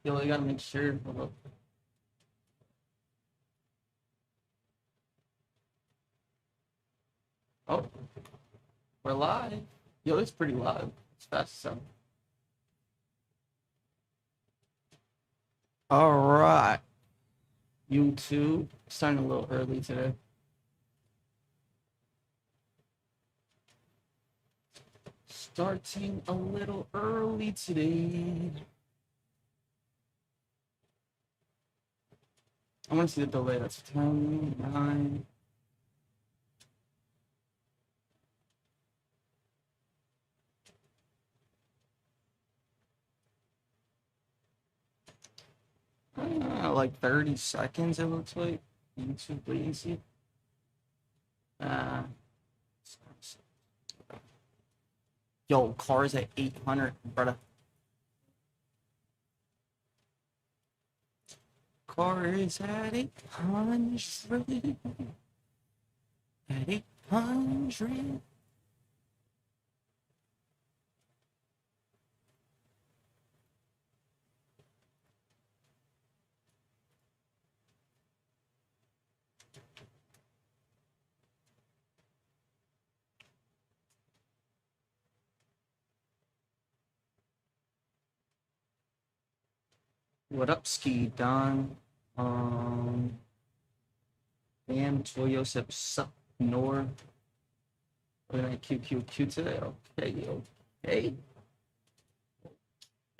Yo, you gotta make sure. Hold up. Oh, we're live. Yo, it's pretty live. It's fast as hell. All right. YouTube starting a little early today. Starting a little early today. I want to see the delay. That's 10, 9. Like 30 seconds, it looks like. YouTube latency. Yo, cars at 800, brother. Cars at 800. At 800. What up, Ski Don? Bam, Toyosep, sup, Nour. We're gonna QQQ today. Okay, okay.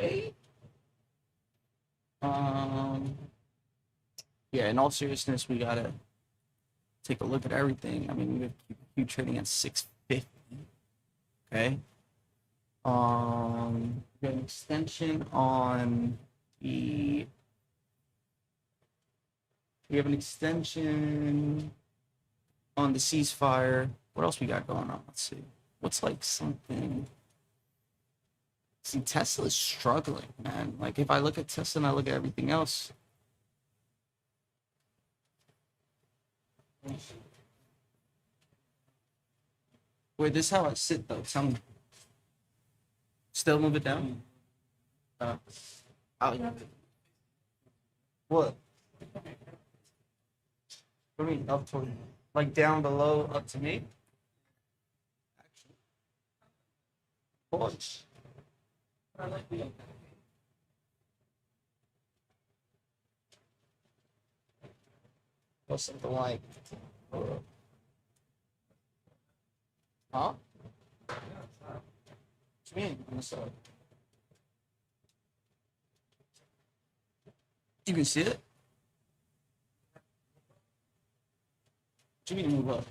Okay. Yeah, in all seriousness, we gotta take a look at everything. I mean, we have QQQ trading at 650. Okay. We got an extension on the. We have an extension on the ceasefire. What else we got going on? Let's see. What's like something? See, Tesla's struggling, man. Like if I look at Tesla and I look at everything else. Wait, this is how I sit though. Tell me. Still move it down. Oh, yeah. What? What do you mean up toward? Like down below, up to me? Bunch. Or something like. Huh? What do you mean? On the side. You can see it? What do you mean move up?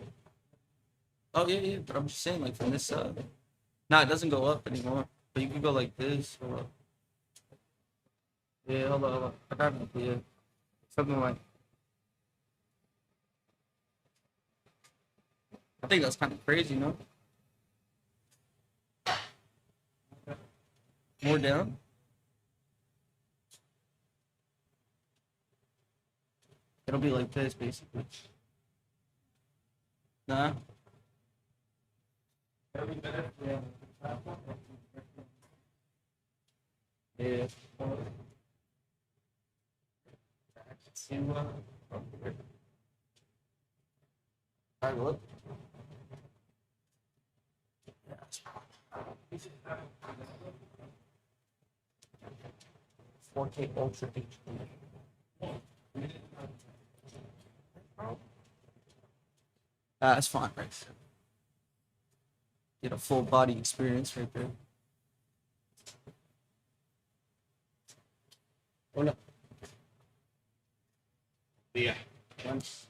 Oh yeah, yeah, but I'm just saying like from this side. Nah, it doesn't go up anymore. But you can go like this. Hold up. Yeah, hold on, hold on. I got an idea. Something like. I think that's kind of crazy, no? More down? It'll be like this, basically. Nah. Yeah. Yeah. See what? Alright, look. Yeah, 4K Ultra HD. That's fine, right? Get a full body experience right there. Oh no. Yeah. Once.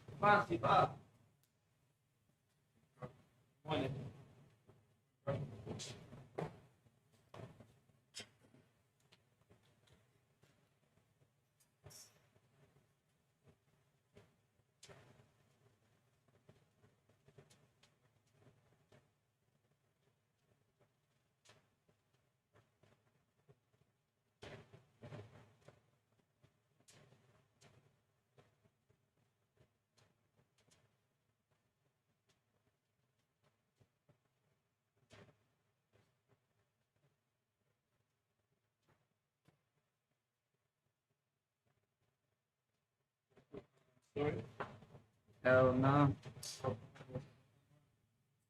Hell no.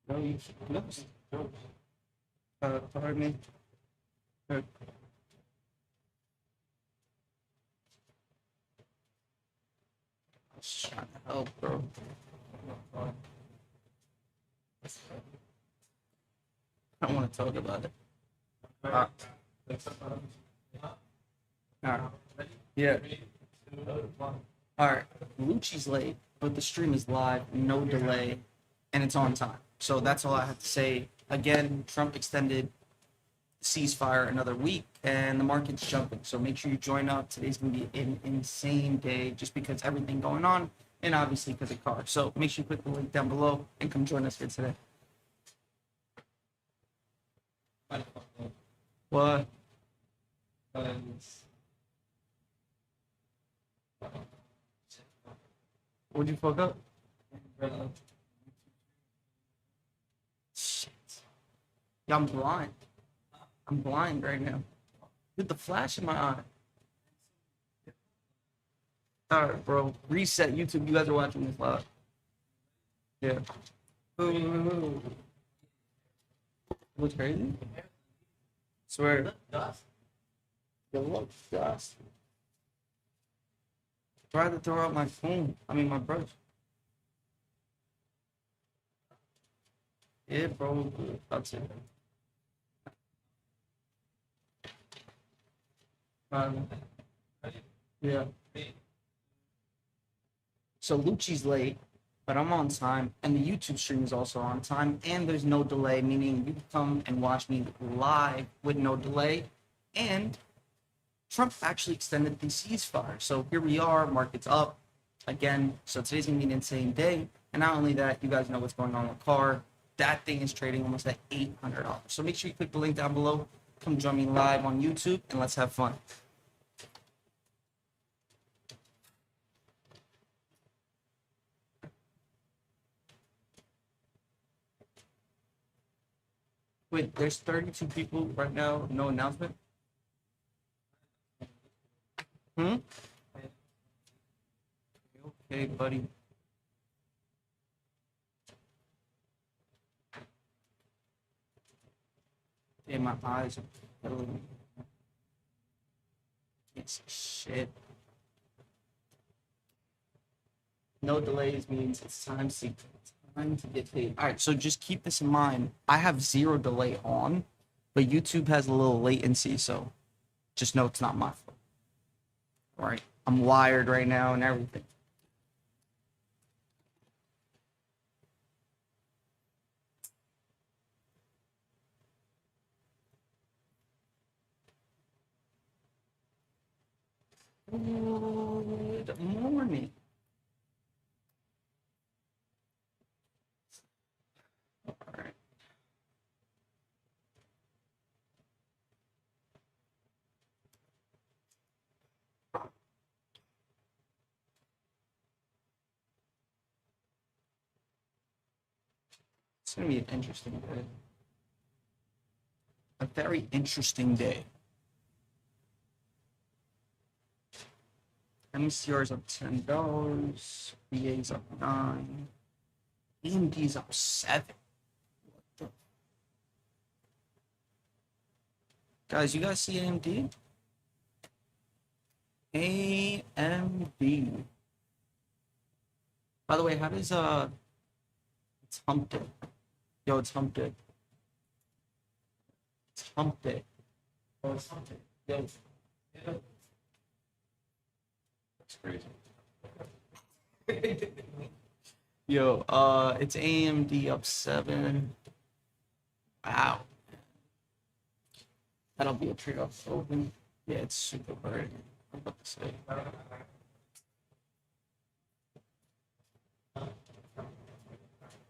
No, you no. Pardon me. Uh, I was trying to help, bro. I don't want to talk about it. Uh, all right. Yeah. All right. Lucci's late, but the stream is live, no delay, and it's on time. So that's all I have to say. Again, Trump extended ceasefire another week, and the market's jumping. So make sure you join up. Today's gonna be an insane day, just because everything going on, and obviously because of cars. So make sure you click the link down below and come join us for today. What? What'd you fuck up? Shit. Yeah, I'm blind. I'm blind right now. With the flash in my eye. All right, bro. Reset YouTube. You guys are watching this live. Yeah. Ooh. What's crazy? Swear. Yo, look, dust. Try to throw out my phone. I mean, my brush. Yeah, bro. That's it. Yeah. So Lucci's late, but I'm on time, and the YouTube stream is also on time, and there's no delay, meaning you can come and watch me live with no delay. And Trump actually extended the ceasefire. So here we are, market's up again. So today's gonna be an insane day. And not only that, you guys know what's going on with CAR. That thing is trading almost at $800. So make sure you click the link down below. Come join me live on YouTube, and let's have fun. Wait, there's 32 people right now, no announcement? Hmm? Okay, buddy. Yeah, my eyes are killing me. Can't see shit. No delays means it's time to get paid. All right, so just keep this in mind. I have 0 delay on, but YouTube has a little latency, so just know it's not my fault. All right, I'm wired right now and everything. Good morning. All right. It's gonna be an interesting day. A very interesting day. MCR's up $10. VA's up 9. AMD's up 7. What the? Guys, you guys see AMD? AMD. By the way, how does it's hump day? Yo, it's hump day. It's hump day. Oh, it's hump day. Yo. Yeah. That's crazy. Yo, it's AMD up 7. Wow. That'll be a trade-off open. Yeah, it's super hard. I'm about to say.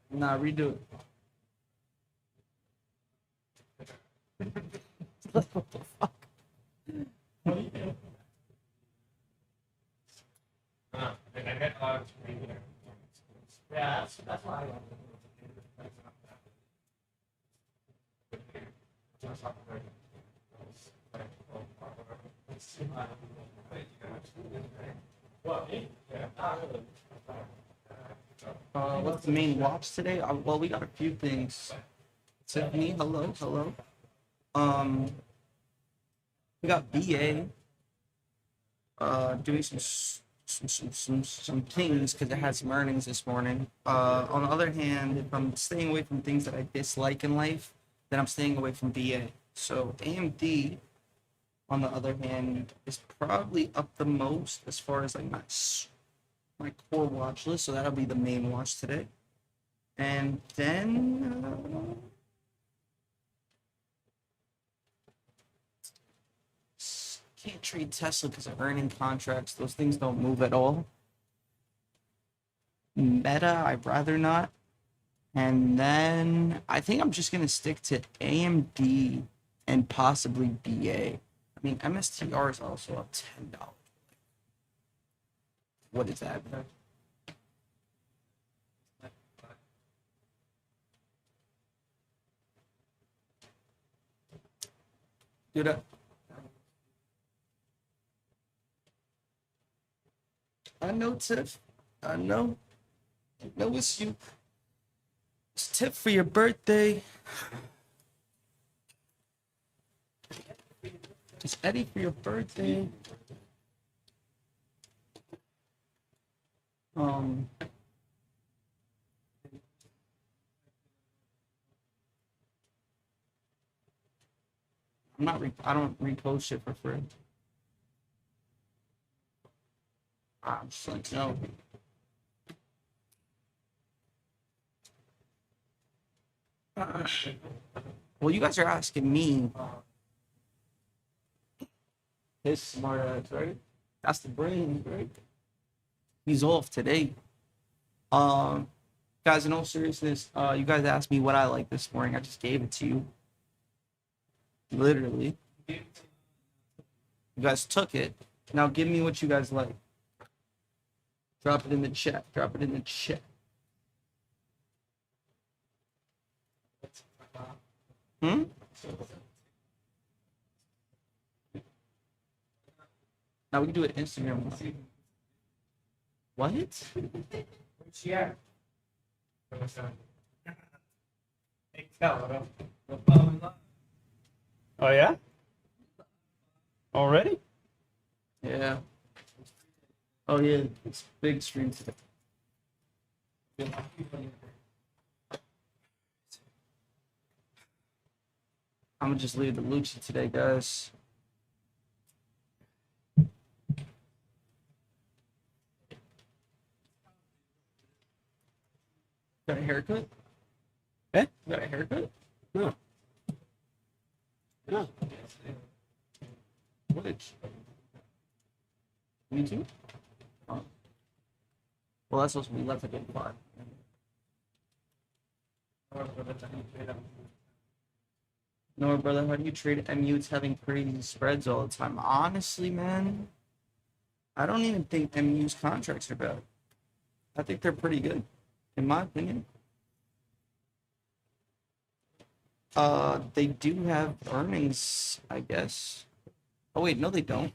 Nah, redo it. What the fuck? Yeah, that's why I love it. What's the main watch today? Well, we got a few things. Tiffany, hello, hello. Um, we got BA doing some things because it had some earnings this morning. On the other hand, if I'm staying away from things that I dislike in life, then I'm staying away from BA. So AMD, on the other hand, is probably up the most as far as like my core watch list. So that'll be the main watch today. And then can't trade Tesla because of earning contracts. Those things don't move at all. Meta, I'd rather not. And then I think I'm just gonna stick to AMD and possibly BA. I mean, MSTR is also up $10. What is that? Dude, I know, Tiff. I know. I know it's you. It's Tiff for your birthday. It's Eddie for your birthday. I'm not. I don't repost shit for free. I'm just like no. Well, you guys are asking me. His smart ass, right? That's the brain, right? He's off today. Guys, in all seriousness, you guys asked me what I like this morning. I just gave it to you. Literally. You guys took it. Now give me what you guys like. Drop it in the chat. Drop it in the chat. Hmm? Now we can do it Instagram. What? Yeah. Oh yeah? Already? Yeah. Oh yeah, it's big stream today. I'm gonna just leave the Lucci today, guys. Got a haircut? Eh? You got a haircut? No. No. Which? Me too? Oh. Well, that's supposed to be left a good part. No, brother, how do you trade MUs having crazy spreads all the time? Honestly, man, I don't even think MU's contracts are bad. I think they're pretty good, in my opinion. They do have earnings, I guess. Oh wait, no, they don't.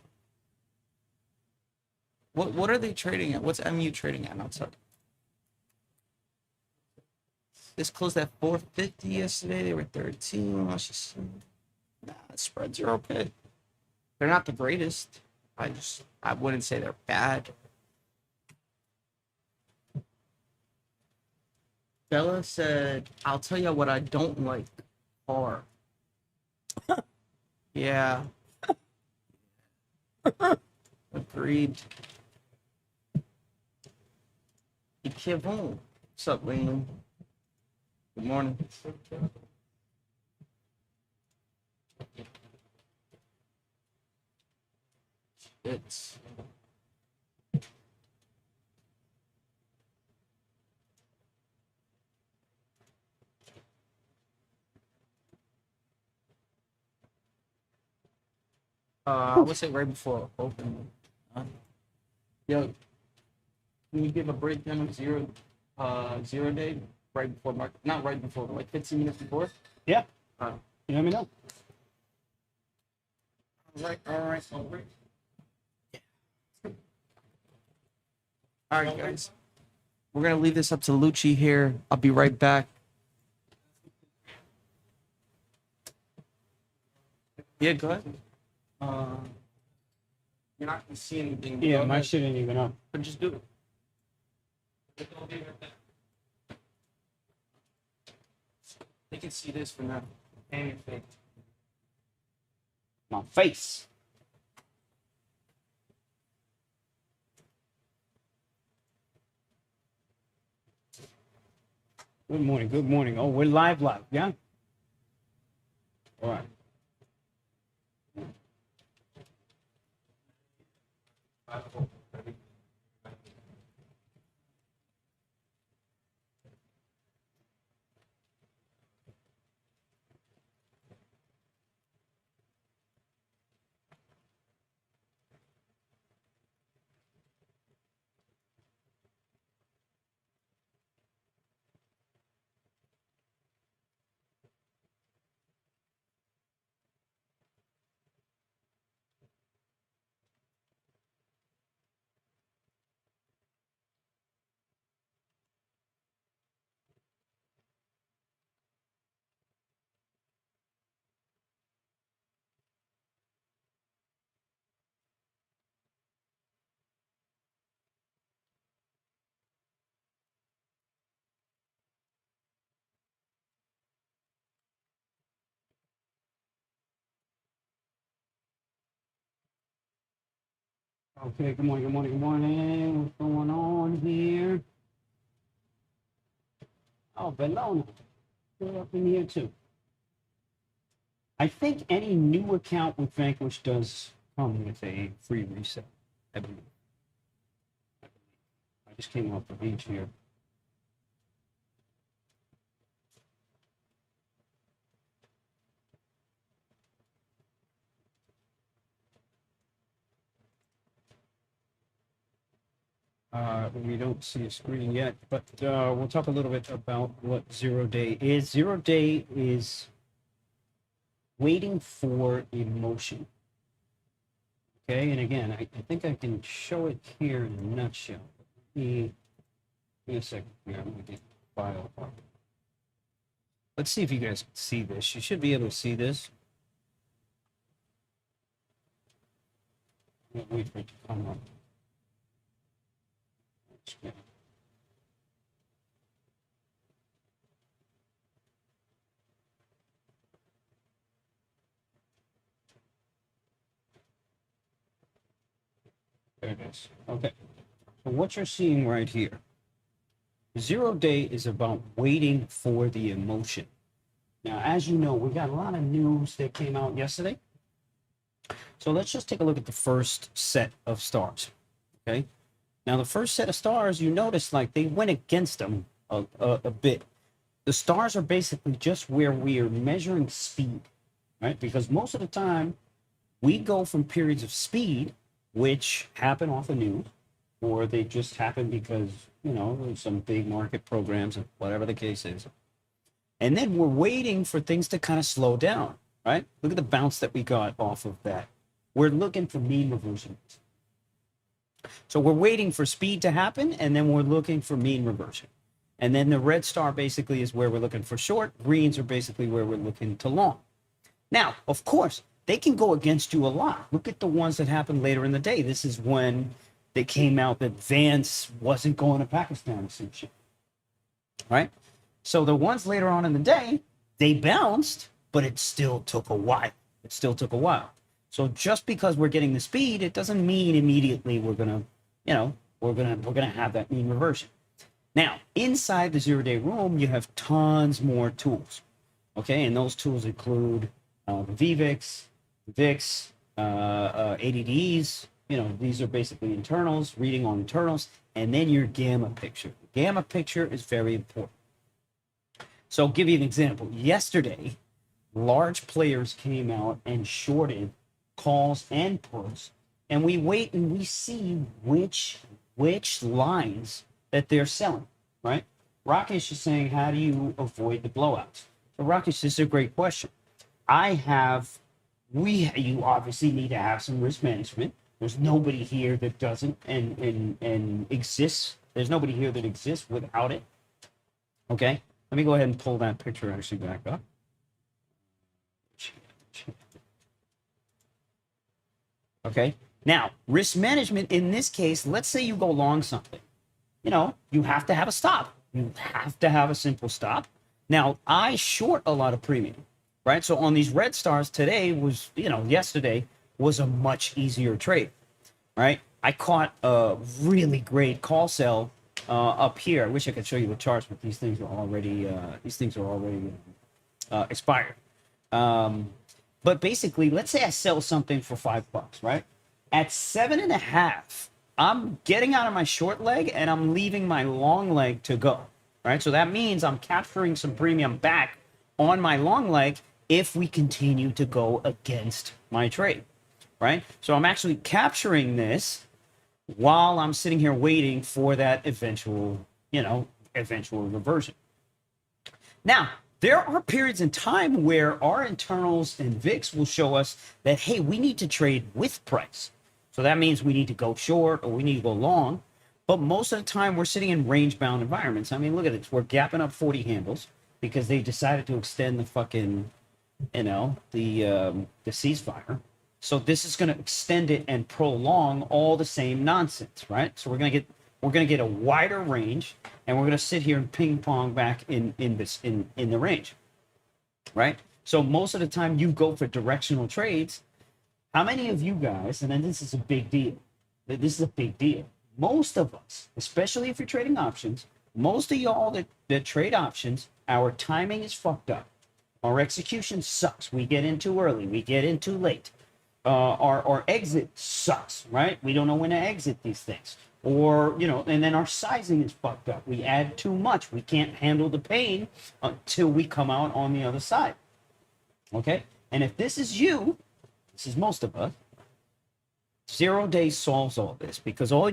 What are they trading at? What's MU trading at outside? This closed at 450 yesterday. They were 13. Let's just see. Nah, the spreads are okay. They're not the greatest. I wouldn't say they're bad. Bella said, I'll tell you what I don't like. Par. Yeah. Agreed. Kevin. What's up, Liam? Good morning. It's I would say right before open. Yo, can you give a breakdown of zero day right before market? Not right before, but like 15 minutes before. Yeah. You let me know. All right. All right, guys. We're gonna leave this up to Lucci here. I'll be right back. Yeah, go ahead. You're not gonna see anything. Yeah, my shit ain't even up. But just do it. They can see this from that. And your face. My face. Good morning, good morning. Oh, we're live, yeah? All right. Okay, good morning, good morning, good morning. What's going on here? Oh, Bellona. You're up in here too. I think any new account with Vanquish does come with a free reset. I believe. I just came off the page here. We don't see a screen yet, but we'll talk a little bit about what 0 day is. 0 day is waiting for emotion. Okay, and again, I think I can show it here in a nutshell. Give me a second here. I'm going to get the file up. Let's see if you guys can see this. You should be able to see this. Wait for it to come up. There it is. Okay. So what you're seeing right here, 0 day is about waiting for the emotion. Now, as you know, we got a lot of news that came out yesterday. So let's just take a look at the first set of stars. Okay. Now, the first set of stars, you notice like they went against them a bit. The stars are basically just where we are measuring speed, right? Because most of the time we go from periods of speed, which happen off the news, or they just happen because, you know, some big market programs and whatever the case is. And then we're waiting for things to kind of slow down, right? Look at the bounce that we got off of that. We're looking for mean reversion. So we're waiting for speed to happen, and then we're looking for mean reversion. And then the red star basically is where we're looking for short. Greens are basically where we're looking to long. Now, of course, they can go against you a lot. Look at the ones that happened later in the day. This is when they came out that Vance wasn't going to Pakistan or some shit, right? So the ones later on in the day, they bounced, but it still took a while. It still took a while. So just because we're getting the speed, it doesn't mean immediately we're gonna, you know, we're gonna have that mean reversion. Now, inside the 0 day room, you have tons more tools. Okay, and those tools include the VVIX, VIX, ADDs. You know, these are basically internals, reading on internals, and then your gamma picture. Gamma picture is very important. So I'll give you an example. Yesterday, large players came out and shorted calls and puts, and we wait and we see which lines that they're selling, right? Rakesh is saying, how do you avoid the blowouts? So Rakesh, this is a great question. You obviously need to have some risk management. There's nobody here that doesn't and exists. There's nobody here that exists without it. Okay, let me go ahead and pull that picture actually back up. Okay, now risk management in this case, let's say you go long something. You know, you have to have a stop. You have to have a simple stop. Now, I short a lot of premium, right? So on these red stars today was, you know, yesterday was a much easier trade, right? I caught a really great call sell up here. I wish I could show you the charts, but these things are already expired. But basically, let's say I sell something for $5, right? At 7.5, I'm getting out of my short leg and I'm leaving my long leg to go, right? So that means I'm capturing some premium back on my long leg if we continue to go against my trade, right? So I'm actually capturing this while I'm sitting here waiting for that eventual, eventual reversion. Now, there are periods in time where our internals and VIX will show us that, hey, we need to trade with price. So that means we need to go short or we need to go long. But most of the time, we're sitting in range-bound environments. I mean, look at this. We're gapping up 40 handles because they decided to extend the fucking, the ceasefire. So this is going to extend it and prolong all the same nonsense, right? So we're going to get a wider range, and we're going to sit here and ping pong back in the range, right? So most of the time you go for directional trades. How many of you guys, and then this is a big deal. This is a big deal. Most of us, especially if you're trading options, most of y'all that trade options, our timing is fucked up. Our execution sucks. We get in too early. We get in too late. Our exit sucks, right? We don't know when to exit these things. Or, and then our sizing is fucked up. We add too much. We can't handle the pain until we come out on the other side. Okay? And if this is you, this is most of us, 0 days solves all this because all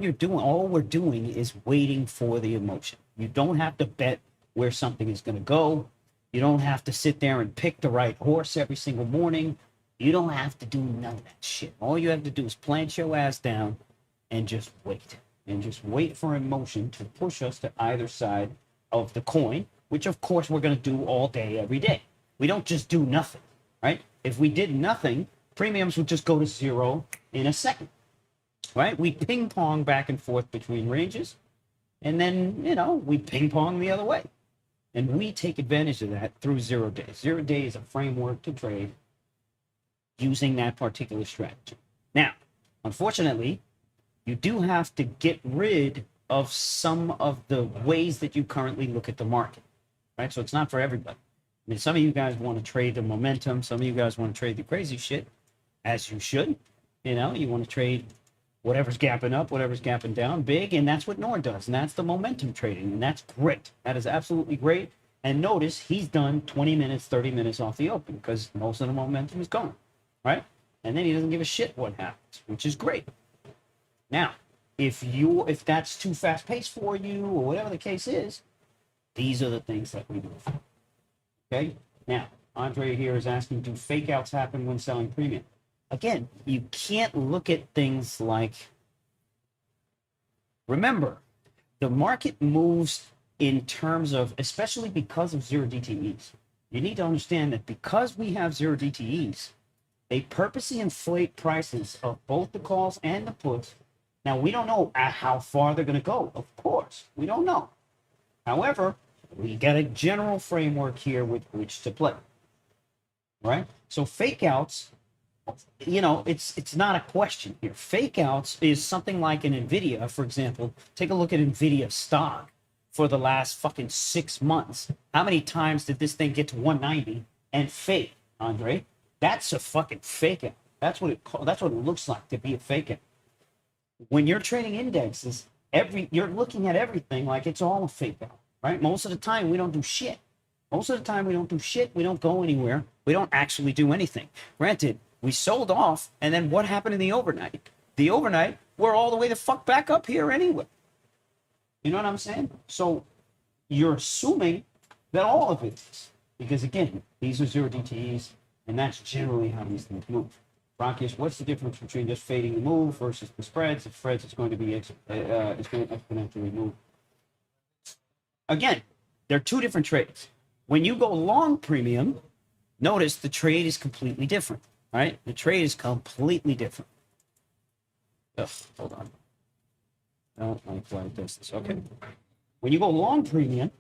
we're doing is waiting for the emotion. You don't have to bet where something is going to go. You don't have to sit there and pick the right horse every single morning. You don't have to do none of that shit. All you have to do is plant your ass down and just wait. And just wait for emotion to push us to either side of the coin, which of course we're going to do all day, every day. We don't just do nothing, right? If we did nothing, premiums would just go to zero in a second, right? We ping pong back and forth between ranges, and then, we ping pong the other way. And we take advantage of that through 0 days. 0 days is a framework to trade using that particular strategy. Now, unfortunately, you do have to get rid of some of the ways that you currently look at the market, right? So it's not for everybody. I mean, some of you guys want to trade the momentum. Some of you guys want to trade the crazy shit, as you should. You want to trade whatever's gapping up, whatever's gapping down big, and that's what Nour does, and that's the momentum trading, and that's great. That is absolutely great. And notice he's done 20 minutes, 30 minutes off the open because most of the momentum is gone, right? And then he doesn't give a shit what happens, which is great. Now, if that's too fast paced for you or whatever the case is, these are the things that we do. Okay? Now, Andre here is asking, do fake outs happen when selling premium? Again, you can't look at things like, remember, the market moves in terms of, especially because of zero DTEs. You need to understand that because we have zero DTEs, they purposely inflate prices of both the calls and the puts. Now, we don't know how far they're going to go. Of course, we don't know. However, we got a general framework here with which to play, right? So fake outs, it's not a question here. Fake outs is something like an NVIDIA, for example. Take a look at NVIDIA stock for the last fucking 6 months. How many times did this thing get to 190 and fake, Andre? That's a fucking fake out. That's what it looks like to be a fake out. When you're trading indexes, you're looking at everything like it's all a fake out, right? Most of the time, we don't do shit. Most of the time, we don't do shit. We don't go anywhere. We don't actually do anything. Granted, we sold off, and then what happened in the overnight? The overnight, we're all the way the fuck back up here anyway. You know what I'm saying? So you're assuming that all of it is. Because again, these are zero DTEs, and that's generally how these things move. Rakesh, what's the difference between just fading the move versus the spreads? The spreads is going to be it's going to exponentially move. Again, they're two different trades. When you go long premium, notice the trade is completely different, right? The trade is completely different. Ugh, hold on. I don't like why it does this. Okay. When you go long premium,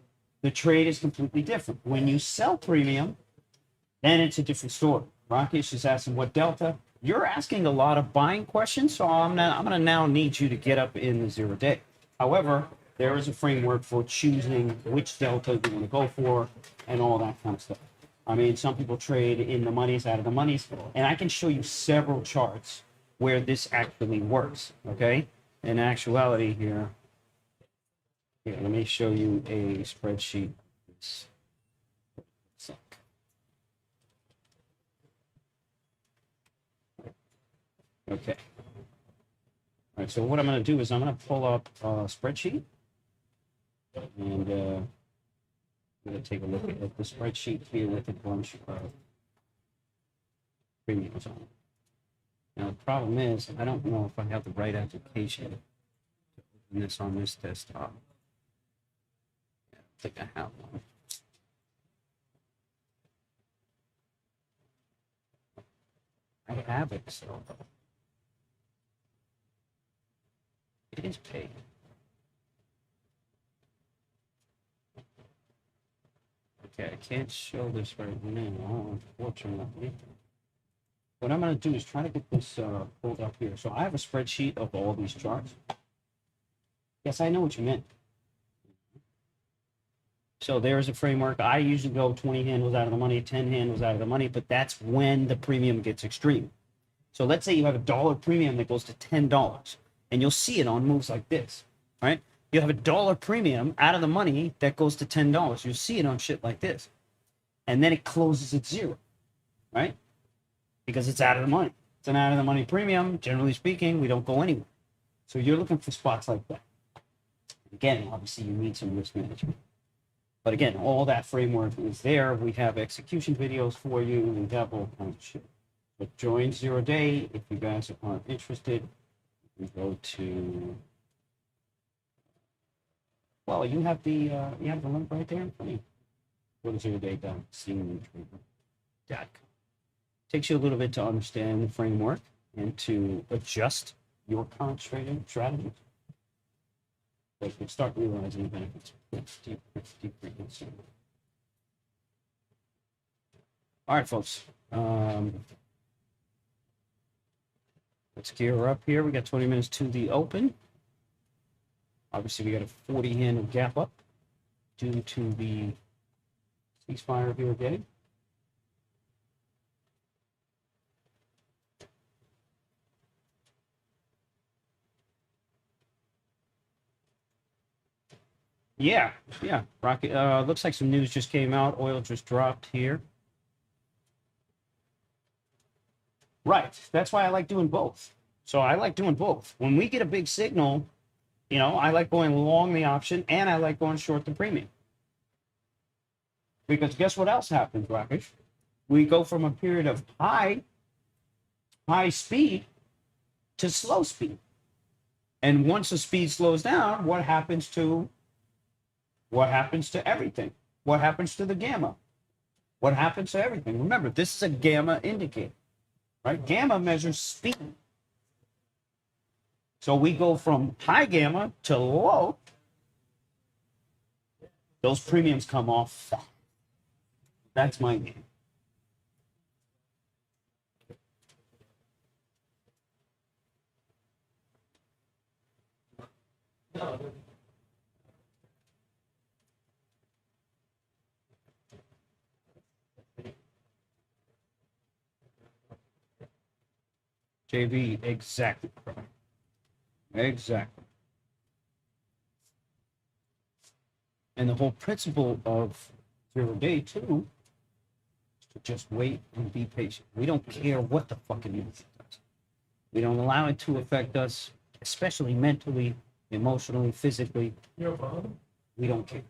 the trade is completely different. When you sell premium, then it's a different story. Rakesh is asking what delta. You're asking a lot of buying questions, so I'm going to now need you to get up in the 0 day. However, there is a framework for choosing which delta you want to go for and all that kind of stuff. I mean, some people trade in the monies, out of the monies, and I can show you several charts where this actually works, okay? In actuality here, let me show you a spreadsheet. Okay. All right, so what I'm going to do is I'm going to pull up a spreadsheet, and I'm going to take a look at the spreadsheet here with a bunch of premiums on it. Now, the problem is, I don't know if I have the right application to open this on this desktop. Yeah, I think I have one. I have it still, though. It is paid. Okay, I can't show this right now, unfortunately. What I'm going to do is try to get this pulled up here. So I have a spreadsheet of all these charts. Yes, I know what you meant. So there's a framework. I usually go 20 handles out of the money, 10 handles out of the money, but that's when the premium gets extreme. So let's say you have a dollar premium that goes to $10, and you'll see it on moves like this, right? You have a dollar premium out of the money that goes to $10. You'll see it on shit like this. And then it closes at 0, right? Because it's out of the money. It's an out of the money premium. Generally speaking, we don't go anywhere. So you're looking for spots like that. Again, obviously you need some risk management. But again, all that framework is there. We have execution videos for you. We have all kinds of shit. But join 0 day if you guys are interested. We go to, well, you have the link right there in front of you. Go to 0 day.SangLucci.com. Takes you a little bit to understand the framework and to adjust your current trading strategies. But you start realizing the benefits. All right, folks. Let's gear up here. We got 20 minutes to the open. Obviously, we got a 40 handle gap up due to the ceasefire here again. Yeah. Rocket. Looks like some news just came out. Oil just dropped here. Right. That's why I like doing both. So I like doing both. When we get a big signal, I like going long the option and I like going short the premium. Because guess what else happens, Rakesh? We go from a period of high speed to slow speed. And once the speed slows down, what happens to everything? What happens to the gamma? What happens to everything? Remember, this is a gamma indicator, right? Gamma measures speed. So we go from high gamma to low. Those premiums come off. That's my game. JV, exactly. Exactly. And the whole principle of 0 day too is to just wait and be patient. We don't care what the fucking news does. We don't allow it to affect us, especially mentally, emotionally, physically. We don't care.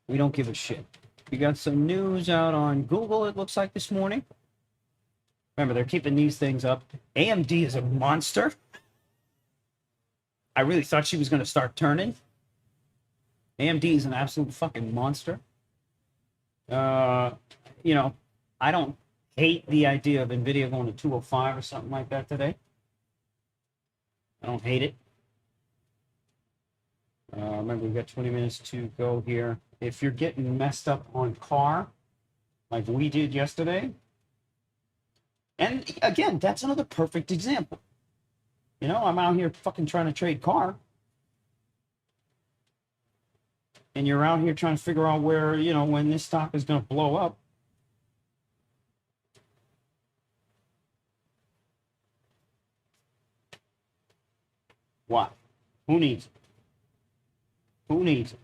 We don't give a shit. We got some news out on Google, it looks like this morning. Remember, they're keeping these things up. AMD is a monster. I really thought she was going to start turning. AMD is an absolute fucking monster. You know, I don't hate the idea of NVIDIA going to 205 or something like that today. I don't hate it. Remember, we've got 20 minutes to go here. If you're getting messed up on car, like we did yesterday, and again, that's another perfect example. You know, I'm out here fucking trying to trade car. And you're out here trying to figure out where, you know, when this stock is going to blow up. Why? Who needs it? Who needs it?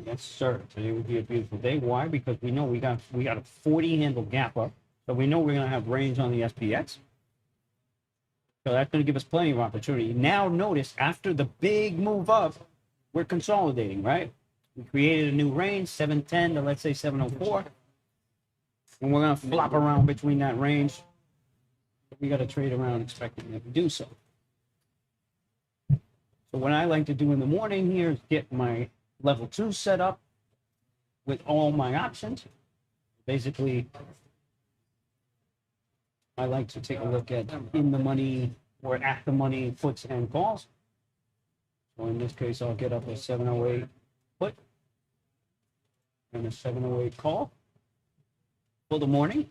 Yes, sir. Today would be a beautiful day. Why? Because we know we got a 40 handle gap up, so we know we're going to have range on the SPX. So that's going to give us plenty of opportunity. Now notice after the big move up, we're consolidating, right? We created a new range, 710 to let's say 704, and we're going to flop around between that range. We got to trade around expecting it to do so. So what I like to do in the morning here is get my level 2 set up with all my options. Basically, I like to take a look at in the money or at the money puts and calls. So in this case, I'll get up a 708 put and a 708 call for the morning.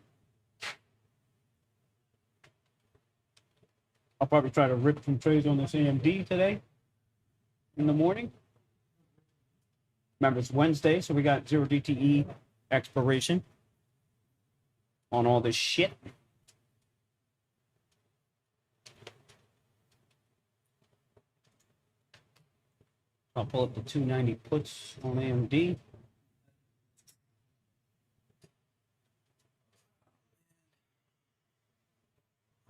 I'll probably try to rip some trades on this AMD today in the morning. Remember, it's Wednesday, so we got 0 DTE expiration on all this shit. I'll pull up the 290 puts on AMD.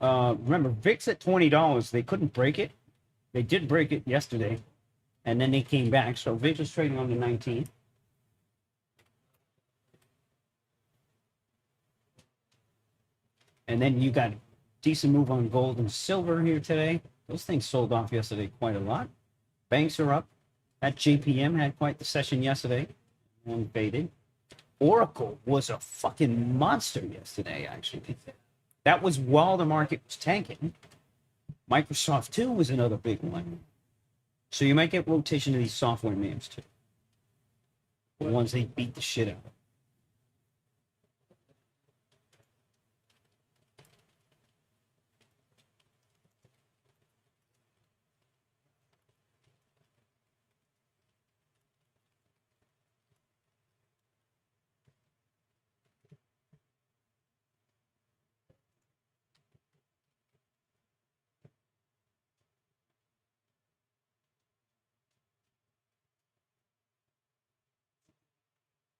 Remember, VIX at $20. They couldn't break it. They did break it yesterday, and then they came back. So VIX was trading on the 19. And then you got a decent move on gold and silver here today. Those things sold off yesterday quite a lot. Banks are up. That JPM had quite the session yesterday and faded. Oracle was a fucking monster yesterday, actually. That was while the market was tanking. Microsoft, too, was another big one. So you might get rotation of these software names, too. The ones they beat the shit out of.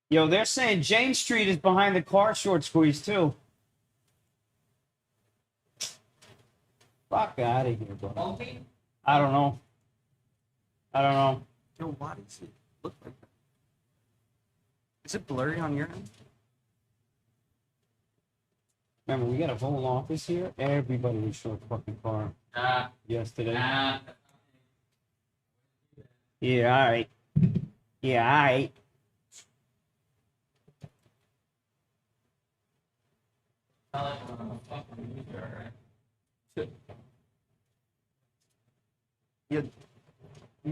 Yo, they're saying Jane Street is behind the car short squeeze, too. Fuck out of here, bro. I don't know. I don't know. Yo, why does it look like that? Is it blurry on your end? Remember, we got a whole office here. Everybody was short fucking car yesterday. Yeah, all right. Yeah, all right. Yeah.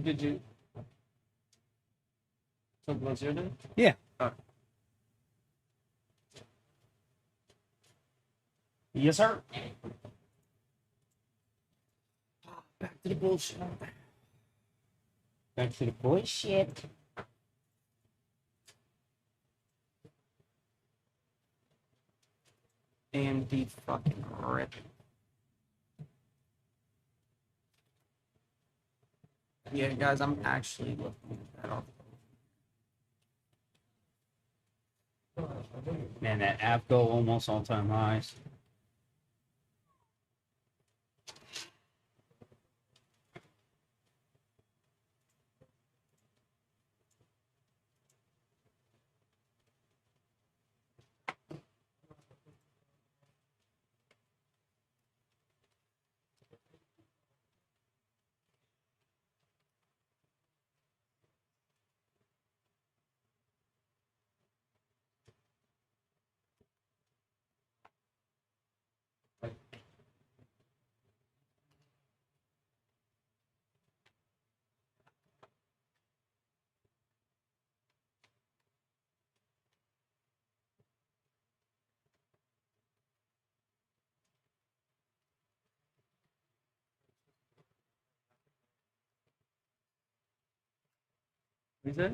Did you talk about your day? Yeah. Yes, sir. Back to the bullshit. Back to the bullshit. AMD fucking ripping. Yeah, guys, I'm actually looking at that off. Man, that APCO almost all-time highs. Is it?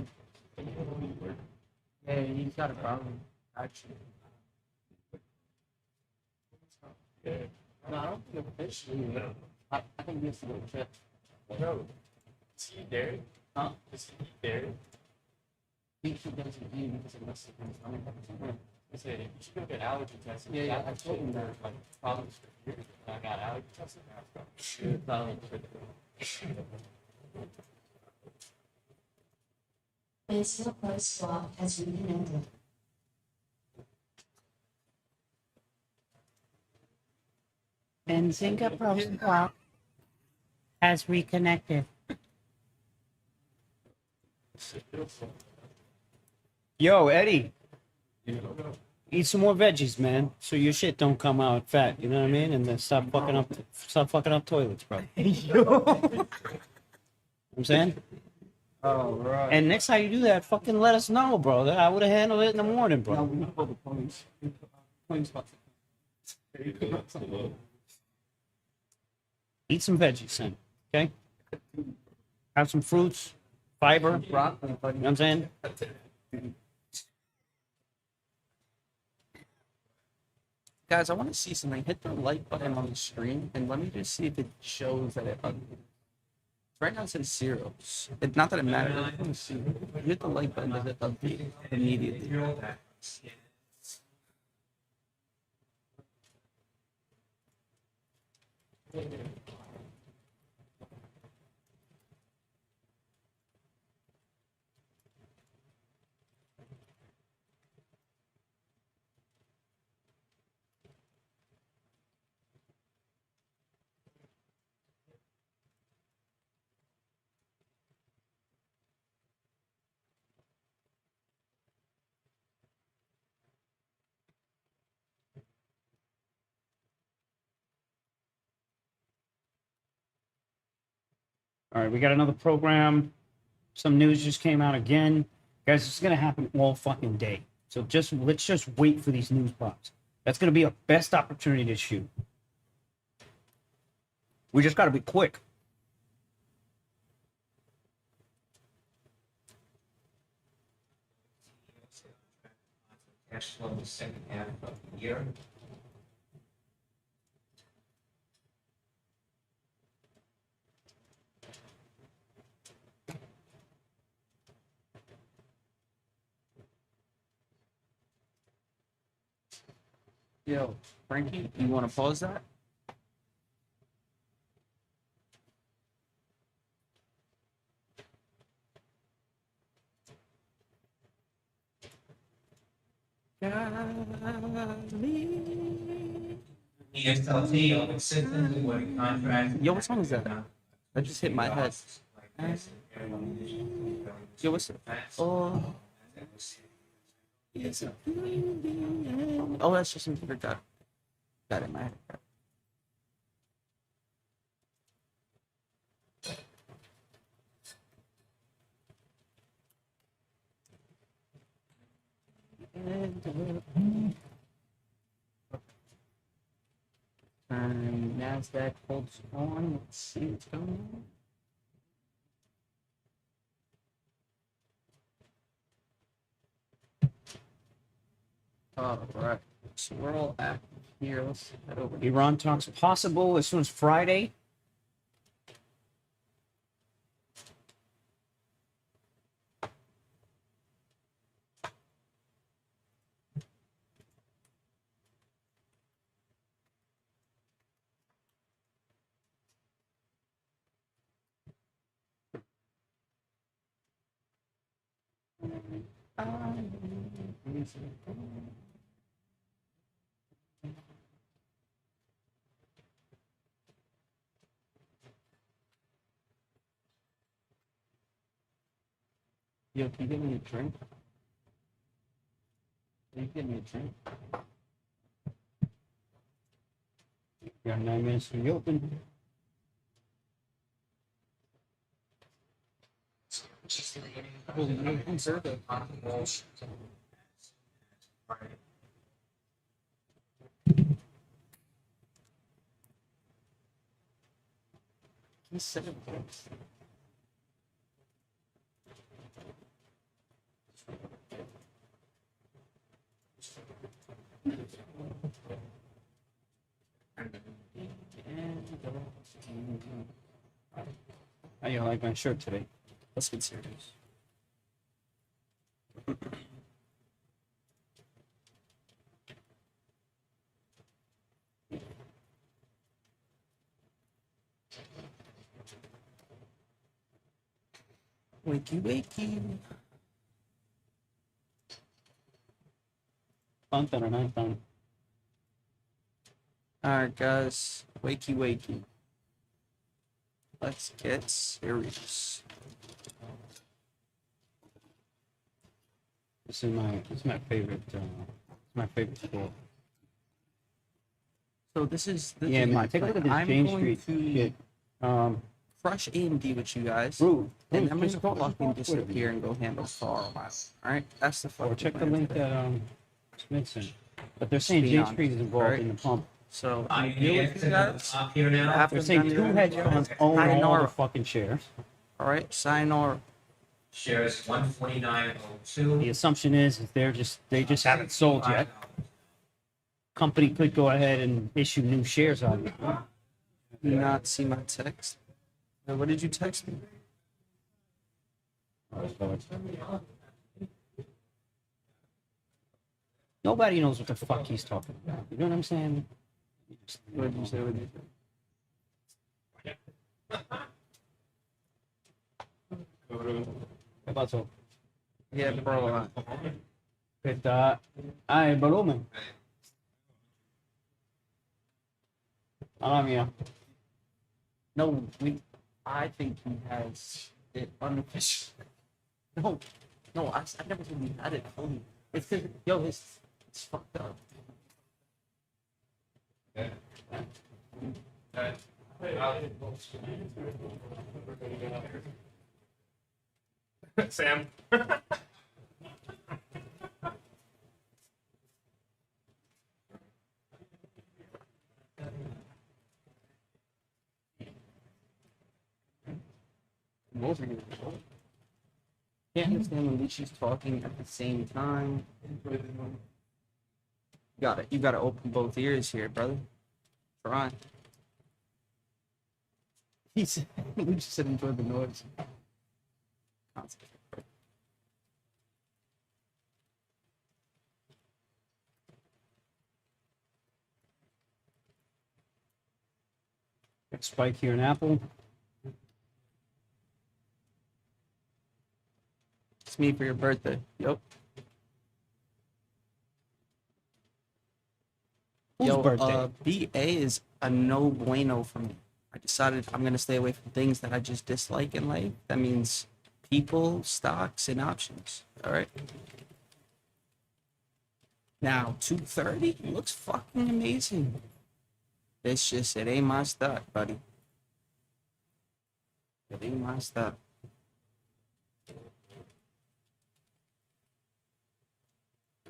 Yeah, he's got a problem, actually. Yeah. No, I don't think officially. I think he has to go check. No. Is he there? Huh? Is he there? He doesn't eat because it messes with his stomach. I said, you should go get allergy tested. Yeah, yeah, I told him that. Like, problems for years. I got allergy tested. Good problems for Basic close swap has reconnected. Benzinga Pro Swap has reconnected. Yo, Eddie. Eat some more veggies, man, so your shit don't come out fat. You know what I mean? And then stop fucking up toilets, bro. You know what I'm saying? Oh, right. And next time you do that, fucking let us know, bro. I would have handled it in the morning, bro. No, we call the police. Police. Eat some veggies, son. Okay? Have some fruits, fiber. Broccoli, buddy. You know what I'm saying? Guys, I want to see something. Hit the like button on the screen and let me just see if it shows that it updated. Right now it says zeros. It's not that it matters. I want to see. You hit the like button, does it update immediately? All right, we got another program. Some news just came out again. Guys, it's gonna happen all fucking day. So let's just wait for these news pops. That's gonna be our best opportunity to shoot. We just gotta be quick. Cash flow the second half of the year. Yo, Frankie, you want to pause that? ESLT will consistently awarding contracts. Yo, what song is that? That just hit my head. Yo, what's it? Oh, yes. Oh, that's just something that got in my head. And NASDAQ holds on. Let's see what's going on. All right. So we're all active here. Let's head over. Iran talks possible as soon as Friday. Yo, can you get me a drink? Can you get me a drink? You got 9 minutes to reopen. He's 7 points. How you like my shirt today? Let's get serious. Wakey, wakey. Fun, fun, fun. Alright, guys. Wakey, wakey. Let's get serious. This is my favorite. My favorite sport. So this is Yeah, my man. Take a look at plan. this I'm Jane going Street to shit. crush AMD with you guys. Bro, And then we're just gonna go fucking off Twitter. disappear and go handle Star a while. Alright? That's the Or fucking check the plan link today. that Smith sent. But they're saying Be Jane honest, Street is involved right? in the pump. So I I'm deal with you guys. up here now. After They're saying done two with hedge it, funds own all Sayonara. the fucking shares. Alright, sayonara. Shares 149.02. The assumption is they just haven't sold yet. Company could go ahead and issue new shares on it. Do not see my text. What did you text me? Nobody knows what the fuck he's talking about. You know what I'm saying? What did you say? What did you say? ¿Qué pasó? Yeah, bro. ¿Qué está? Ah, el volumen. Ah, mía. No, I think he has it unofficial. No, I never said he had it fully. It's because, yo, it's fucked up. Sam. Both are gonna be old. Can't understand when Lucci's talking at the same time. You gotta open both ears here, brother. Try. He said, Lucci said enjoy the noise. Concentrate. Spike here in Apple. It's me for your birthday. Yep. Whose birthday? BA is a no bueno for me. I decided I'm gonna stay away from things that I just dislike in life. That means people, stocks, and options. All right. Now 230 looks fucking amazing. It ain't my stock, buddy. It ain't my stock.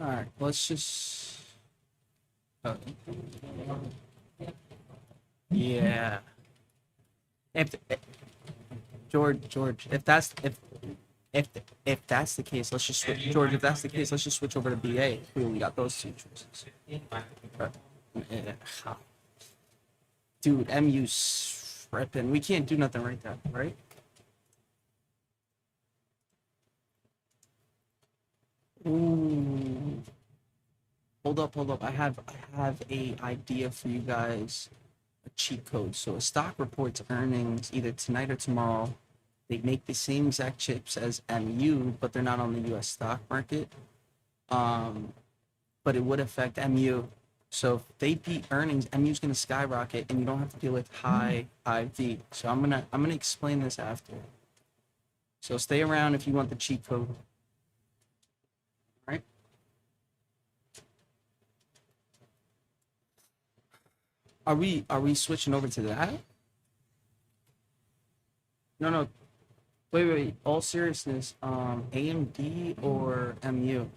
All right, let's just. Yeah. If George, if that's the case, let's just switch. George, if that's the case, let's just switch over to BA. We only got those two choices. Yeah. Dude, MU's ripping. We can't do nothing right now, right? Ooh. Hold up. I have a idea for you guys. A cheat code. So a stock reports earnings either tonight or tomorrow. They make the same exact chips as MU, but they're not on the U.S. stock market. But it would affect MU. So if they beat earnings, MU's gonna skyrocket, and you don't have to deal with high IV. So I'm gonna explain this after. So stay around if you want the cheat code. All right. Are we switching over to that? No. Wait. All seriousness, AMD or MU?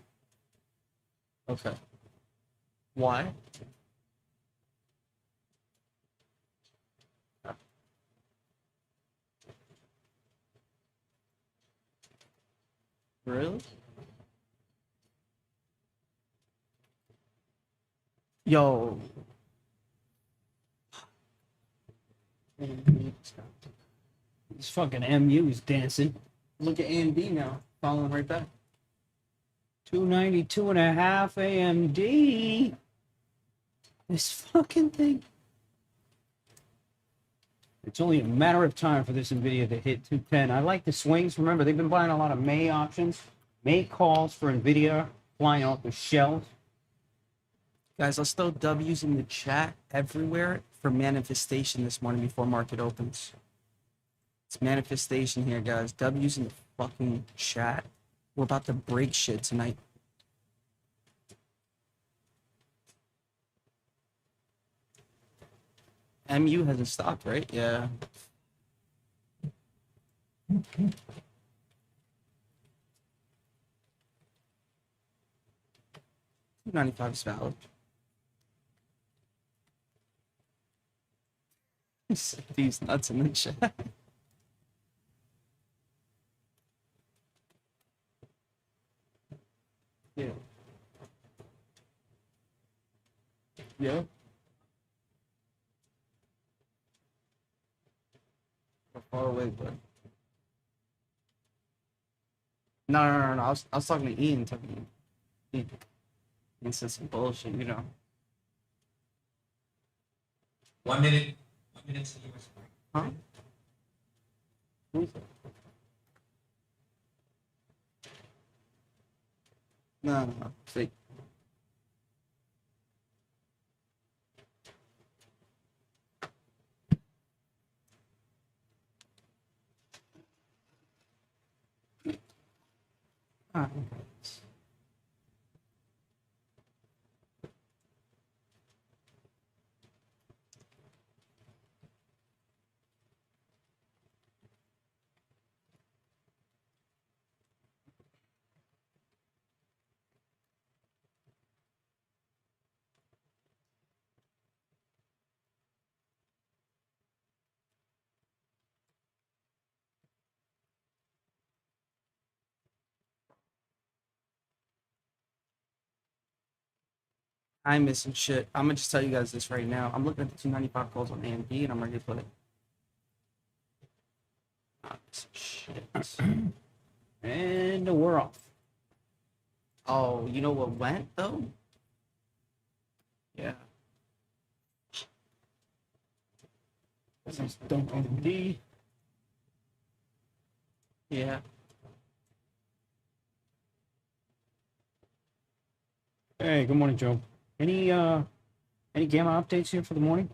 Okay. Why? Really? Yo. This fucking MU is dancing. Look at AMD now, following right back. 292.5 AMD. This fucking thing. It's only a matter of time for this Nvidia to hit 210. I like the swings. Remember, they've been buying a lot of May options. May calls for Nvidia flying off the shelves. Guys, let's throw W's in the chat everywhere for manifestation this morning before market opens. It's manifestation here, guys. W's in the fucking chat. We're about to break shit tonight. MU hasn't stopped, right? Yeah. $295 is valid. These nuts in the chat. Yeah. Yeah. We're far away, but no. I was talking to Ian. Ian said some bullshit, you know. 1 minute. 1 minute to US. Huh? Who's that? No. Fake. Ah. I'm missing shit. I'm gonna just tell you guys this right now. I'm looking at the 295 calls on AMD and I'm ready to put it. Ah, shit. And we're off. Oh, you know what went though? Yeah. This is AMD. Yeah. Hey, good morning, Joe. Any gamma updates here for the morning?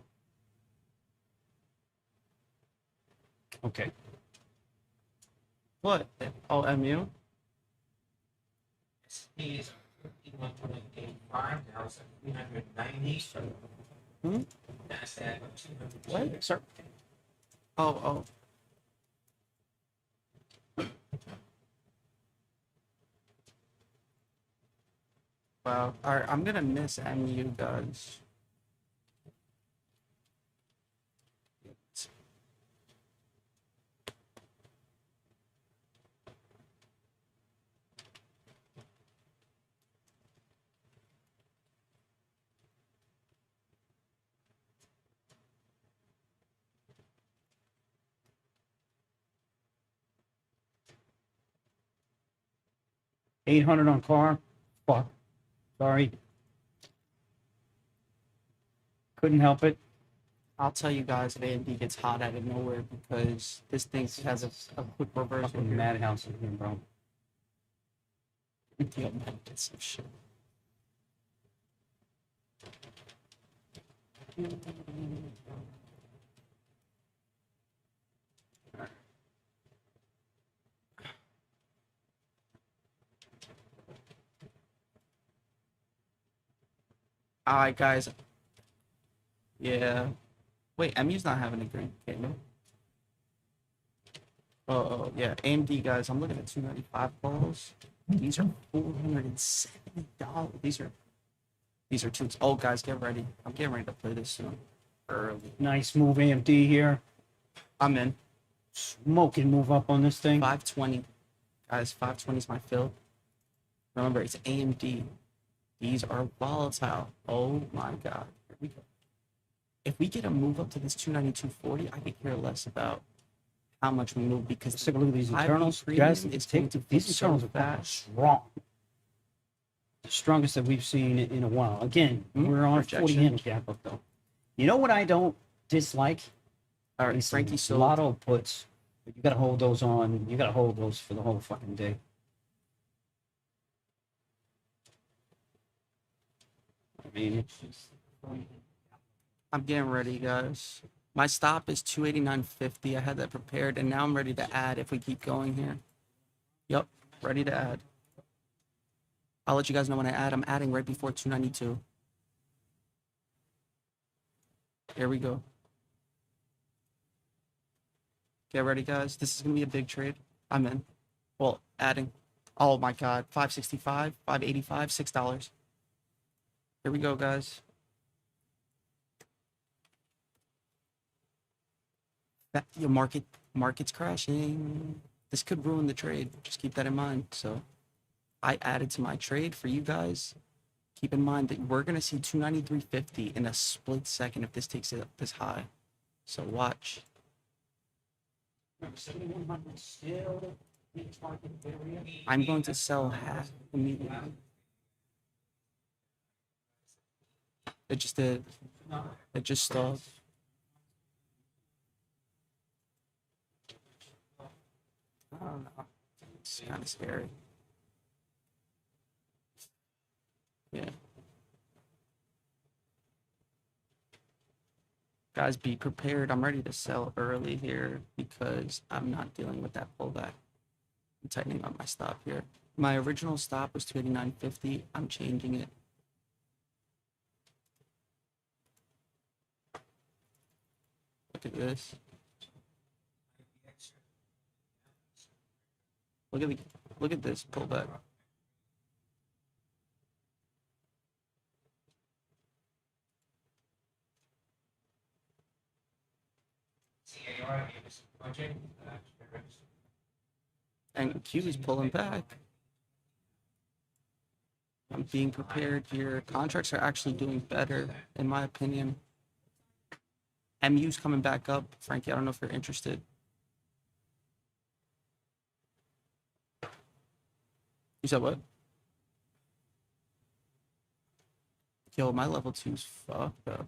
Okay. What? Oh, MU? S&P is 51.85, Dow is at 390. Hmm? NASDAQ at 200. What? Sir? Oh. Wow. Alright, I'm gonna miss MU, guys. 800 on car. Fuck. Sorry. Couldn't help it. I'll tell you guys if AMD gets hot out of nowhere because this thing has a quick reversal Fucking here. madhouse in here, bro. Yo, man, get some shit. Alright, guys. Yeah. Wait, MU's not having a green candle. Oh, yeah. AMD, guys, I'm looking at 295 balls. These are $470. These are tubes. Oh, guys, get ready. I'm getting ready to play this soon. Early. Nice move, AMD here. I'm in. Smoking move up on this thing. 520. Guys, 520 is my fill. Remember, it's AMD. These are volatile. Oh my god. Here we go. If we get a move up to this 292.40, I could care less about how much we move because Let's take a look at these high internals. premium Guys, is going to these flip so internals are fucking fast. strong. The strongest that we've seen in a while. Again, we're on a 40 Rejection. handicap up though. You know what I don't dislike? All right, Is Frankie some sold. lotto puts. But you gotta hold those on. You gotta hold those for the whole fucking day. I mean, it's just. I'm getting ready, guys. My stop is 289.50. I had that prepared, and now I'm ready to add if we keep going here. Yep, ready to add. I'll let you guys know when I add. I'm adding right before 292. Here we go. Get ready, guys. This is going to be a big trade. I'm in. Well, adding. Oh my god. 565, 585, $6. Here we go, guys. Your market's crashing. This could ruin the trade. Just keep that in mind. So I added to my trade for you guys. Keep in mind that we're gonna see 293.50 in a split second if this takes it up this high. So watch. Remember, 7100 still in target area. I'm going to sell half immediately. It just did. It just stalled. I don't know. It's kind of scary. Yeah. Guys, be prepared. I'm ready to sell early here because I'm not dealing with that pullback. I'm tightening up my stop here. My original stop was 289.50. I'm changing it. Look at this. Look at this pullback. CAR gave us a project. And Q is pulling back. I'm being prepared here. Contracts are actually doing better, in my opinion. MU's coming back up. Frankie, I don't know if you're interested. You said what? Yo, my level 2's fucked up.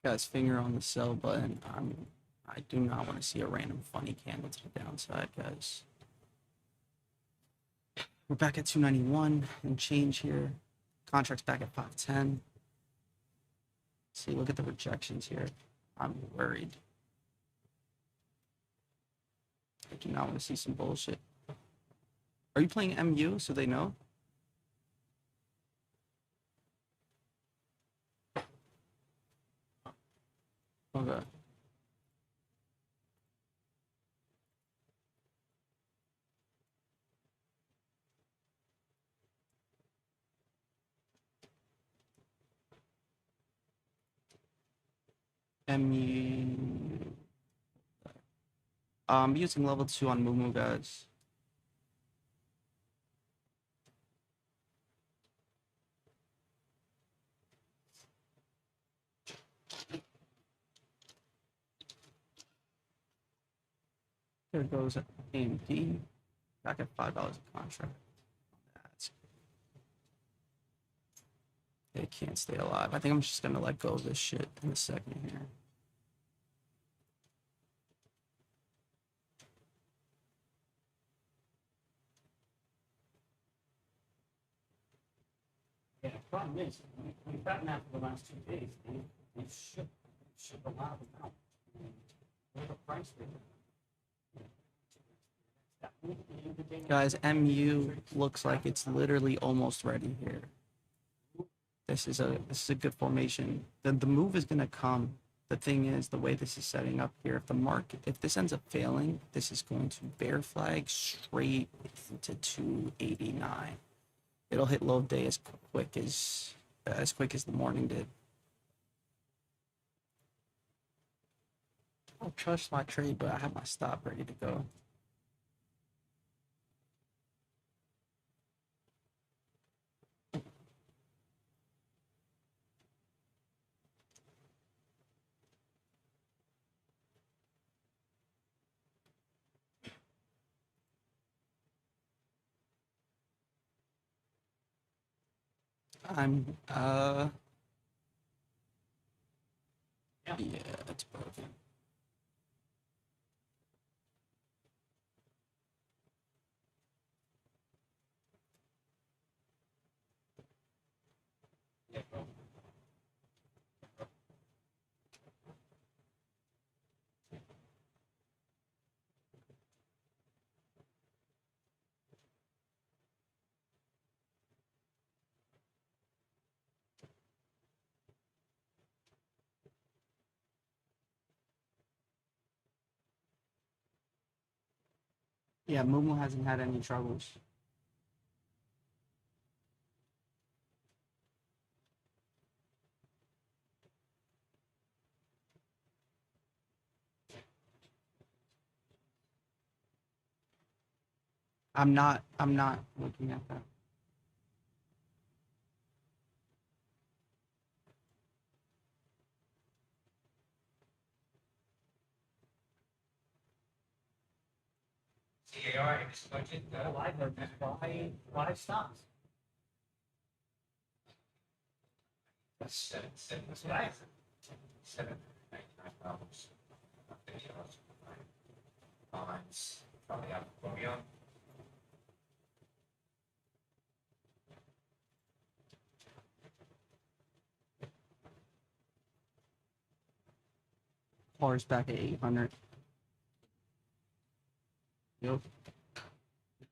Guys, finger on the sell button. I do not want to see a random funny candle to the downside, guys. We're back at 291 and change here. Contract's back at 510. See, look at the rejections here. I'm worried. I do not want to see some bullshit. Are you playing MU so they know? Okay. MU. I'm using level 2 on Mumu, guys. There goes AMD. Back at $5 a contract. That's, they can't stay alive. I think I'm just gonna let go of this shit in a second here. Yeah, the problem is, we've gotten that for the last 2 days, and we ship a lot of them out. Where's the price for them? Guys, MU looks like it's literally almost ready here. This is a good formation. The move is gonna come. The thing is, the way this is setting up here, if this ends up failing, this is going to bear flag straight into 289. It'll hit low day as quick as the morning did. I'll trust my trade, but I have my stop ready to go. I'm yeah, it's broken. Yeah, Mumu hasn't had any troubles. I'm not looking at that. CAR in this budget, All I heard was buy stocks. that's seven, That's what I heard. $799. Bonds, probably out of Colombia. Car's back at 800. Yep.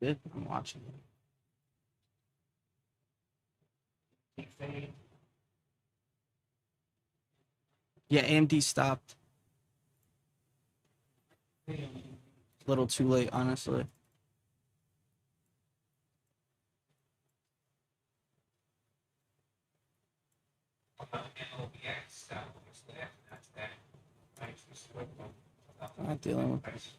Good. I'm watching it. Yeah, AMD stopped. A little too late, honestly. LBX, that was that, that's that. Thanks for switching. I'm not dealing with this.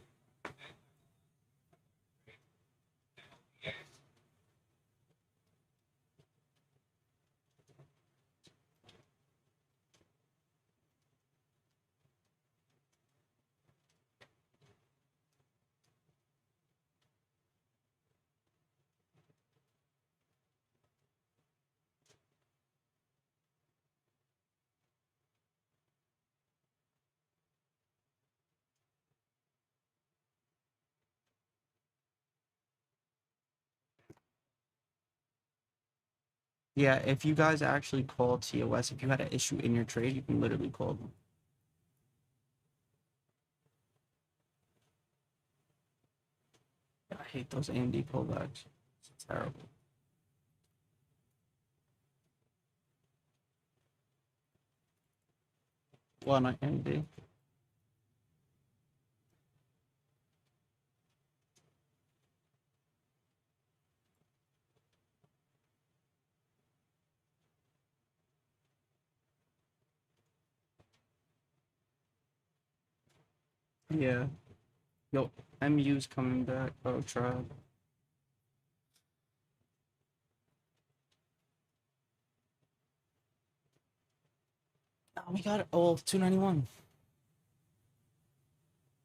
Yeah, if you guys actually call TOS, if you had an issue in your trade, you can literally call them. I hate those AMD pullbacks. It's terrible. Well, not AMD. Yeah. Yo, MU's coming back. Oh, try. Oh, we got it. Oh, 291.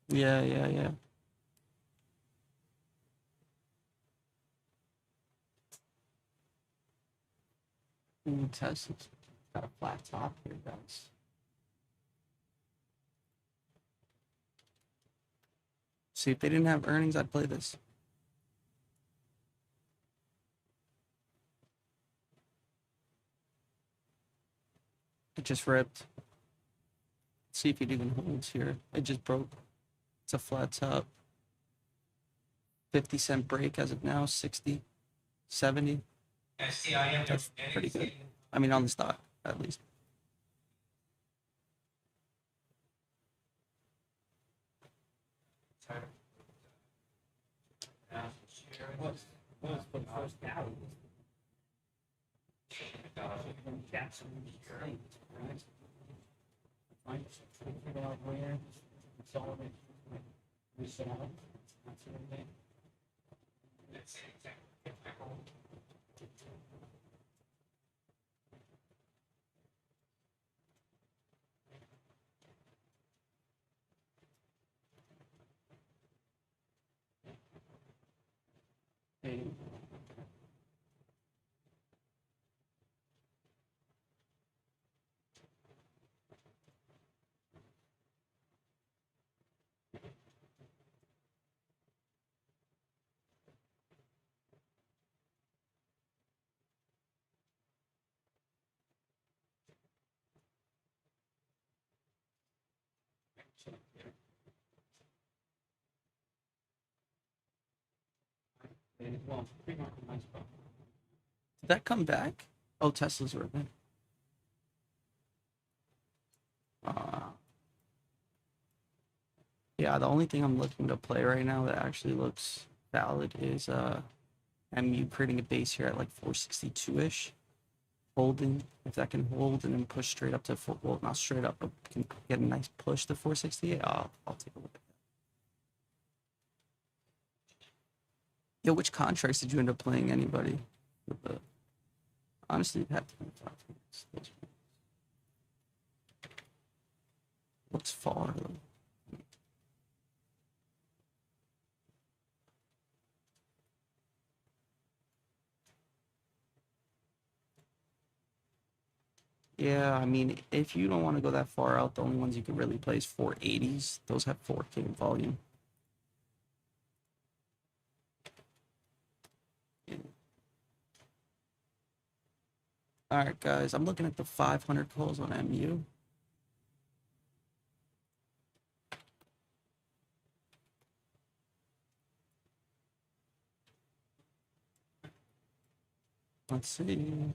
Yeah. Ooh, Tesla's got a flat top here, guys. See, if they didn't have earnings, I'd play this. It just ripped. See if it even holds here. It just broke. It's a flat top. 50-cent break as of now, 60, 70. That's pretty good. I mean, on the stock, at least. Was for the first gallon. Capsule, right? Right. Figure out where consolidate, reset out. That's everything. Hey, Well, pre-market nice spot. did that come back? Oh, Tesla's ripping. Yeah, the only thing I'm looking to play right now that actually looks valid is MU creating a base here at like 462-ish. Holding, if that can hold and then push straight up to four, well, not straight up, but can get a nice push to 468. I'll take a look at that. Yo, which contracts did you end up playing? Anybody? With the, honestly, it had to be 5 minutes. Looks far though. Yeah, I mean, if you don't want to go that far out, the only ones you can really play is 480s. Those have 4K volume. Yeah. All right, guys, I'm looking at the 500 calls on MU. Let's see.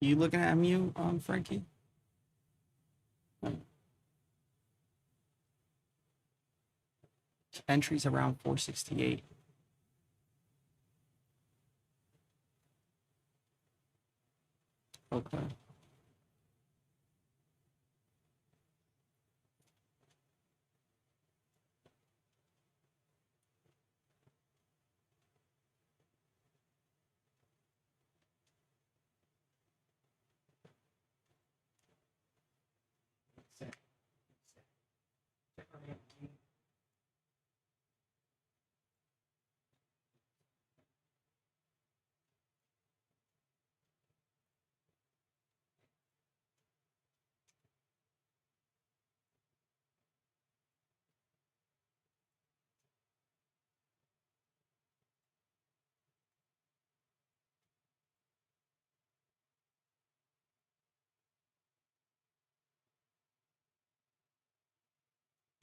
You looking at MU, Frankie? Entries around 468. Okay.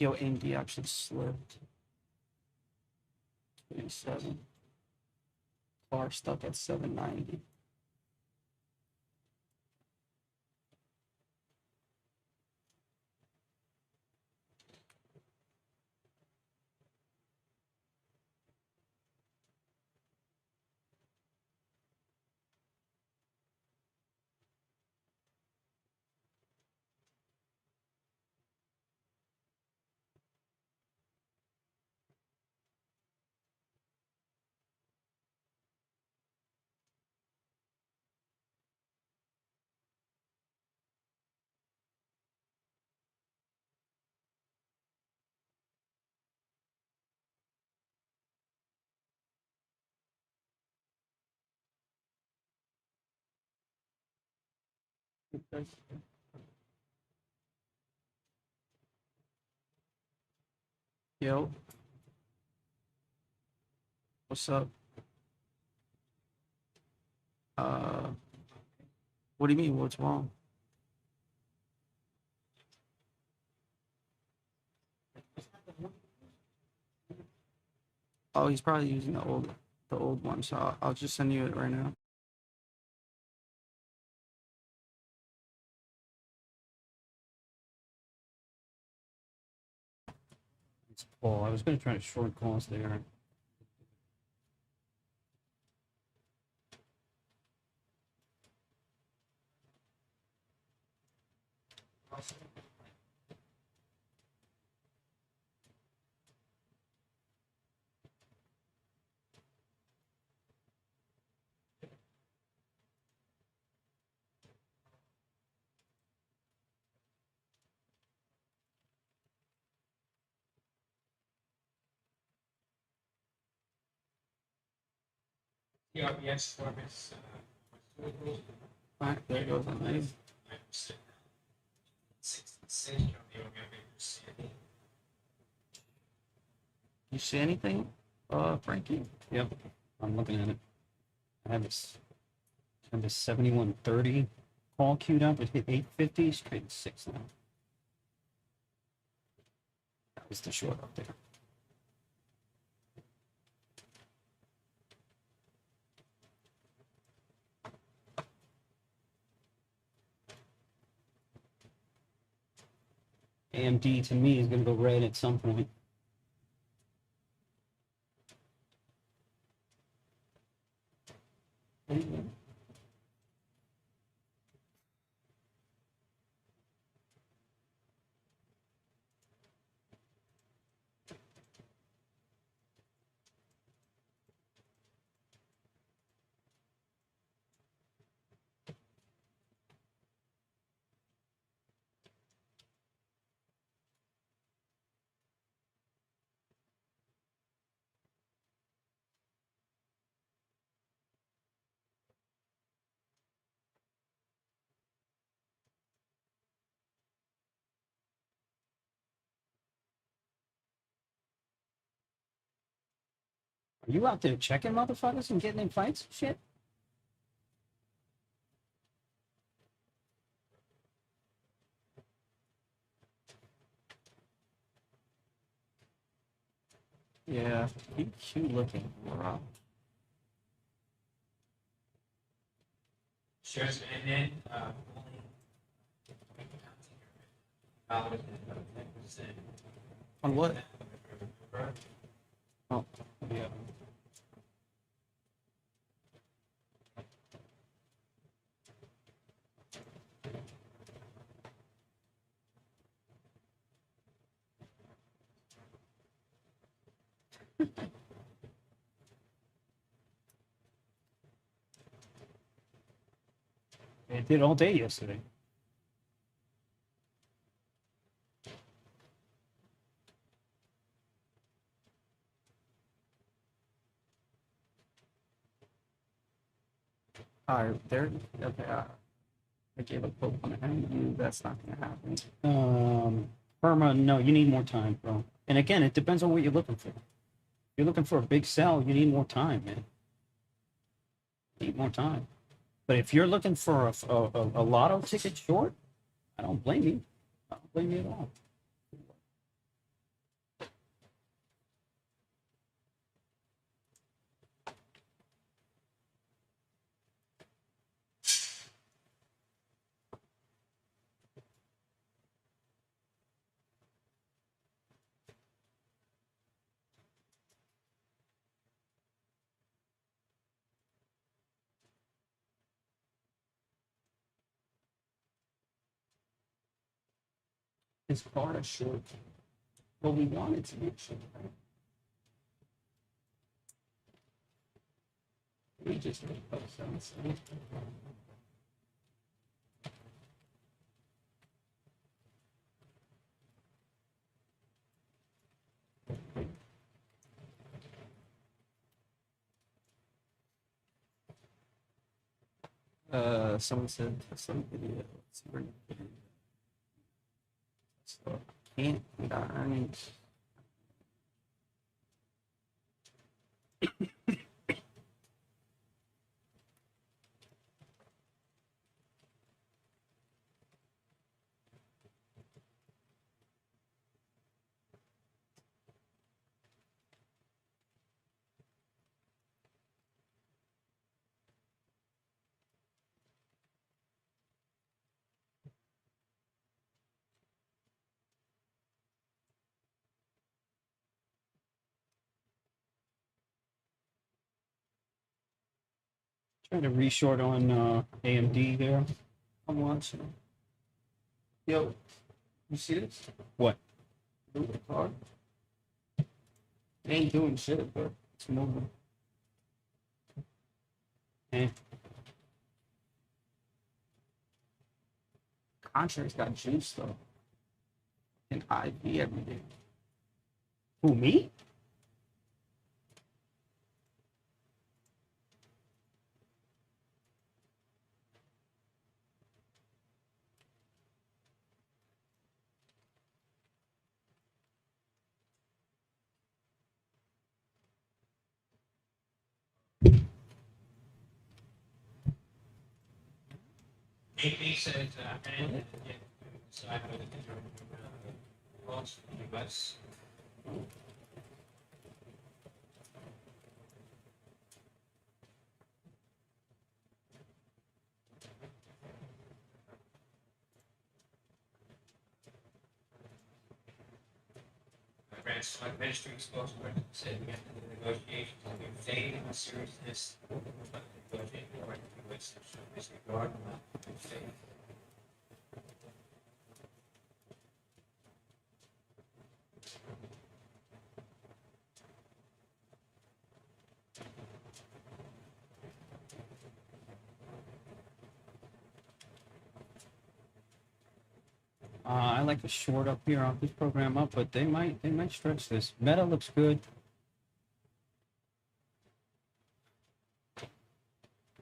Yo, AMD actually slipped. 27. Bar stuck at 790. Yo, what's up? What do you mean? What's wrong? Oh, he's probably using the old one. So I'll just send you it right now. It's Paul. I was going to try to short calls there. Yeah, yes, for this, All right, there goes the knife. 66, you'll be able to see it. You see anything, Frankie? Yep, I'm looking at it. I have this 7130 call queued up. It hit 850, straight 6 now. That was the short up there. AMD to me is going to go red at some point. Are you out there checking motherfuckers and getting in fights and shit? Yeah, EQ looking rough. Shares, and then, only. On what? Oh, Yeah. It did all day yesterday. all right, there. Okay, I gave a quote on you. That's not gonna happen. Perma, no, you need more time, bro. And again, it depends on what you're looking for. If you're looking for a big sell, you need more time, man. You need more time. But if you're looking for a lotto ticket short, I don't blame you. I don't blame you at all. his car is short. Well, we want it to be short, right? We just make post on this. Someone said some video. Let's see where the video. So can't without earnings. Trying to reshort on AMD there. I'm watching. Yo, you see this? What? Move the car. It ain't doing shit, but it's moving. Eh. Contract's got juice though. And IV every day. Who, me? He said, and decide whether to join the launch in the US. Like ministry spokesperson said, we have to do negotiations to be vague in the seriousness of the negotiating or which should disregard good faith. I like to short up here off this program up, but they might stretch this. Meta looks good.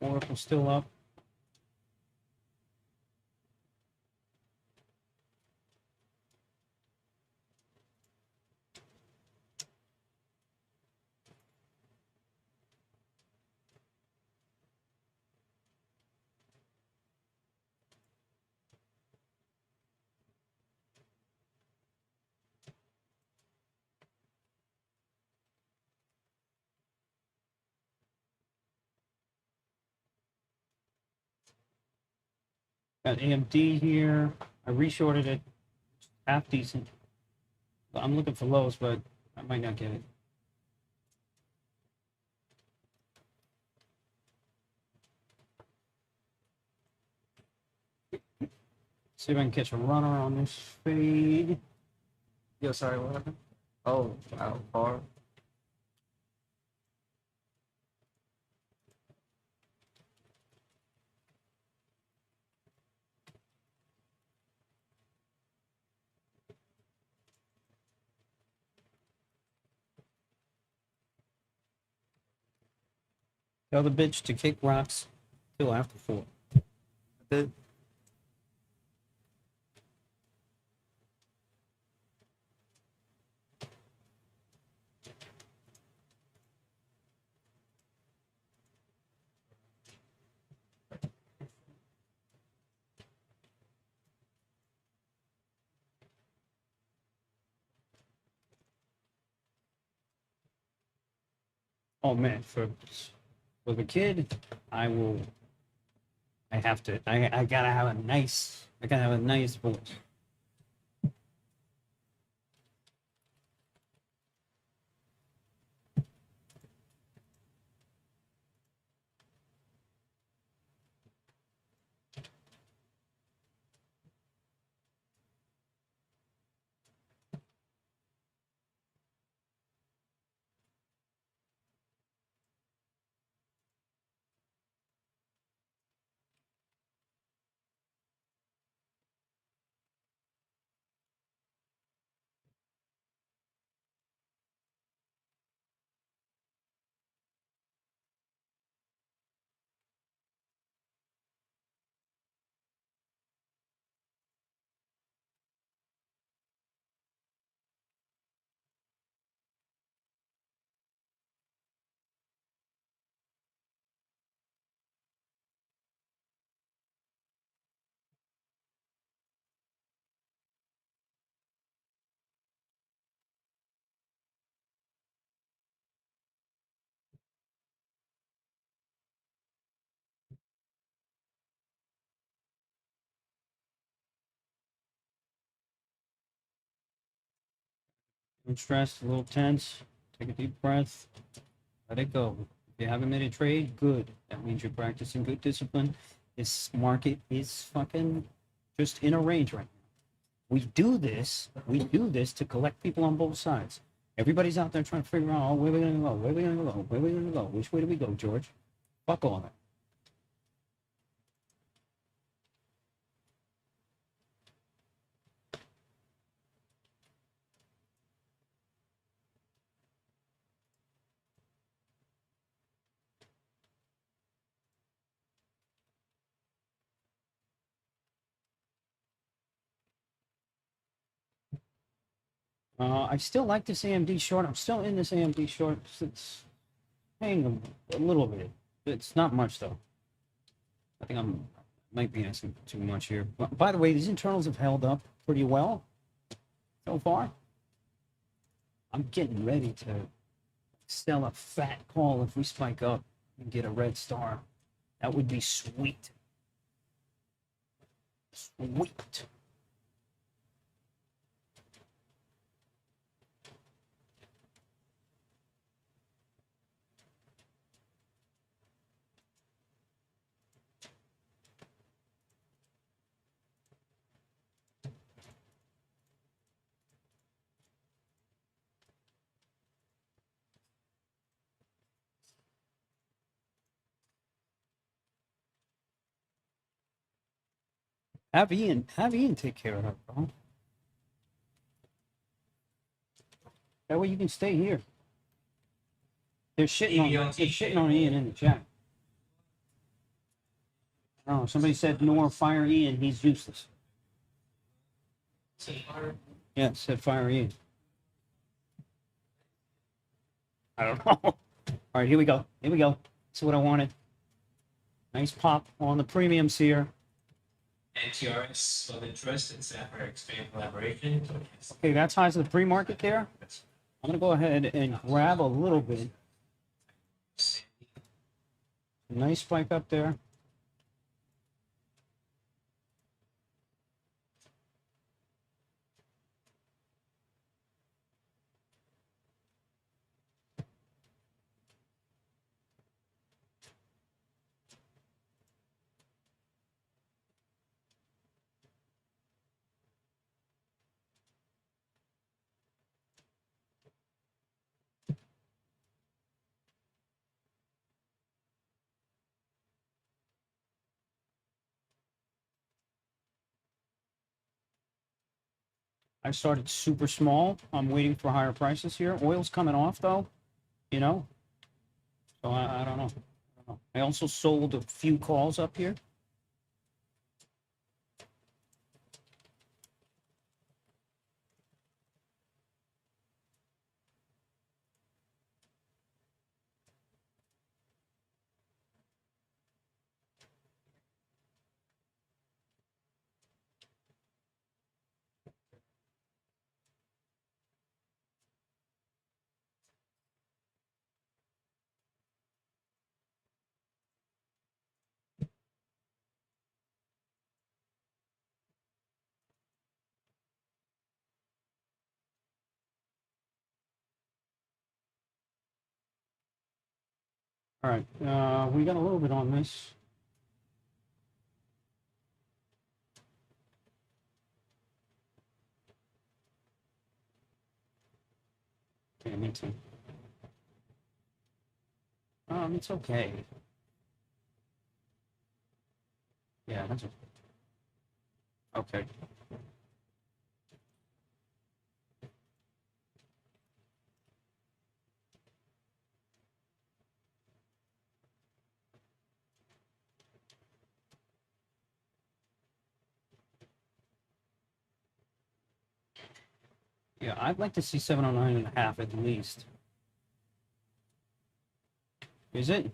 Oracle still up. Got AMD here. I reshorted it. Half decent. I'm looking for lows, but I might not get it. See if I can catch a runner on this fade. Yo, sorry, what happened? Oh, wow, car. Tell the bitch to kick rocks till after 4. The Oh man, for the kid, I have to. I gotta have a nice. I gotta have a nice voice. I'm stressed, a little tense. Take a deep breath. Let it go. If you haven't made a trade, good. That means you're practicing good discipline. This market is fucking just in a range right now. We do this to collect people on both sides. Everybody's out there trying to figure out, oh, where we gonna go, where we gonna go, where we gonna go, which way do we go, George? Fuck all that. I still like this AMD short. I'm still in this AMD short. It's paying a little bit. It's not much though. I think I'm might be asking too much here. By the way, these internals have held up pretty well so far. I'm getting ready to sell a fat call if we spike up and get a red star. That would be sweet. Sweet. Have Ian take care of her, bro. That way you can stay here. They're shitting on Ian in the chat. Oh, somebody said Nour, fire Ian, he's useless. Yeah, it said fire Ian. I don't know. All right, here we go. Here we go. This is what I wanted. Nice pop on the premiums here. NTRS of interest and Sapphire expand collaboration. Okay, that's highs of the pre-market there. I'm gonna go ahead and grab a little bit. Nice spike up there. I started super small. I'm waiting for higher prices here. Oil's coming off though, you know. So I don't know. I also sold a few calls up here. All right, we got a little bit on this. Okay, me too. It's okay. Yeah, that's okay. Yeah, I'd like to see 709.5 at least. Is it?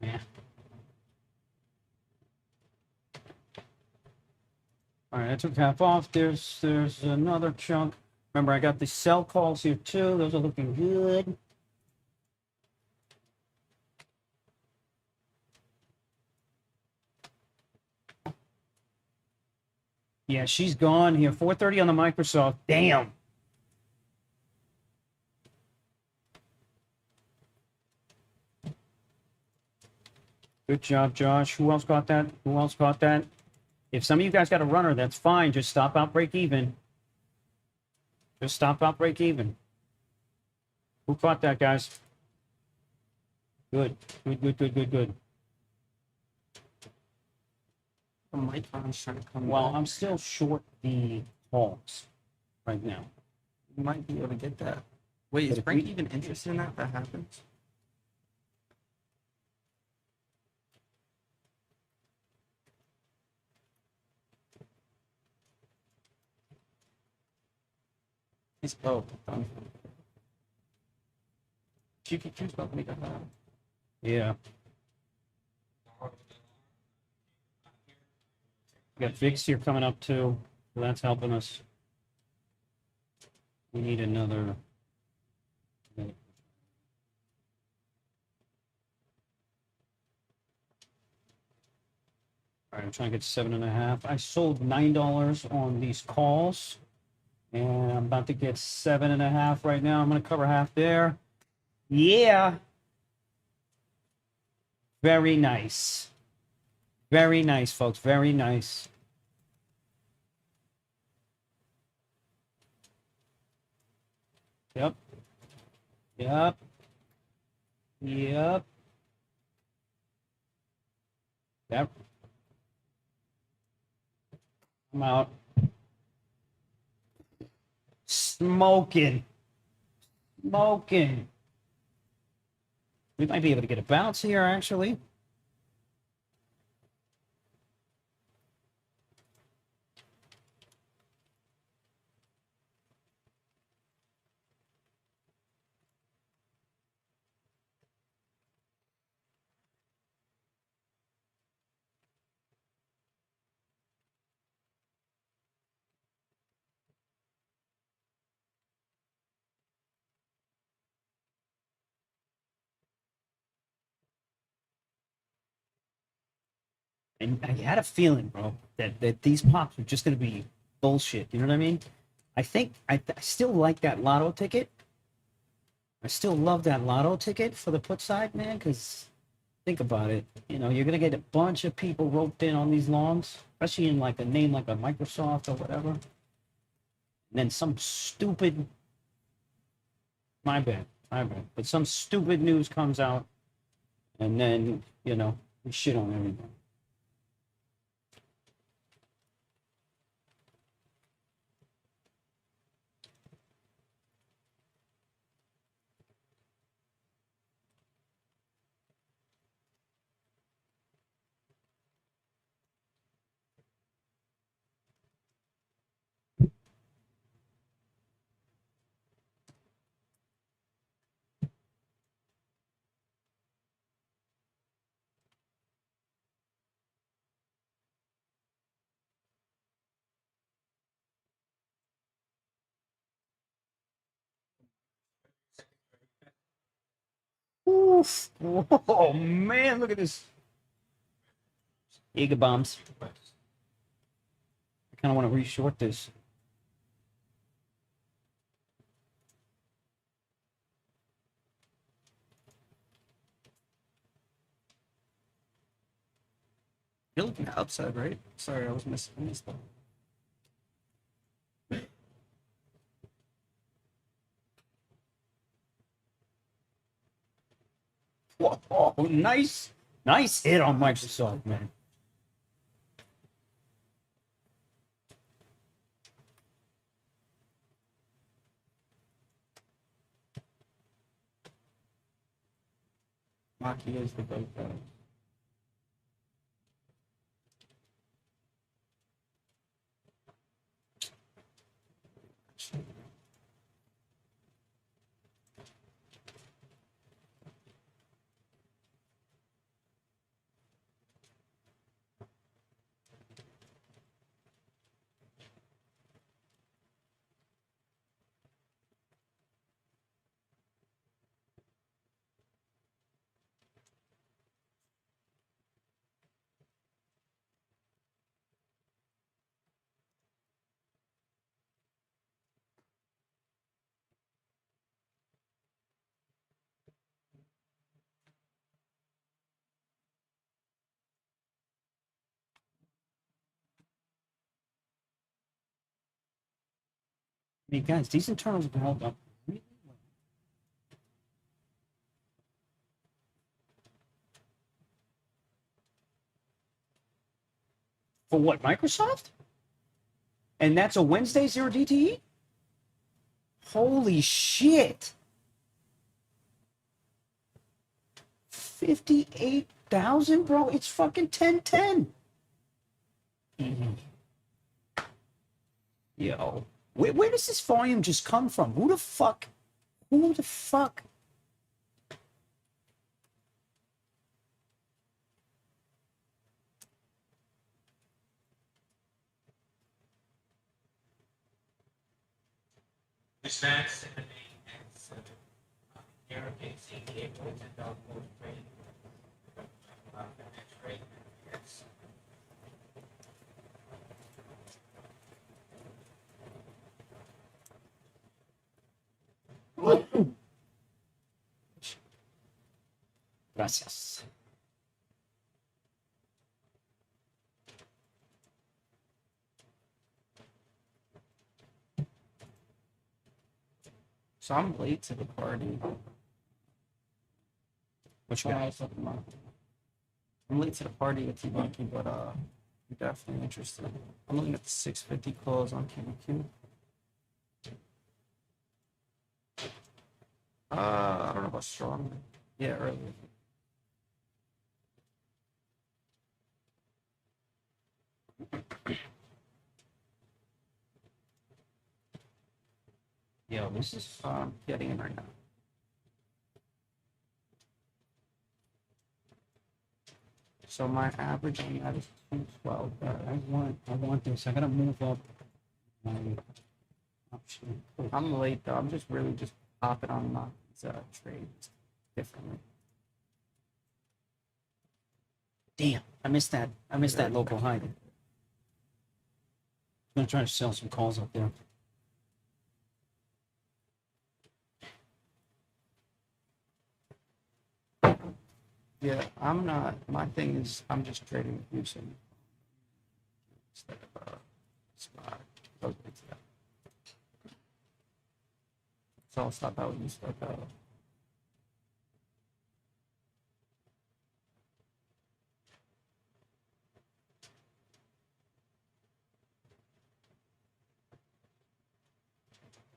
Yeah. All right, I took half off. There's another chunk. Remember, I got the sell calls here too. Those are looking good. Yeah, she's gone here. 4:30 on the Microsoft. Damn. Good job, Josh. Who else got that? Who else got that? If some of you guys got a runner, that's fine. Just stop out, break even. Just stop out, break even. Who caught that, guys? Good. Good, good, good, good, good. The micron's trying to come Well, back. I'm still short the calls right now. You might be able to get that. Wait, But is if break we- even interested in that? That happens. It's done. QQQ's about to make a high. Yeah. We got VIX here coming up too. So that's helping us. We need another. All right, I'm trying to get 7.5. I sold $9 on these calls, and I'm about to get 7.5 right now. I'm going to cover half there. Yeah. Very nice. Very nice, folks. Very nice. Yep. Yep. Yep. Yep. I'm out. Smoking. Smoking. We might be able to get a bounce here, actually. And I had a feeling, bro, that these pops were just going to be bullshit. You know what I mean? I think I still like that lotto ticket. I still love that lotto ticket for the put side, man, because think about it. You know, you're going to get a bunch of people roped in on these longs, especially in like a name like a Microsoft or whatever. And then some stupid, my bad, but some stupid news comes out, and then, you know, we shit on everything. Oof. Oh man, look at this. Giga bombs. I kind of want to reshort this. You're looking at upside, right? Sorry, I missed that. Whoa, nice, nice hit on Microsoft, man. Maki is the goat, though. Hey guys, these internals have held up really well. For what, Microsoft? And that's a Wednesday 0 DTE? Holy shit. 58,000, bro. It's fucking 1010. Yo. Where does this volume just come from? Who the fuck? Who the fuck? This max and the main X, here, okay, see, here, $10 more trade. Next rate, yes. Gracias. So I'm late to the party. What you got? I'm late to the party at T-Monkey, but I'm definitely interested. I'm looking at the 650 calls on QQ. I don't know about strong. Yeah, early. Yo, this is Getting in right now. So my average on that is 212. I want this. I gotta move up my option. I'm late though. I'm just really just popping on my trades differently. Damn, I missed that. I missed that local high. I'm gonna try to sell some calls up there. Yeah, I'm not. My thing is, I'm just trading with Houston instead of spot. Goes into that. So I'll stop out when you stop out.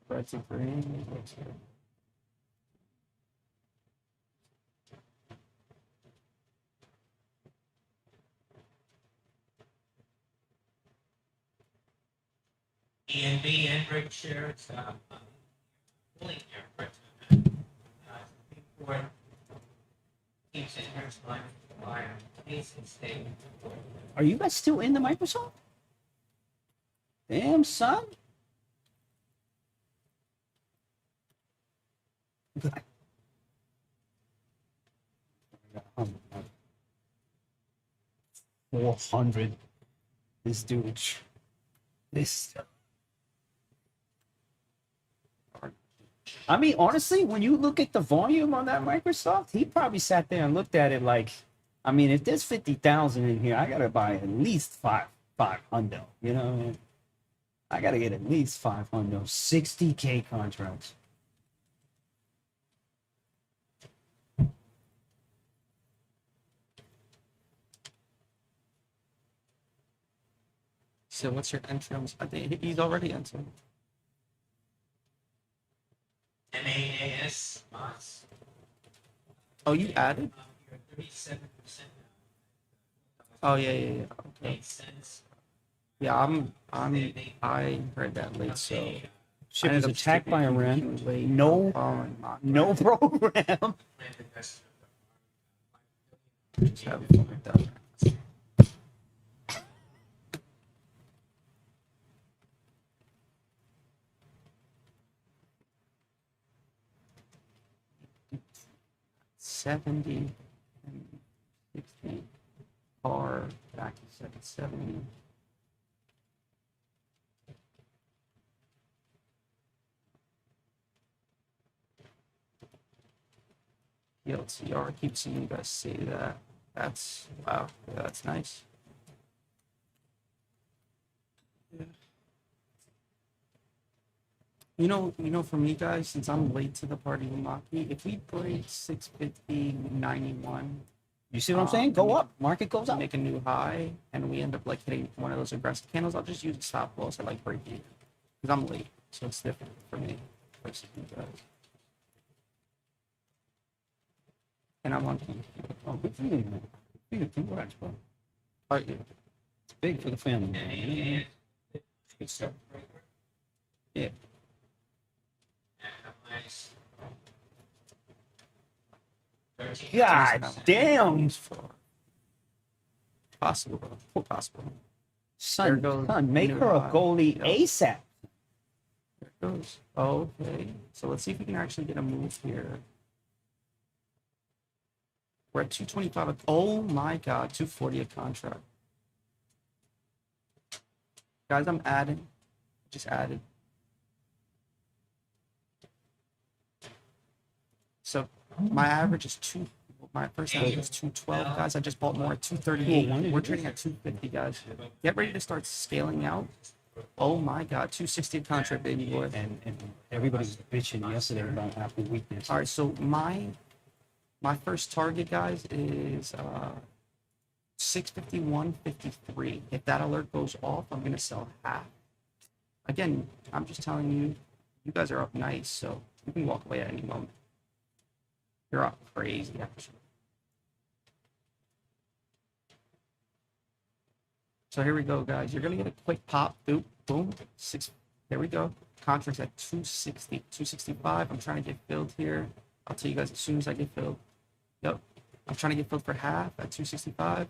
Reds and green. Looks good. ENB and break shares, pulling here, but, before keeps it here, line, wire, case and stay. Are you guys still in the Microsoft? Damn, son. $400. This dude. This. I mean, honestly, when you look at the volume on that Microsoft, he probably sat there and looked at it like, I mean, if there's 50,000 in here, I gotta buy at least 500. You know what I mean? I gotta get at least 500, 60K contracts. So what's your entrance? I think he's already entered. MAAS, MAS. Oh, you added? You're 37% Oh yeah. Okay. 8 cents. Yeah, I heard that late, so Ship I was ended up attacked by skipping Iran. QQ late. No, no program. Planned investment. Just have fun with that. 70 and 60 car back to 770. TLTR, I keep seeing you guys say that. That's wow, yeah, that's nice. Yeah. For me, guys, since I'm late to the party with Maki, if we break 650.91, You see what I'm saying? Go up. Market goes up. make a new high, and we end up like hitting one of those aggressive candles, I'll just use a stop loss at like break even. Because I'm late, so it's different for me versus you guys. And I'm on. Oh, good for you, man. Good for you. Congrats, bro. Oh, yeah. It's big for the family, man. And Good stuff. Yeah. nice. 13. God damn. Possible, bro. Possible. There Son, goes son, make new her a high. goalie Yep. ASAP. There it goes. Okay. So let's see if we can actually get a move here. We're at 225. Oh my God, 240 a contract. Guys, I'm adding. Just added. So my average is my first average was 212, guys. I just bought more at 238. We're trading at 250, guys. Get ready to start scaling out. Oh my God, 260 contract, baby boy. And everybody's bitching yesterday about Apple weakness. All right, so my first target, guys, is 651.53. If that alert goes off, I'm gonna sell half. Again, I'm just telling you, you guys are up nice, so you can walk away at any moment. You're up crazy, actually. So here we go, guys. You're gonna get a quick pop, boom, boom, there we go. Contracts at 260, 265. I'm trying to get filled here. I'll tell you guys as soon as I get filled. Yep. I'm trying to get filled for half at 265.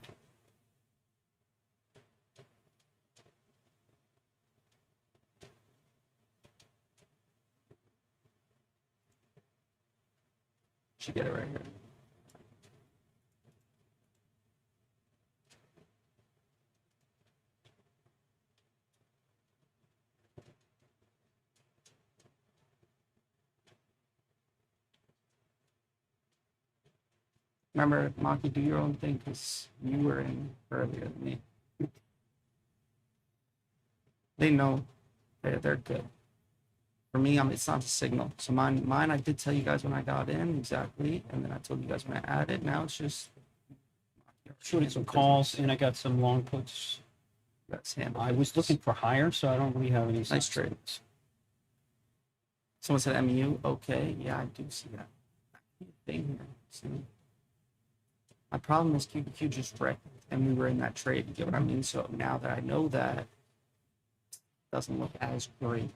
Should get it right here. Remember, Maki, do your own thing because you were in earlier than me. They know they're good. For me, it's not a signal. So mine, I did tell you guys when I got in exactly, and then I told you guys when I added. Now it's just Shooting some calls, and I got some long puts. That's him. I was looking for higher, so I don't really have any. Nice trade. Someone said MU. Okay, yeah, I do see that. Thing here. See? My problem is QQQ just wrecked, and we were in that trade. You get what I mean? So now that I know that, it doesn't look as great,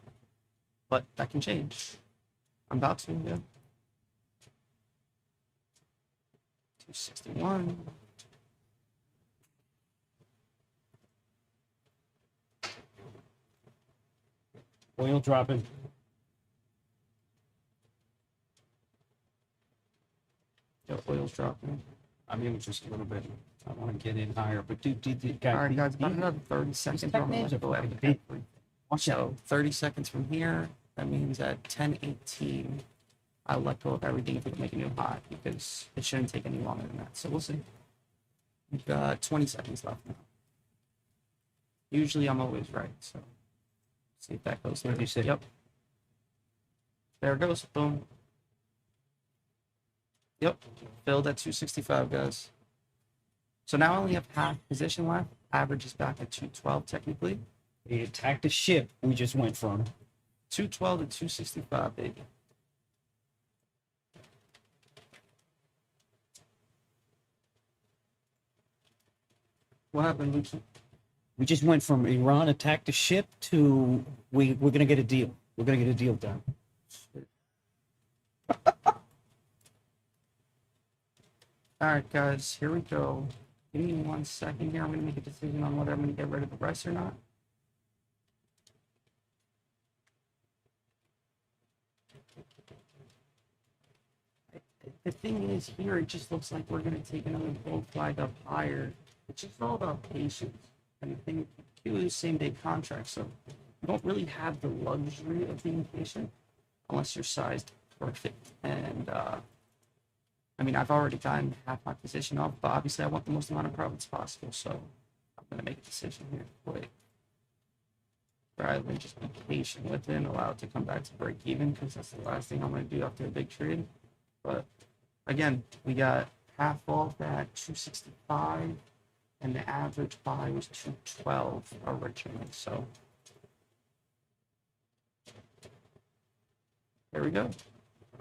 but that can change. I'm about to, yeah. 261. Oil dropping. Yeah, oil's dropping. I mean, just a little bit. I want to get in higher, but dude, All right, guys, about another 30 seconds. tech I'm gonna names let are go fucking at big. everything. watch out. So 30 seconds from here, that means at 10:18, I'll let go of everything if we can make a new high because it shouldn't take any longer than that. So we'll see. We've got 20 seconds left now. Usually I'm always right, so see if that goes through. 36. Yep. There it goes. Boom. Yep. Filled at 265, guys. So now I only have half position left. Average is back at 212 technically. They attacked the ship we just went from. 212 to 265, baby. What happened, Lucci? We just went from Iran attacked the ship to we're gonna get a deal. We're gonna get a deal done. All right, guys, here we go. Give me 1 second here. I'm going to make a decision on whether I'm going to get rid of the rest or not. The thing is, here it just looks like we're going to take another bull flag up higher. It's just all about patience. And the thing, Q is same-day contract, so you don't really have the luxury of being patient unless you're sized perfect. And I mean, I've already gotten half my position off, but obviously I want the most amount of profits possible, so I'm going to make a decision here. Wait. rather than just be patient with it and allow it to come back to break even, because that's the last thing I'm going to do after a big trade. But again, we got half off at 265, and the average buy was 212 originally. So there we go.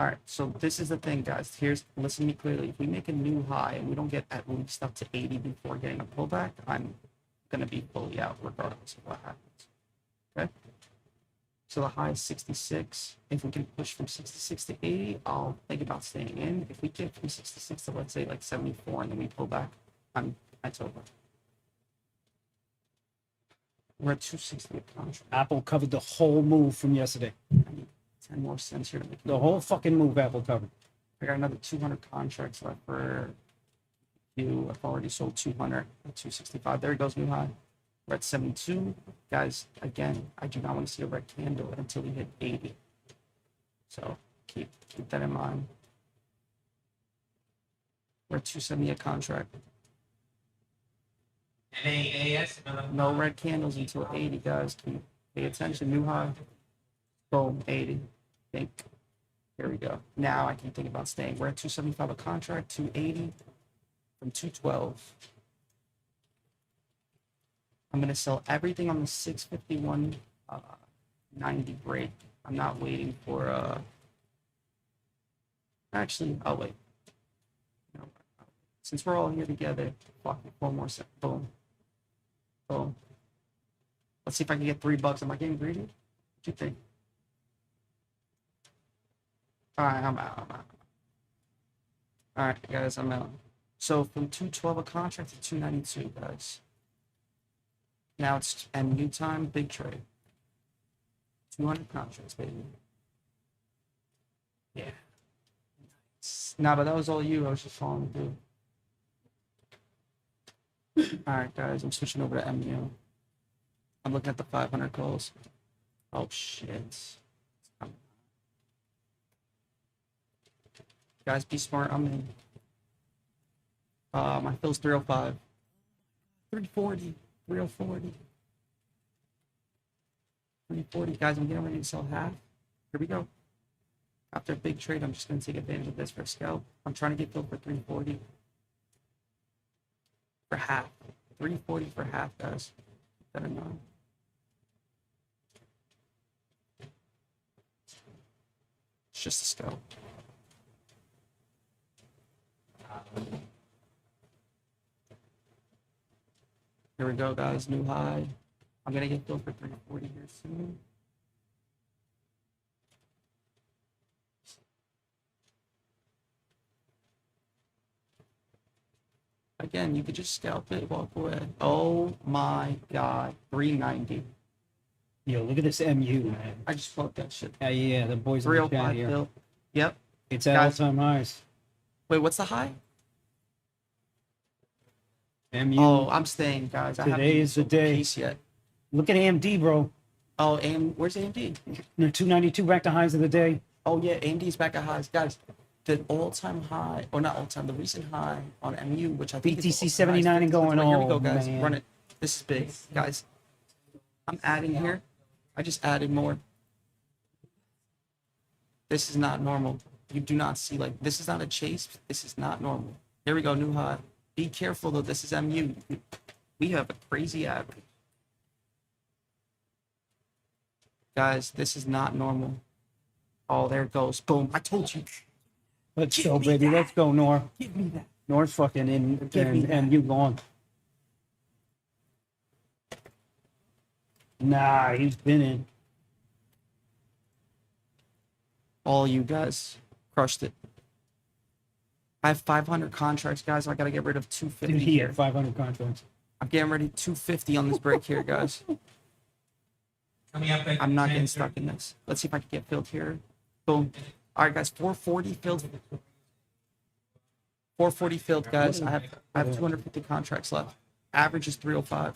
All right, so this is the thing, guys. Listen to me clearly. If we make a new high and we don't get at least up to 80 before getting a pullback, I'm gonna be fully out regardless of what happens. Okay. So the high is 66. If we can push from 66 to 80, I'll think about staying in. If we get from 66 to, let's say, like 74, and then we pull back, it's over. We're at 260 a contract. Apple covered the whole move from yesterday. I need 10 more cents here to make The whole fucking move Apple covered. I got another 200 contracts left for you. I've already sold 200 at 265. There it goes, new high. We're at 72. Guys, again, I do not want to see a red candle until we hit 80. So keep that in mind. We're at 270 a contract. NAAS, No red candles until 80, guys. Pay attention. New high. Boom, 80. Think. Here we go. Now I can think about staying. We're at 275 a contract, 280 from 212. I'm going to sell everything on the 651 90 break. I'm not waiting for actually, I'll wait. No, since we're all here together, fuck it, 4 more seconds. Boom. Boom. Let's see if I can get $3. Am I getting greedy? What do you think? All right, I'm out. All right, guys, I'm out. So from 212 a contract to 292, guys. Now it's MU time, big trade. 200 contracts, baby. Yeah. Nah, but that was all you. I was just following through. All right, guys, I'm switching over to MU. I'm looking at the 500 calls. Oh, shit. Guys, be smart. I'm in. My fill's 305. 340. 340. 340. Guys, I'm getting ready to sell half. Here we go. After a big trade, I'm just going to take advantage of this for a scalp. I'm trying to get filled for 340. For half. 340 for half, guys. Better not. It's just a scalp. Here we go, guys. New high. I'm gonna get filled for 340 here soon. Again, you could just scalp it, walk away. Oh my god, 390. Yo, look at this MU, man. I just float that shit. Yeah, the boys in the chat 305 here. fill. Yep. It's at Guys. all-time highs. Wait, what's the high? MU. Oh, I'm staying, guys. I haven't Today even is the sold the day. piece yet. Look at AMD, bro. Oh, where's AMD? They're 292 back to highs of the day. Oh yeah, AMD's back at highs, guys. The all-time high, or not all-time, the recent high on MU, which I think is the BTC all-time 79 highs. and going, Here we go, oh, guys. man. Run it. This is big, guys. I'm adding here. I just added more. This is not normal. You do not see, like, this is not a chase. This is not normal. Here we go, new high. Be careful though. This is MU. We have a crazy average. Guys, this is not normal. Oh, there it goes. Boom. I told you. Let's go, baby. Let's go, Nour. Give me that. Nour's fucking in, Give me and MU gone. Nah, he's been in. All you guys crushed it. I have 500 contracts, guys. I got to get rid of 250 Dude, he here. had 500 contracts. I'm getting ready 250 on this break here, guys. coming up at I'm not getting 10:30. stuck in this. Let's see if I can get filled here. Boom. All right, guys. 440 filled. 440 filled, guys. I have 250 contracts left. Average is 305.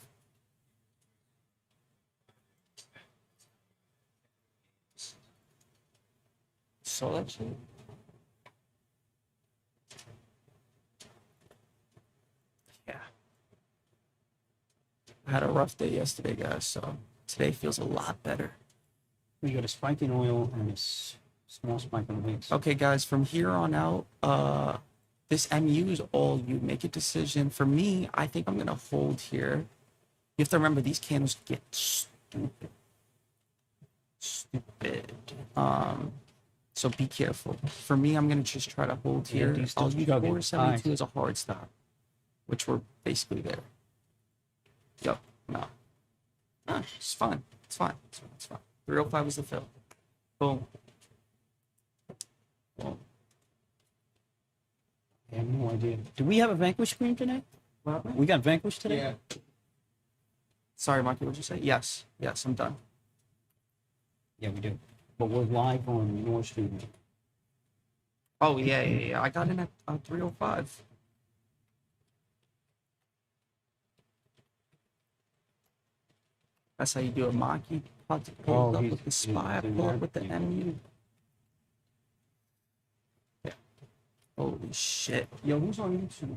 So that's it. Yeah. I had a rough day yesterday, guys, so Today feels a lot better. We got a spike in oil and a small spike in weights. Okay, guys, from here on out, this MU is all you. Make a decision. For me, I think I'm gonna hold here. You have to remember these candles get stupid. Stupid. So be careful. For me, I'm gonna just try to hold Yeah, here. these I'll still use chugging. 472 as a hard stop, which we're basically there. Yep. No. No, it's fine. It's fine. It's fine. 305 was the fill. Boom. Boom. I have no idea. Do we have a Vanquish screen today? What happened? We got Vanquish today? Yeah. Sorry, Mikey, what'd you say? Yes. Yes, I'm done. Yeah, we do. But we're live on Nour Studio. Oh, yeah. I got in at 305. That's how you do it, Maki. Pull Oh, up he's- with the he's spy, doing pull that? up with the Yeah. MU. Yeah. Holy shit. Yo, who's on YouTube?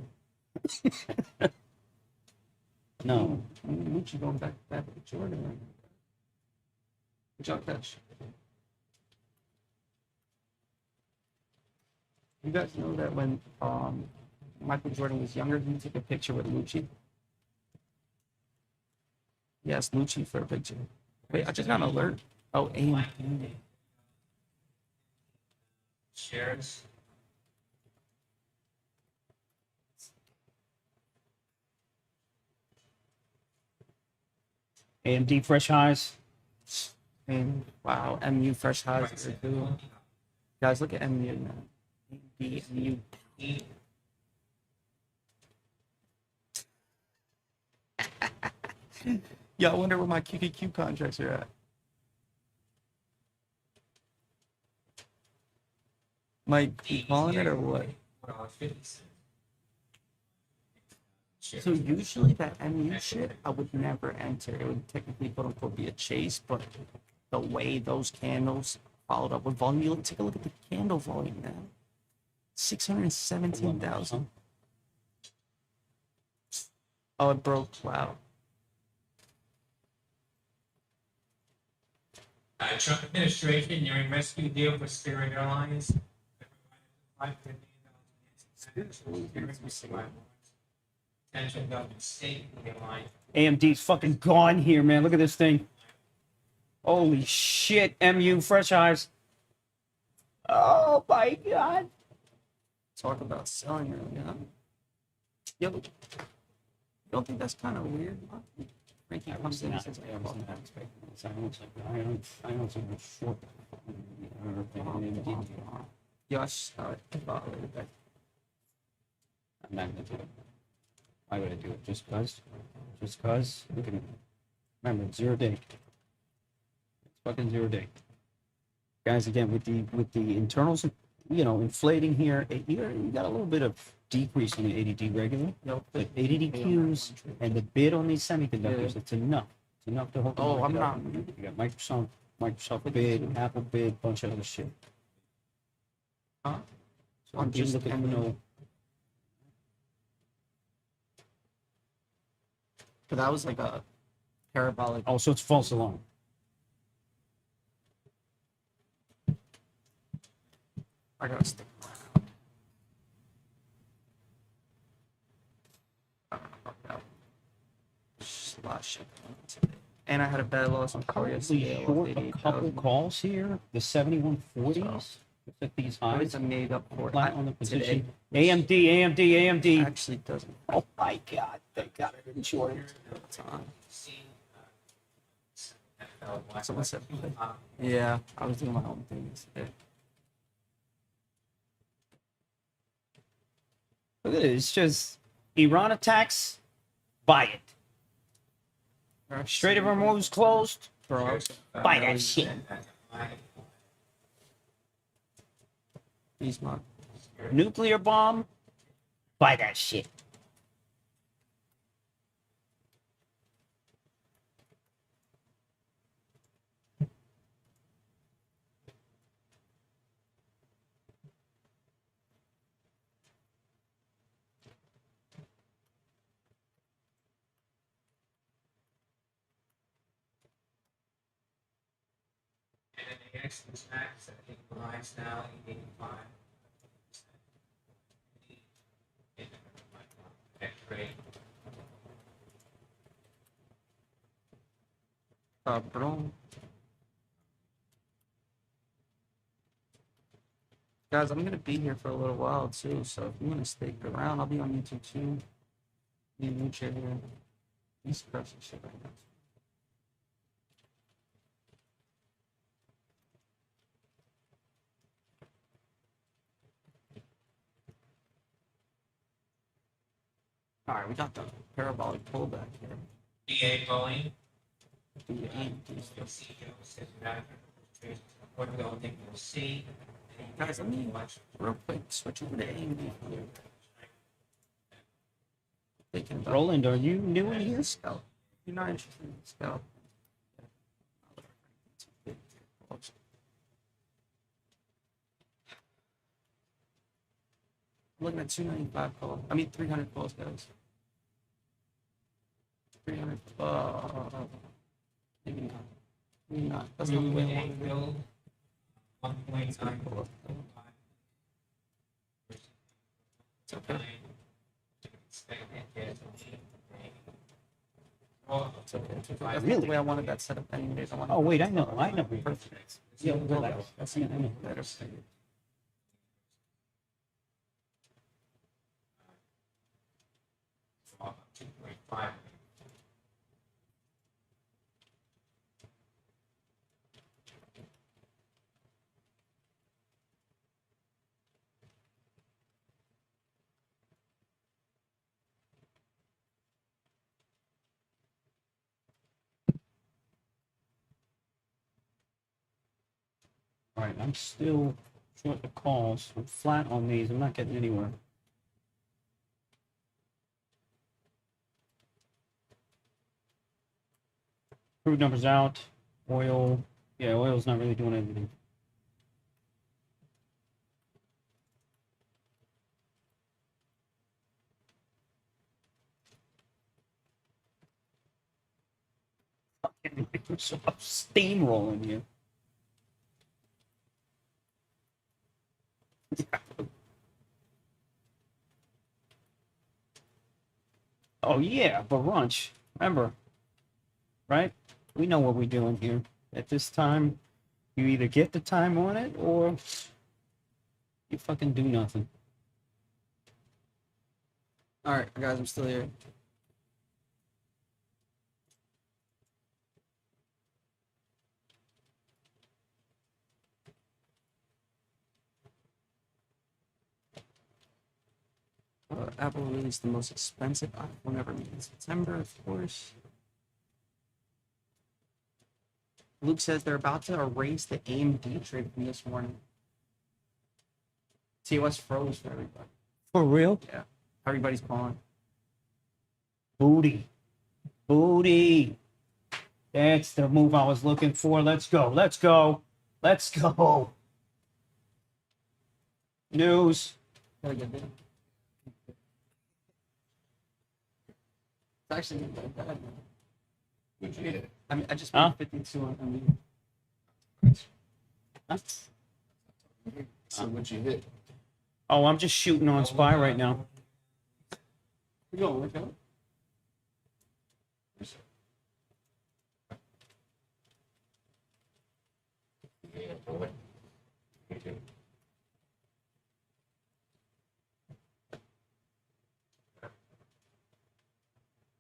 No. Lucci going back with Jordan right now. Good job, Dash. You guys know that when Michael Jordan was younger, he took a picture with Lucci? Yes, Lucci for a picture. Wait, I just got an alert. Oh, AIM. Shares. AMD fresh highs. And wow, MU fresh highs there too. Guys, look at MU now. MU. Yeah, I wonder where my QQQ contracts are at. Mike, you calling it or what? $4.50. So usually that MU shit, I would never enter. It would technically quote unquote be a chase, but the way those candles followed up with volume, you take a look at the candle volume now. 617,000. Oh, it broke. Wow. Trump administration, you're in rescue deal for Spirit Airlines. Potential government state airline. AMD's fucking gone here, man. Look at this thing. Holy shit, MU fresh highs. Oh my god. Talk about selling early, huh? Yo, you don't think that's kind of weird? Huh? Frankie comes in and says, I was not expecting this. I don't see much short. yo, I saw it. I'm I'm not gonna do it. Why would I do it? Just cause? Just cause? Look at it. Remember, it's 0 day. It's fucking 0 day. Guys, again, with the internals, you know, inflating here, you got a little bit of decrease in the ADD regular. Yo, But ADD Qs and the bid on these semiconductors, it's enough. It's enough to hold the Oh, market I'm up. not. You got Microsoft bid, Apple bid, bunch of other shit. Huh? So I'm just just looking, you know, But that was like a parabolic. oh, so it's false alarm. I gotta stick around. Slash. And I had a bad loss on car Probably yesterday. short a couple calls here. The 7140s. Looks like these It's highs. a made up for Flat on the today. position. AMD. Actually doesn't. Oh my god, they got it in short. It's on. Someone said, yeah, I was doing my own thing yesterday. Look at it. It's just Iran attacks, buy it. Strait of Hormuz closed, Bro, buy that shit. he's not. Nuclear bomb, buy that shit. AX is max, I think lines now, 885. X-ray. Bro. Guys, I'm gonna be here for a little while too, so if you wanna stick around, I'll be on YouTube too. Me and Lucha here. He's pressing shit right now. Alright, we got the parabolic pullback here. DA going. Do the aim. You'll see, says matter. What we don't think we'll see. Guys, let me real quick switch over to AMD. Thinking about Roland, are you new in here? Scout. You're not interested in Scout. I'm looking at 295 calls. I mean 300 calls, guys. 300. Maybe not. Maybe not. That's not the way I want to do it. 1.9. It's okay. It's okay. It's okay. That's not Really? the way I wanted that set up anyways. I wanted Oh wait, I know. perfect. Yeah, relax. That's it. I know. Better. All right, I'm still short the calls. I'm flat on these. I'm not getting anywhere. Crude numbers out. Oil. Yeah, oil's not really doing anything. Fucking Microsoft steamrolling here. Oh yeah, brunch. Remember, right? We know what we're doing here. At this time, you either get the time on it or you fucking do nothing. Alright, guys, I'm still here. Apple released the most expensive iPhone ever made in September, of course. Luke says they're about to erase the AMD trade from this morning. TOS froze for everybody. For real? Yeah. Everybody's calling. Booty. Booty. That's the move I was looking for. Let's go. Let's go. Let's go. News. Really good day. It's actually not that bad, man. What'd you hit? I mean, I just Huh? put 52 on. I mean, Huh? So what'd you hit? Oh, I'm just shooting on Spy right now. we're going, we're going. Yeah, boy.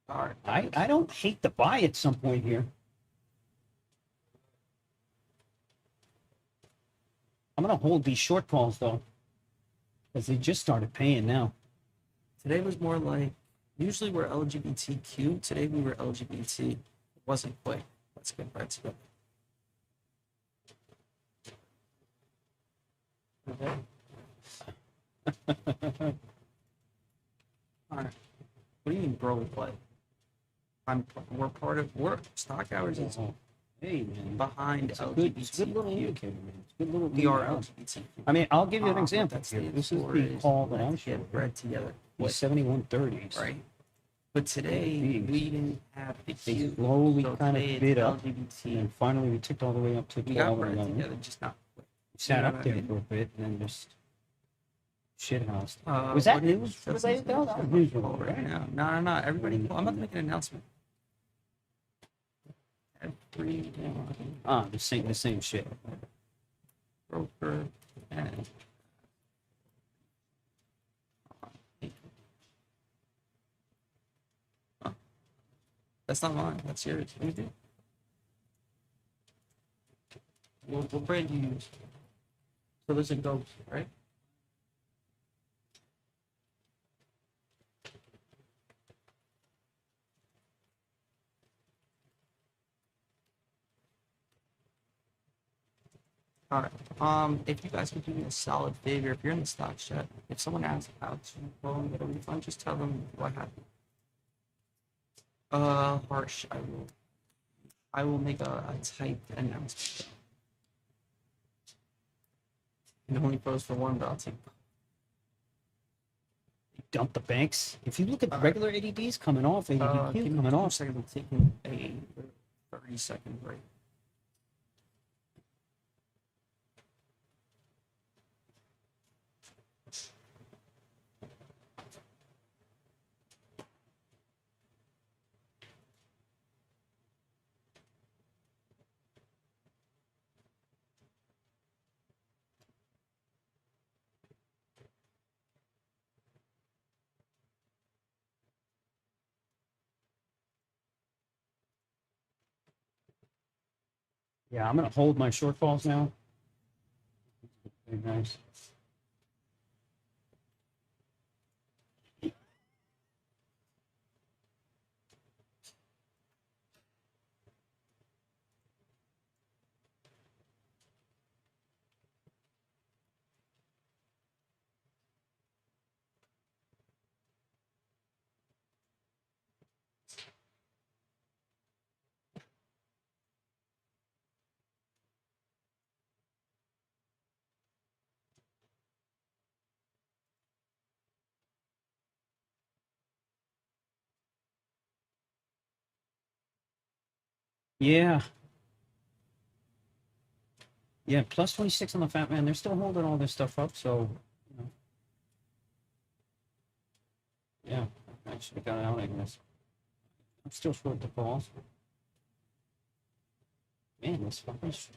All right. I don't hate the buy at some point here. I'm gonna hold these short calls though, because they just started paying now. Today was more like, usually we're LGBTQ. Today we were LGBT. It wasn't quite. Let's get right to it. Okay. All right. What do you mean, bro? What? We're stock hours is Hey man, behind it's a good little LGBTQ. indicator, man. It's a good little. We are indicator. LGBTQ. I mean, I'll give you an example That's here. the This is for the call that I let's showed. get bread together. These 7130s. Right. But today beings. we didn't have the They Q. slowly So kind of today it's bit up, LGBT. and finally we ticked all the way up to We got 12 or brought 11. together, just not quick. Sat know up what I there mean? for a bit, and then just shithoused. Was Was that news related though? That was news Oh, related, right right? now. No. Everybody, I'm about to make an announcement. Everyone, The same shit. broker, and oh, that's not mine. That's yours. What do you do? What brand do you use? So there's a ghost, right? All right. If you guys could do me a solid favor, if you're in the stock chat, if someone asks how to go and get a refund, just tell them what happened. Harsh. I will make a typed announcement. It only goes for one, but I'll take. Dump the banks. If you look at the Alright. regular ADDs coming off, ADQ Give me coming 2 off. seconds. I'm taking a 30-second break. Yeah, I'm gonna hold my shortfalls now. Very nice. Yeah. Yeah, plus 26 on the Fat Man. They're still holding all this stuff up, so, you know. Yeah, I should have got out, I guess. I'm still short the calls. Man, this fucking shit.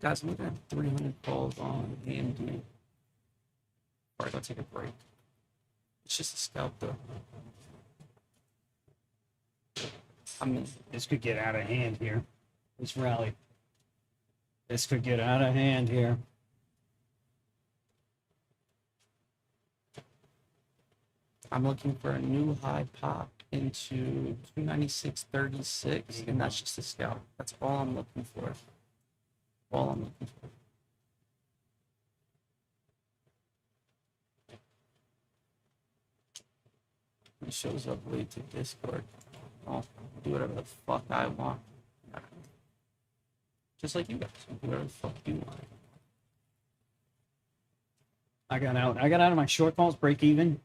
Guys, I'm looking at 300 calls on AMD. Alright, go take a break. It's just a scalp, though. I mean, This could get out of hand here. This rally. This could get out of hand here. I'm looking for a new high pop into 296.36, and that's just a scalp. That's all I'm looking for. All I'm looking for. It shows up late to Discord. I'll do whatever the fuck I want. Just like you guys. Do whatever the fuck you want. I got out. I got out of my shortfalls, break even.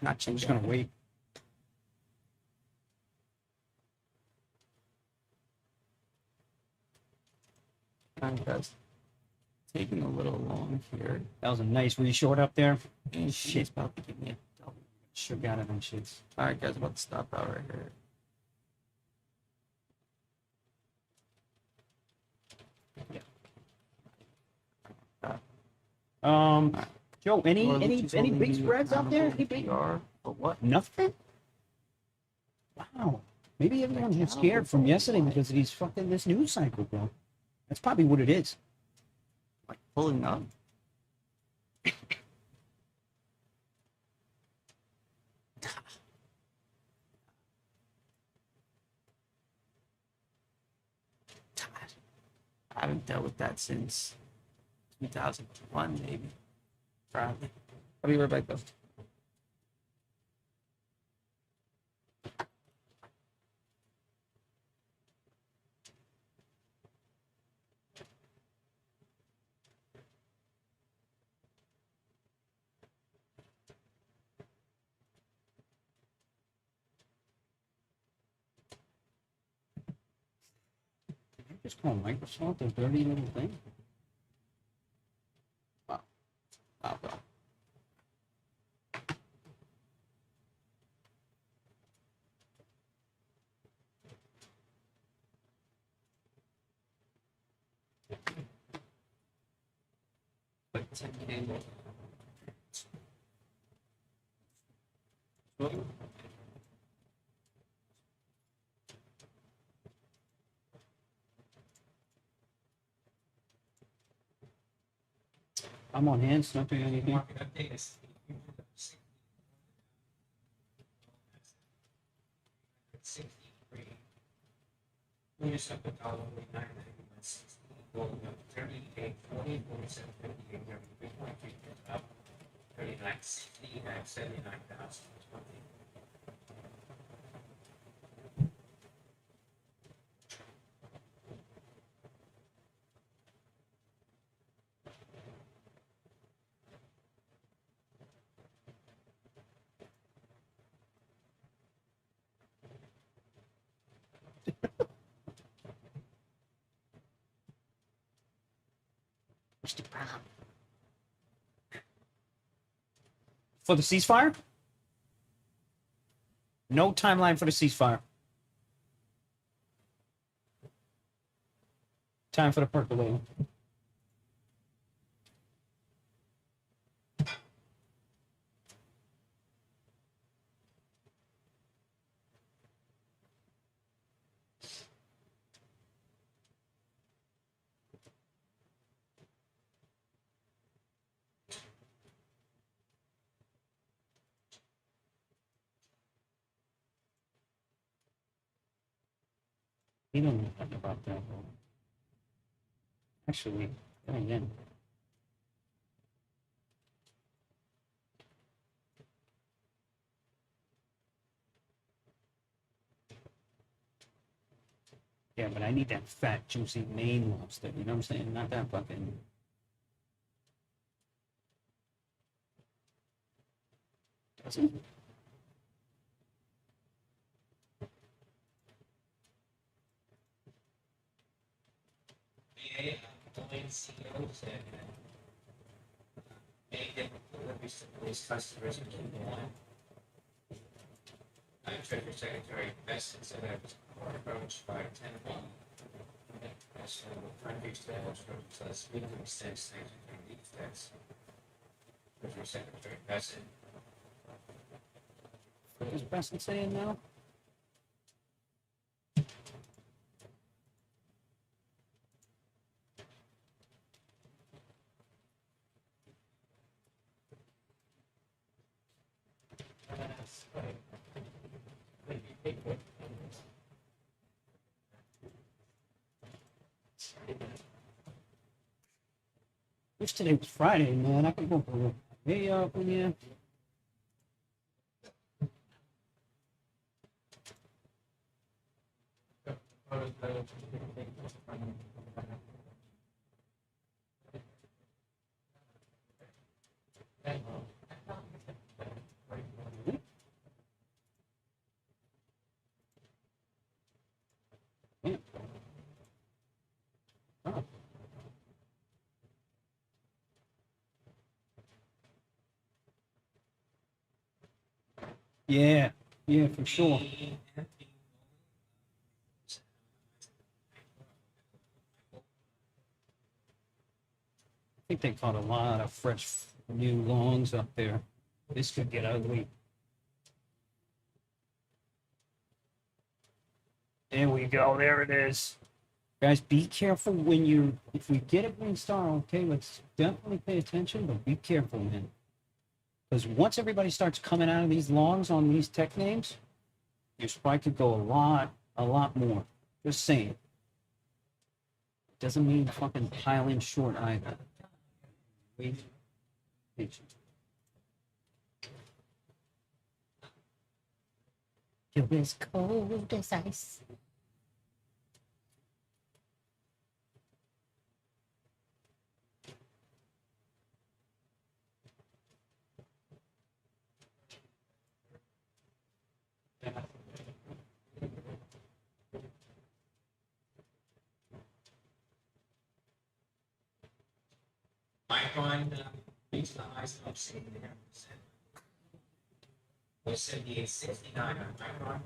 Not I'm changing. just gonna wait. Alright, guys. Taking a little long here. That was a nice reshort up there. And Shit. she's about to give me a double. Shook out of them shits. Alright, guys, about to stop out right here. Joe, any Or any Lucci's any holding big you spreads out there? accountable Any big? PR, but what? Nothing. Wow. Maybe everyone's just scared from yesterday because of these fucking this news cycle, bro. That's probably what it is. Like pulling up? haven't dealt with that since 2001, maybe. Probably. I'll be right back though. Did you just call Microsoft a dirty little thing? Wow, bro. But 10K. I'm on hands, not doing anything. Market update is 63. We just up $1.49, that's 60, going up 38, 40, 47, 58, 33, up 39, 60, 79,000. Mr. Brown. For the ceasefire? No timeline for the ceasefire. Time for the percolator. You don't know nothing about that. Actually, then again. Yeah, but I need that fat, juicy Maine lobster. You know what I'm saying? Not that fucking. Does it? VA, Boeing CEO said many different deliveries to police customers in Q1. Treasury Secretary Besson said that it was approached by 10 as countries to us we can extend sanctions and defects. Treasury Secretary Besson. What is Besson saying now? Wish today was Friday, man. I could go for a day off when you. Oh. Yeah, yeah, for sure. I think they caught a lot of fresh new longs up there. This could get ugly. There we go. There it is. Guys, be careful when you, if we get a green star, okay, let's definitely pay attention, but be careful, man. Because once everybody starts coming out of these longs on these tech names, your spike could go a lot more. Just saying. Doesn't mean fucking piling short either. Wait, patient. You're as cold as ice. Micron reached the highest of 69%. Was 78.69 on Micron.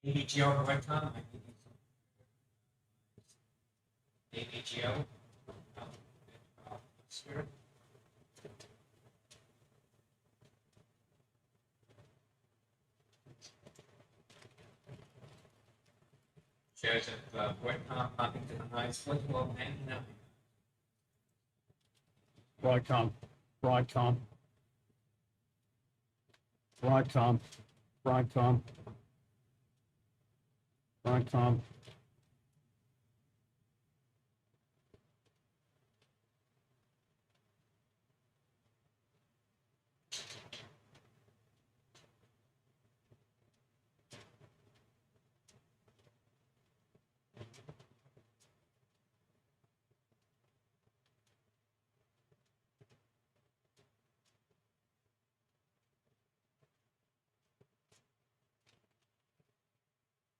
ABGO for Webcom. ABGO. Spirit. Shows that Webcom popping to the highest flexible and no. Broadcom, Broadcom, Broadcom, Broadcom, Broadcom.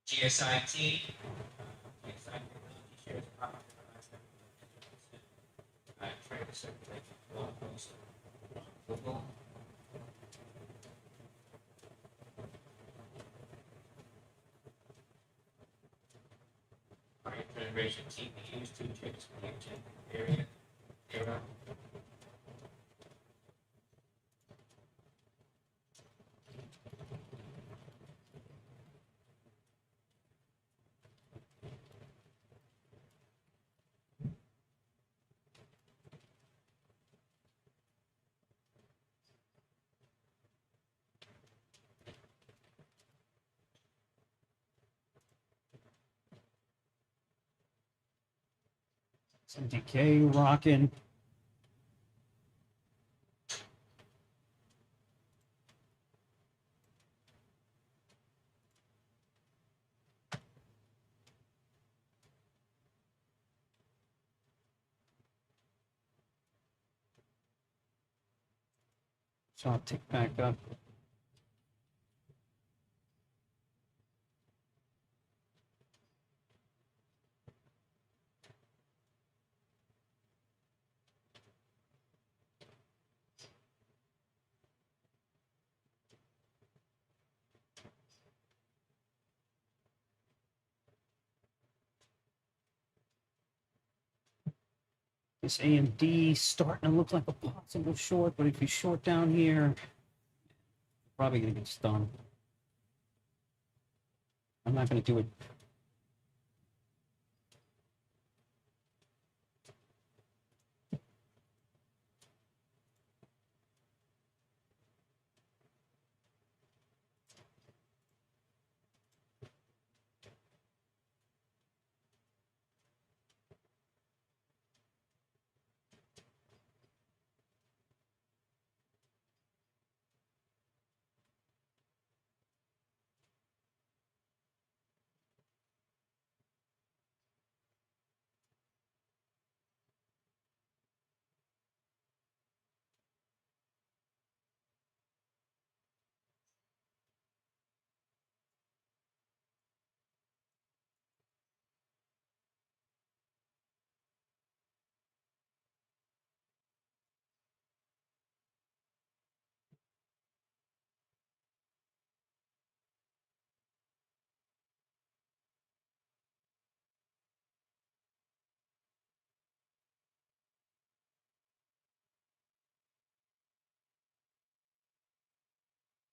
GSIT. GSIT shares popping to the highest 7%. Trade circulation blog post. Google. Current generation TPUs, 2 chips for the area. Era. Some decay rocking. So I'll tick back up. This AMD starting to look like a possible short, but if you short down here, you're probably gonna get stung. I'm not gonna do it.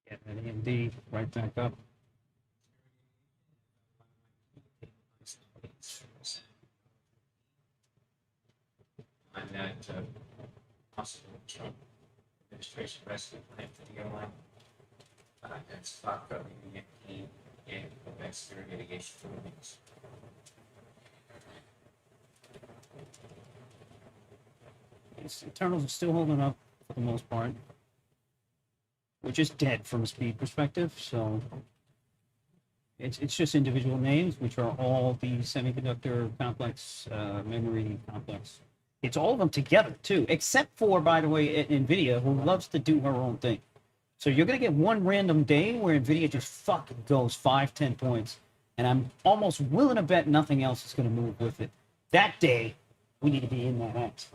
Get that AMD right back up. On that possible Trump administration rescue plan for the airline. That's stock up and that's their mitigation for earnings. Its internals are still holding up for the most part. We're just dead from a speed perspective, so it's just individual names, which are all the semiconductor complex, memory complex. It's all of them together too, except for, by the way, NVIDIA, who loves to do her own thing. So you're gonna get one random day where NVIDIA just fucking goes 5-10 points, and I'm almost willing to bet nothing else is gonna move with it. That day, we need to be in that X.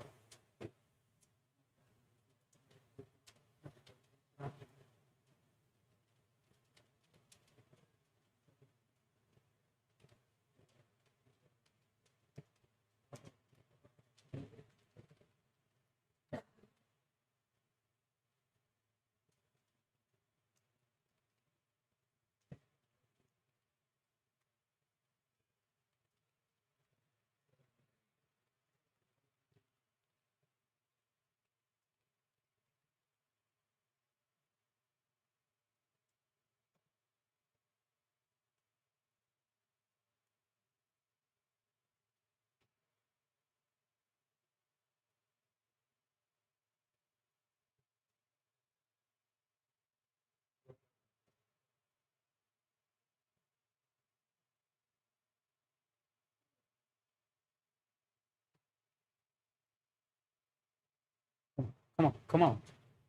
Come on, come on.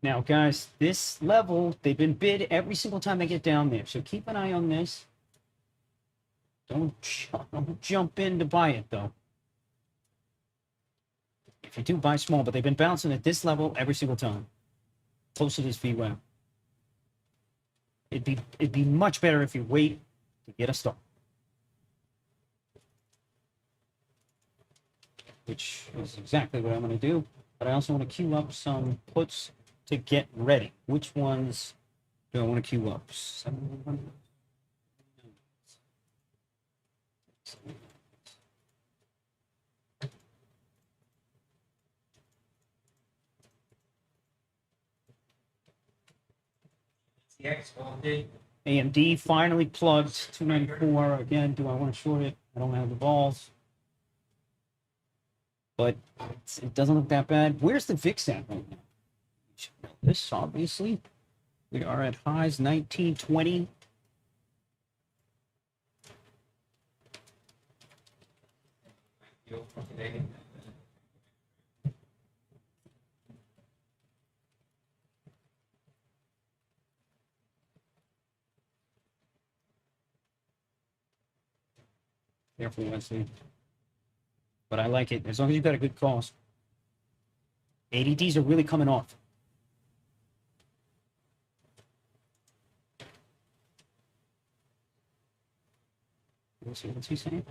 Now, guys, this level, they've been bid every single time they get down there. So keep an eye on this. Don't jump in to buy it, though. If you do, buy small, but they've been bouncing at this level every single time. Close to this VWAP. It'd be much better if you wait to get a start. Which is exactly what I'm going to do. But I also want to queue up some puts to get ready. Which ones do I want to queue up? 700? The X all day. AMD finally plugged 294. Again, do I want to short it? I don't have the balls. But it doesn't look that bad. Where's the VIX at right now? You should know this, obviously. We are at highs 1920. Deal for today. Careful, Wesley. But I like it as long as you've got a good cost. ADDs are really coming off. Let's see, what's he saying?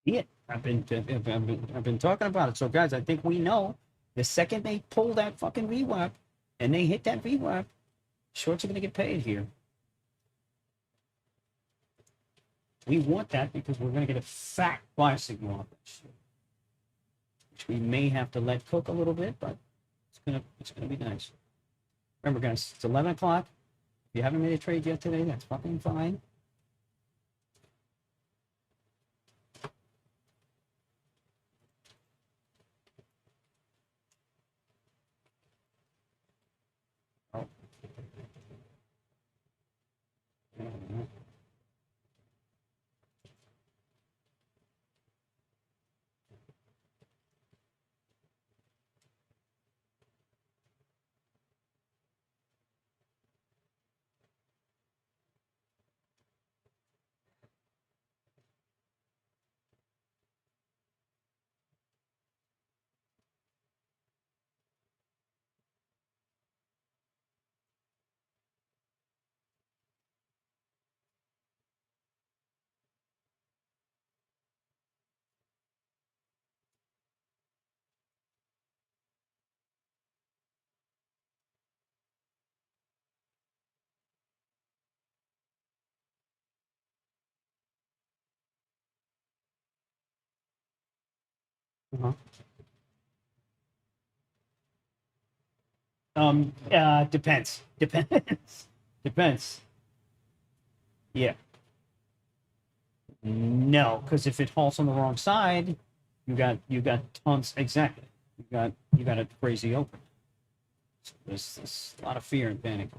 Yeah, I've been talking about it. So guys, I think we know the second they pull that fucking VWAP and they hit that VWAP, shorts are gonna get paid here. We want that because we're gonna get a fat buy signal off that shit, which we may have to let cook a little bit, but it's gonna be nice. Remember, guys, it's 11 o'clock. If you haven't made a trade yet today, that's fucking fine. Oh. Uh-huh. Depends. Depends. Depends. Yeah. No, because if it halts on the wrong side, you got tons. Exactly. You got a crazy open. So there's a lot of fear and panic.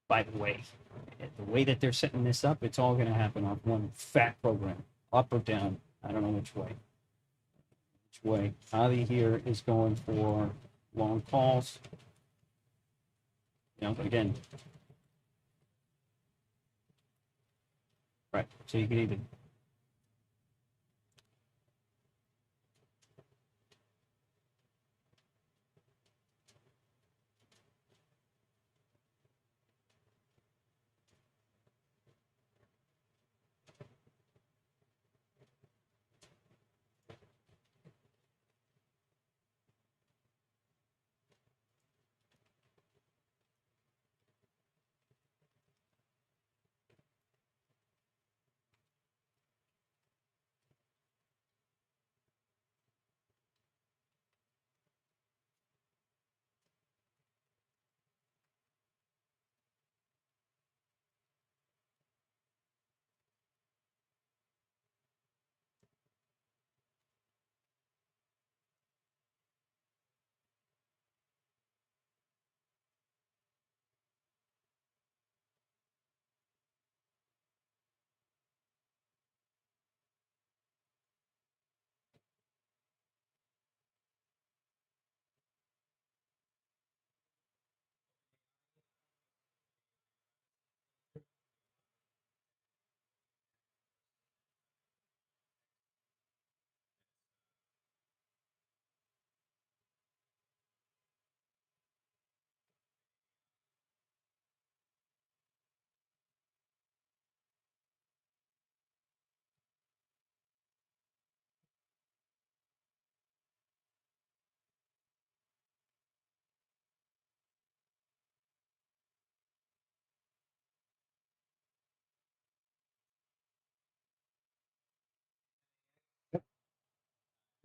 By the way that they're setting this up, it's all going to happen on one fat program, up or down. I don't know which way. Which way? Avi here is going for long calls. But again, right. So you can either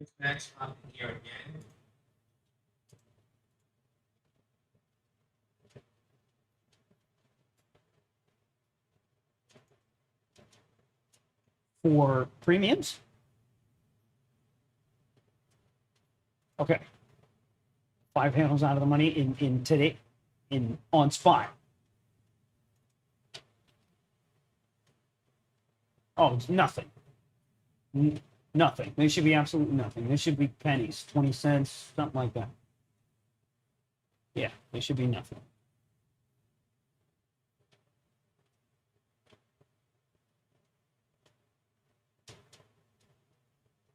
It's next up here again. for premiums. Okay. 5 handles out of the money in today in on spot. Oh, it's nothing. Nothing. There should be absolutely nothing. There should be pennies, 20 cents, something like that. Yeah, there should be nothing.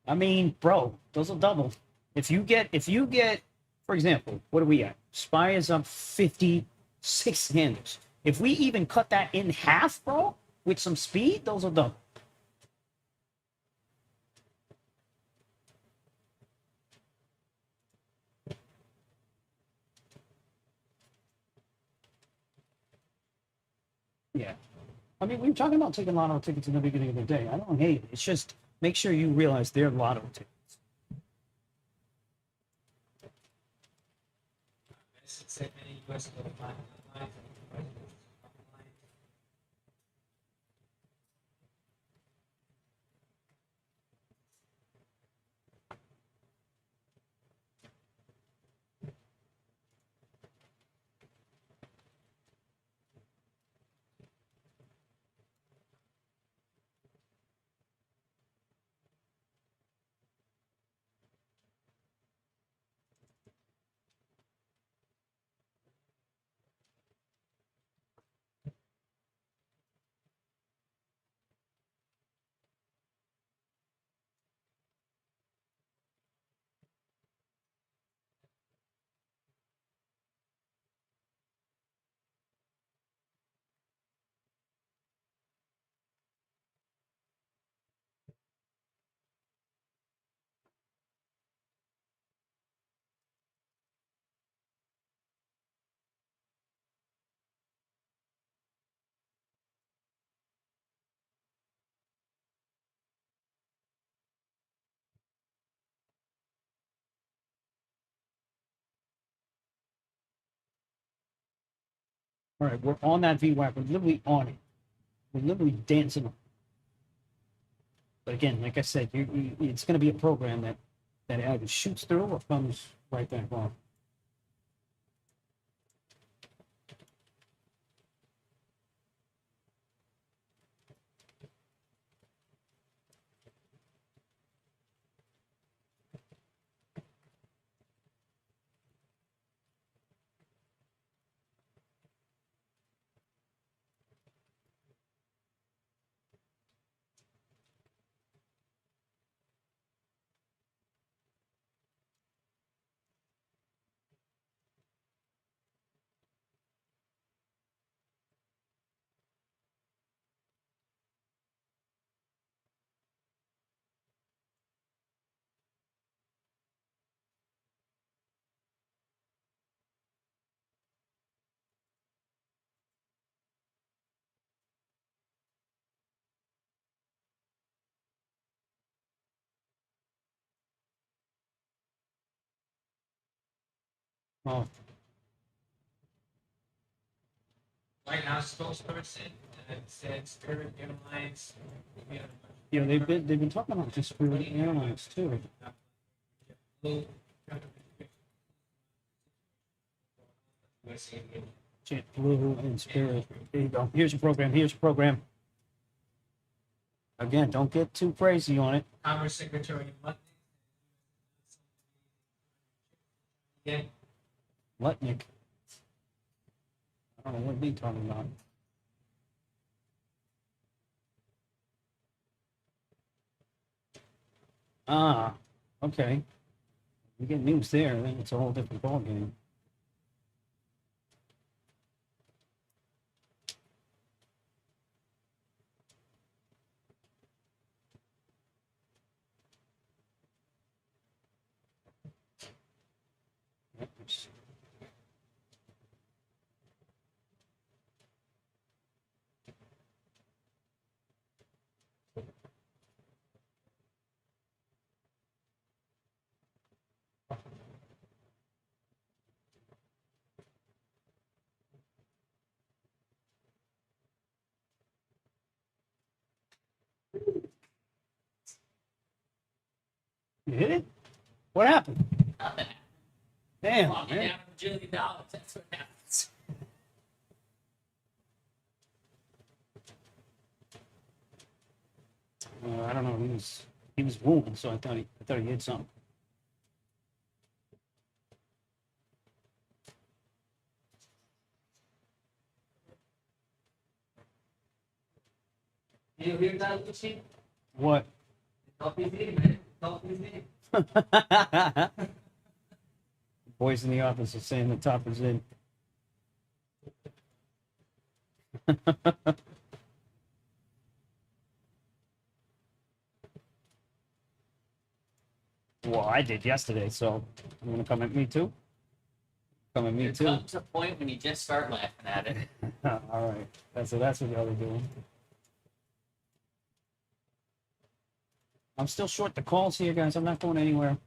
I mean, bro, those will double. If you get, for example, what are we at? SPY is up 56 handles. If we even cut that in half, bro, with some speed, those will double. Yeah. I mean, we were talking about taking lotto tickets in the beginning of the day. I don't hate it. It's just make sure you realize they're lotto tickets. Medicine said many US go fly online. All right, we're on that VWAP. We're literally on it. We're literally dancing on it. But again, like I said, it's going to be a program that either shoots through or comes right back on. Oh, White House spokesperson said Spirit Airlines. yeah, they've been talking about just Spirit Airlines too. JetBlue and Spirit. There you go. Here's your program. Here's your program. Again, don't get too crazy on it. Commerce Secretary Mutnick. Yeah, Lutnick. I don't know what they talking about. Ah, okay. We get news there, then it's a whole different ballgame. You hit it? What happened? Damn, walking man. down $1 million. That's what happens. I don't know. He was wounded, so I thought he hit something. You hear that, Lucci? What? Top his name, man. Top his name. Boys in the office are saying the top is in. Well, I did yesterday, so you want to come at me too? Come at me There too. comes a point when you just start laughing at it. All right. That's what y'all are doing. I'm still short the calls here, guys. I'm not going anywhere.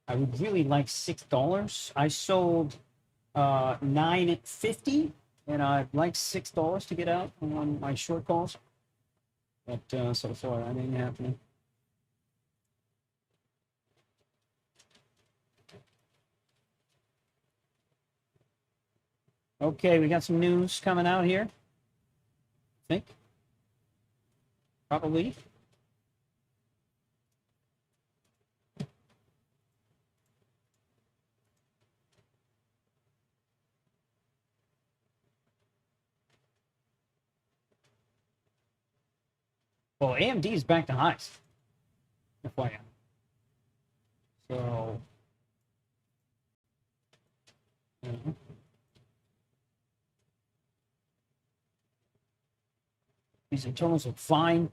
I would really like $6. I sold $9.50, and I'd like $6 to get out on my short calls. But so far, that ain't happening. Okay, we got some news coming out here. I think. Probably. Well, AMD is back to highs. FYI. So. These internals look fine.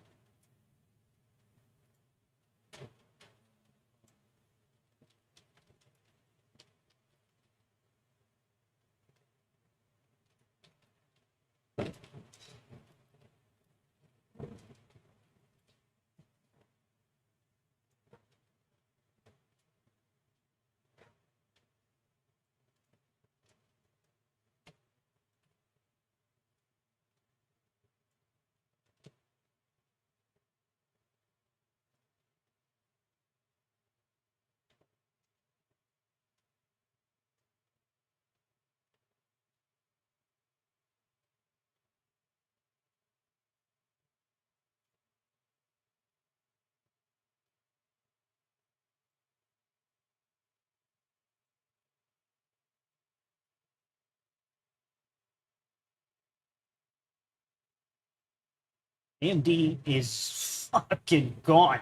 AMD is fucking gone.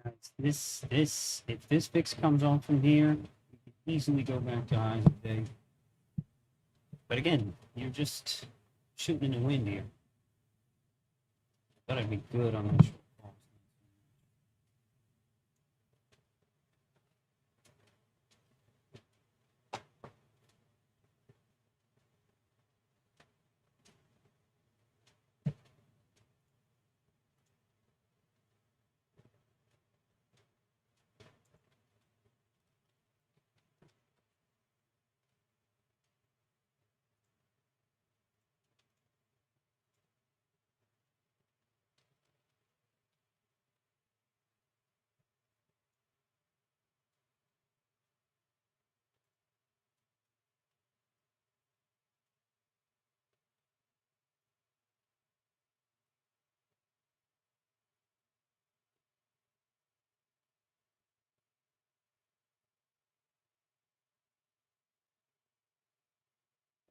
Guys, if this fix comes on from here, we could easily go back to highs today. But again, you're just shooting in the wind here. Thought I'd be good on this.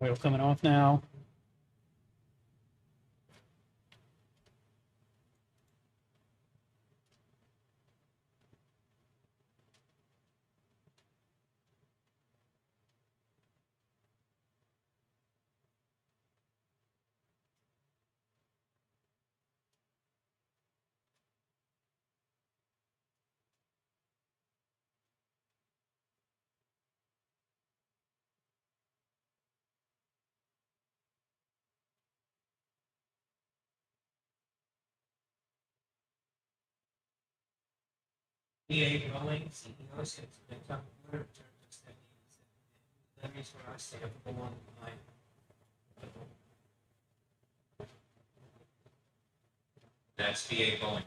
Oil coming off now. VA Boeing CEO says the top order in terms of sending deliveries for us to have to go online. That's VA Boeing.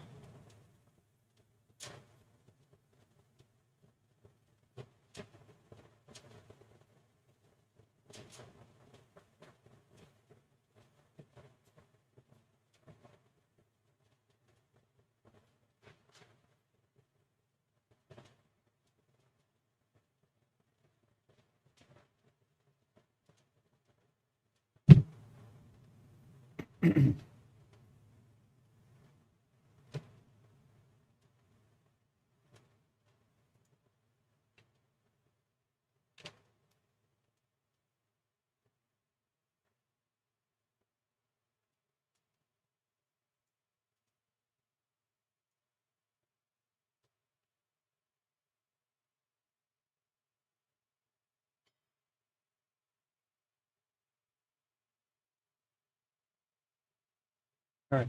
All right.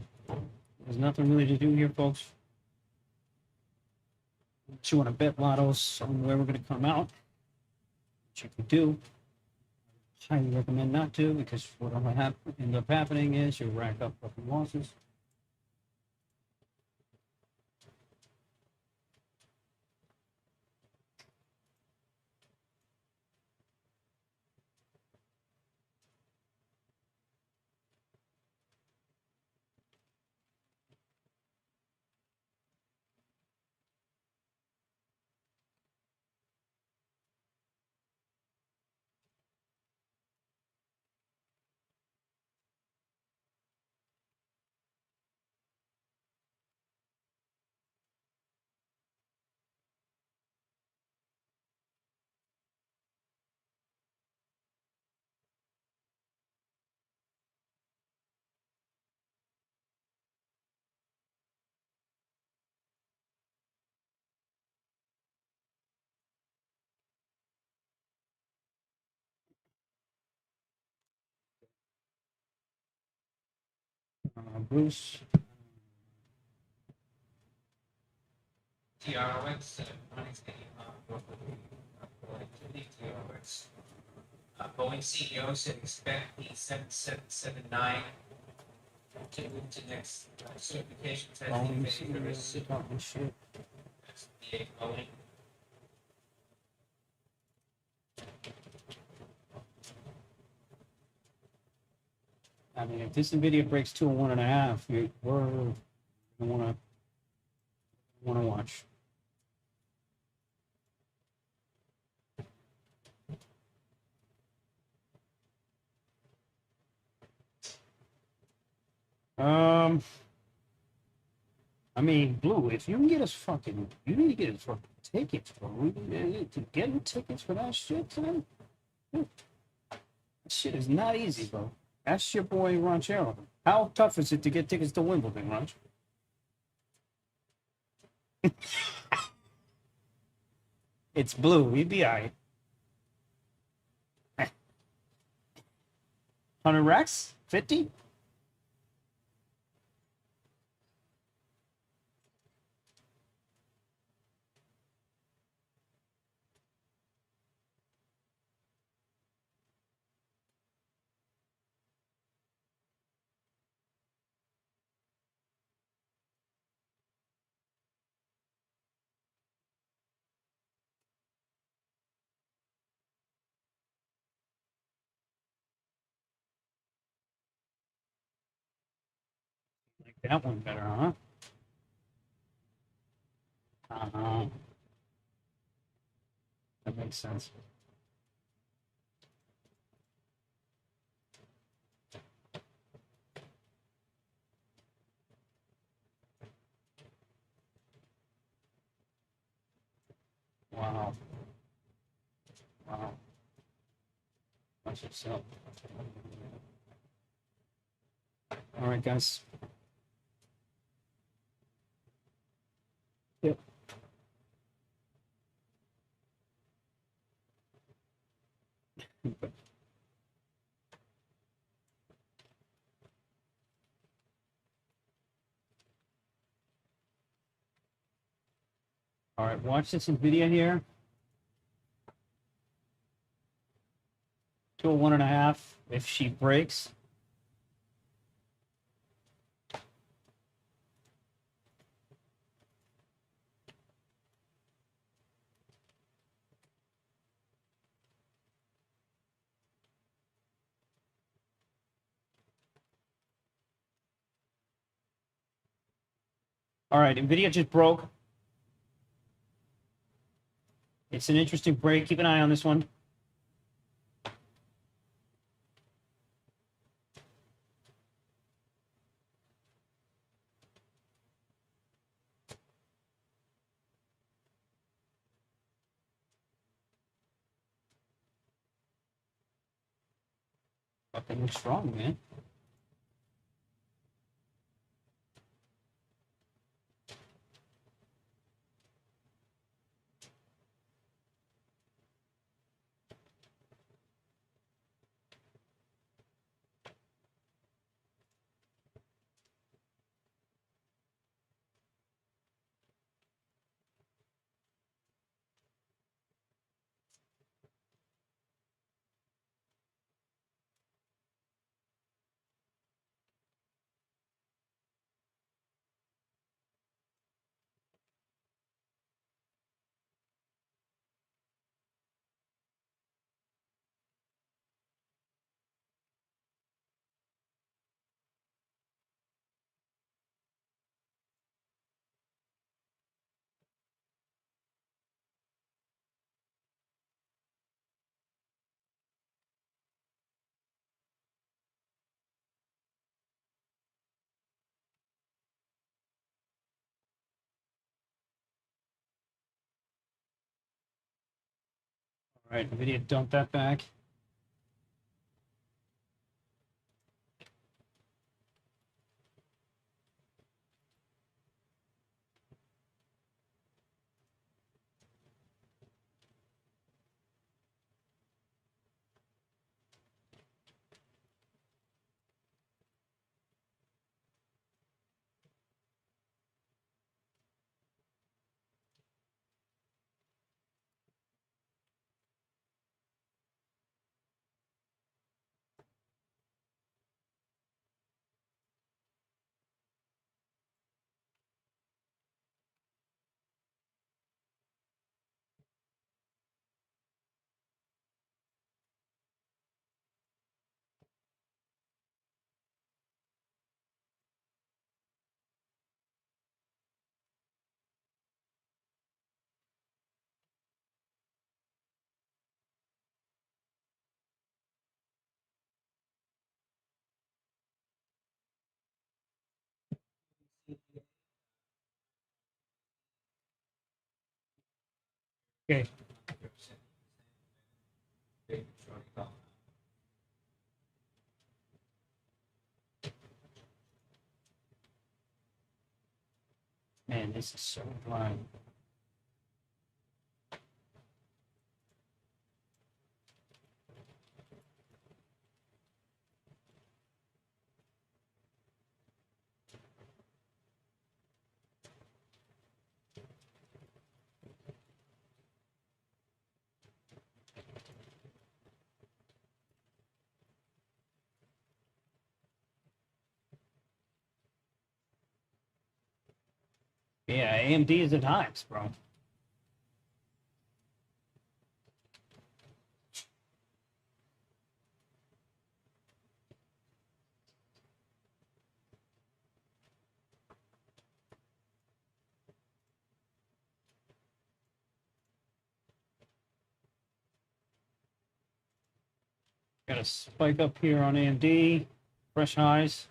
There's nothing really to do here, folks. Unless you want to bet lottos on where we're going to come out, which you can do. Highly recommend not to, because what will end up happening is you'll rack up fucking losses. Bruce, TRX, earnings activity, TRX. Boeing CEO said expect the 7779 to move to next certification testing Boeing phase. CEO, talking shit. That's VA Boeing. I mean, if this NVIDIA breaks 201.5, we're gonna wanna watch. I mean, Blue, if you can get us fucking, you need to get us fucking tickets, bro. We need to get tickets for that shit, son. That shit is not easy, bro. Ask your boy Ranchero. How tough is it to get tickets to Wimbledon, Ranch? It's Blue. We'd be all right. 100 racks? 50? Like that one better, huh? Uh-huh. That makes sense. Wow. Wow. Watch yourself. All right, guys. Yep. All right, watch this NVIDIA here. 201.5. If she breaks, all right, NVIDIA just broke. It's an interesting break. Keep an eye on this one. Fucking looks strong, man. All right, NVIDIA dumped that back. Okay. Man, this is so blind. Yeah, AMD is at highs, bro. Got a spike up here on AMD, fresh highs.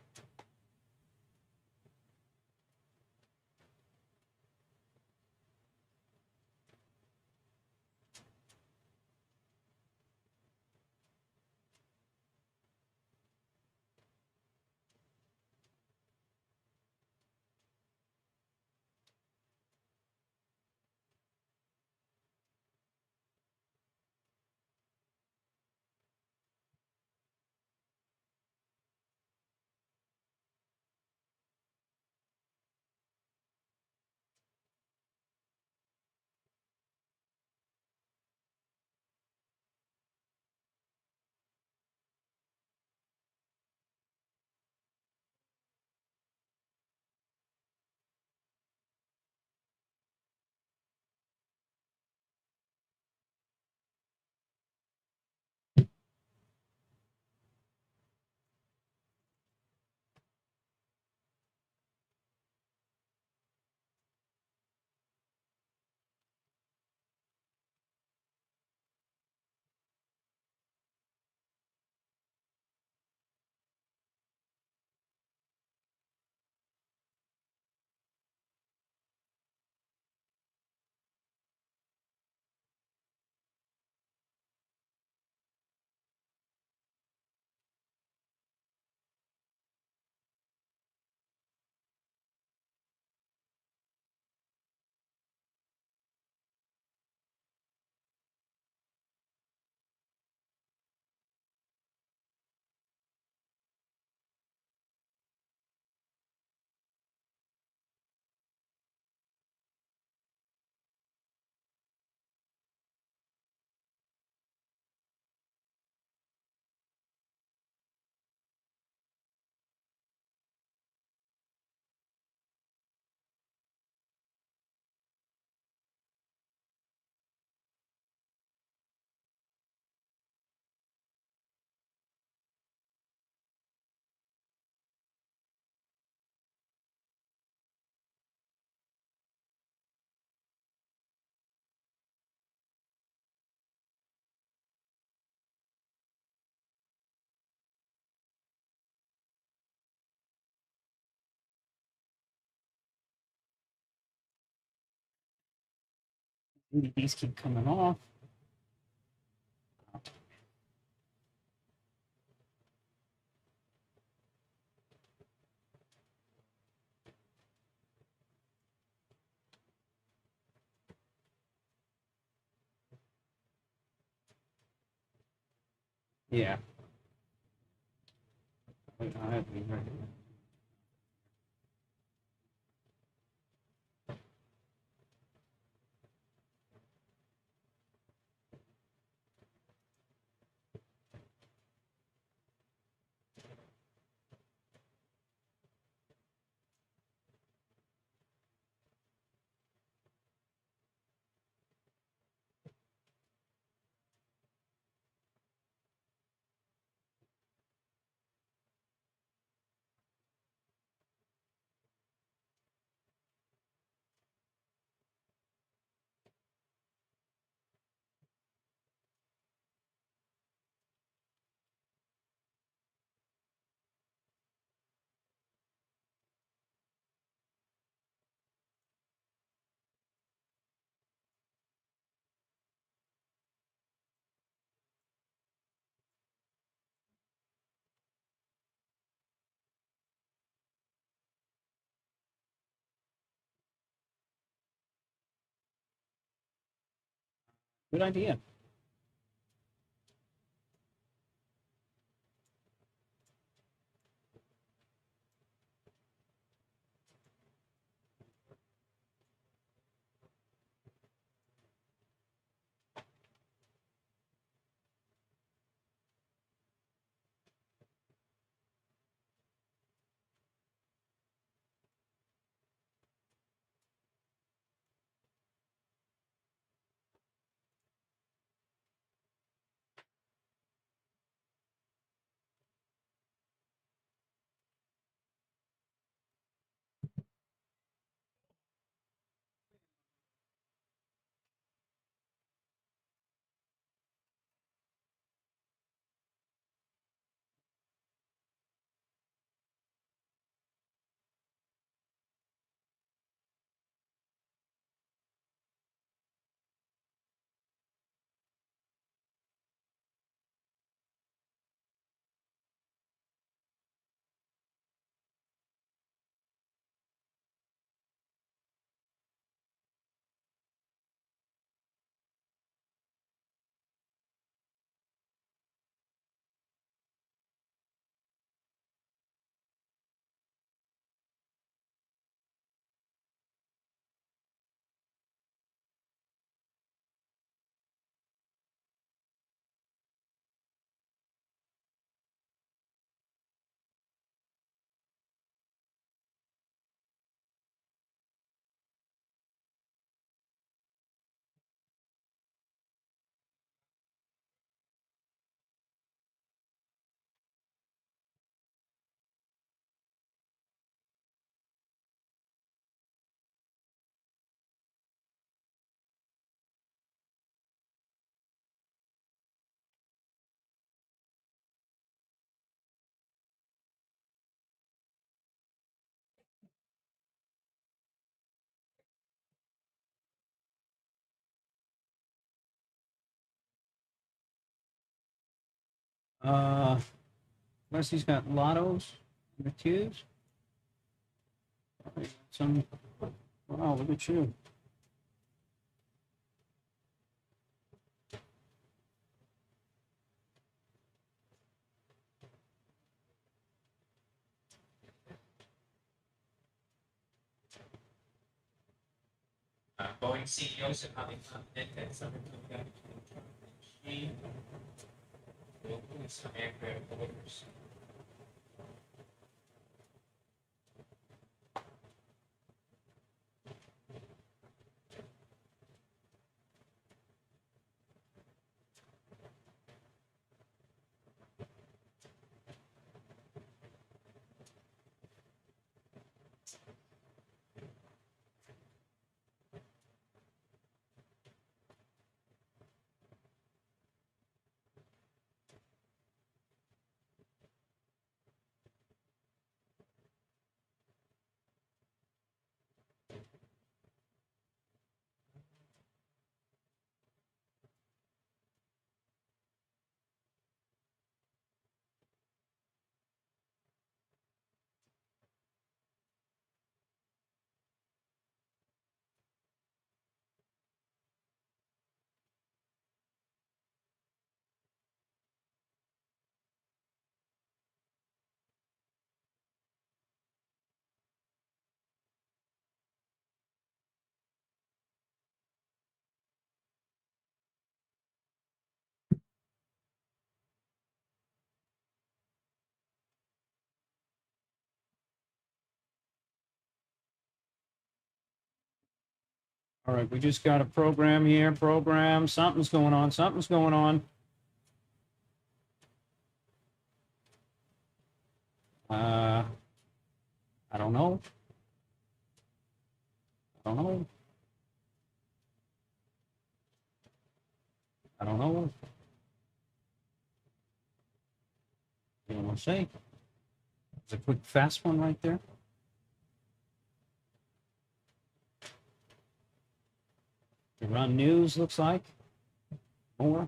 These keep coming off. Yeah. Wait, I have to be ready. Good idea. Uh, Leslie's got lottos in the twos. Some. Wow, look at you. Boeing CEO said how they confident that something coming out of the machine will boost some aircraft orders. All right, we just got a program here. Program. Something's going on. Something's going on. I don't know. I don't know. I don't know. You want to say? It's a quick, fast one right there. The run news looks like. More.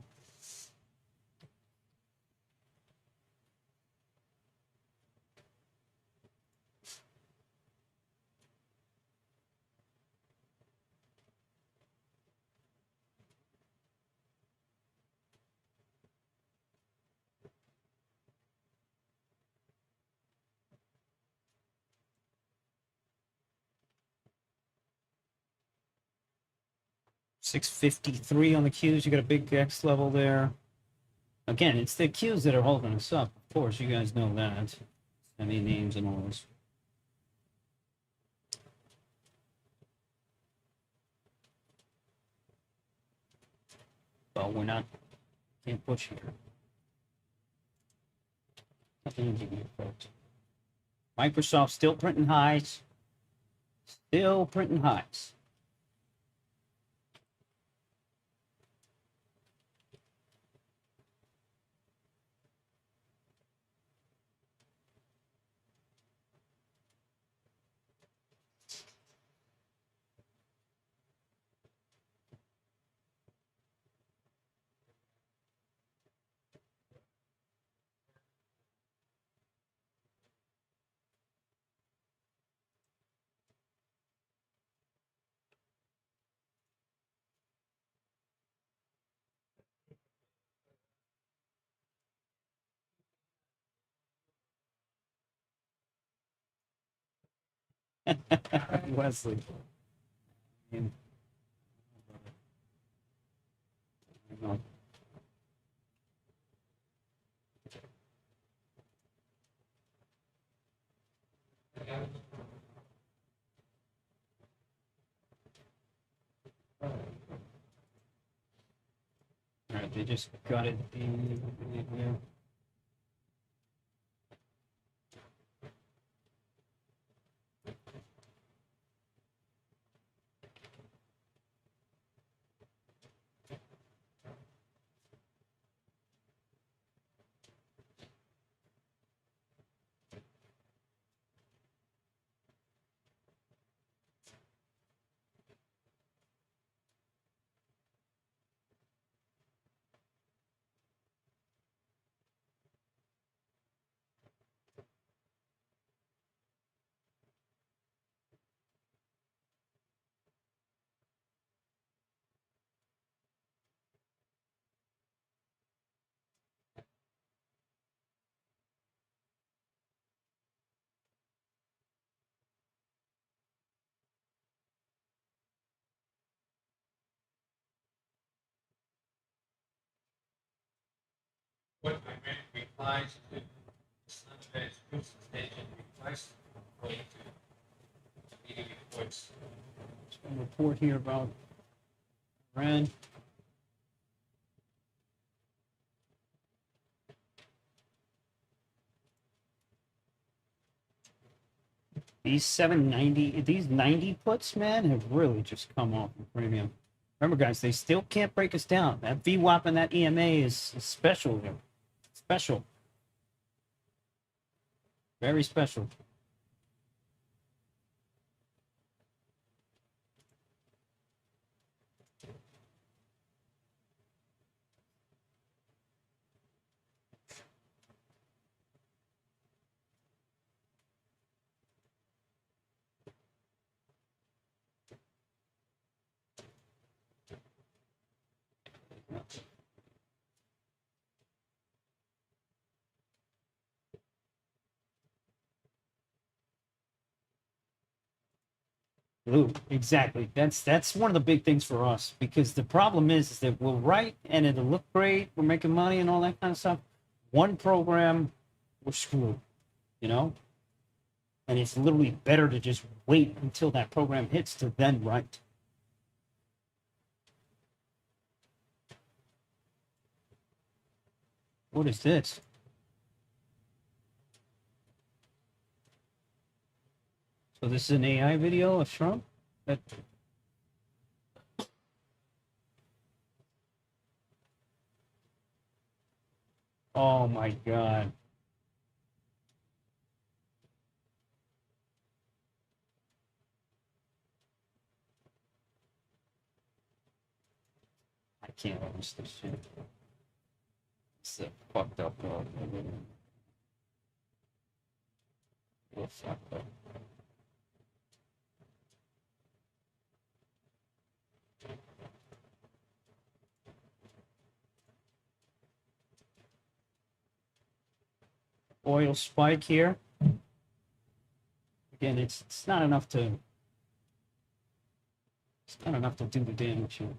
$653 on the Qs. You got a big X level there. Again, it's the Qs that are holding us up. Of course, you guys know that. Any names and all this. But we're not, can't push here. Nothing to be approached. Microsoft still printing highs. Still printing highs. Wesley. And- no. All right, they just got it. Yeah. What I meant replies to Sundays presentation request according to meeting reports. Just a report here about Iran. These 790, these 90 puts, man, have really just come off the premium. Remember, guys, they still can't break us down. That VWAP and that EMA is special here. Special. Very special. Ooh, exactly. That's one of the big things for us because the problem is that we'll write and it'll look great. We're making money and all that kind of stuff. One program, we're screwed, you know? And it's literally better to just wait until that program hits to then write. What is this? So this is an AI video of Trump? That... Oh my god. I can't understand this shit. It's a fucked up dog. Real fucked up. Oil spike here. Again, it's not enough to do the damage here.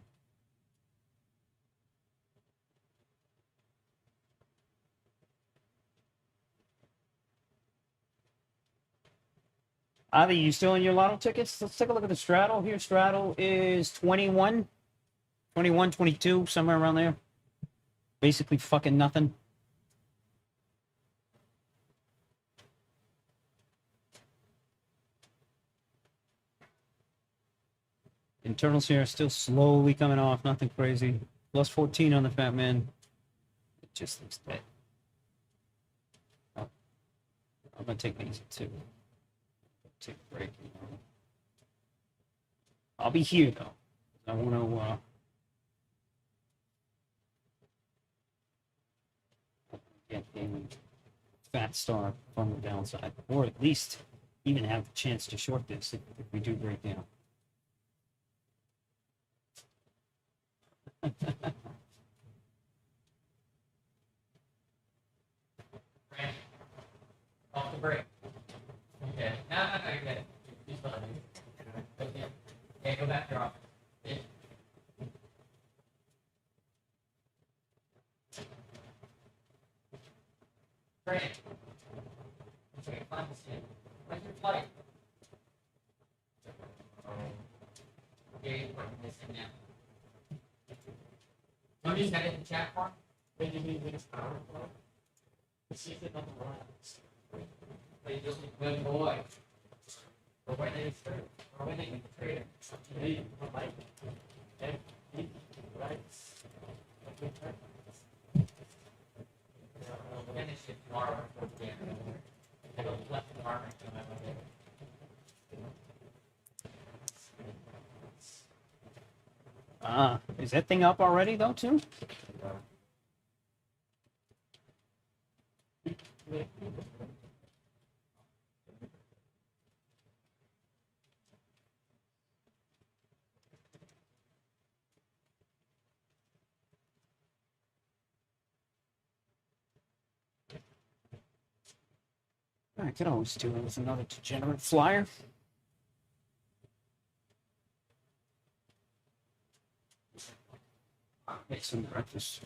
Avi, you still in your lotto tickets? Let's take a look at the straddle here. Straddle is 21, 21, 22, somewhere around there. Basically fucking nothing. Internals here are still slowly coming off, nothing crazy. Plus 14 on the fat man. It just looks dead. Oh, I'm gonna take these too. Take a break. I'll be here though. I want to get a fat star from the downside, or at least even have the chance to short this if we do break down. Off the break. Okay. No, you're good. You're fine. Okay. Okay, go back to your office. Yeah. Great. Okay, fine. When's your flight? Okay, we're missing now. Somebody's got it in the chat for? When you mean this power flow? See if it doesn't run. But you just good boy. But when they trade, or when they trade it, they like it. Right? Finish it tomorrow. It'll left tomorrow. Is that thing up already though too? I could always do it with another degenerate flyer. Make some breakfast.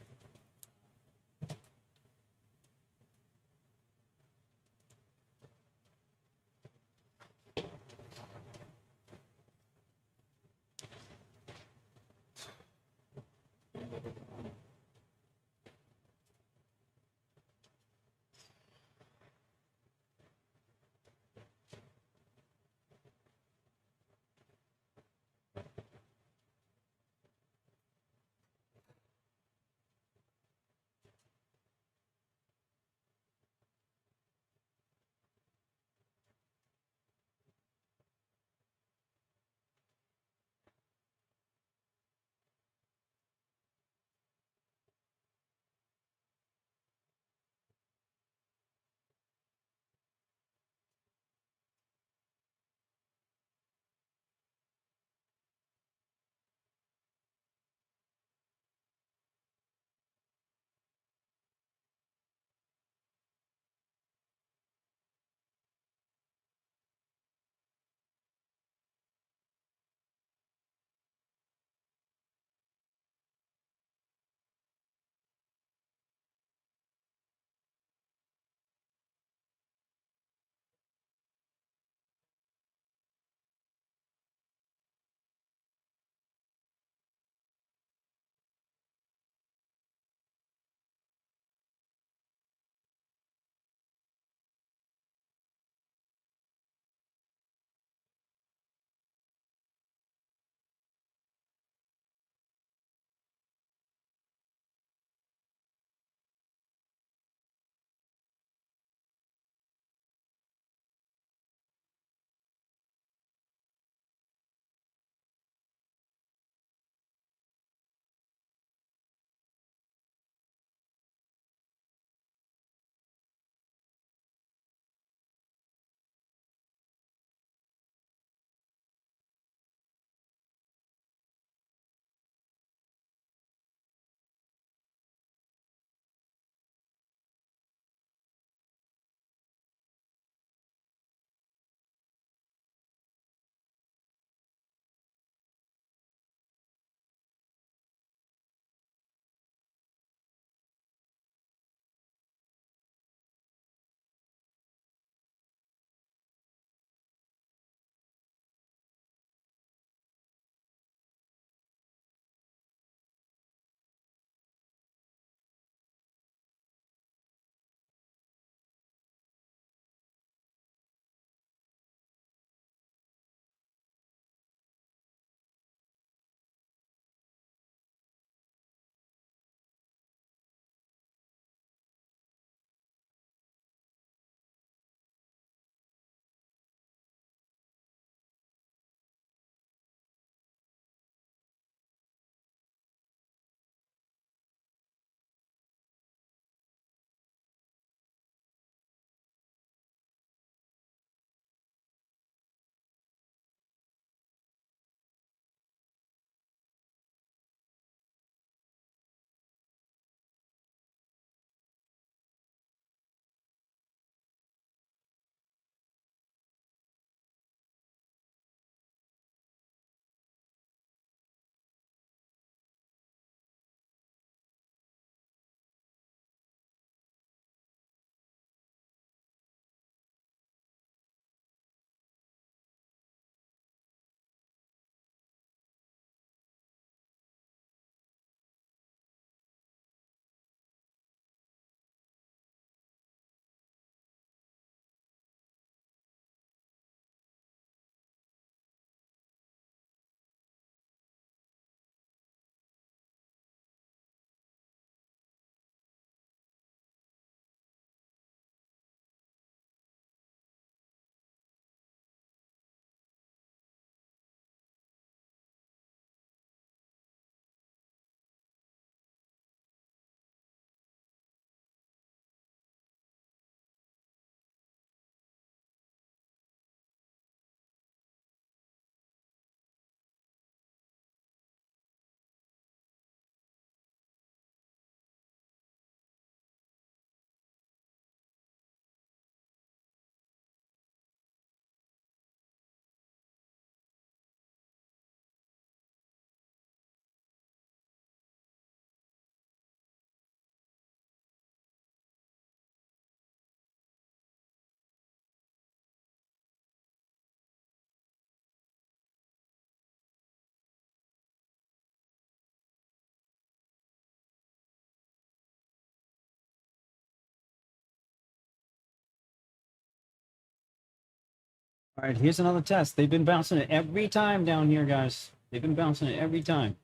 All right, here's another test. They've been bouncing it every time down here, guys. They've been bouncing it every time.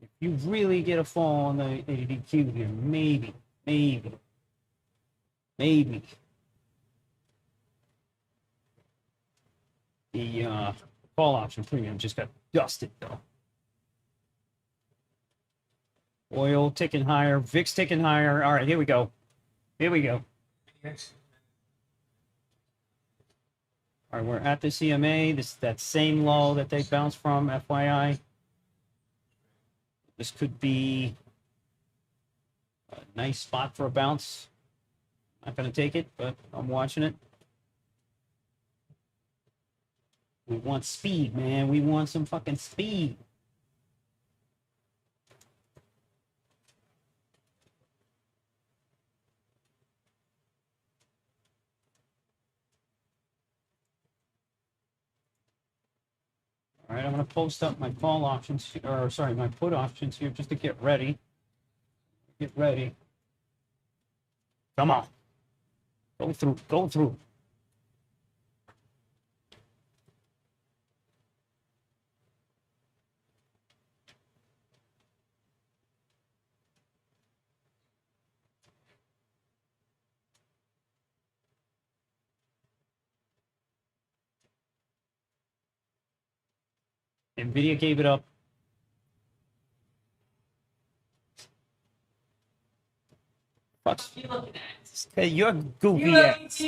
If you really get a fall on the ADQ here, maybe. The call option premium just got dusted, though. Oil ticking higher, VIX ticking higher. All right, here we go. Yes. All right, we're at the CMA. That same low that they bounced from, FYI. This could be a nice spot for a bounce. Not going to take it, but I'm watching it. We want speed, man. We want some fucking speed. All right, I'm going to post up my call options, or sorry, my put options here just to get ready. Get ready. Come on. Go through. NVIDIA gave it up. Fuck. What you looking at? Hey, you're goofy ass.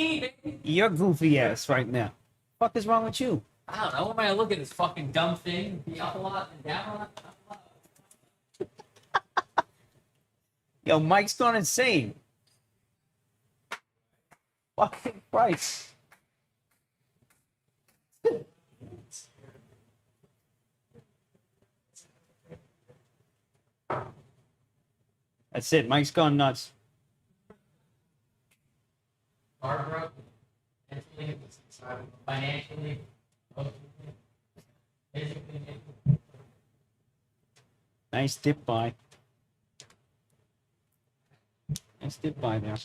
You're goofy ass right now. Fuck is wrong with you? I don't know. What am I looking at this fucking dumb thing? Be up a lot and down a lot? Up a lot? Yo, Mike's gone insane. Fucking Christ. That's it. Mike's gone nuts. Barbara, mentally, financially, emotionally, physically. Nice dip by. Nice dip by there.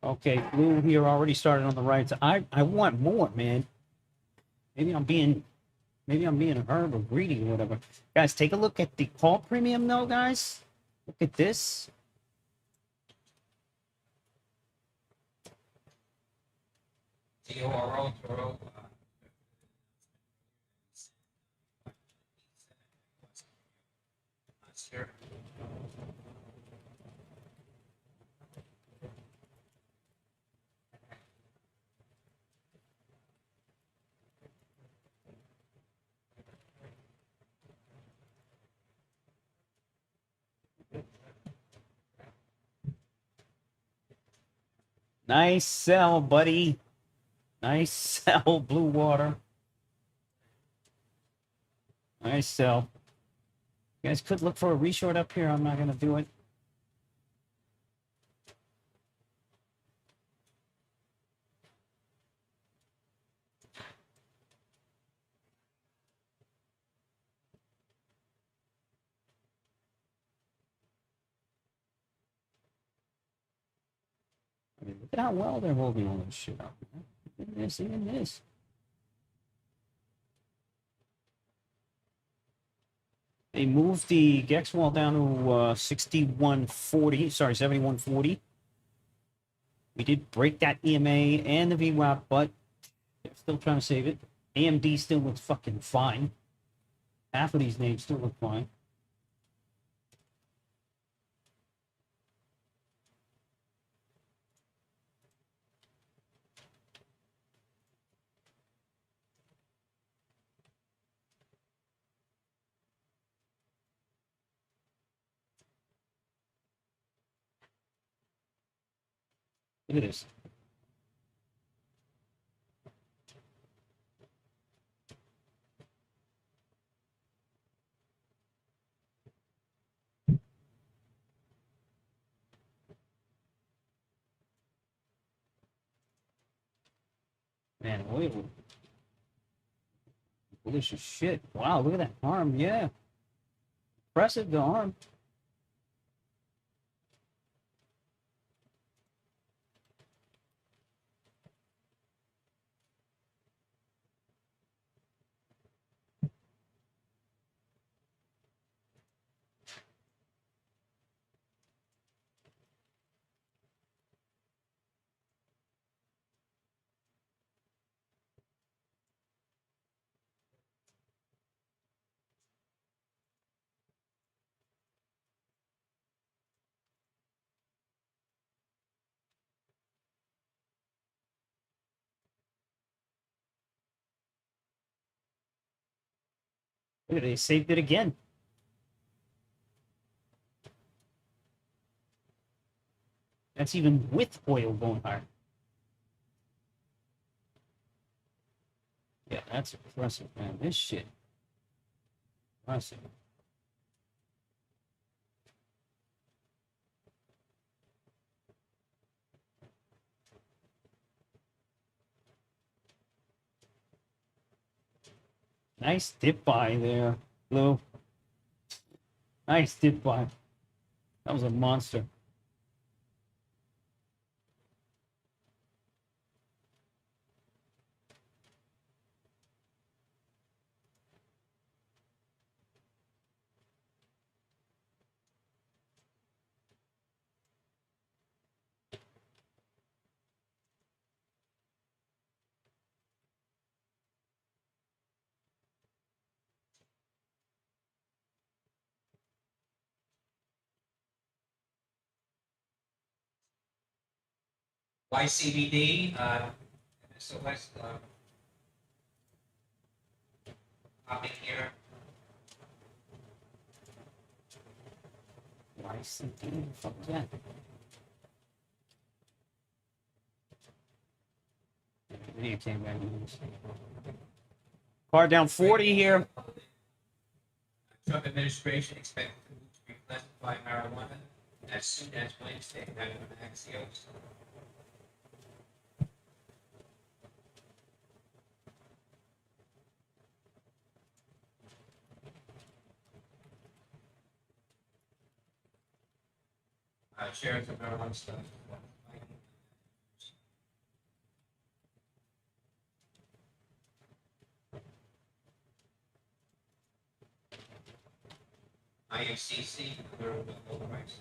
Okay, blue here already started on the right. I want more, man. Maybe I'm being a herb or greedy or whatever. Guys, take a look at the call premium though, guys. Look at this. TORO. Sure. Nice sell, buddy. Nice sell, blue water. Nice sell. You guys could look for a reshort up here. I'm not going to do it. I mean, look at how well they're holding all this shit up, man. Even this. They moved the Gex wall down to 6140, sorry, 7140. We did break that EMA and the VWAP, but they're still trying to save it. AMD still looks fucking fine. Half of these names still look fine. Look at this. Man, oil. Bullish as shit. Wow, look at that arm. Yeah. Impressive, the arm. Look, they saved it again. That's even with oil going higher. Yeah, that's impressive, man. This shit. Impressive. Nice dip by there, Lou. Nice dip by. That was a monster. YCBD, so let's, hop in here. Why something? Fuck that. Video came back. Car down 40 here. Trump administration expected to reclassify marijuana as soon as Wednesday, that Axios. Shares of marijuana stuff. IFCC, their low price.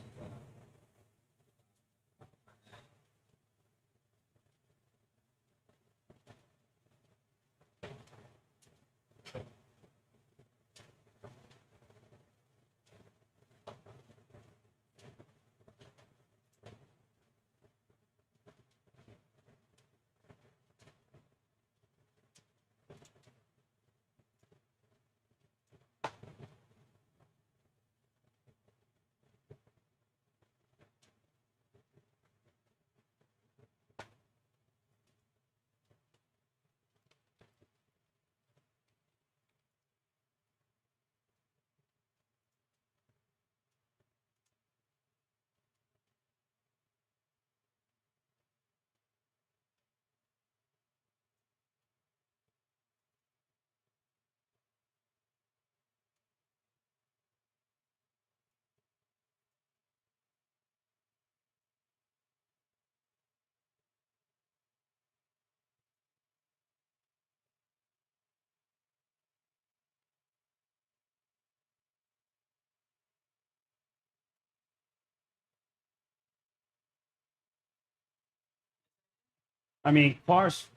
I mean, cars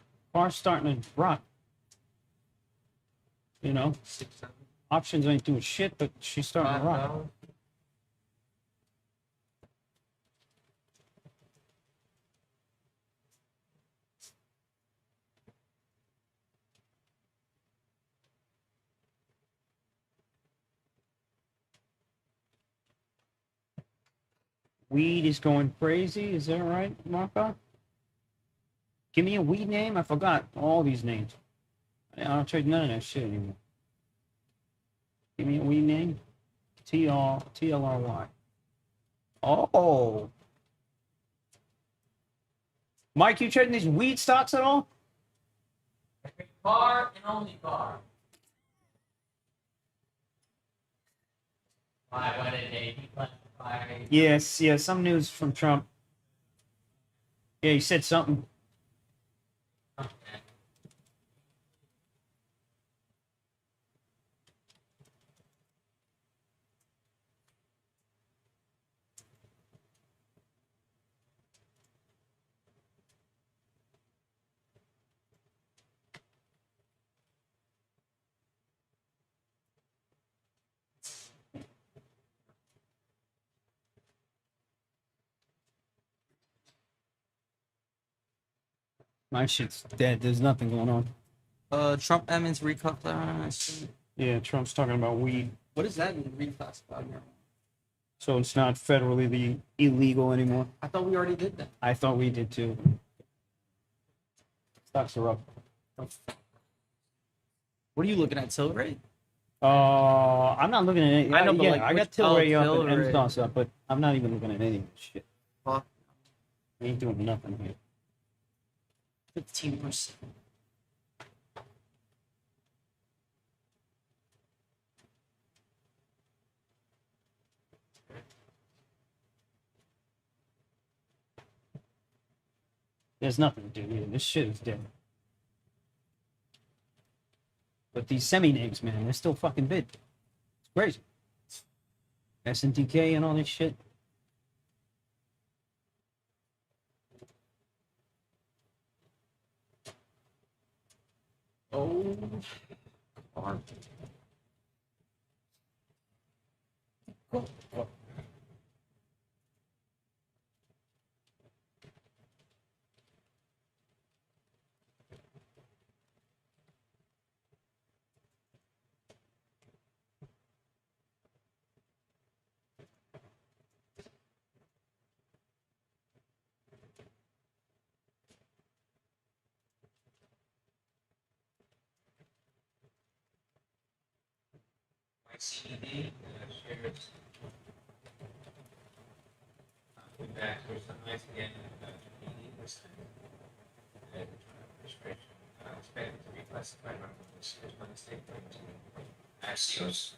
starting to rock. You know, 6, 7, options ain't doing shit, but she's starting to rock. $5. Weed is going crazy. Is that right, Marco? Give me a weed name. I forgot all these names. I don't trade none of that shit anymore. Give me a weed name. TLRY. Oh. Mike, you trading these weed stocks at all? Car and only car. Why did they declassify? Yes, yeah, some news from Trump. Yeah, he said something. My shit's dead. There's nothing going on. Trump admins recut. Yeah, Trump's talking about weed. What does that mean? Reclassified marijuana. So it's not federally illegal anymore. I thought we already did that. I thought we did too. Stocks are up. What are you looking at, Tilray? I'm not looking at any. I know, but yeah, like I got which- Tilray oh, up and Tilray. M-Stocks up, but I'm not even looking at any of this shit. Fuck. I ain't doing nothing here. 15%. There's nothing to do here. This shit is dead. But these semi names, man, they're still fucking big. It's crazy. SNTK and all this shit. Oh. Car. My CBD shares. Went back towards the highs again, about 80%. And registration, expected to be classified on this year's Wednesday, going to Axios.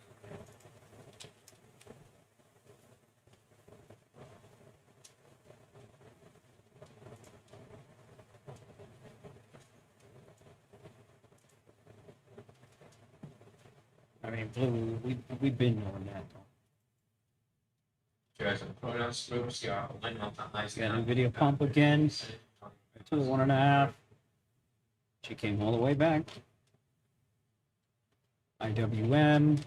I mean, blue, we've been knowing that. Shares of Kronos groups, the one-month highs. Got NVIDIA pump again. To the 1.5. She came all the way back. IWM.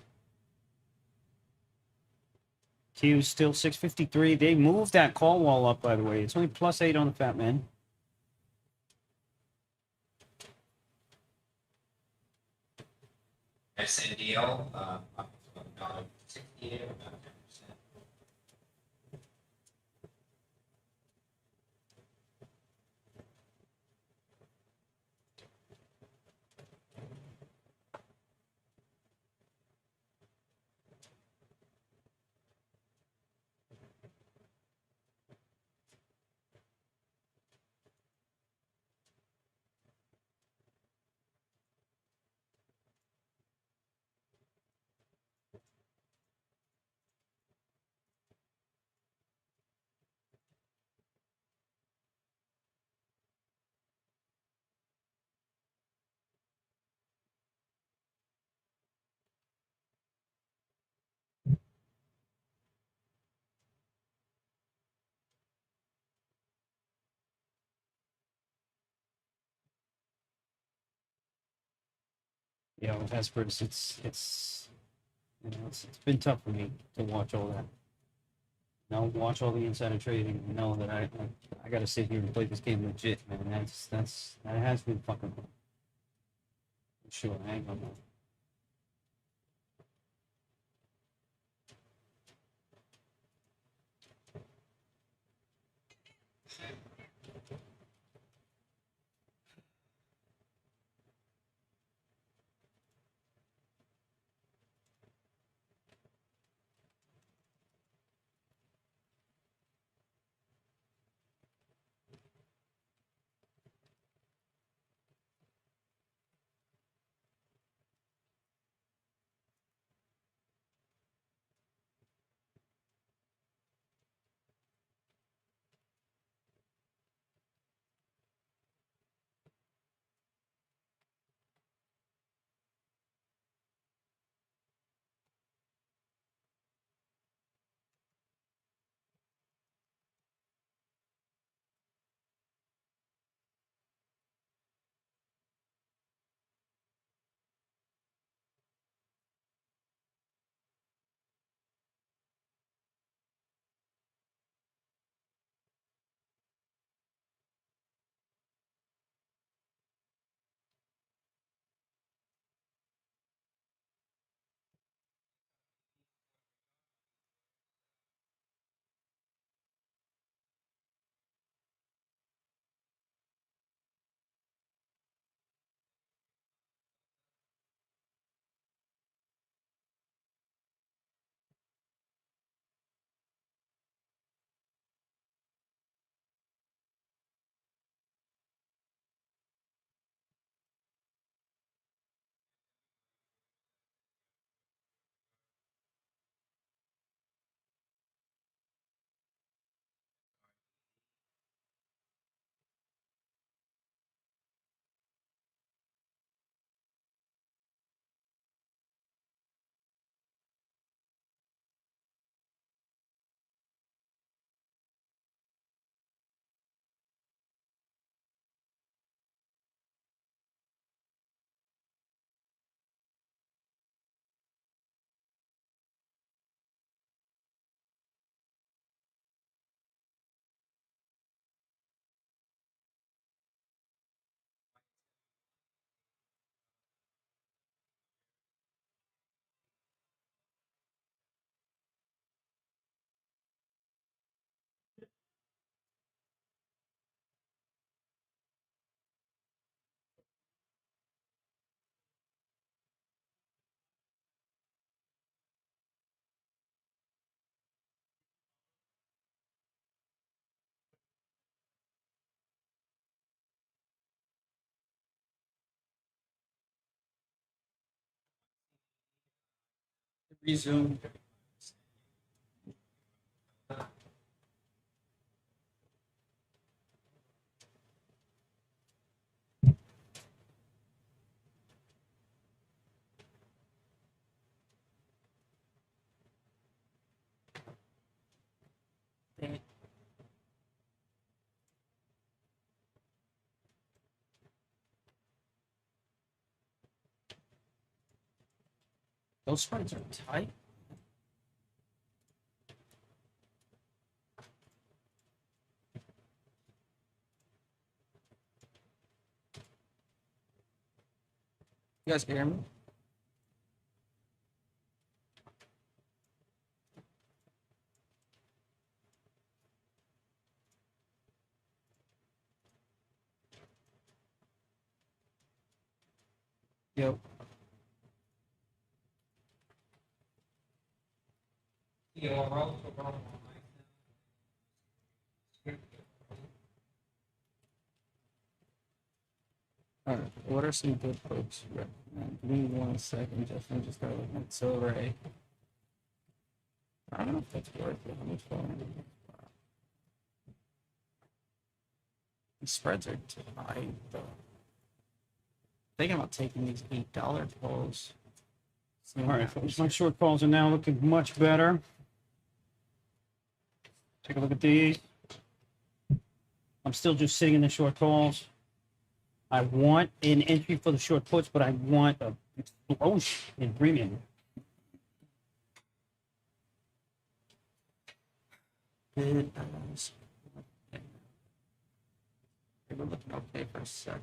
Q still 653. They moved that call wall up, by the way. It's only +8 on the Fat Man. SNDL, up to $1.68, about 10%. Yeah, with Esper's, it's you know, it's been tough for me to watch all that. Watch all the insider trading and know that I got to sit here and play this game legit, man. That has been fucking fun. Sure, I ain't gonna lie. Resume. Those spreads are tight. You guys can hear me? Yo. All right. What are some good books you recommend? Give me 1 second, Justin. Just start looking at Silver A. I don't know if that's worth it. How much longer? The spreads are tight, though. Thinking about taking these $8 calls. All right, folks, my short calls are now looking much better. Take a look at these. I'm still just sitting in the short calls. I want an entry for the short puts, but I want a explosion in premium. They were looking okay for a second.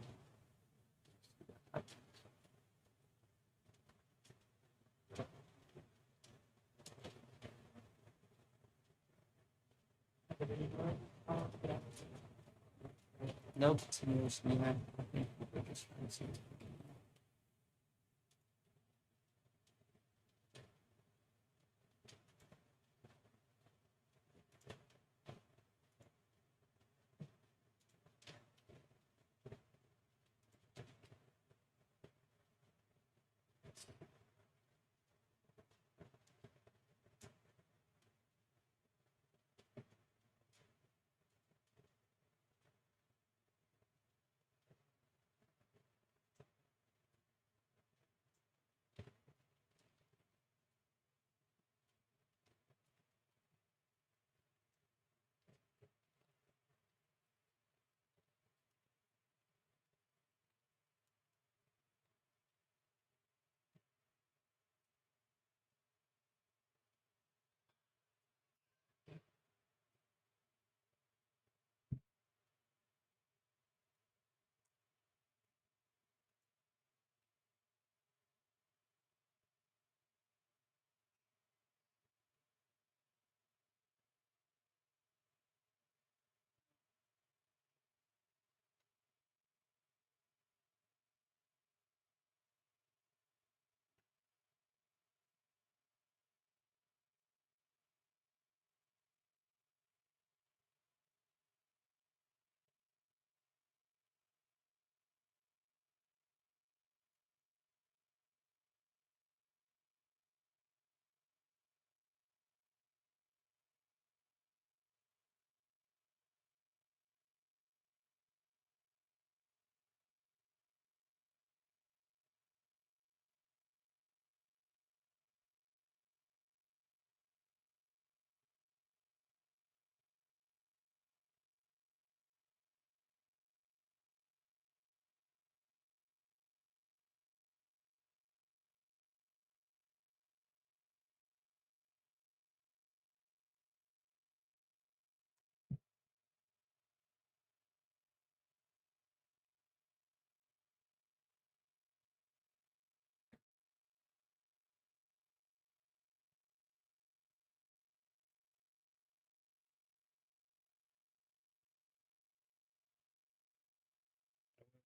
Nope, it's news, man. I think we're just trying to see.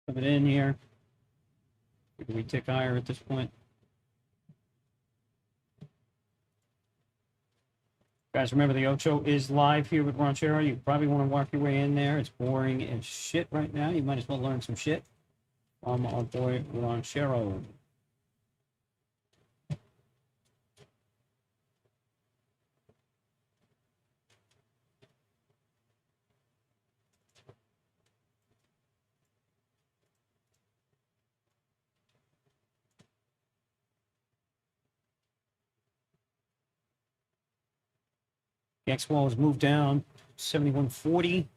Put it in here. Do we tick higher at this point? Guys, remember the Ocho is live here with Ranchero. You probably want to walk your way in there. It's boring as shit right now. You might as well learn some shit from our boy Ranchero. The X-wall has moved down 7140.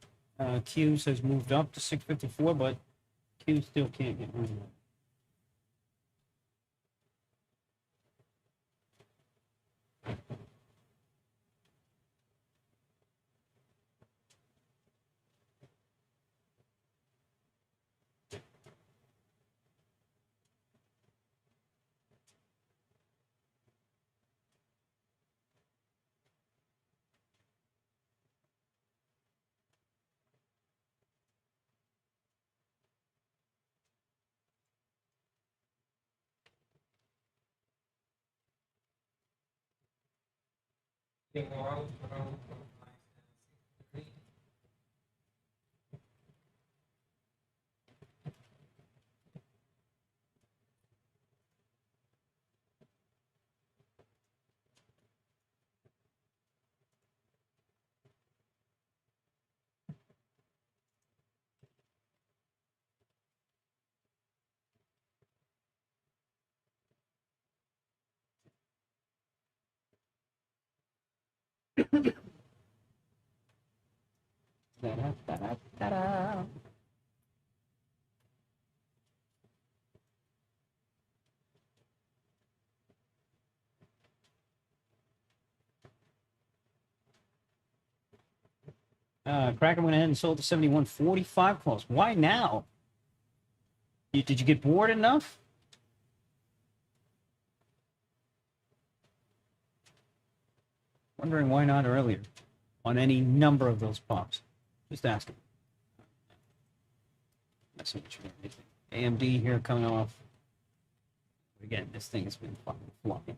Q's has moved up to 654, but Q still can't get rid of it. Da-da-da-da-da-da. Kraken went ahead and sold to 7145 calls. Why now? Did you get bored enough? Wondering why not earlier on any number of those pops. Just asking. That's what you're anything. AMD here coming off. Again, this thing has been fucking flopping.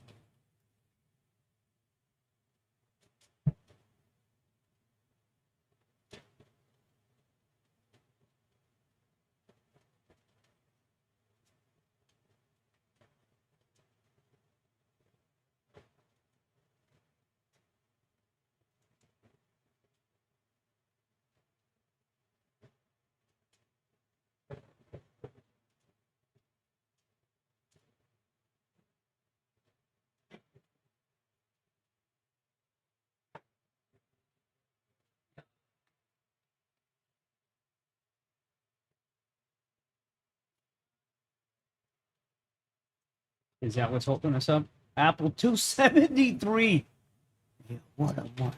Is that what's holding us up? Apple 273. Yeah, what a market.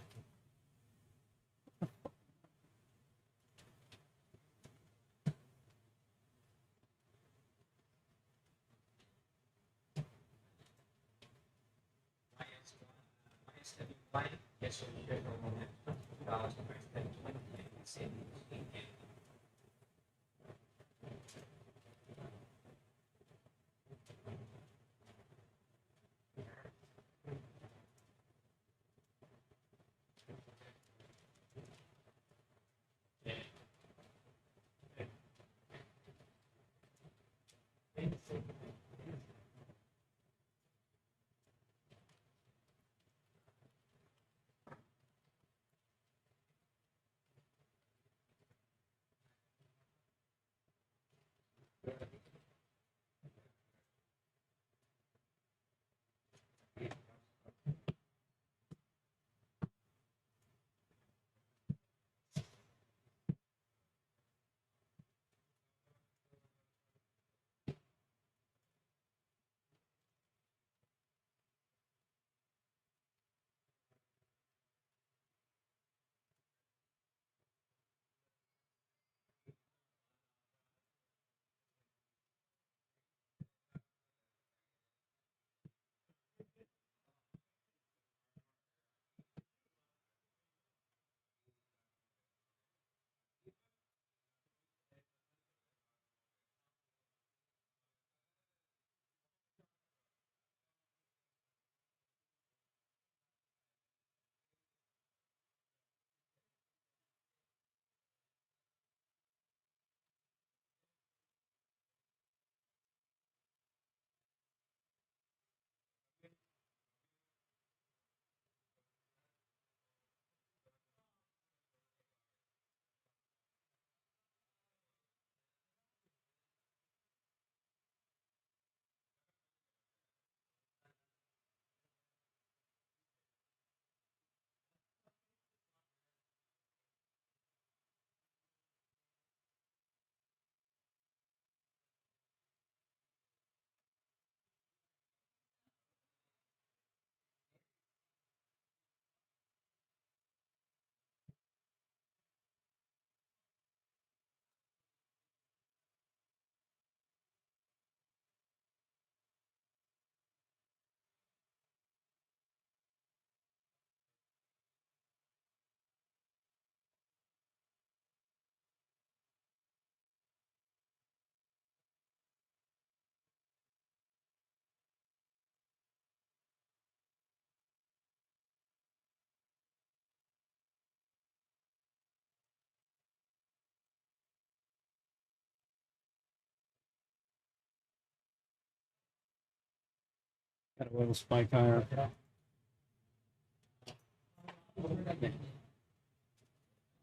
Got a little spike higher.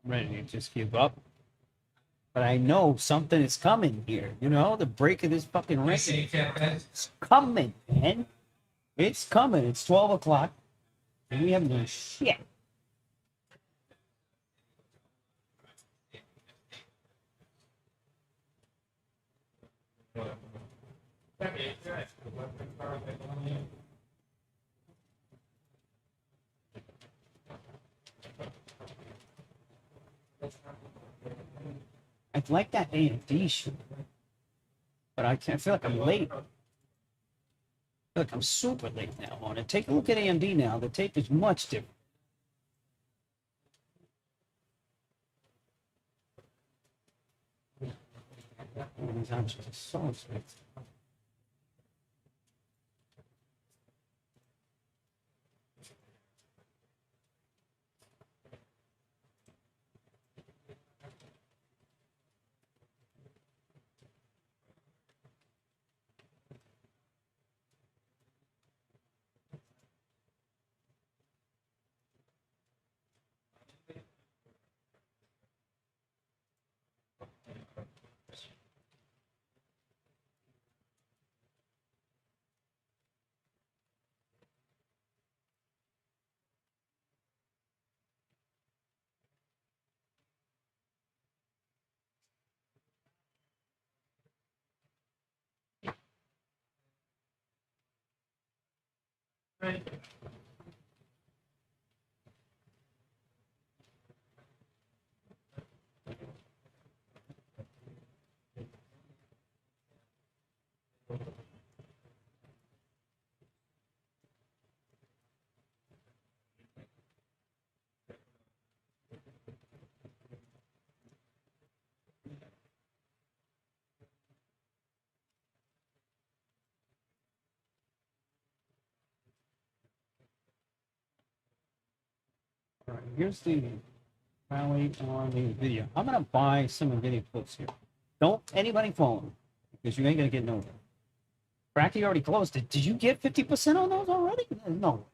Ready to just give up. But I know something is coming here. You know, the break of this fucking I see record. Captain. It's coming, man. It's coming. It's 12 o'clock. And we haven't done shit. I like that AMD shit. But I can't I feel like I'm late. I feel like I'm super late now on it. Take a look at AMD now. The tape is much different. These options are so expensive. All right, here's the rally on the video. I'm gonna buy some NVIDIA clips here. Don't anybody phone because you ain't gonna get no. Bracky already closed it. Did you get 50% on those already? No.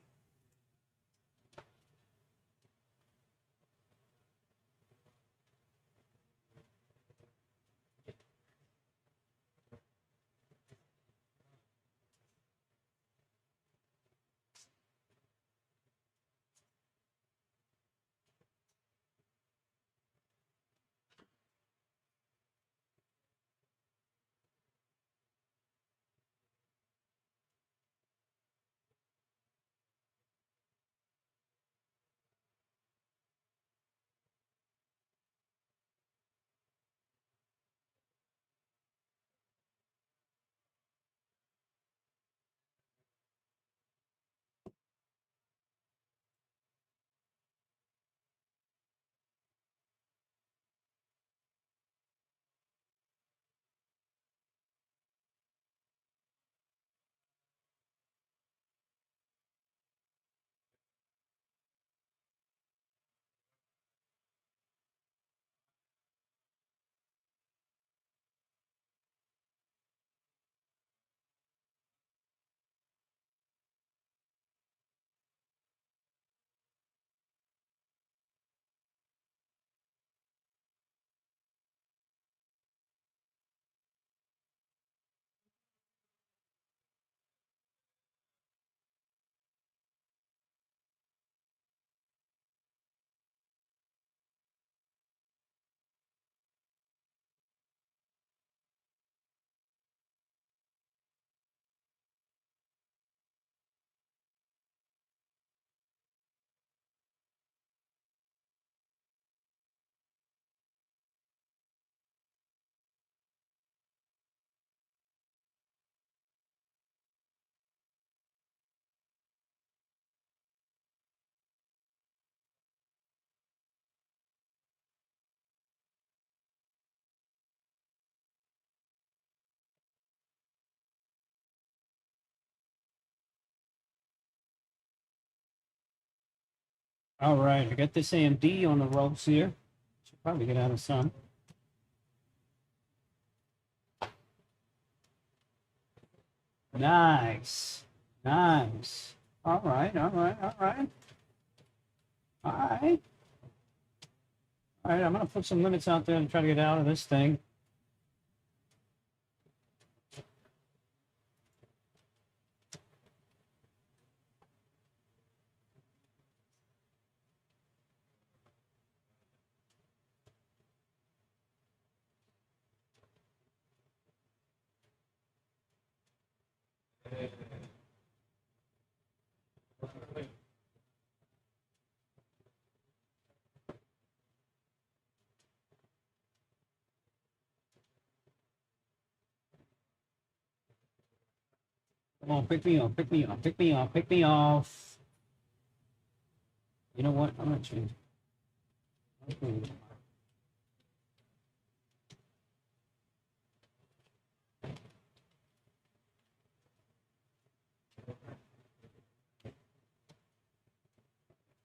All right, I got this AMD on the ropes here. Should probably get out of some. Nice. Nice. All right, all right, all right. All right. All right, I'm going to put some limits out there and try to get out of this thing. Come on, pick me off, pick me off, pick me off, pick me off. You know what? I'm going to change. Okay.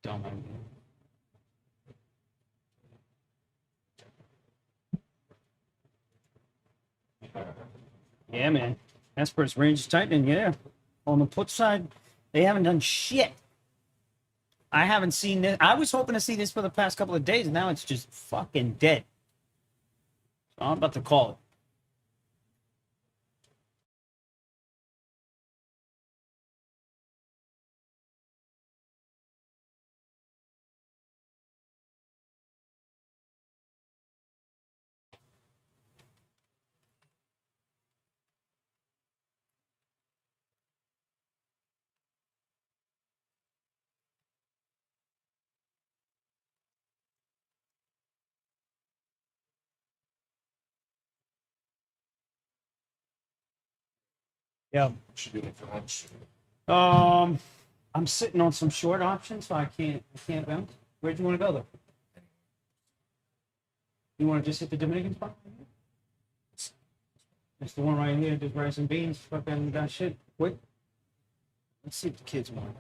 Dumb idea. Yeah, man. Esper's range is tightening, yeah. On the put side, they haven't done shit. I haven't seen this. I was hoping to see this for the past couple of days, and now it's just fucking dead. So I'm about to call it. Yeah. What you doing for lunch? I'm sitting on some short options, so I can't bounce. Where'd you want to go though? You want to just hit the Dominican spot? It's the one right here, just rice and beans, fucking that shit. Wait. Let's see if the kids want it.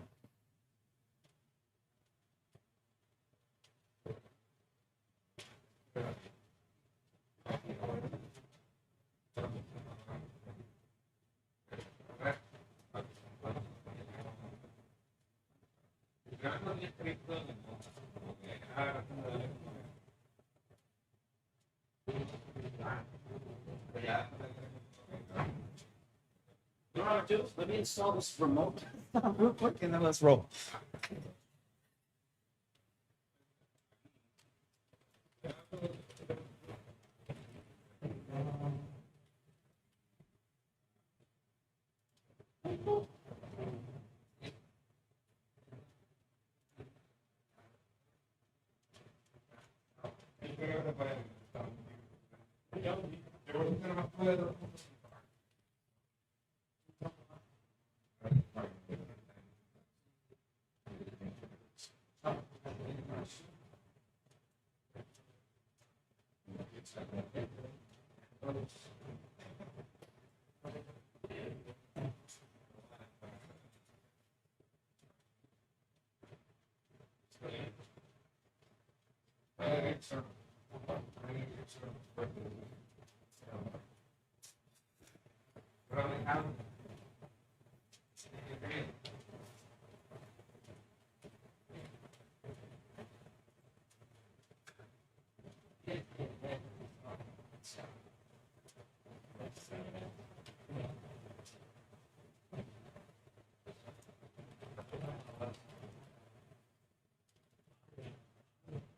You know what I'll do? Let me install this remote real quick and then let's roll.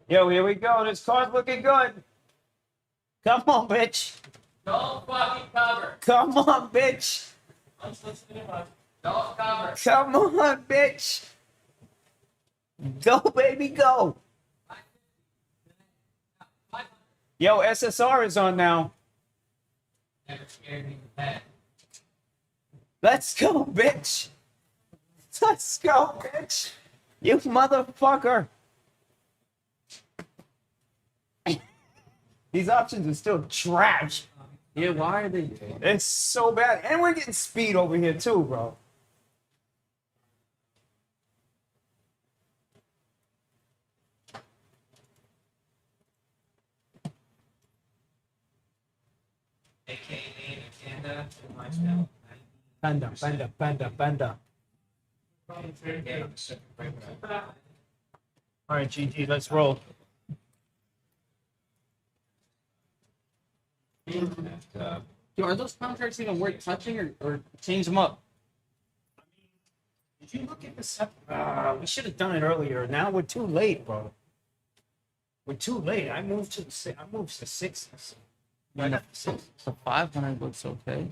Yo, here we go. This car's looking good. Come on, bitch. Don't fucking cover. Come on, bitch. Don't cover. Come on, bitch. Go, baby, go. Yo, SSR is on now. Never scared me with that. Let's go, bitch. Let's go, bitch. You motherfucker. These options are still trash. Yeah, why are they? It's so bad. And we're getting speed over here too, bro. AKA Panda, lifestyle. Panda, panda, panda, panda. Yeah, the second right now. All right, GG, let's roll. And, Yo, are those contracts even worth touching or change them up? Did you look at this? We should have done it earlier. Now we're too late, bro. We're too late. I moved to sixes. Man, the 500 looks okay.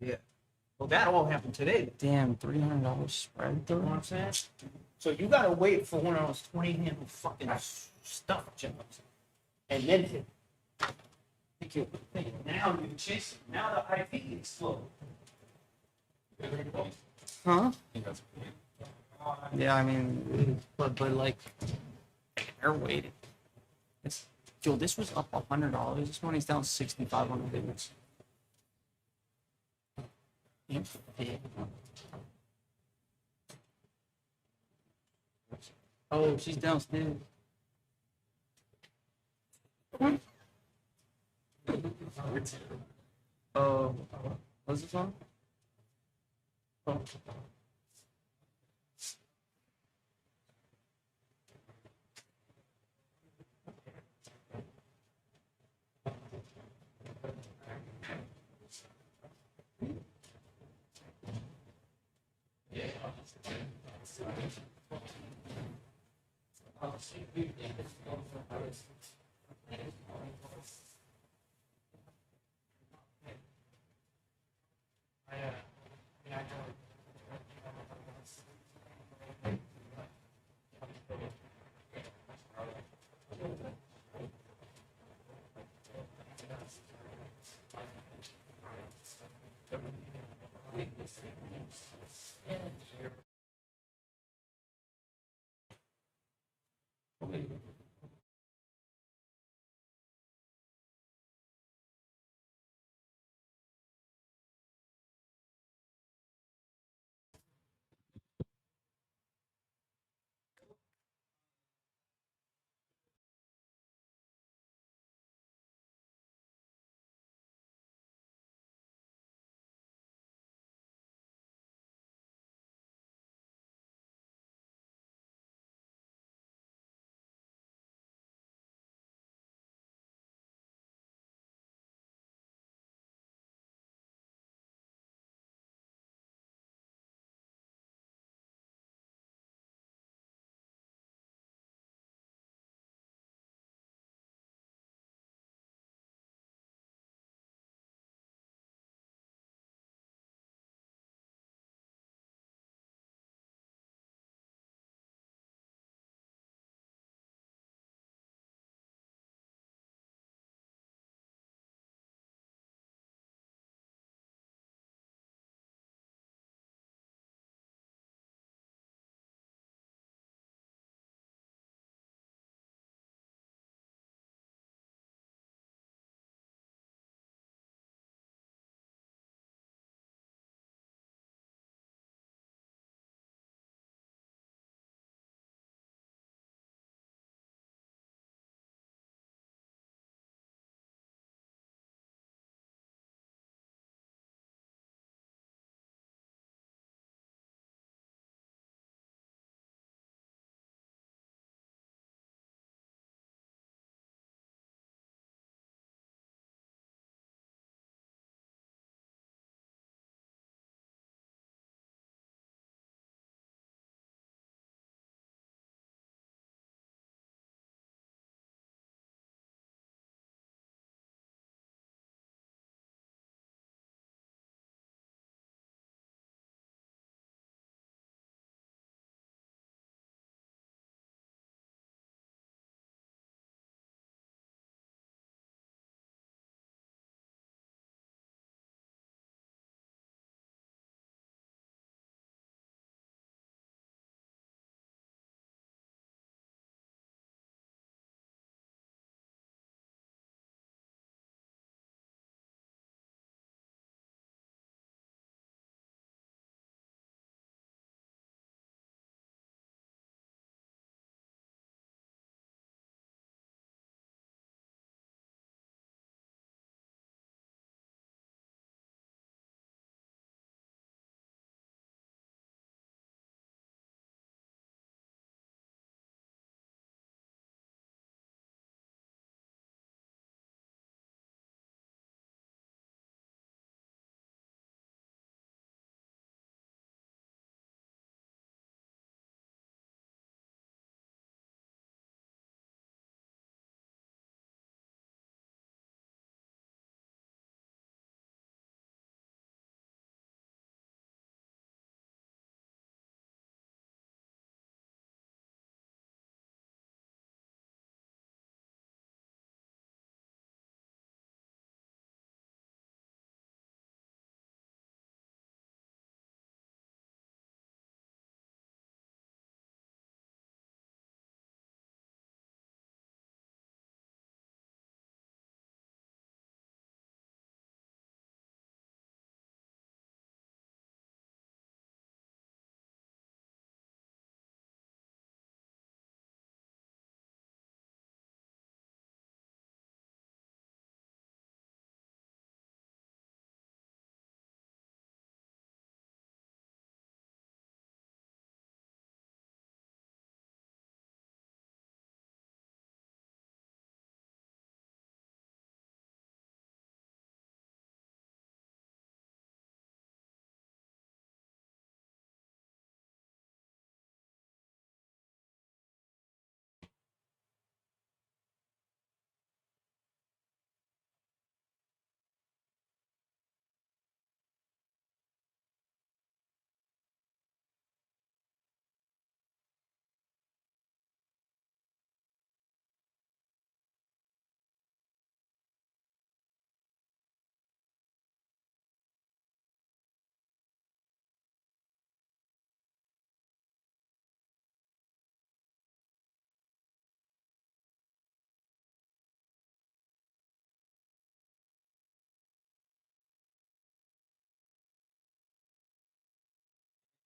Yeah. Well, that all happened today. Damn, $300 spread You know what I'm saying? So you gotta wait for one of those 20-handle fucking stuff jobs, and then hit. Now you're chasing. Now the IP explode. Huh? I think that's Yeah, I mean, but like, they're waiting. It's, yo, this was up $100. This money's down 6,500 digits. Oh, she's downstairs. Oh, what's this on? Oh.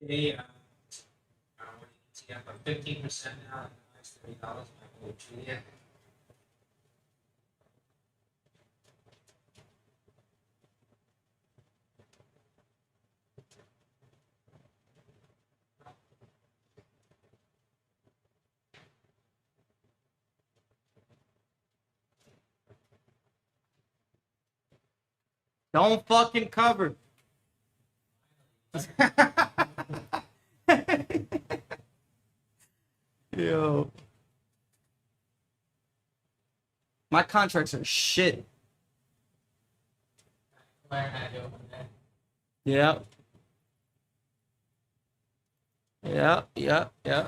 They, what do you get, about 15% now, and it's $30, my little Julia. Don't fucking cover. Yo. My contracts are shit. Learn how to open that. Yeah. Yeah, yeah, yeah.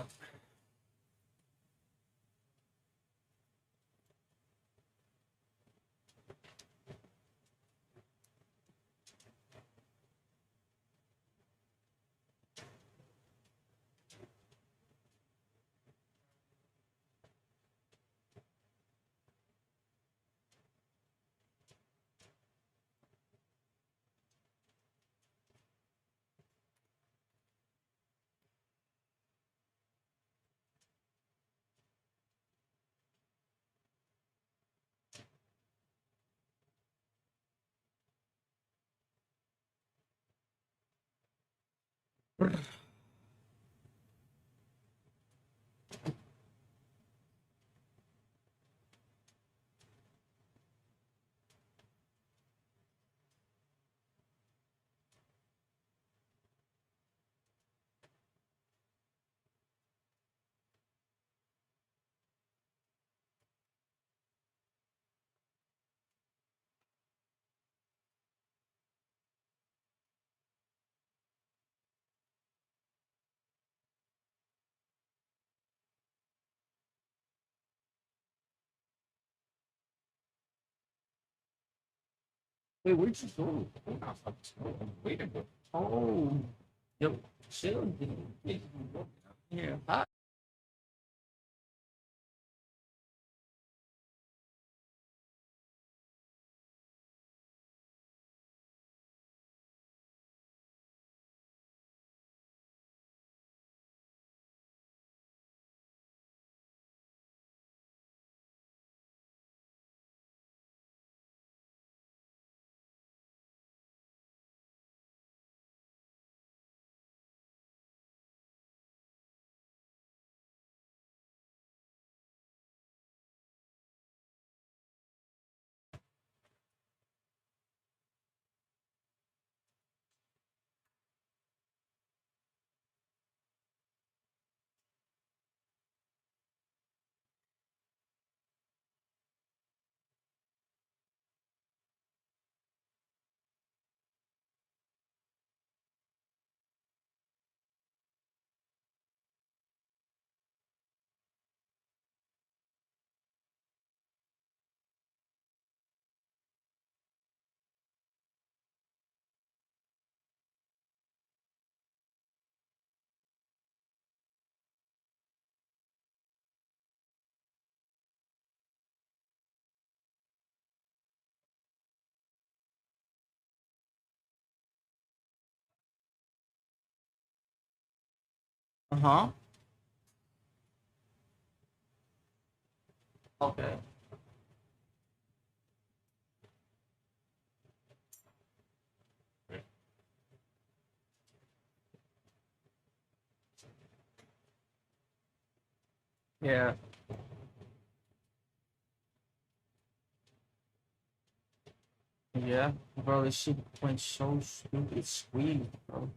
Wait, where'd you go? Way to go. Oh. Yo, chill, dude. Yeah. Hi. Uh-huh. Okay. Yeah. Yeah. Bro, this shit went so stupid squeezed, bro.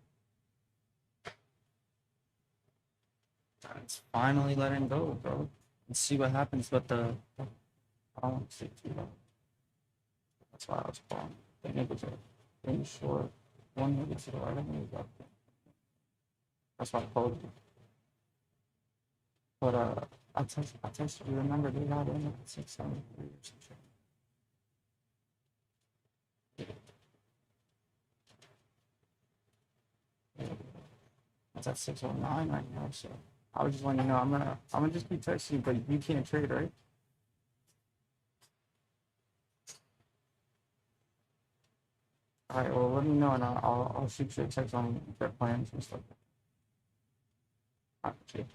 It's finally letting go, bro. Let's see what happens, but I don't want to say too long. That's why I was calling. The niggas are pretty short. One nigga to the right of me is up there. That's why I called you. But I texted you, remember they got in at 673 or some shit. It's at 609 right now, so I was just letting you know I'm gonna just be texting you, but you can't trade, right? Alright, well let me know and I'll shoot you a text on their plans and stuff. Okay.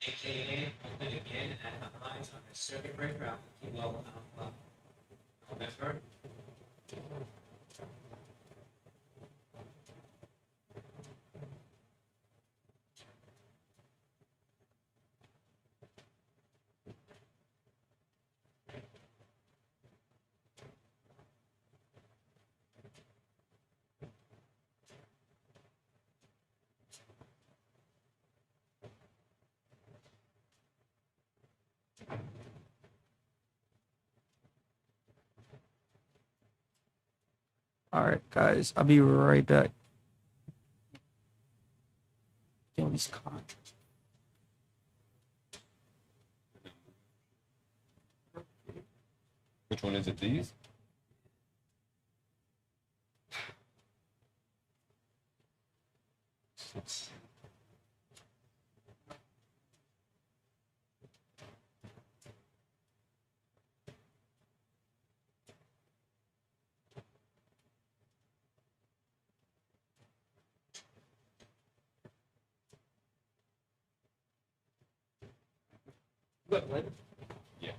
AKA, open again and analyze on a circuit breaker out the kilo November. All right, guys. I'll be right back. Get all these cards. Which one is it? These? What? Yeah.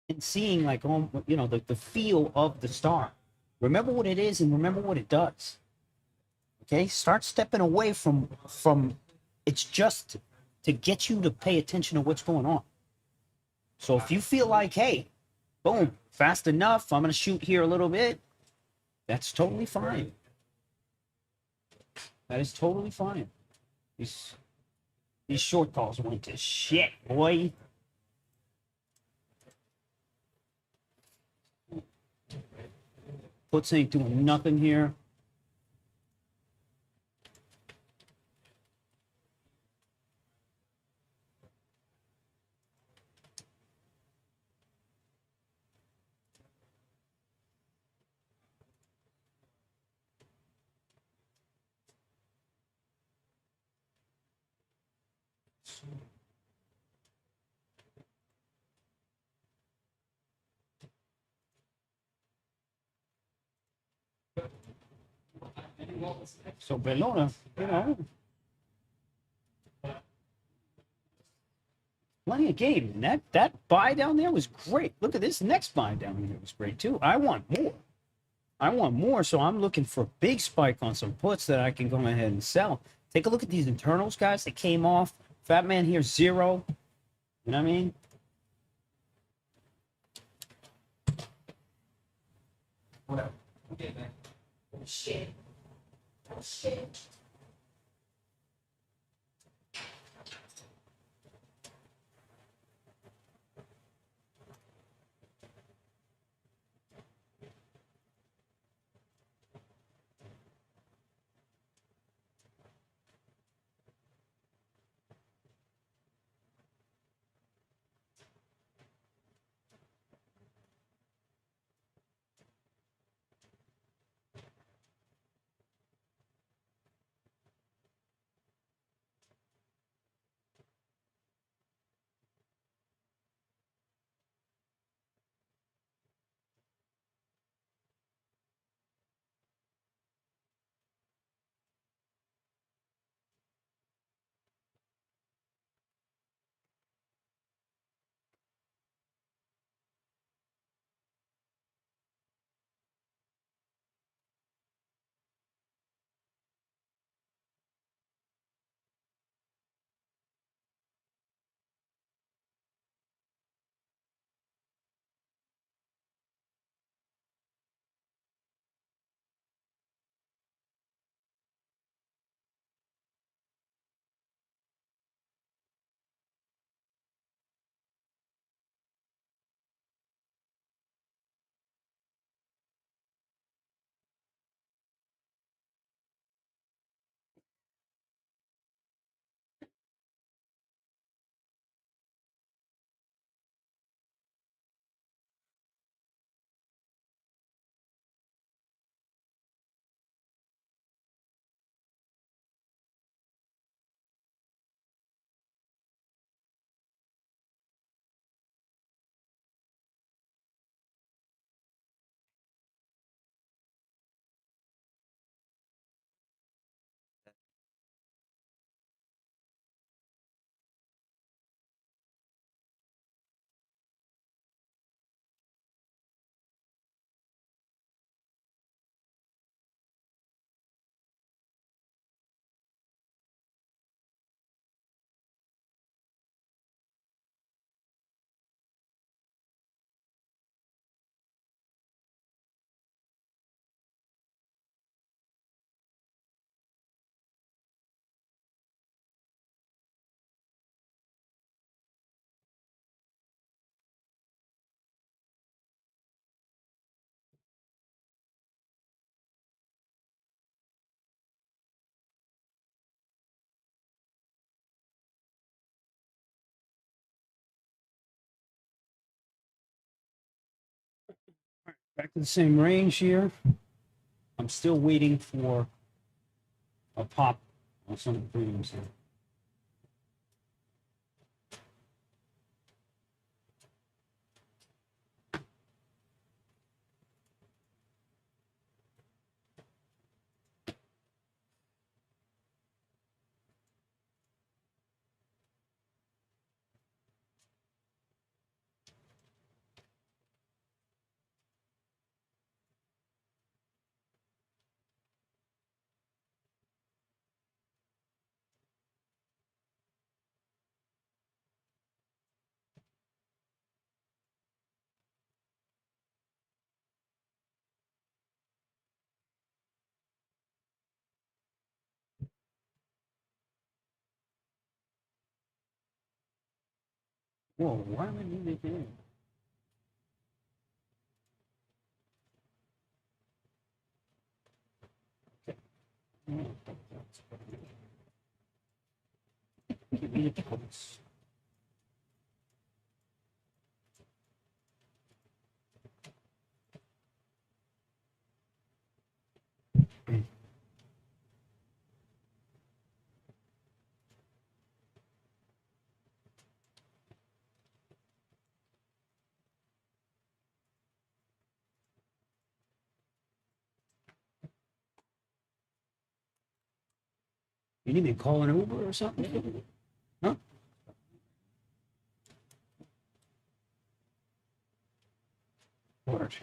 and seeing like the feel of the star. Remember what it is and remember what it does. Okay, start stepping away from it's just to get you to pay attention to what's going on. So if you feel like, hey, boom, fast enough, I'm gonna shoot here a little bit, that's totally fine. That is totally fine. These short calls went to shit, boy. Puts ain't doing nothing here. So Bellona, plenty of game. And that buy down there was great. Look at this next buy down here was great too. I want more. I want more, so I'm looking for a big spike on some puts that I can go ahead and sell. Take a look at these internals, guys. They came off. Fat man here, 0. You know what I mean? Whatever. We'll get back. Shit. Shit. Back to the same range here. I'm still waiting for a pop on some of the premiums here. Whoa, why am I moving here? Give me the points. You need me to call an Uber or something? Huh? Word.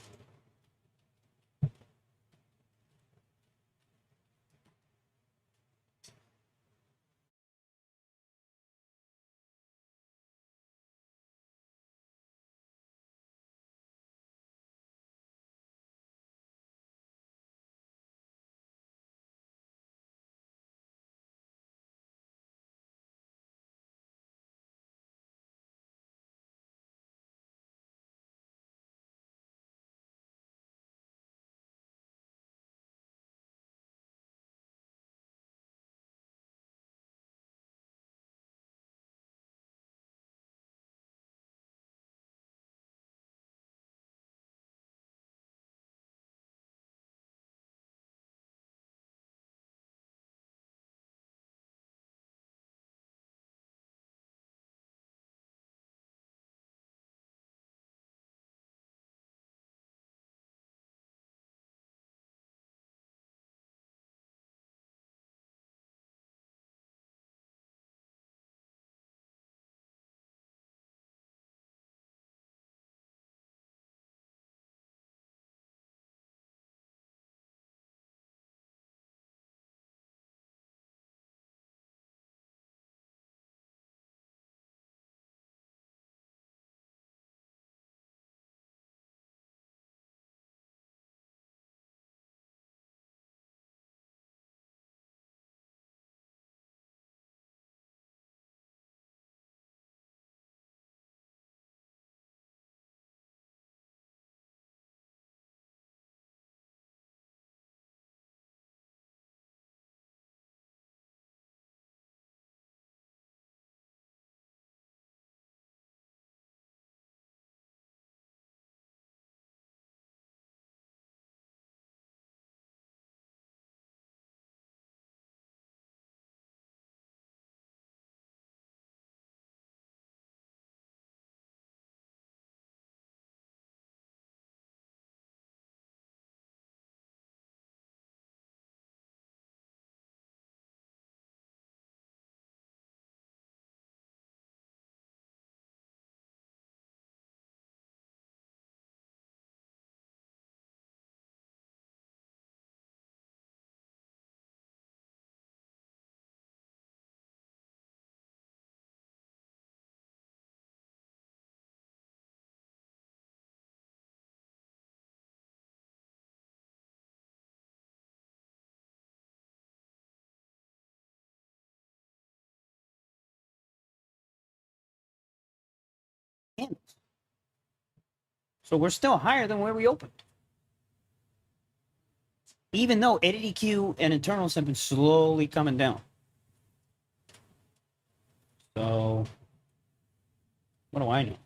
And so we're still higher than where we opened. Even though ADQ and internals have been slowly coming down. So what do I know?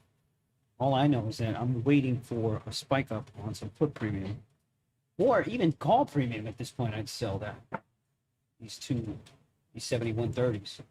All I know is that I'm waiting for a spike up on some put premium. Or even call premium at this point, I'd sell that. These 7130s.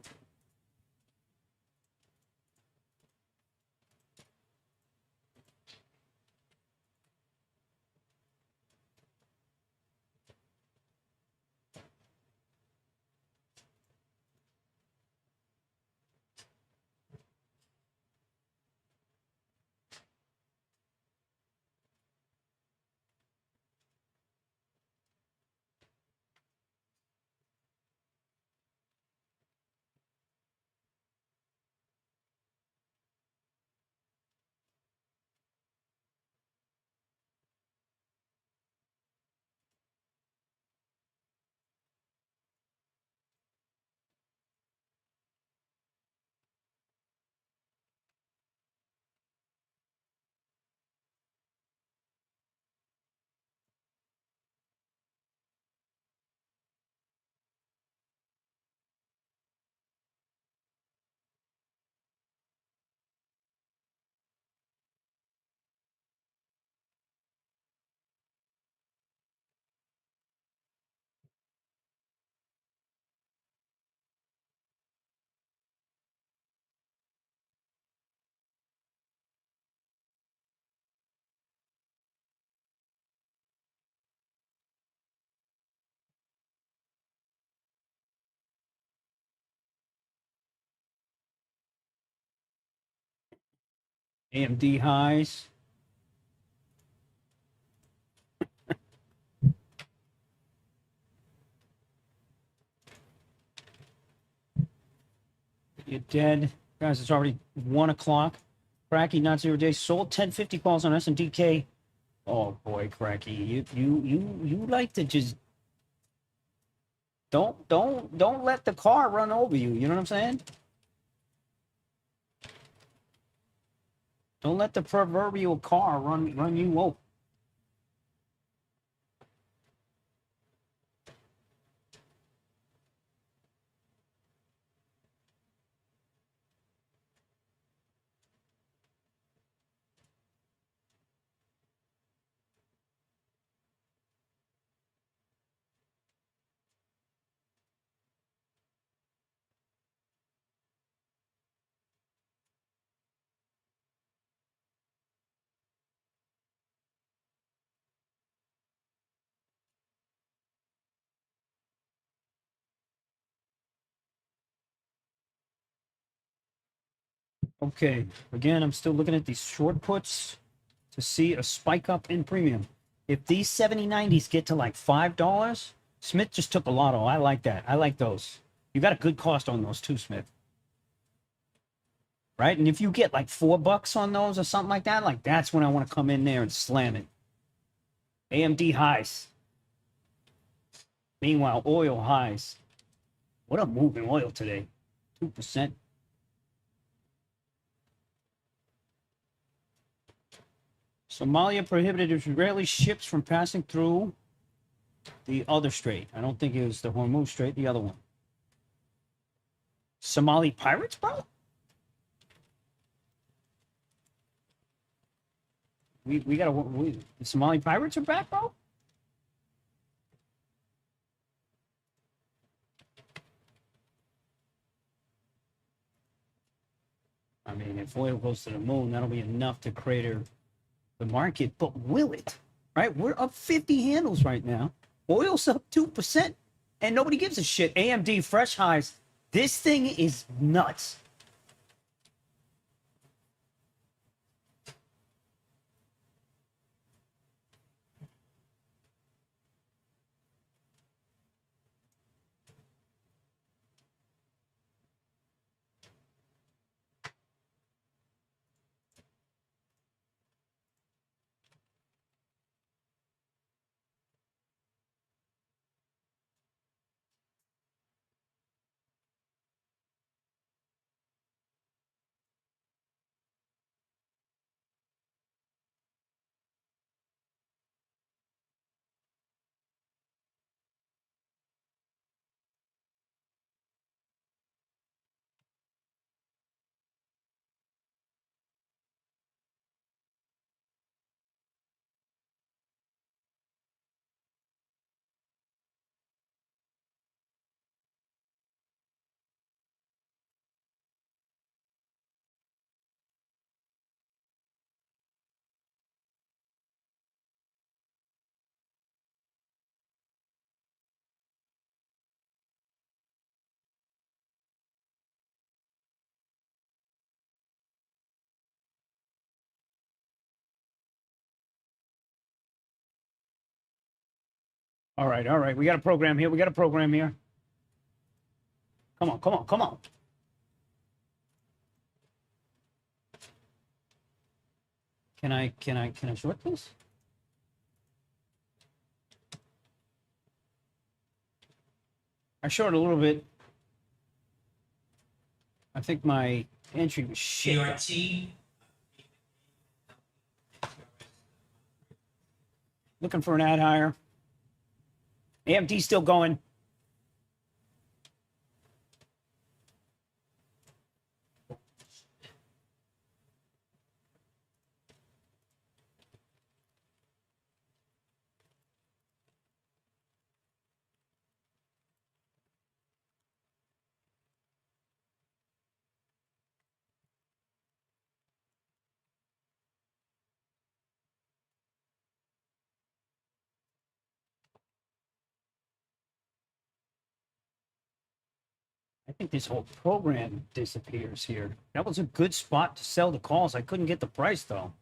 AMD highs. You're dead. Guys, it's already 1 o'clock. Cracky, not 0 days. Sold 1050 calls on SNDK. Oh boy, Cracky. You like to just don't let the car run over you. You know what I'm saying? Don't let the proverbial car run you over. Okay, again, I'm still looking at these short puts to see a spike up in premium. If these 70/90s get to like $5, Smith just took a lotto. I like that. I like those. You got a good cost on those too, Smith. Right? And if you get like $4 on those or something like that, like that's when I want to come in there and slam it. AMD highs. Meanwhile, oil highs. What a move in oil today. 2%. Somalia prohibited Israeli ships from passing through the other strait. I don't think it was the Hormuz Strait, the other one. Somali pirates, bro? We gotta. The Somali pirates are back, bro? I mean, if oil goes to the moon, that'll be enough to crater the market, but will it? Right? We're up 50 handles right now. Oil's up 2%, and nobody gives a shit. AMD fresh highs. This thing is nuts. All right, all right. We got a program here. We got a program here. Come on, come on, come on. Can I short this? I short a little bit. I think my entry was shit. PRT. Looking for an ad higher. AMD still going. I think this whole program disappears here. That was a good spot to sell the calls. I couldn't get the price though.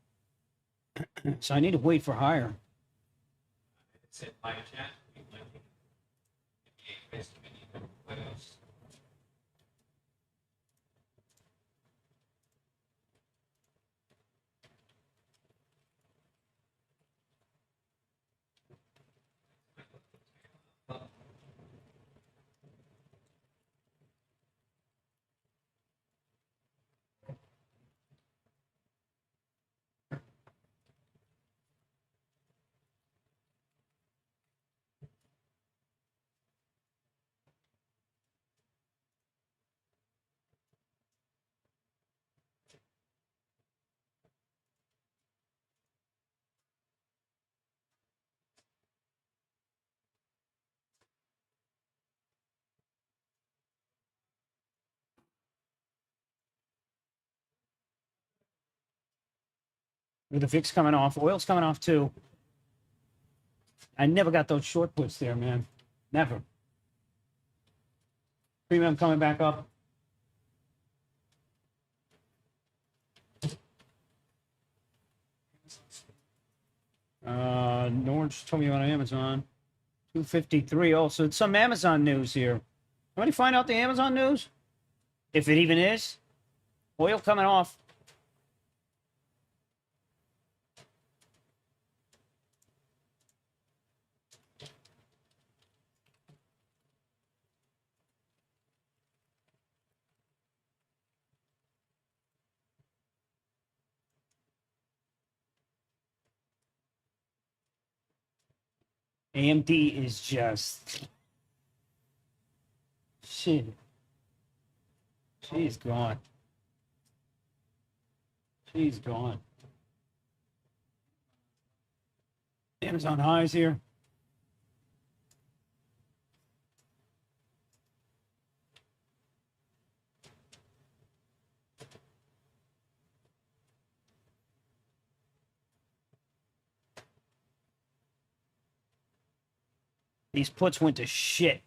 So I need to wait for higher. It said live chat. We went with the best many what else? With the VIX coming off, oil's coming off too. I never got those short puts there, man. Never. Premium coming back up. Nour just told me on Amazon. 253. Oh, so it's some Amazon news here. Somebody find out the Amazon news? If it even is. Oil coming off. AMD is just shit. She's gone. She's gone. Amazon highs here. These puts went to shit.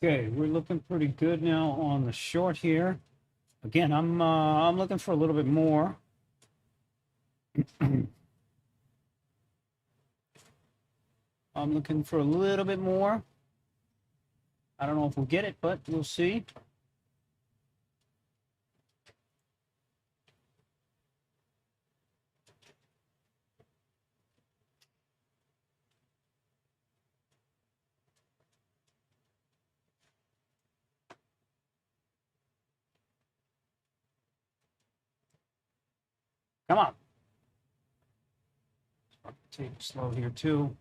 Okay, we're looking pretty good now on the short here. Again, I'm looking for a little bit more. I'm looking for a little bit more. I don't know if we'll get it, but we'll see. Come on. Take it slow here too.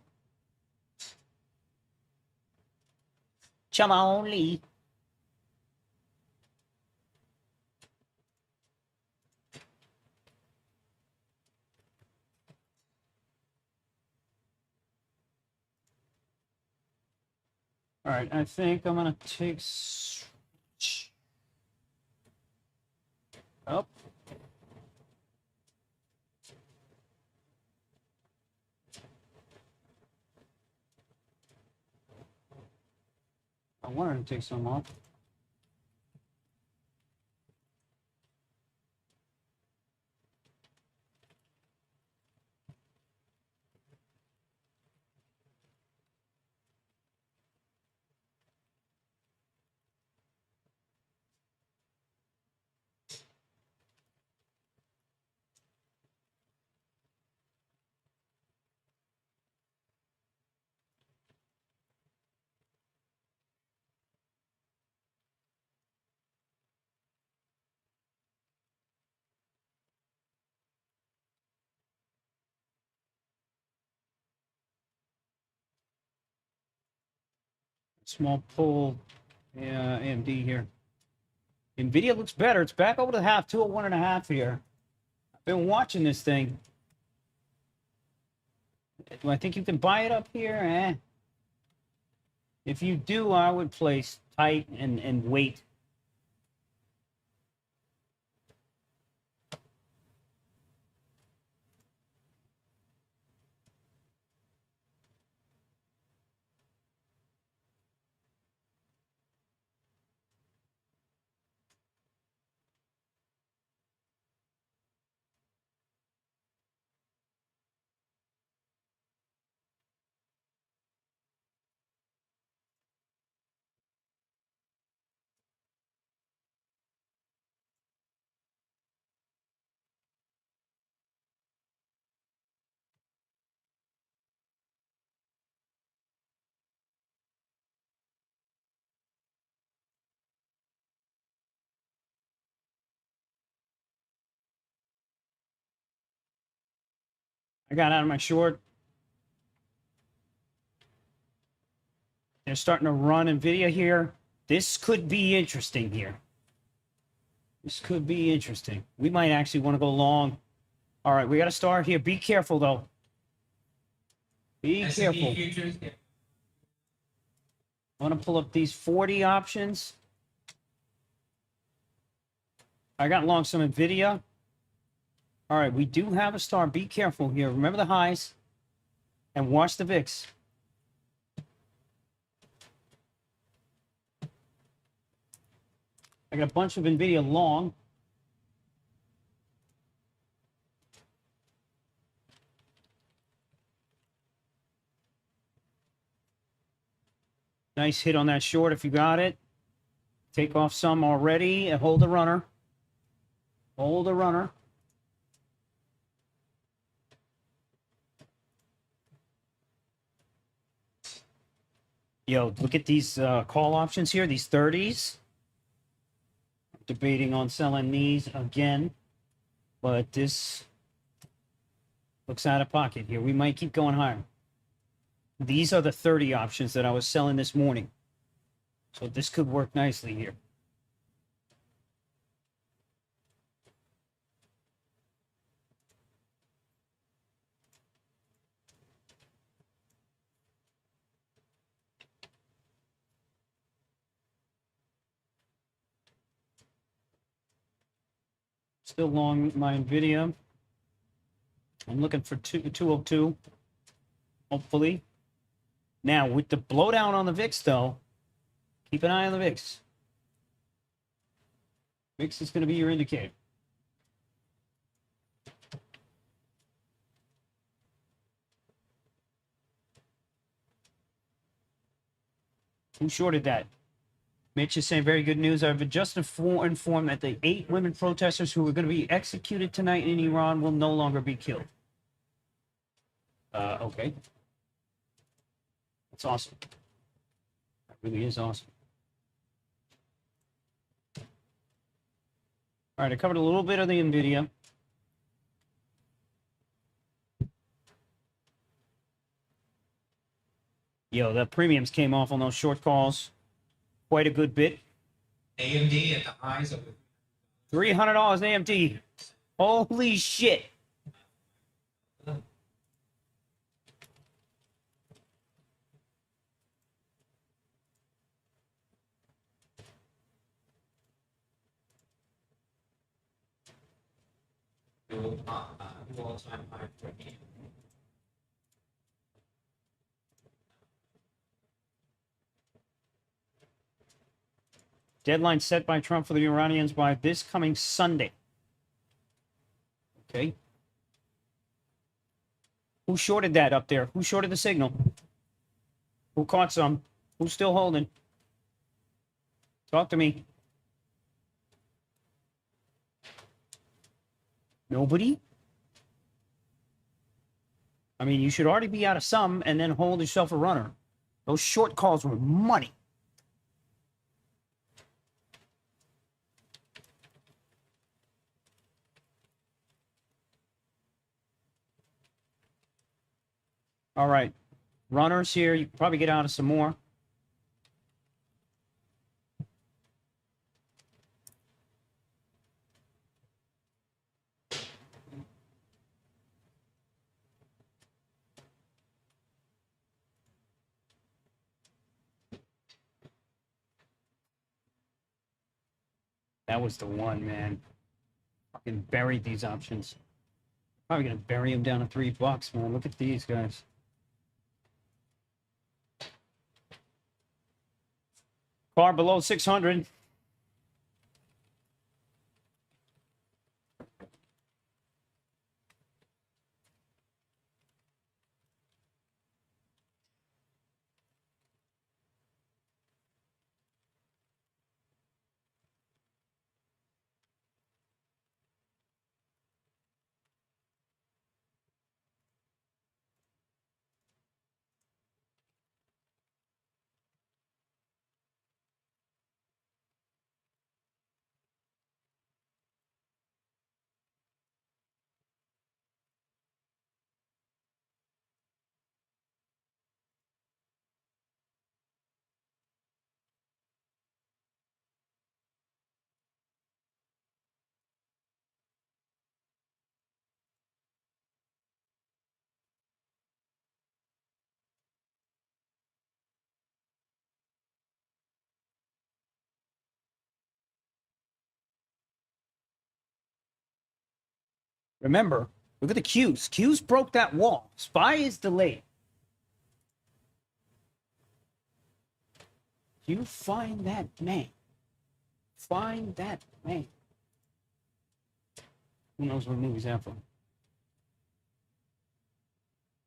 Come on, Lee. All right, I think I'm gonna take up. I wanted to take some off. Small pull, yeah, AMD here. Nvidia looks better. It's back over the half, 201.5 here. I've been watching this thing. Do I think you can buy it up here? Eh. If you do, I would place tight and wait. I got out of my short. They're starting to run Nvidia here. This could be interesting here. This could be interesting. We might actually want to go long. All right, we got to start here. Be careful, though. Be S&P careful. futures. I want to pull up these 40 options. I got long some Nvidia. All right, we do have a star. Be careful here. Remember the highs and watch the VIX. I got a bunch of Nvidia long. Nice hit on that short if you got it. Take off some already and hold the runner. Hold the runner. Yo, look at these call options here, these 30s. Debating on selling these again, but this looks out of pocket here. We might keep going higher. These are the 30 options that I was selling this morning. So this could work nicely here. Still long my Nvidia. I'm looking for 202, hopefully. Now, with the blowdown on the VIX, though, keep an eye on the VIX. VIX is going to be your indicator. Who shorted that? Mitch is saying, very good news. I've been just informed that the 8 women protesters who were going to be executed tonight in Iran will no longer be killed. Okay. That's awesome. That really is awesome. All right, I covered a little bit of the NVIDIA. Yo, the premiums came off on those short calls. Quite a good bit. AMD at the highs of $300 AMD. Holy shit. new all-time high for him. Deadline set by Trump for the Iranians by this coming Sunday. Okay. Who shorted that up there? Who shorted the signal? Who caught some? Who's still holding? Talk to me. Nobody? I mean, you should already be out of some and then hold yourself a runner. Those short calls were money. All right. Runners here. You can probably get out of some more. That was the one, man. Fucking buried these options. Probably gonna bury them down to $3, man. Look at these guys. Car below 600. Remember, look at the Qs. Qs broke that wall. SPY is delayed. You find that man. Find that man. Who knows what movie's that from?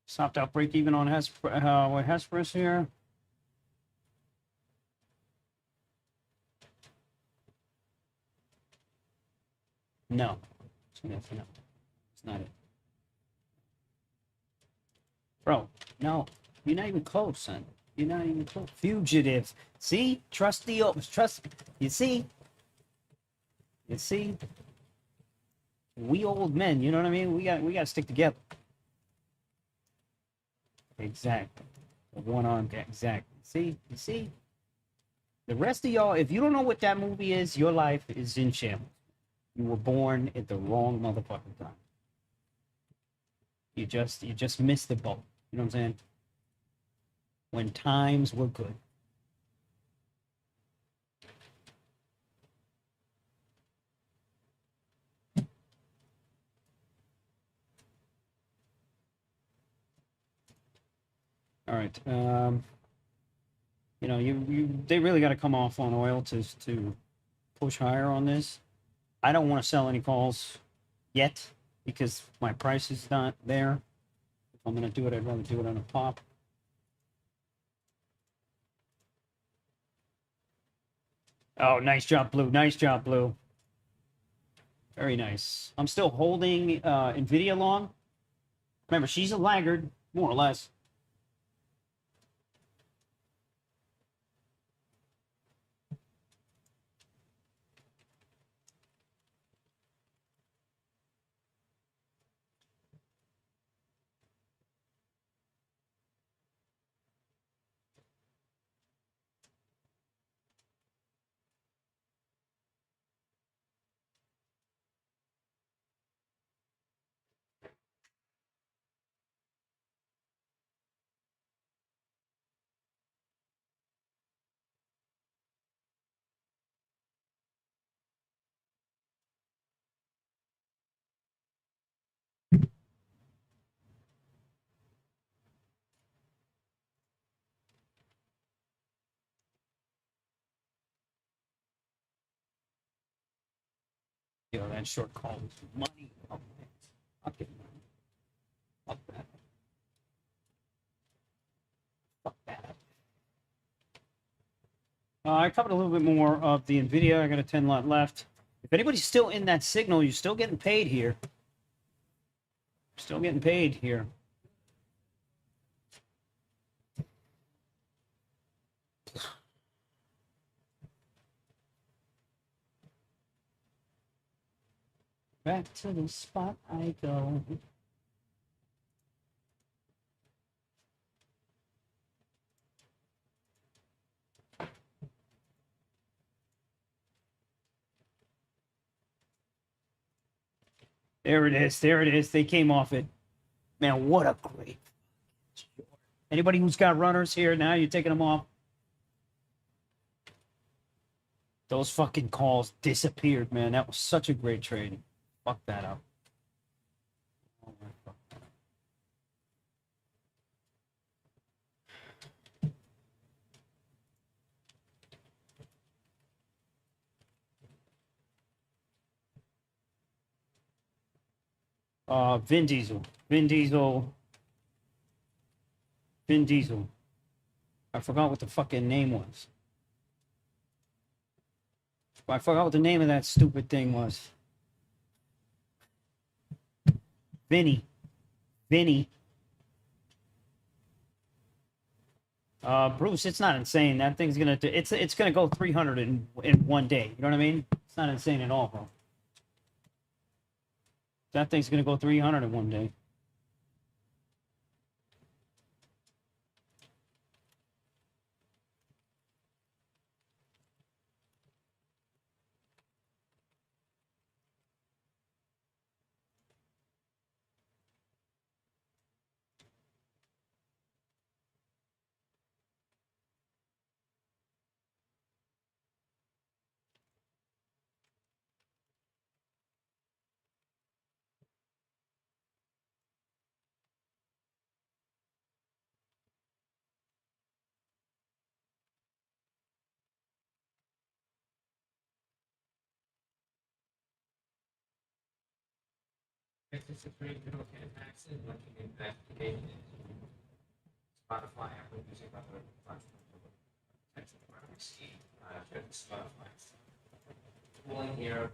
Stopped out break even on Hesperus here. No. No. It's not it. Bro, no. You're not even close, son. You're not even close. Fugitive. See? Trust the trust. You see? You see? We old men, you know what I mean? We got to stick together. Exactly. The one arm guy. Exactly. See? You see? The rest of y'all, if you don't know what that movie is, your life is in shambles. You were born at the wrong motherfucking time. You just missed the boat. You know what I'm saying? When times were good. All right. You know, they really got to come off on oil to push higher on this. I don't want to sell any calls yet because my price is not there. If I'm going to do it, I'd rather do it on a pop. Oh, nice job, Blue. Nice job, Blue. Very nice. I'm still holding NVIDIA long. Remember, she's a laggard, more or less. Yo, that short call was money. Oh, man. Fuck it, man. Fuck that. Fuck that. I covered a little bit more of the NVIDIA. I got a 10 lot left. If anybody's still in that signal, you're still getting paid here. Still getting paid here. Back to the spot I go. There it is. There it is. They came off it. Man, what a great. Anybody who's got runners here now, you're taking them off. Those fucking calls disappeared, man. That was such a great trade. Fuck that up. Oh my fuck. Vin Diesel. Vin Diesel. Vin Diesel. I forgot what the fucking name was. I forgot what the name of that stupid thing was. Vinny. Vinny. Bruce, it's not insane. That thing's gonna do, it's gonna go 300 in one day. You know what I mean? It's not insane at all, bro. That thing's gonna go 300 in one day. If it's a free middle can access, looking at that application, Spotify, Apple Music, other platforms, potential privacy, Spotify. Pulling here,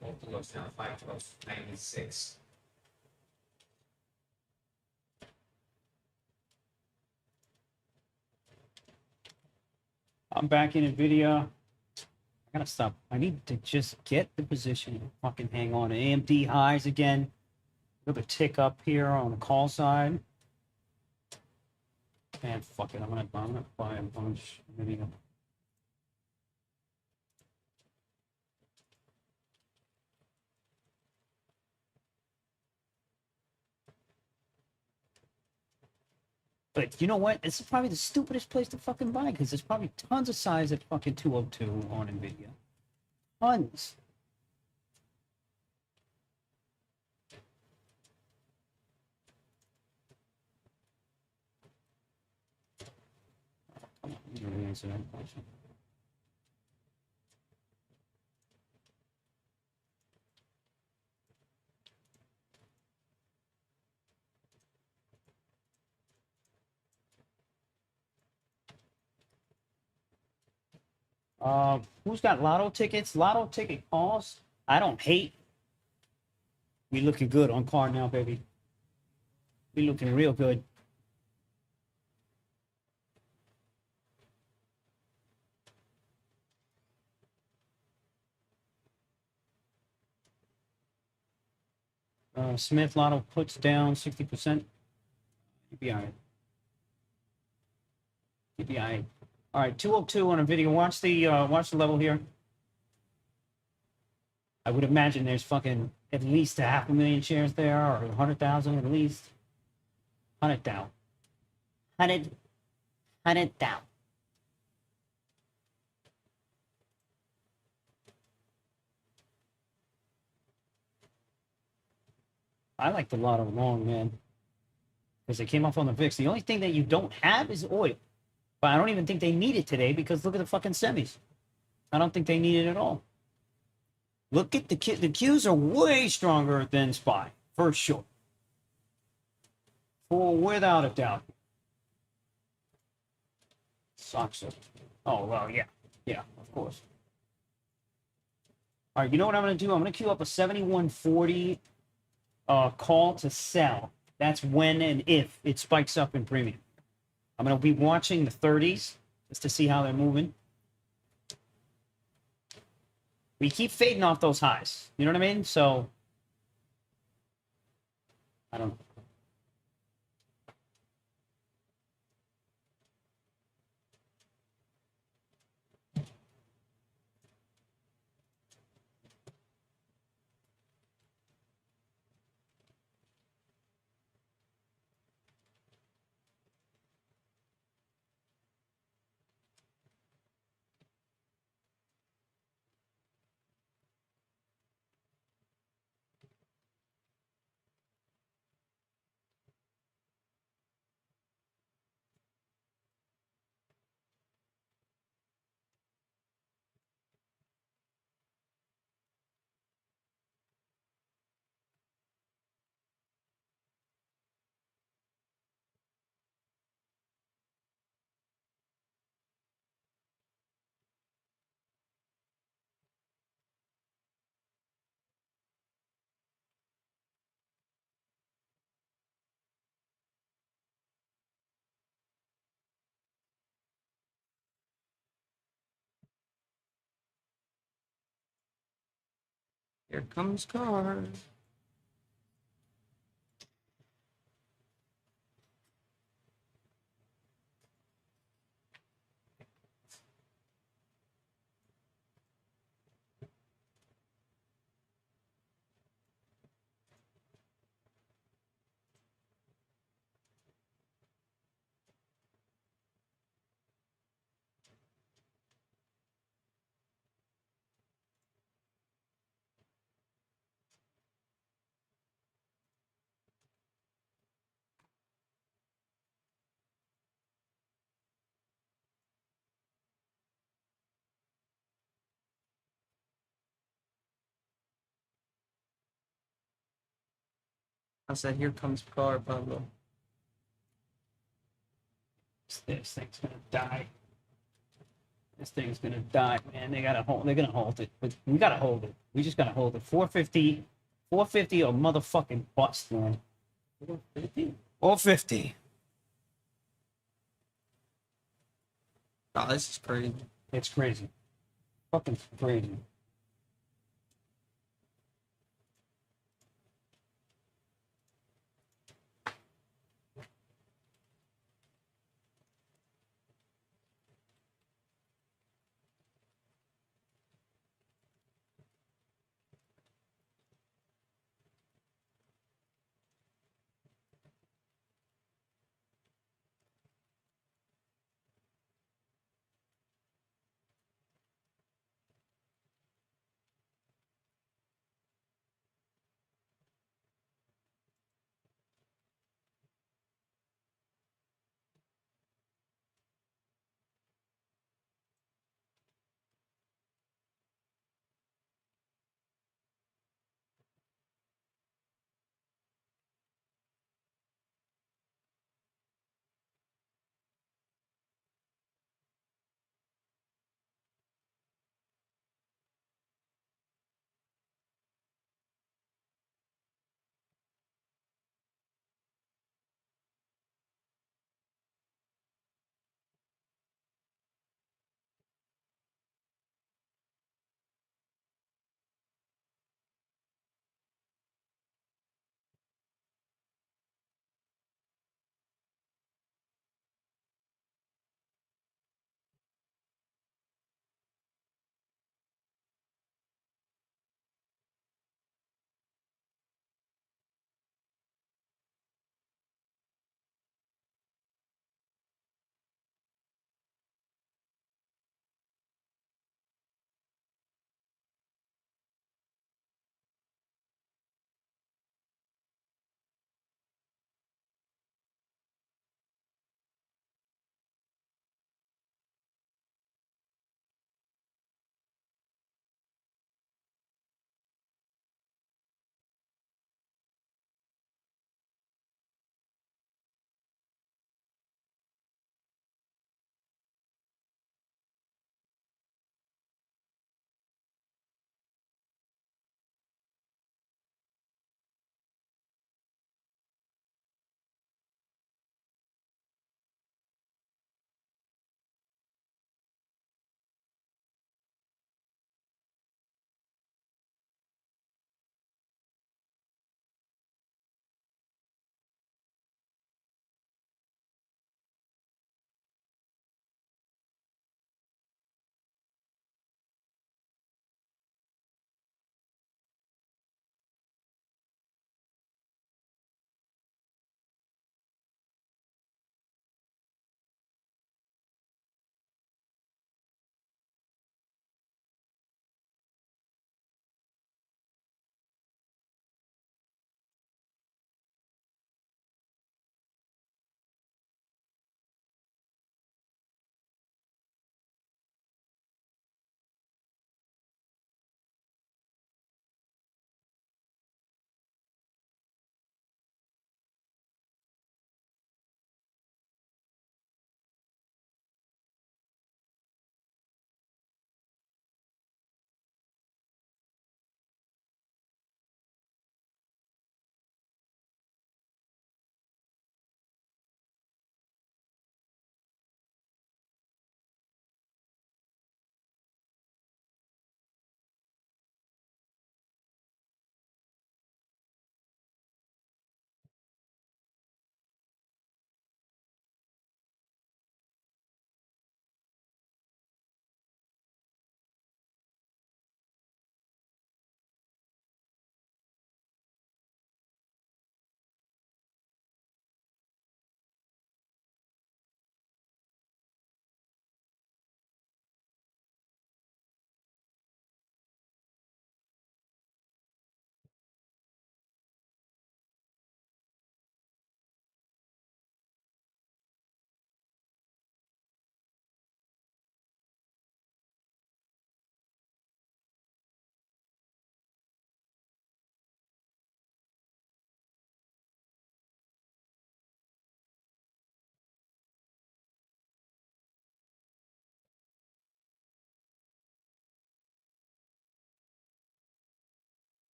multiple looks now, 512.96. I'm back in NVIDIA. I gotta stop. I need to just get the position and fucking hang on. AMD highs again. A little tick up here on the call side. Man, fuck it. I'm gonna buy a bunch. NVIDIA. But you know what? This is probably the stupidest place to fucking buy because there's probably tons of size at fucking 202 on NVIDIA. Tons. Come on, you really answer that question. Who's got lotto tickets? Lotto ticket calls? I don't hate. We looking good on card now, baby. We looking real good. Smith lotto puts down 60%. You'd be all right. You'd be all right. All right, 202 on a video. Watch the level here. I would imagine there's fucking at least 500,000 shares there, or 100,000 at least. 100,000. 100,000. I like the lotto long, man, because they came off on the VIX. The only thing that you don't have is oil. But I don't even think they need it today because look at the fucking semis. I don't think they need it at all. Look at the Qs are way stronger than SPY, for sure. For without a doubt. Sucks it. Oh, well, yeah. Yeah, of course. All right, you know what I'm going to do? I'm going to queue up a 7140 call to sell. That's when and if it spikes up in premium. I'm going to be watching the 30s just to see how they're moving. We keep fading off those highs. You know what I mean? So, I don't know. Here comes car. I said, here comes car, Pablo. This thing's going to die. This thing's going to die, man. They're going to hold it. But we got to hold it. We just got to hold it. 450 or motherfucking bust, man. 450? 450. Oh, this is crazy. It's crazy. Fucking crazy.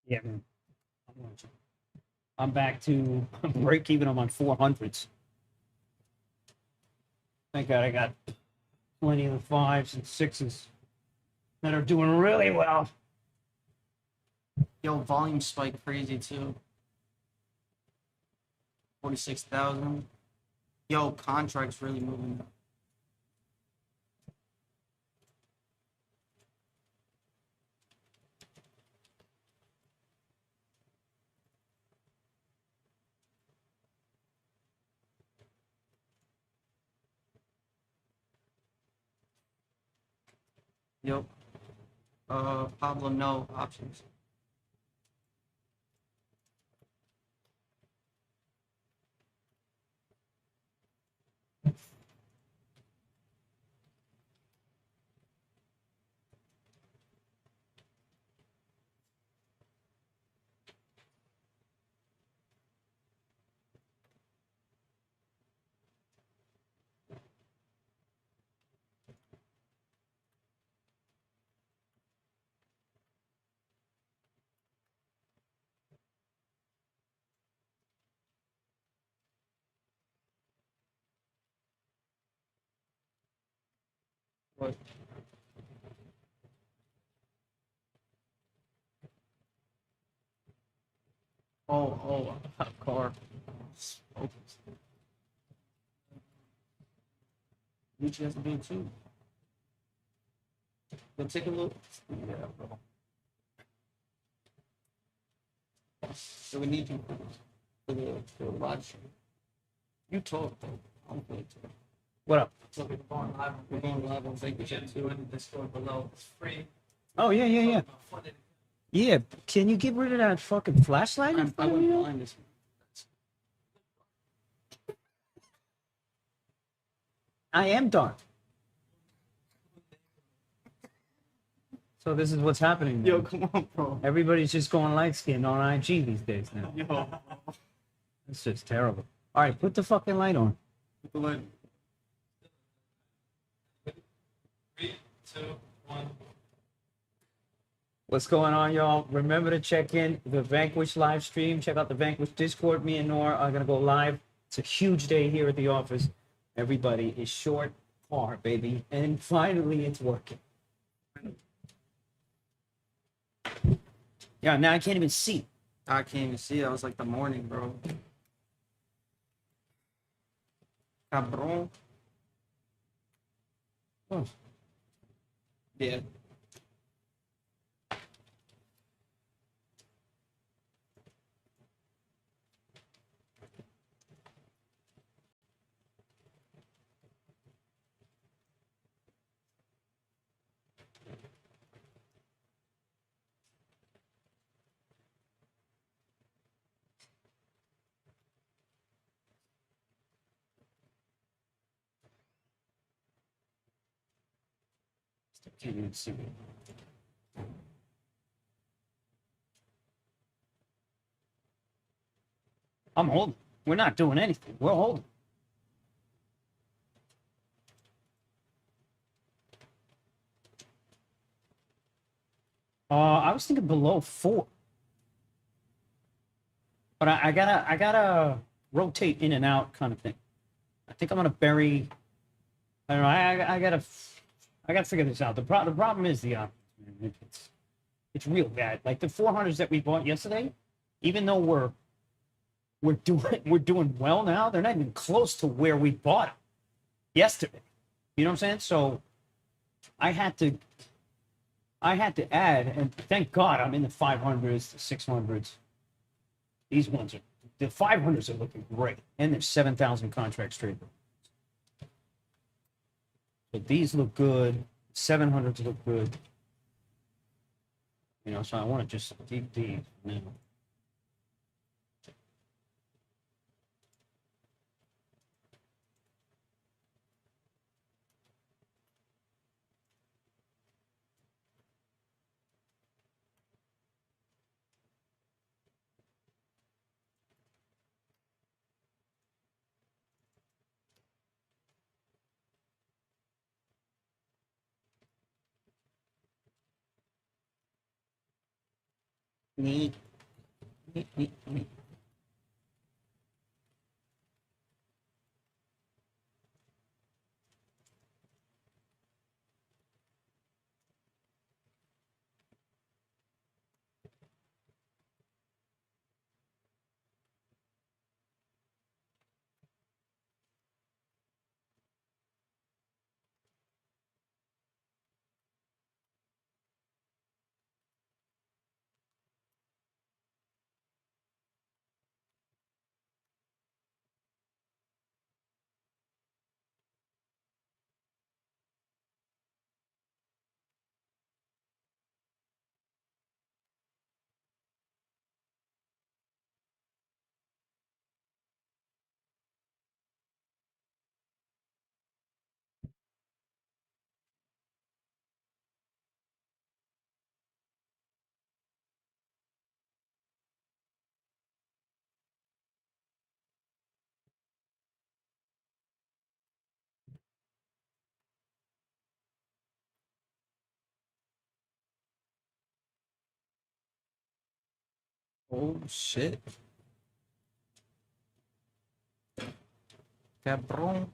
Yeah, man. I'm watching. I'm back to break even on my 400s. Thank God I got plenty of the 5s and 6s that are doing really well. Yo, volume spike crazy too. 46,000. Yo, contracts really moving. Yo, Pablo, no options. What? Car. Lucci has to do it too. Go take a look. Yeah, bro. So we need you for the watch. You talk though. I'm going to. What up? So we're going live. We're going live on We Facebook should too. do it in the store below. It's free. Oh, yeah, yeah, yeah. Funded. Yeah, can you get rid of that fucking flashlight? in I front of went you? blind this. I am dark. So this is what's happening now. Yo, come on, bro. Everybody's just going light skinned on IG these days now. Yo, It's just terrible. All right, put the fucking light on. put the light. 3, 2, 1. What's going on, y'all? Remember to check in the Vanquish live stream. Check out the Vanquish Discord. Me and Nour are going to go live. It's a huge day here at the office. Everybody is short par, baby. And finally, it's working. Yeah, now I can't even see. I can't even see. I was like the morning, bro. Cabron. Oh. Yeah. Still can't even see me. I'm holding. We're not doing anything. We're holding. I was thinking below 4. But I gotta rotate in and out kind of thing. I think I'm gonna bury. I don't know. I gotta figure this out. The problem is it's real bad. Like the 400s that we bought yesterday, even though we're doing well now, they're not even close to where we bought them yesterday. You know what I'm saying? So I had to add, and thank God I'm in the 500s, the 600s. These ones are, the 500s are looking great, and there's 7,000 contracts traded. But these look good. 700s look good. You know, so I want to just keep these now. Neat. Neat, neat, neat. Oh shit. Cabron.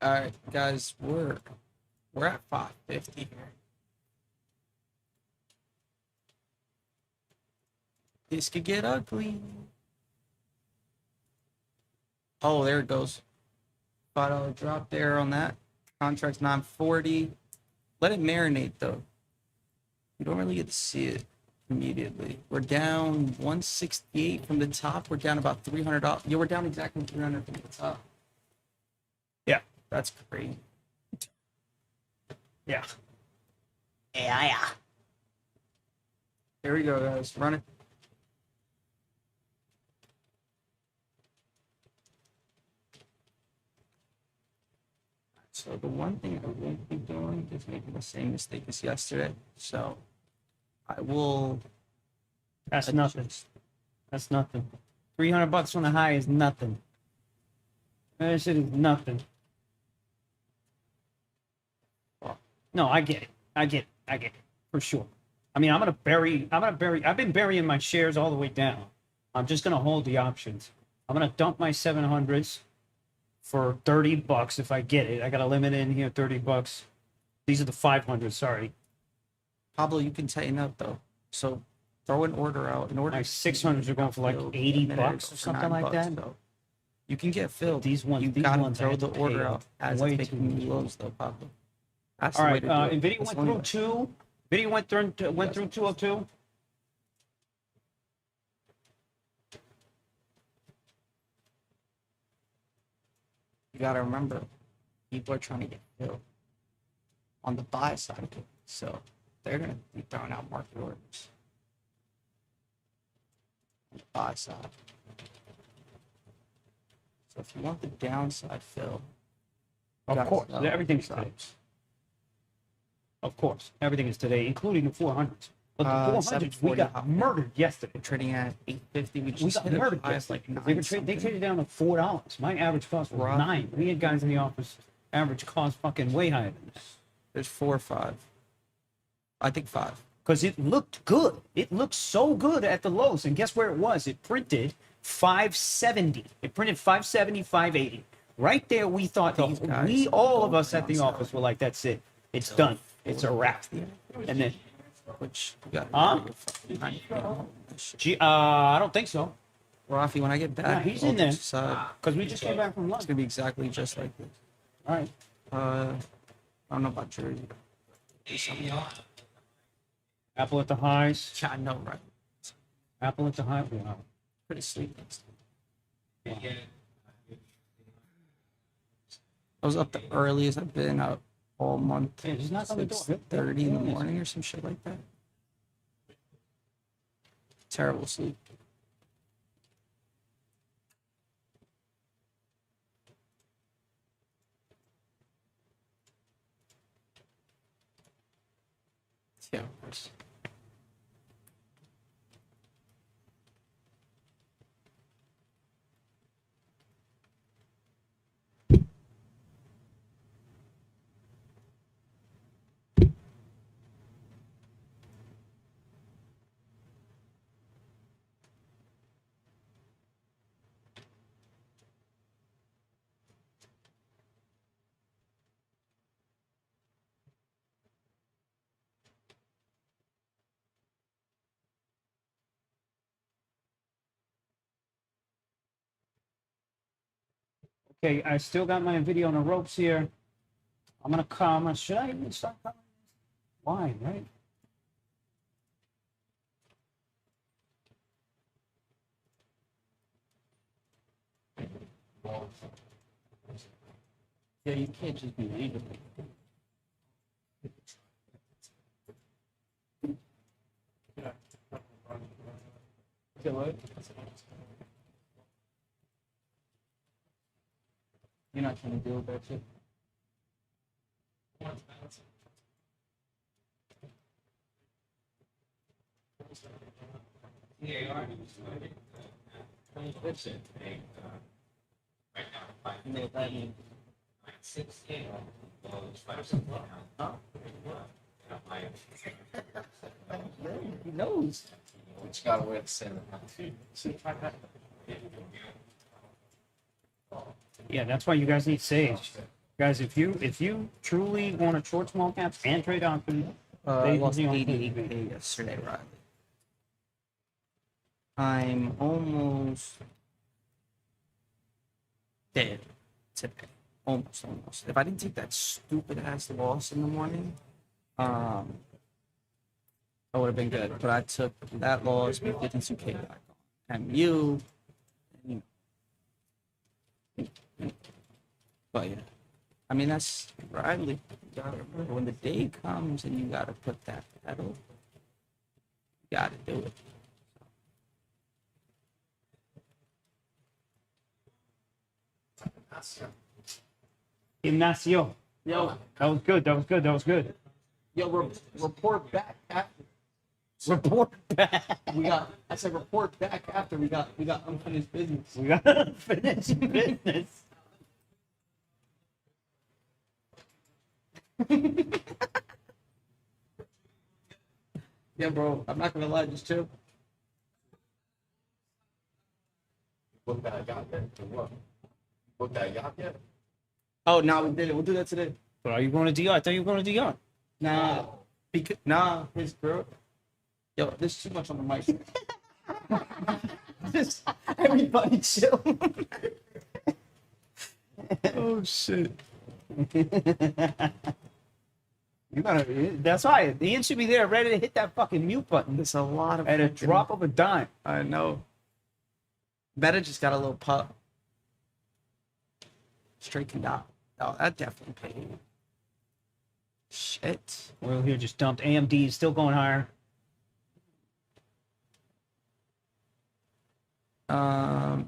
Alright, guys, we're at 550 here. This could get ugly. Oh, there it goes. $5 drop there on that. Contract's 940. Let it marinate though. You don't really get to see it immediately. We're down 168 from the top. We're down about $300. Yeah, we're down exactly 300 from the top. Yeah. That's crazy. Yeah. Yeah. Here we go, guys. Run it. So the one thing I won't be doing is making the same mistake as yesterday. So I will. That's nothing. That's nothing. $300 on the high is nothing. That shit is nothing. No, I get it. I get it. For sure. I mean, I've been burying my shares all the way down. I'm just gonna hold the options. I'm gonna dump my 700s for $30 if I get it. I got a limit in here, $30. These are the 500, sorry. Pablo, you can tighten up though. So throw an order out. In order, My 600s are going for like $80 or something like that. Though. You can get filled. These ones, you these gotta ones I throw had the to order pay out as way it's too making much. close though, Pablo. That's All the way right, to do it. Nvidia That's went the only through way. 2. Nvidia went through 202. You gotta remember, people are trying to get filled on the buy side of it. So they're gonna be throwing out market orders on the buy side. So if you want the downside fill, you Of gotta course, sell everything's those today. ups. Of course, everything is today, including the 400s. But the 400s, we 740 got hop. murdered yesterday. We're trading at 850. We We just got hit a murdered high of yesterday. like They 9 traded down to $4. My average cost was Rough. 9. We had guys in the office, average cost fucking way higher than that. There's 4 or 5. I think 5. Because it looked good. It looked so good at the lows. And guess where it was? It printed 570. It printed 570, 580. Right there, we thought, These guys all of don't us at the downsell. office were like, that's it. It's done. It's a wrap. And then, Which you got. Huh? I don't think so. Rafi, when I get back, Yeah, he's I'll in there. decide. Because we just came back from It's lunch. gonna be exactly just like this. All right. I don't know about Jersey. Apple at the highs. Yeah, I know, right? Apple at the high. Wow. Pretty sleep next. I was up the earliest I've been up all month. Yeah, just knock on the door. 6:30 in the morning or some shit like that. Terrible sleep. Yeah, of course. Okay, I still got my video on the ropes here. I'm gonna come. Should I even start coming? Why, right? Yeah, you can't just be leaving. Okay, what? You're not trying to deal with that shit. Yeah, you are. That's it. Right now, five, You know what that means? 16. Well, it's 5 now. Huh? I He knows. But you gotta wear the same. Yeah, that's why you guys need Sage. Guys, if you truly want a short small caps and trade options, I lost the only 88K yesterday, Riley. I'm almost dead today. Almost. If I didn't take that stupid ass loss in the morning, I would have been good. But I took that loss, with 52K back on MU. You know. But yeah, I mean that's Riley. You gotta remember when the day comes and you gotta put that pedal. You gotta do it. Ignacio. Yo, That was good. That was good. That was good. report back after Report back. we got. I said report back after we got unfinished business. We got finished business. Yeah, bro. I'm not gonna lie, just chill. Book that yacht yet? Or what? Book that yacht yet? Oh, no, we did it. We'll do that today. But are you going to DR? I thought you were going to DR. Nah, his girl. Yo, there's too much on the mic. Just everybody chill. Oh shit. You gotta. That's why Ian should be there, ready to hit that fucking mute button There's a lot of at a fucking- drop of a dime. I know. Meta just got a little pup. Straight can die. Oh, that definitely paid. Shit. Oil here just dumped. AMD is still going higher.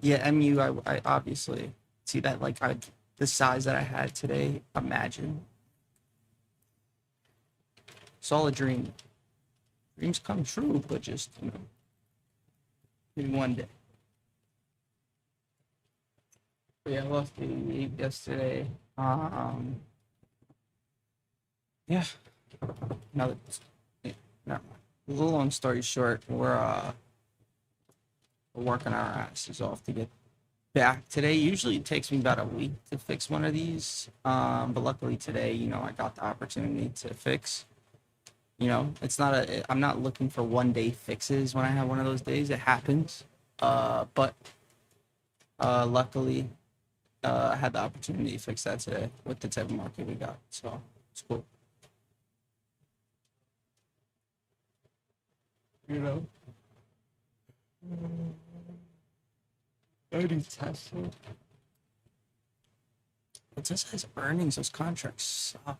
Yeah, MU. I obviously see that. Like, the size that I had today. Imagine. It's all a dream. Dreams come true, but just maybe one day. But yeah, I lost 88 yesterday. Yeah. Now that, yeah, never mind. A little long story short, we're working our asses off to get back today. Usually it takes me about a week to fix one of these. But luckily today, I got the opportunity to fix. It's not I'm not looking for one day fixes when I have one of those days. It happens. But luckily, I had the opportunity to fix that today with the type of market we got. So it's cool. Already tested. It just has earnings. Those contracts suck.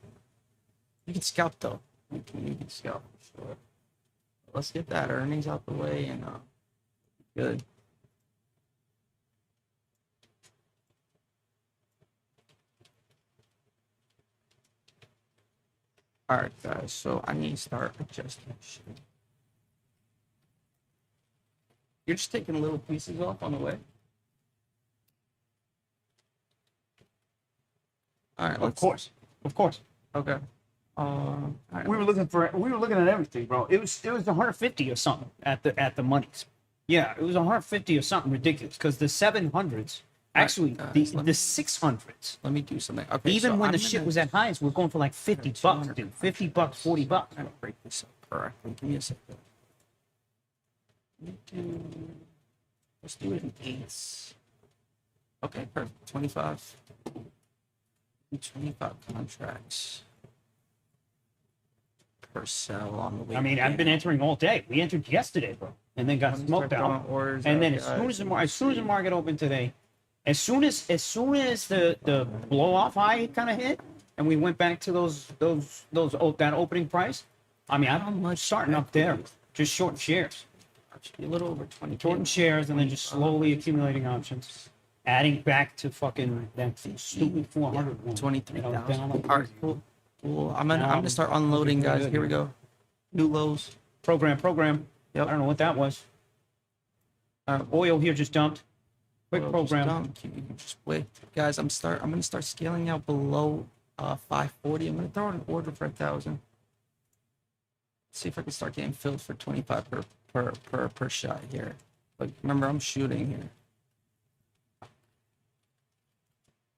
You can scalp though. You can scalp for sure. Let's get that earnings out the way and good. All right, guys. So I need to start adjusting shit. You're just taking little pieces off on the way. All right. Of course. Okay. All right, We were looking at everything, bro. It was 150 or something at the monies. Yeah, it was 150 or something ridiculous because the 700s, actually guys, the 600s, let me do something. Okay. even so when I'm the shit gonna- was at highs, we're going for like 50 bucks, dude. 50 bucks, 40 bucks. I'm gonna break this up correctly. Give me a second. Let's do it in eights. Okay, perfect. 25. 25 contracts per cell on the way. I mean, I've been entering all day. We entered yesterday, bro, and then got Let me smoked start out. throwing orders And out, then as guys. soon as the Let me see. market opened today, as soon as the blow off high kind of hit, and we went back to that opening price. I mean, I'm much starting up there, just short shares, Actually, a little over 20. shorting shares, and then just slowly accumulating options, adding back to fucking that stupid 400 one. 23,000. Down like All right, crazy. cool. Cool. I'm gonna start unloading, looking guys. good, Here we man. go. New lows. Program. Yep. I don't know what that was. Oil here just dumped. Quick Well, program. just wait, guys. I'm gonna start scaling out below 540. I'm gonna throw in an order for 1,000. See if I can start getting filled for 25 per shot here. But remember, I'm shooting here.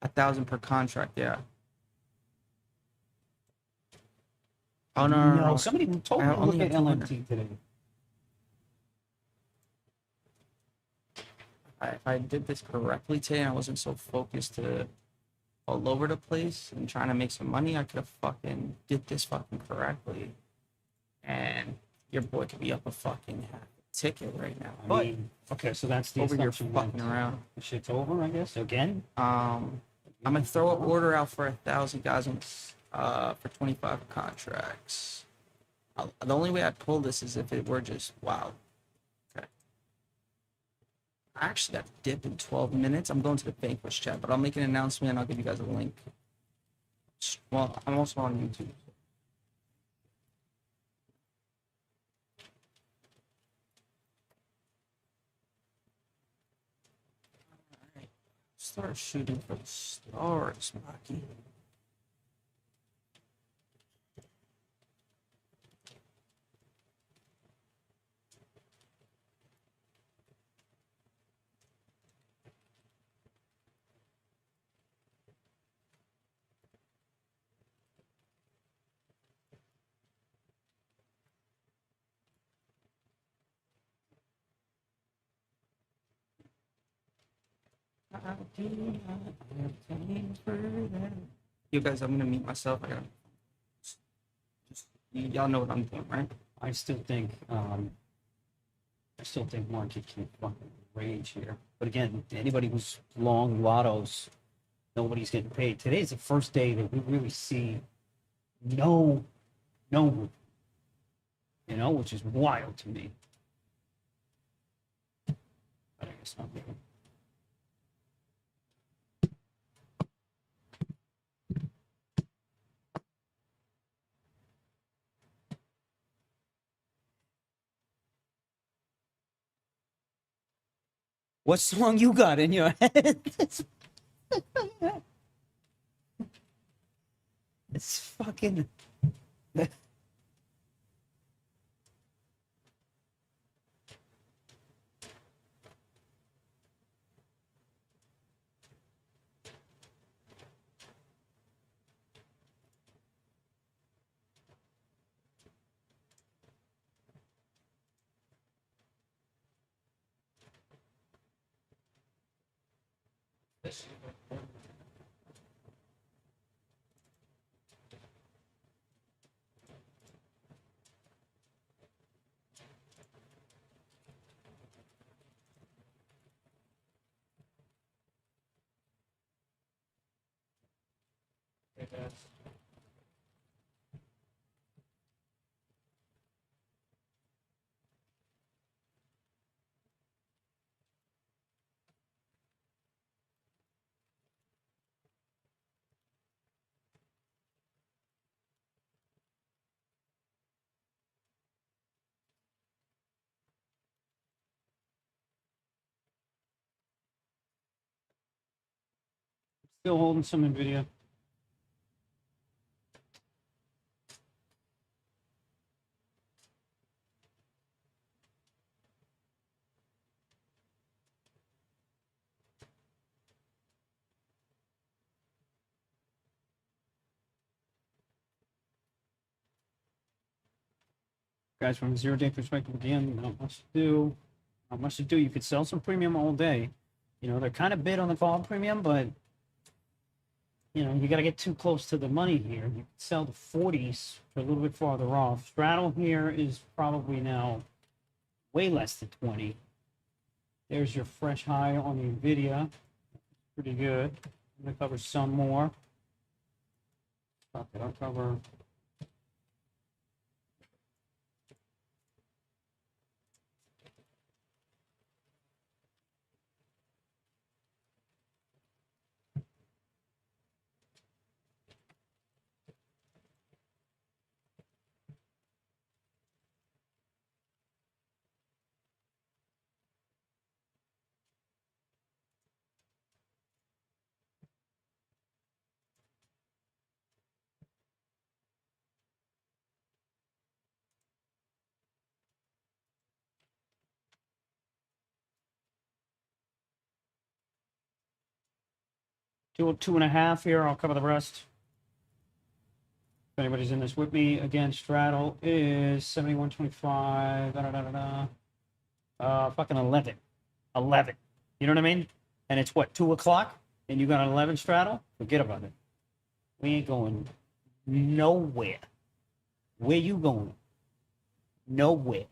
1,000 per contract. Yeah. Oh no. Somebody told I me to only look at have 200. LMT today. If I did this correctly today, and I wasn't so focused to all over the place and trying to make some money, I could have fucking did this fucking correctly, and your boy could be up a fucking half ticket right now. I But mean, okay, so that's the over here assumption fucking that around. the shit's over, I guess. Again, I'm gonna throw an order out for 1,000 guys on for 25 contracts. The only way I'd pull this is if it were just wow. Okay. I actually got to dip in 12 minutes. I'm going to the Vanquish chat, but I'll make an announcement and I'll give you guys a link. Well, I'm also on YouTube. Alright. Start shooting for the stars, Maki. You guys, I'm gonna mute myself. I gotta y'all know what I'm doing, right? I still think market can fucking rage here. But again, anybody who's long lottos, nobody's getting paid. Today's the first day that we really see no, which is wild to me. But I guess not really. What song you got in your head? It's fucking. Still holding some NVIDIA. Guys, from a 0-day perspective, again, not much to do. Not much to do. You could sell some premium all day. You know, they're kind of bid on the call premium, but you know, you got to get too close to the money here. You can sell the 40s for a little bit farther off. Straddle here is probably now way less than 20. There's your fresh high on the Nvidia. Pretty good. I'm gonna cover some more. Fuck it, I'll cover. Do 2.5 here. I'll cover the rest. If anybody's in this with me, again, straddle is 71.25. Da, da, da, da, da. Fucking 11. 11. You know what I mean? And it's what, 2 o'clock? And you got an 11 straddle? Forget about it. We ain't going nowhere. Where you going? Nowhere.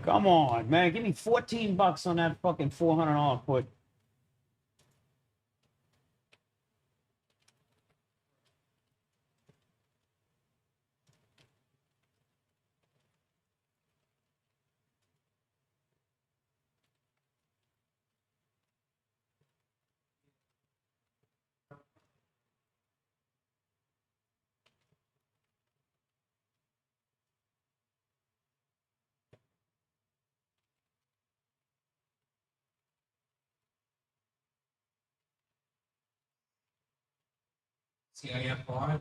Come on, man. Give me 14 bucks on that fucking $400 put. CIFR.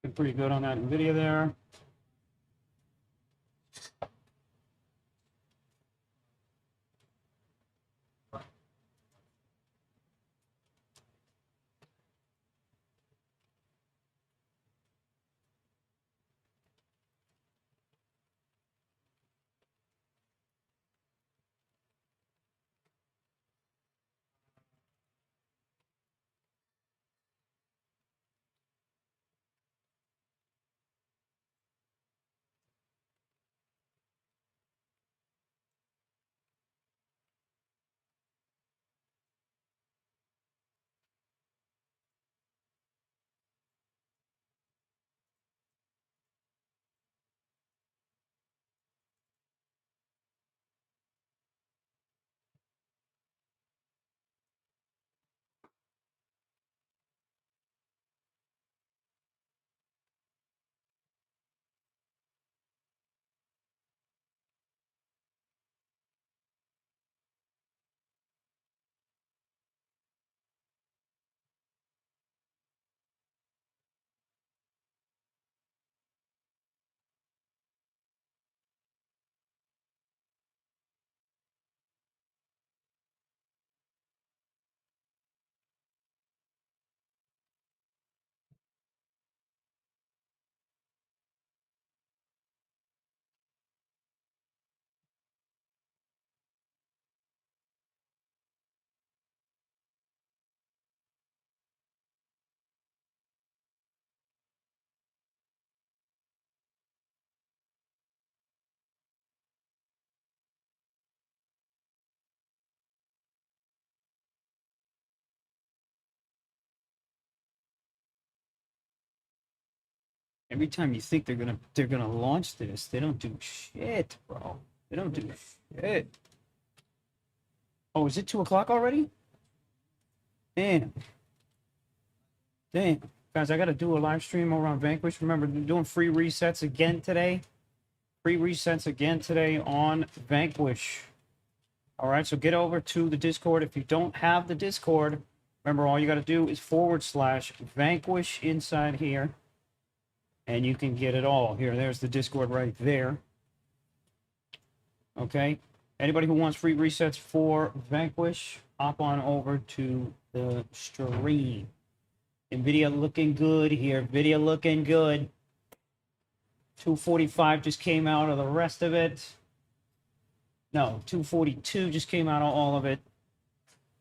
Been pretty good on that Nvidia there. Every time you think they're gonna launch this, they don't do shit, bro. They don't do shit. Oh, is it 2 o'clock already? Damn. Damn. Guys, I gotta do a live stream over on Vanquish. Remember, they're doing free resets again today. Free resets again today on Vanquish. All right, so get over to the Discord. If you don't have the Discord, remember, all you got to do is /Vanquish inside here. And you can get it all. Here, there's the Discord right there. Okay. Anybody who wants free resets for Vanquish, hop on over to the stream. NVIDIA looking good here. NVIDIA looking good. 245 just came out of the rest of it. No, 242 just came out of all of it.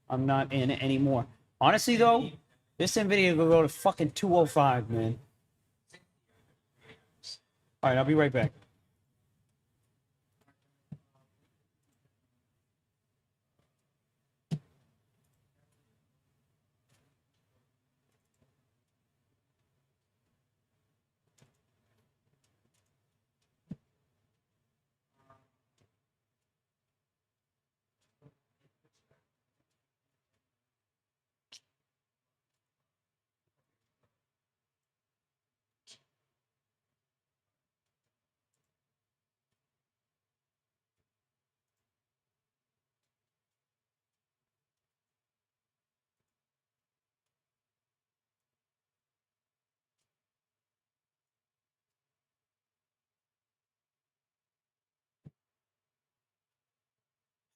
I'm not in it anymore. Honestly, though, this NVIDIA will go to fucking 205, man. All right, I'll be right back.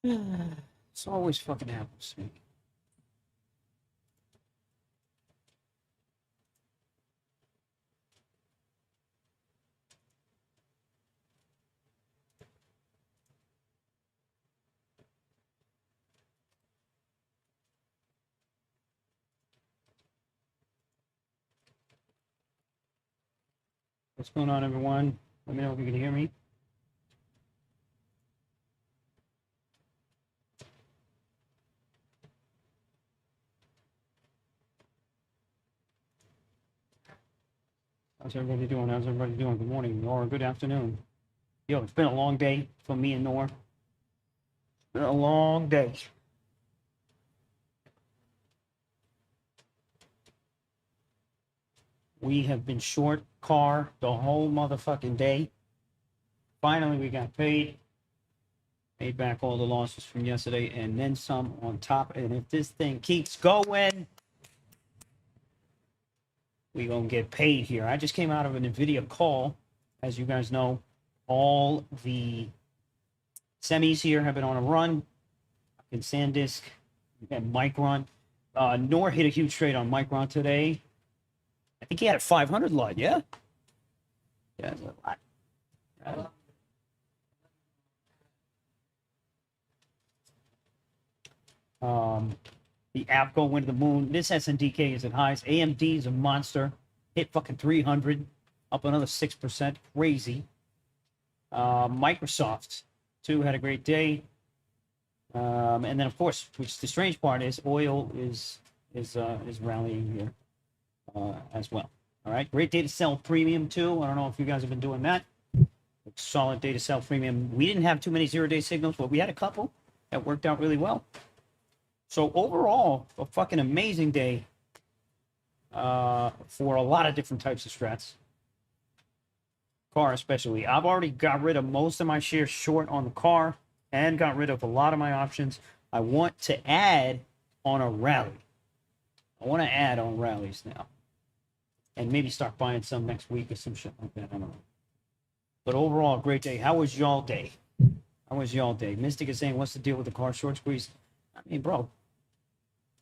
This always fucking happens to me. What's going on, everyone? Let me know if you can hear me. How's everybody doing? How's everybody doing? Good morning, or good afternoon. Yo, it's been a long day for me and Nour. Been a long day. We have been short car the whole motherfucking day. Finally, we got paid. Paid back all the losses from yesterday and then some on top. And if this thing keeps going, we gonna get paid here. I just came out of an NVIDIA call. As you guys know, all the semis here have been on a run. In SanDisk and Micron. Nour hit a huge trade on Micron today. I think he had a 500 lot, yeah? Yeah, that's a lot. The Avco went to the moon. This SNDK is at highs. AMD is a monster. Hit fucking 300. Up another 6%. Crazy. Microsoft, too, had a great day. And then, of course, which the strange part is, oil is rallying here as well. All right, great day to sell premium, too. I don't know if you guys have been doing that. Solid day to sell premium. We didn't have too many zero-day signals, but we had a couple that worked out really well. So overall, a fucking amazing day for a lot of different types of strats. Car especially. I've already got rid of most of my shares short on the car and got rid of a lot of my options. I want to add on a rally. I want to add on rallies now. And maybe start buying some next week or some shit like that. I don't know. But overall, great day. How was y'all day? How was y'all day? Mystic is saying, what's the deal with the car short squeeze? I mean, bro,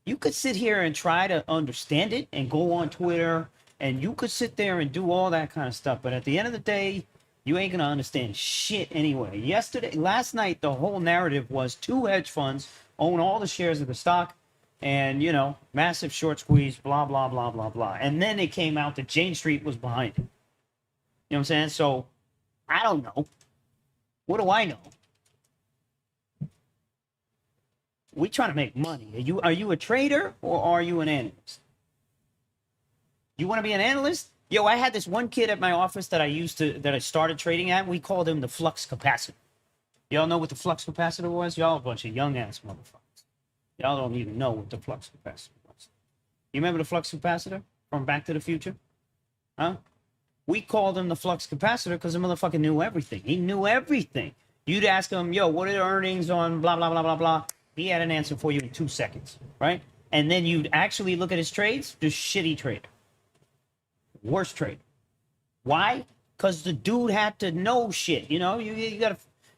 you could sit here and try to understand it and go on Twitter and you could sit there and do all that kind of stuff. But at the end of the day, you ain't going to understand shit anyway. Last night, the whole narrative was two hedge funds own all the shares of the stock and, you know, massive short squeeze, blah, blah, blah, blah, blah. And then it came out that Jane Street was behind it. You know what I'm saying? So, I don't know. What do I know? We trying to make money. Are you a trader or are you an analyst? You want to be an analyst? Yo, I had this one kid at my office that I started trading at. We called him the flux capacitor. Y'all know what the flux capacitor was? Y'all a bunch of young ass motherfuckers. Y'all don't even know what the flux capacitor was. You remember the flux capacitor from Back to the Future? Huh? We called him the flux capacitor because the motherfucker knew everything. He knew everything. You'd ask him, yo, what are the earnings on blah, blah, blah, blah, blah. He had an answer for you in 2 seconds, right? And then you'd actually look at his trades, the shitty trader. Worst trader. Why? Because the dude had to know shit. You know, you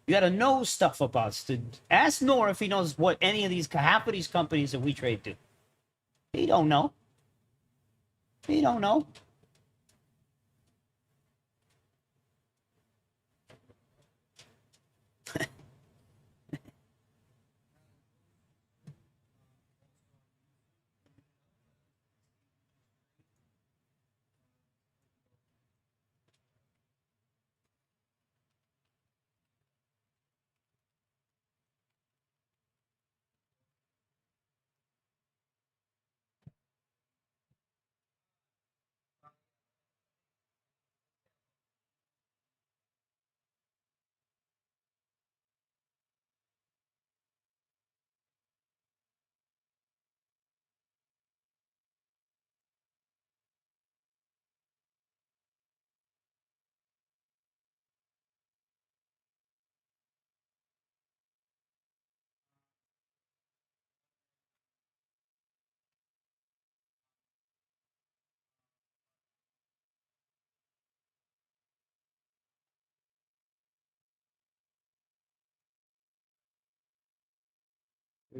gotta know stuff about it. Ask Nour if he knows what any of these, half of these companies that we trade do. He don't know. He don't know.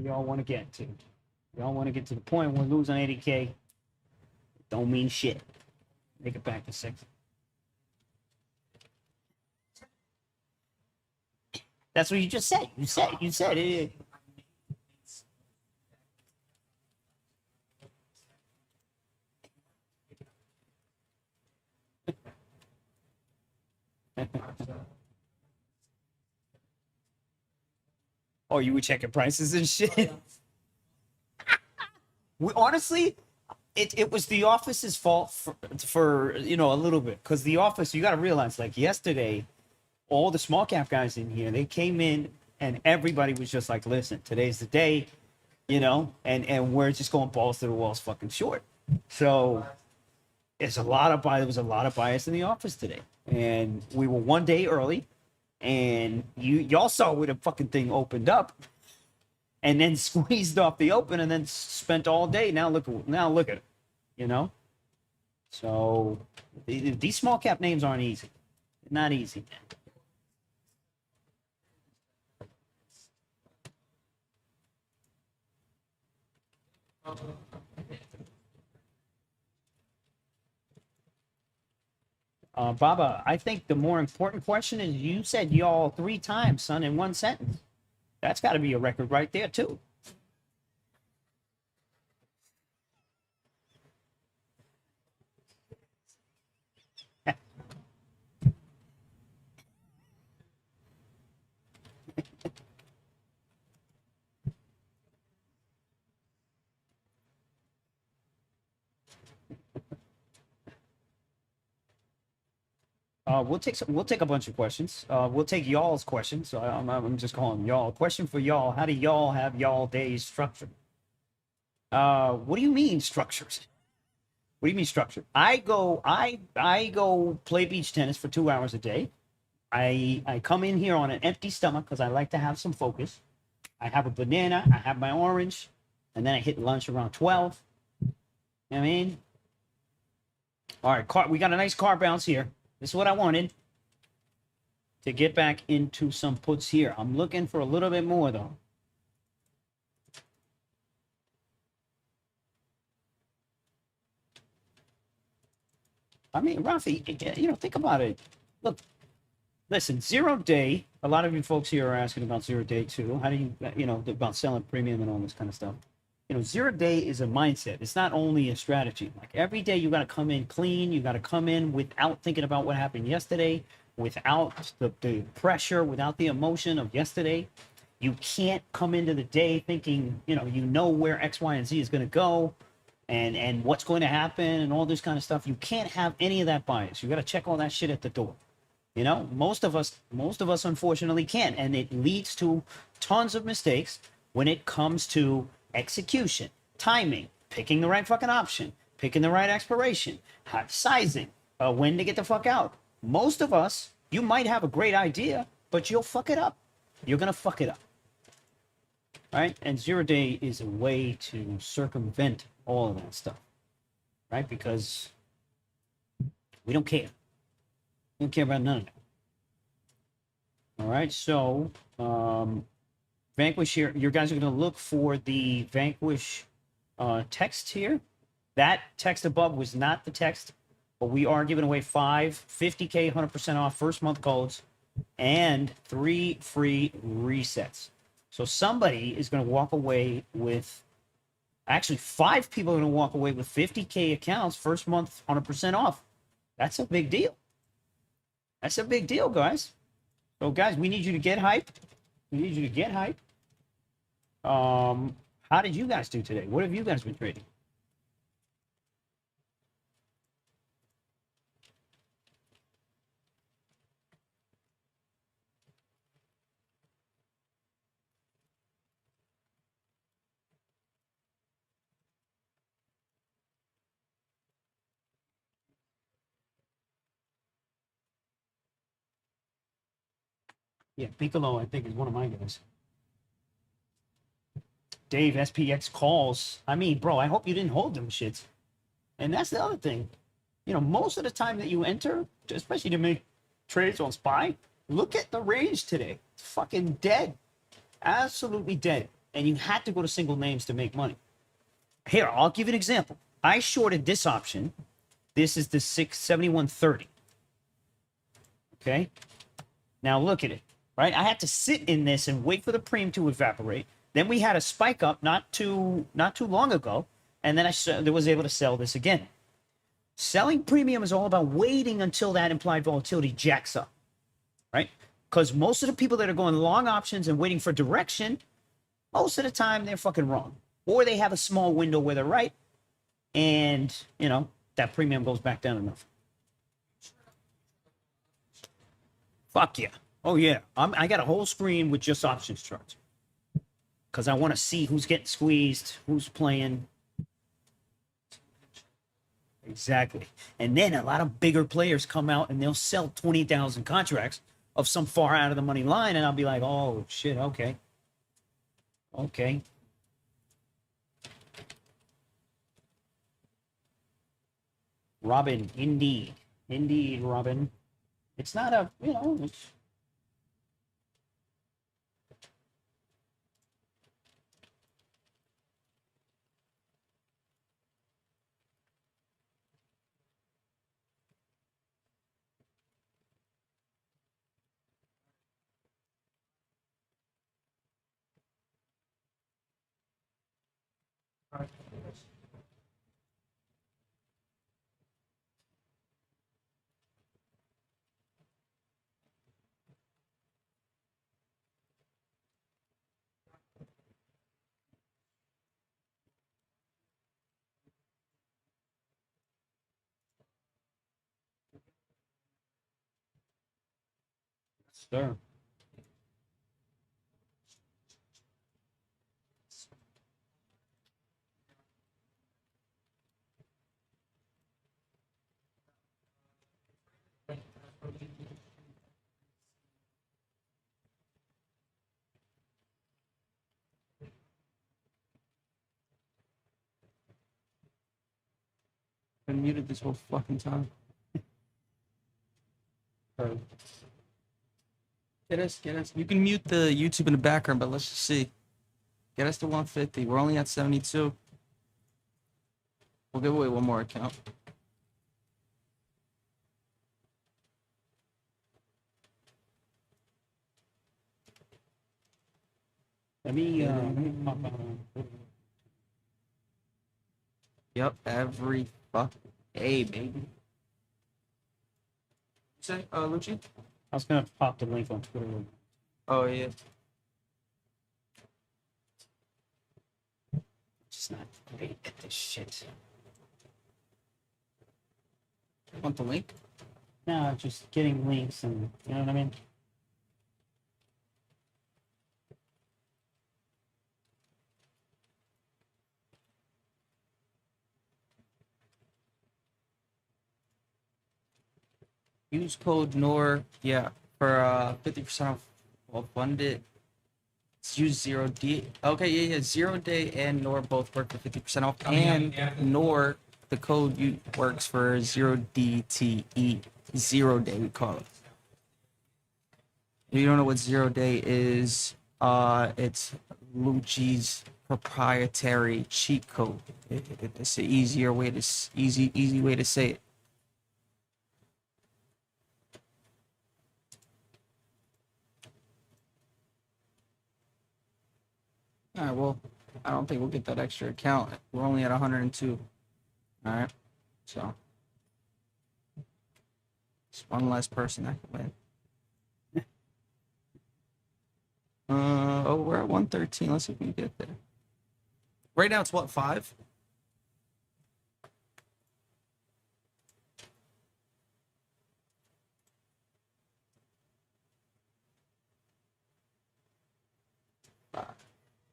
Y'all want to get to. Y'all want to get to the point where losing 80K don't mean shit. Make it back to 60. That's what you just said. You said it. Oh, you were checking prices and shit. Honestly, it was the office's fault for you know, a little bit, because the office, you got to realize, like yesterday, all the small cap guys in here, they came in and everybody was just like, listen, today's the day, you know, and we're just going balls to the walls fucking short. So there was a lot of bias in the office today, and we were 1 day early, and y'all saw where the fucking thing opened up and then squeezed off the open and then spent all day. Now look at it, you know. So these small cap names aren't easy. Not easy. Baba, I think the more important question is, you said y'all 3 times, son, in 1 sentence. That's got to be a record right there, too. We'll take a bunch of questions. We'll take y'all's questions. So I'm just calling them y'all. Question for y'all: how do y'all have y'all days structured? What do you mean structures? What do you mean structured? I go play beach tennis for 2 hours a day. I come in here on an empty stomach because I like to have some focus. I have a banana. I have my orange, and then I hit lunch around 12. You know what I mean? All right, we got a nice car bounce here. This is what I wanted to get back into some puts here. I'm looking for a little bit more, though. I mean, Rafi, you know, think about it. Look, listen, 0 day. A lot of you folks here are asking about 0 day too. How do you know, about selling premium and all this kind of stuff. You know, 0 day is a mindset. It's not only a strategy. Like every day you got to come in clean. You got to come in without thinking about what happened yesterday, without the pressure, without the emotion of yesterday. You can't come into the day thinking, you know where X, Y, and Z is going to go, and what's going to happen and all this kind of stuff. You can't have any of that bias. You got to check all that shit at the door. You know, most of us unfortunately can't, and it leads to tons of mistakes when it comes to execution, timing, picking the right fucking option, picking the right expiration, sizing, when to get the fuck out. Most of us, you might have a great idea, but you'll fuck it up. You're gonna fuck it up. Right? And 0 day is a way to circumvent all of that stuff. Right? Because we don't care. We don't care about none of it. All right, so Vanquish here, you guys are going to look for the Vanquish text here. That text above was not the text, but we are giving away 5 50K 100% off first month codes and 3 free resets. So somebody is going to walk away with, actually 5 people are going to walk away with 50K accounts first month 100% off. That's a big deal. That's a big deal, guys. So, guys, we need you to get hyped. We need you to get hyped. How did you guys do today? What have you guys been trading? Yeah, Piccolo, I think, is one of my guys. Dave, SPX calls. I mean, bro, I hope you didn't hold them shits. And that's the other thing. You know, most of the time that you enter, especially to make trades on SPY, look at the range today. It's fucking dead. Absolutely dead. And you had to go to single names to make money. Here, I'll give you an example. I shorted this option. This is the 671.30. Okay? Now look at it. Right? I had to sit in this and wait for the premium to evaporate. Then we had a spike up not too long ago, and then I was able to sell this again. Selling premium is all about waiting until that implied volatility jacks up, right? Because most of the people that are going long options and waiting for direction, most of the time they're fucking wrong, or they have a small window where they're right, and you know that premium goes back down enough. Fuck yeah. Oh, yeah. I got a whole screen with just options charts. Because I want to see who's getting squeezed, who's playing. Exactly. And then a lot of bigger players come out and they'll sell 20,000 contracts of some far out of the money line. And I'll be like, oh, shit, okay. Okay. Robin, indeed. Indeed, Robin. It's not a, you know, it's... Sir. Been muted this whole fucking time. Get us. You can mute the YouTube in the background, but let's just see. Get us to 150. We're only at 72. We'll give away one more account. Let me pop out. Yep, every fuck. Hey, baby. Say, Lucci? I was gonna pop the link on Twitter. Oh, yeah. Just not great at this shit. Want the link? No, just getting links and you know what I mean. Use code Nour, yeah, for 50% off. Well, fund it. Use 0D. Okay, yeah, 0 day and Nour both work for 50% off. Coming up, And yeah. Nour, the code you works for 0DTE. 0 day, we call it. If you don't know what 0 day is, it's Lucci's proprietary cheat code. It's an easier way to easy way to say it. All right, well, I don't think we'll get that extra account. We're only at 102. All right, so it's one less person that can win. Oh, we're at 113. Let's see if we can get there. Right now, it's what, 5?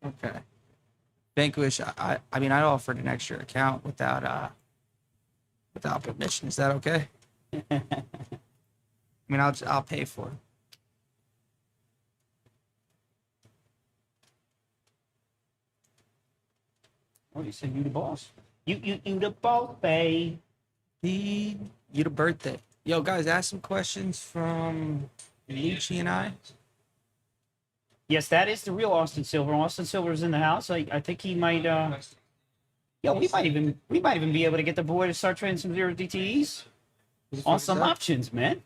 Okay. Vanquish, I mean, I offered an extra account without permission. Is that okay? I mean, I'll pay for it. Oh, you said you the boss. You the boss, babe. You the birthday. Yo, guys, ask some questions from Lucci and I. Yes, that is the real Austin Silver. Austin Silver's in the house. I think he might. Yeah, we might even be able to get the boy to start trading some 0DTEs on some options, man.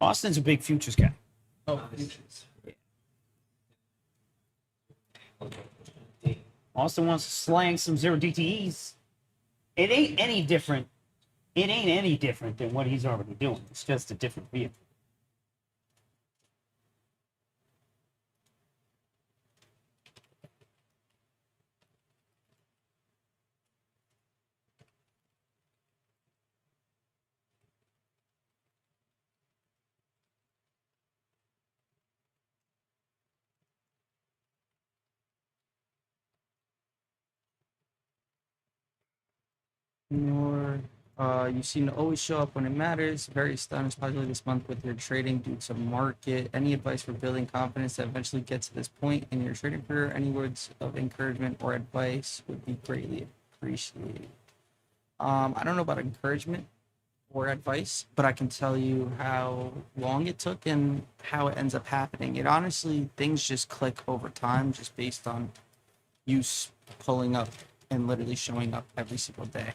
Austin's a big futures guy. Oh, Austin wants to slang some 0DTEs. It ain't any different. It ain't any different than what he's already doing. It's just a different vehicle. Nor, you seem to always show up when it matters. Very stunned, especially this month with your trading due to market. Any advice for building confidence that eventually gets to this point in your trading career? Any words of encouragement or advice would be greatly appreciated. I don't know about encouragement or advice, but I can tell you how long it took and how it ends up happening. It honestly, things just click over time, just based on you pulling up and literally showing up every single day.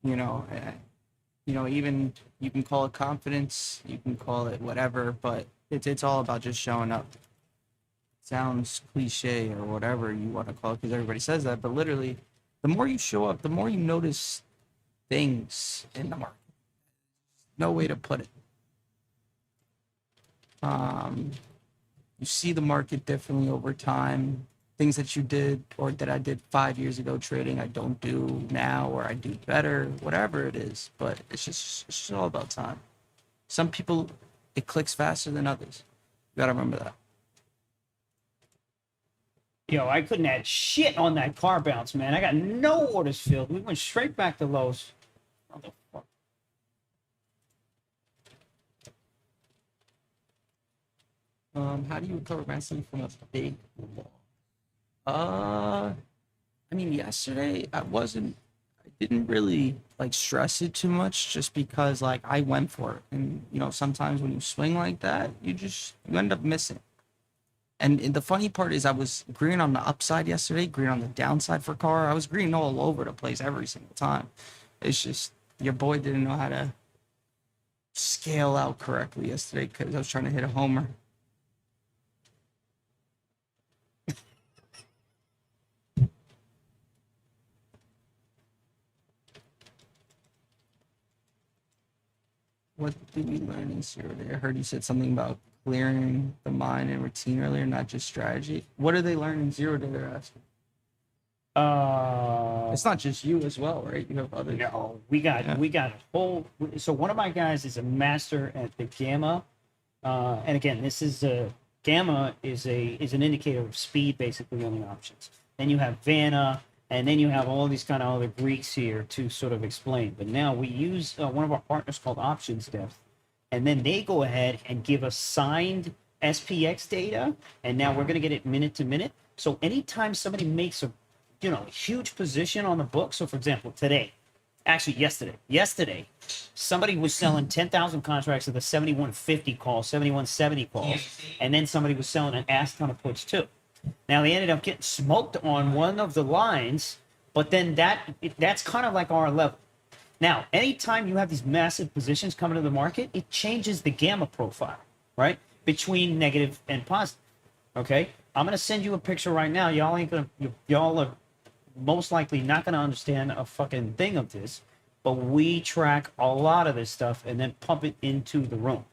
You know, even you can call it confidence, you can call it whatever, but it's all about just showing up. Sounds cliche or whatever you want to call it because everybody says that, but literally, the more you show up, the more you notice things in the market. No way to put it. You see the market differently over time. Things that you did or that I did 5 years ago trading, I don't do now, or I do better, whatever it is. But it's just all about time. Some people, it clicks faster than others. You gotta remember that. Yo, I couldn't add shit on that car bounce, man. I got no orders filled. We went straight back to lows. Motherfucker. How do you recover massively from a big loss? I mean, yesterday I didn't really like stress it too much just because like I went for it. And sometimes when you swing like that, you end up missing. And the funny part is I was green on the upside yesterday, green on the downside for car. I was green all over the place every single time. It's just your boy didn't know how to scale out correctly yesterday because I was trying to hit a homer. What did we learn in 0 day? I heard you said something about clearing the mind and routine earlier, not just strategy. What did they learn in 0 day? They're asking. It's not just you as well, right? You have others. No, we got Yeah. a whole. So one of my guys is a master at the gamma, and again, this is a gamma is an indicator of speed basically on the options. Then you have Vanna, and then you have all these kind of other Greeks here to sort of explain. But now we use one of our partners called Options Depth, and then they go ahead and give us signed SPX data, and now we're going to get it minute to minute. So anytime somebody makes a huge position on the book. So for example, yesterday, somebody was selling 10,000 contracts of the 7150 calls, 7170 calls, and then somebody was selling an ass ton of puts too. Now they ended up getting smoked on one of the lines, but then that's kind of like our level. Now, anytime you have these massive positions coming to the market, it changes the gamma profile, right? Between negative and positive. Okay? I'm gonna send you a picture right now. Y'all are most likely not gonna understand a fucking thing of this, but we track a lot of this stuff and then pump it into the room.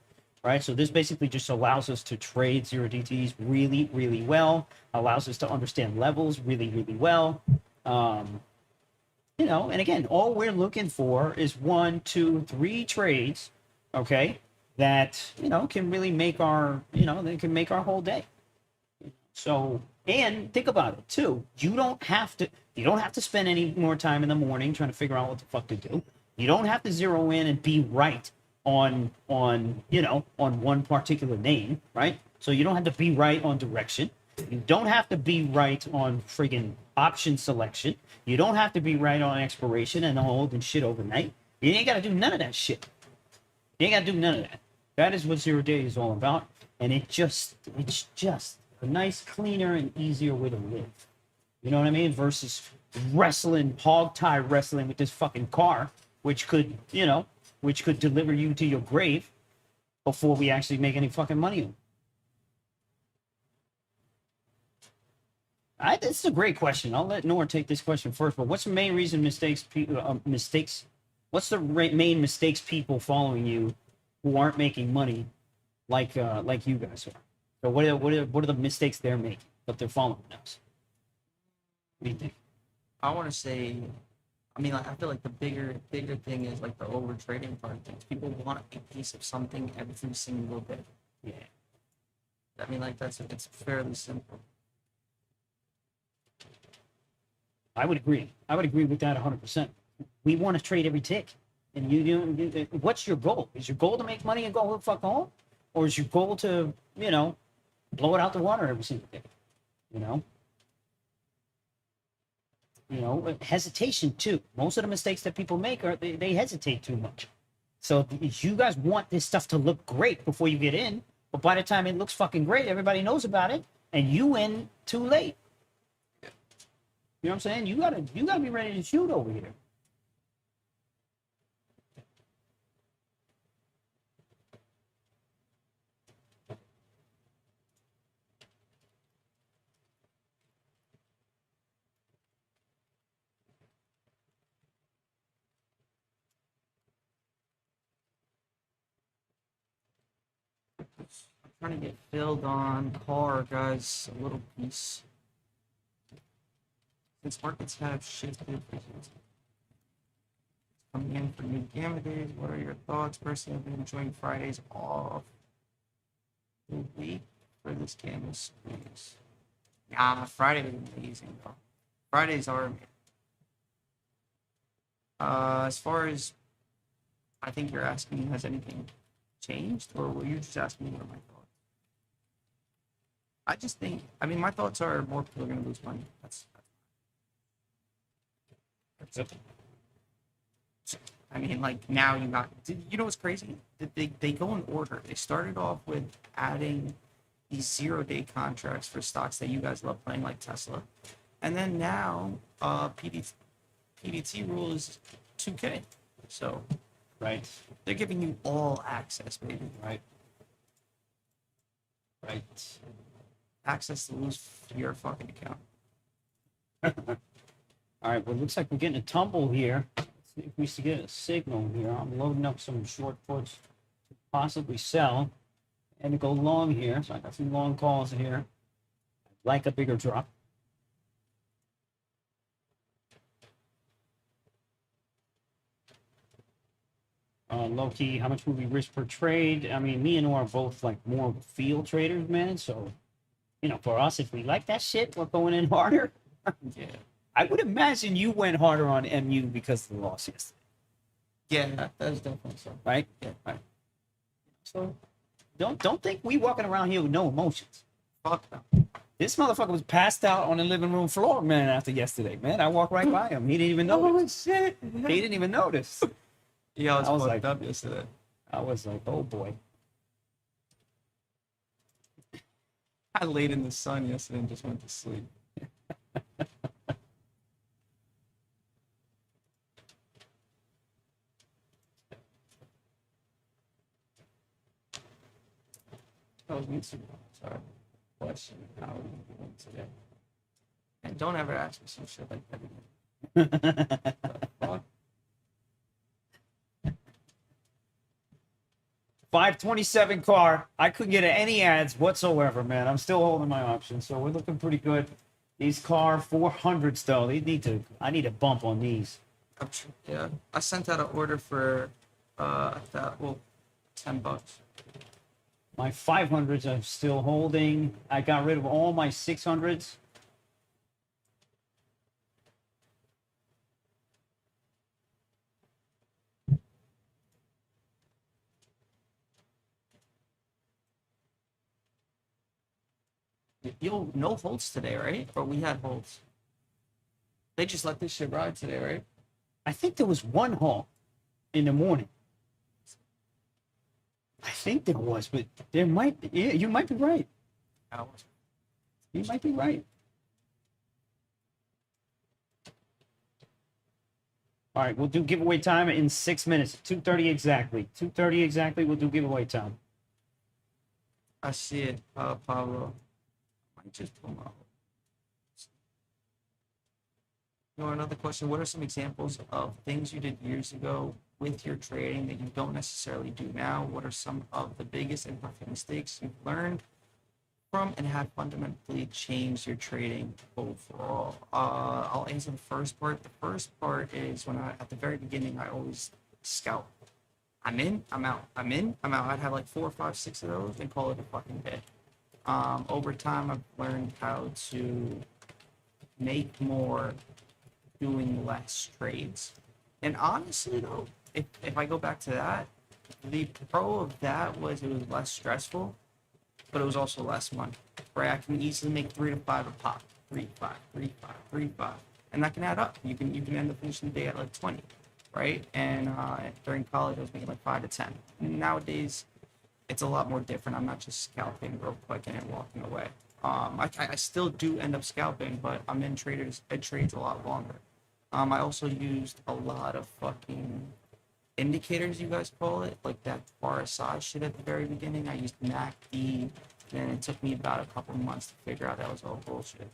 Right, so this basically just allows us to trade 0DTs really, really well, allows us to understand levels really, really well. And again, all we're looking for is 1, 2, 3 trades, okay, that, can really make they can make our whole day. So, and think about it too. You don't have to spend any more time in the morning trying to figure out what the fuck to do. You don't have to zero in and be right on one particular name, right? So you don't have to be right on direction. You don't have to be right on friggin' option selection. You don't have to be right on expiration and hold and shit overnight. You ain't got to do none of that shit. You ain't got to do none of that. That is what 0 day is all about. And it's just a nice, cleaner, and easier way to live. You know what I mean? Versus hog tie wrestling with this fucking car, which could deliver you to your grave before we actually make any fucking money. This is a great question. I'll let Nour take this question first. But what's the main reason mistakes? What's the main mistakes people following you who aren't making money like you guys are? So what are the mistakes they're making that they're following us? What do you think? I want to say, I feel like the bigger thing is like the over trading part of things. People want a piece of something every single day. Yeah. It's fairly simple. I would agree. I would agree with that 100%. We want to trade every tick. And what's your goal? Is your goal to make money and go the fuck home? Or is your goal to, blow it out the water every single day? Hesitation too. Most of the mistakes that people make are they hesitate too much. So you guys want this stuff to look great before you get in, but by the time it looks fucking great, everybody knows about it, and you in too late. You know what I'm saying? You gotta be ready to shoot over here. I'm trying to get filled on car, guys. A little piece. Since markets have shifted, coming in for new gamma days. What are your thoughts? Personally, I've been enjoying Fridays off the week for this gamma squeeze. Friday is amazing, bro. Fridays are. As far as, I think you're asking, has anything changed, or were you just asking what are my thoughts? I just think, my thoughts are more people are going to lose money. That's it. Now you got, what's crazy? They go in order. They started off with adding these 0 day contracts for stocks that you guys love playing, like Tesla. And then now, PDT rule is 2K. So, Right. they're giving you all access, baby. Right. Access to lose your fucking account. All right, well, it looks like we're getting a tumble here. Let's see if we can get a signal here. I'm loading up some short puts to possibly sell and to go long here. So I got some long calls here. I'd like a bigger drop. low key, how much would we risk per trade? I mean, me and Nour are both like more field traders, man. So, you know, for us, if we like that shit, we're going in harder. Yeah. I would imagine you went harder on MU because of the loss yesterday, Yeah, that's definitely so. right? Yeah. Right. So don't think we walking around here with no emotions. Fuck no. This motherfucker was passed out on the living room floor, man, after yesterday, man. I walked right by him. He didn't even notice. shit. He didn't even notice. Yeah, I was I was fucked like- up yesterday. I was like, oh boy. I laid in the sun yesterday and just went to sleep. That was me too. Sorry. Question. How are you doing today? And don't ever ask me some shit like that again. Fuck. 527 car. I couldn't get any ads whatsoever, man. I'm still holding my option, so we're looking pretty good. These car 400s though, I need a bump on these. Yeah. I sent out an order for well, $10. My 500s I'm still holding. I got rid of all my 600s. Yo, no holds today, right? Or we had holds. They just let this shit ride today, right? I think there was one haul in the morning. I think there was, but there might be. Yeah, you might be right. Hours. You might be right. All right, we'll do giveaway time in 6 minutes. 2:30 exactly. 2:30 exactly. We'll do giveaway time. I see it, Pablo. I might just pull my. Another question. What are some examples of things you did years ago with your trading that you don't necessarily do now? What are some of the biggest and perfect mistakes you've learned from and have fundamentally changed your trading overall? I'll answer the first part. The first part is when at the very beginning, I always scout. I'm in, I'm out. I'm in, I'm out. I'd have like 4, 5, 6 of those and call it a fucking day. Over time, I've learned how to make more doing less trades. And honestly, though, if I go back to that, the pro of that was it was less stressful, but it was also less money. Right? I can easily make 3 to 5 a pop. 3, 5, 3, 5, 3, 5. And that can add up. You can end up finishing the day at like 20. Right? And during college, I was making like 5 to 10. And nowadays, it's a lot more different. I'm not just scalping real quick and then walking away. I still do end up scalping, but I'm in trades a lot longer. I also used a lot of fucking indicators, you guys call it, like that RSI shit at the very beginning. I used MACD, and it took me about a couple months to figure out that was all bullshit.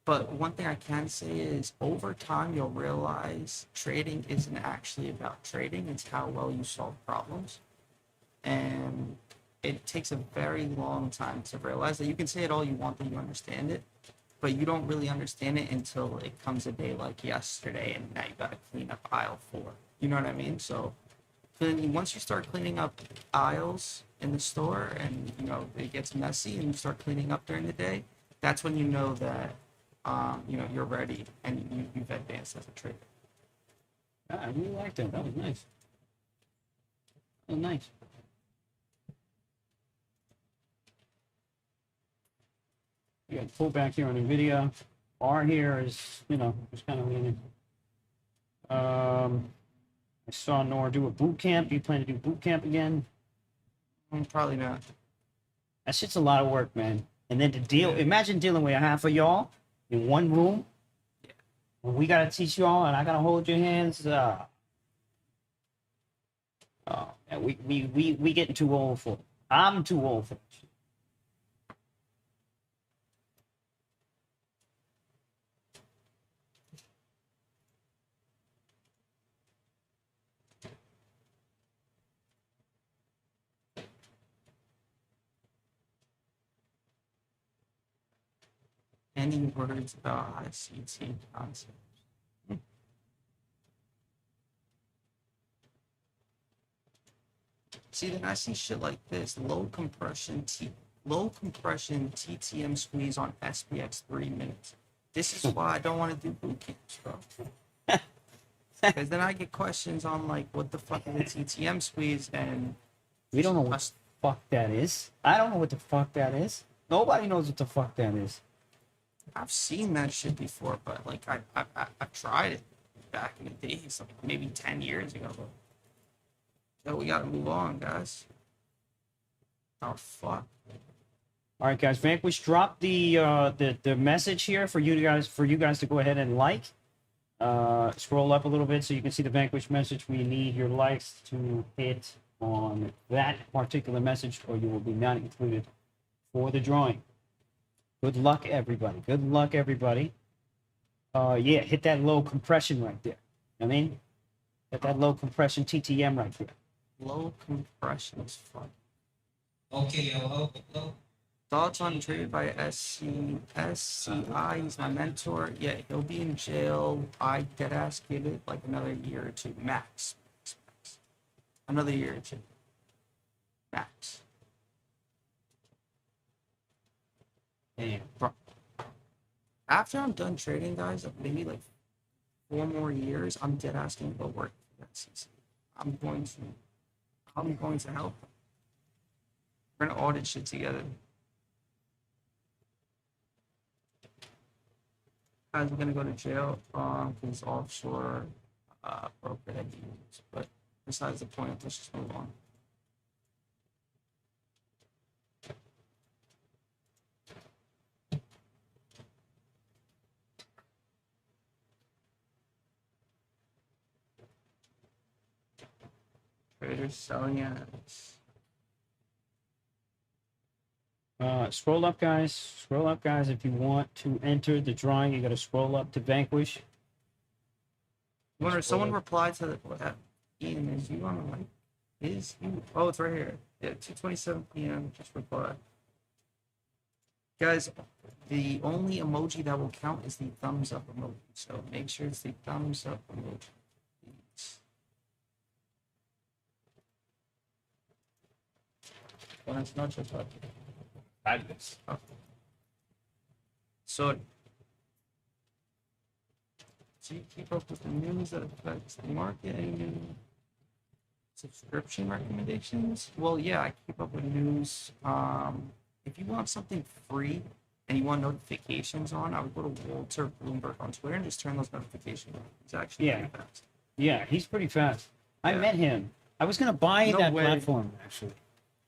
But one thing I can say is over time, you'll realize trading isn't actually about trading. It's how well you solve problems. And it takes a very long time to realize that. You can say it all you want that you understand it, but you don't really understand it until it comes a day like yesterday and now you got to clean up aisle 4. You know what I mean? So once you start cleaning up aisles in the store and, you know, it gets messy and you start cleaning up during the day, that's when you know that, you know, you're ready and you've advanced as a trader. I really liked that. That was nice. That was nice. You got pull back here on NVIDIA. R here is, you know, just kind of leaning. I saw Nour do a boot camp. You plan to do boot camp again? Probably not. That shit's a lot of work, man. And then to deal, imagine dealing with half of y'all in one room. Yeah. And we gotta teach y'all, and I gotta hold your hands. And we getting too old for it. I'm too old for it. Any words about ICT concepts? See, then I see shit like this: low compression TTM squeeze on SPX 3 minutes. This is why I don't want to do boot camps, bro. Because then I get questions on like, what the fuck is a TTM squeeze, and We don't know what the fuck that is. I don't know what the fuck that is. Nobody knows what the fuck that is. I've seen that shit before, but like I've tried it back in the days, like maybe 10 years ago. So we gotta move on, guys. Oh fuck. All right, guys. Vanquish, drop the message here for you guys to go ahead and like. Scroll up a little bit so you can see the Vanquish message. We need your likes to hit on that particular message, or you will be not included for the drawing. Good luck, everybody. Good luck, everybody. Yeah, hit that low compression right there. I mean, hit that low compression TTM right there. Low compression is fun. Okay, hello. Thoughts on traded by SCI? He's my mentor. Yeah, he'll be in jail. I deadass give it like another year or two, max. Another year or two, max. Damn. Bro. After I'm done trading, guys, maybe like 4 more years, I'm dead asking to go work for that CC. I'm going to help. We're gonna audit shit together. Guys, we're gonna go to jail because offshore broker that he used. But besides the point, let's just move on. Traders selling ads. Scroll up, guys. Scroll up, guys. If you want to enter the drawing, you got to scroll up to Vanquish. Someone replied to that. Ian, is you on the mic? Is you? Oh, it's right here. Yeah, 2:27 p.m. Just reply. Guys, the only emoji that will count is the thumbs up emoji. So make sure it's the thumbs up emoji. Please. Buenas noches, papi. Fabulous. So you keep up with the news that affects the market? Any new subscription recommendations? Well, yeah, I keep up with news. If you want something free and you want notifications on, I would go to Walter Bloomberg on Twitter and just turn those notifications on. It's actually pretty fast. Yeah, he's pretty fast. I Yeah. met him. I was gonna buy No that way. platform actually.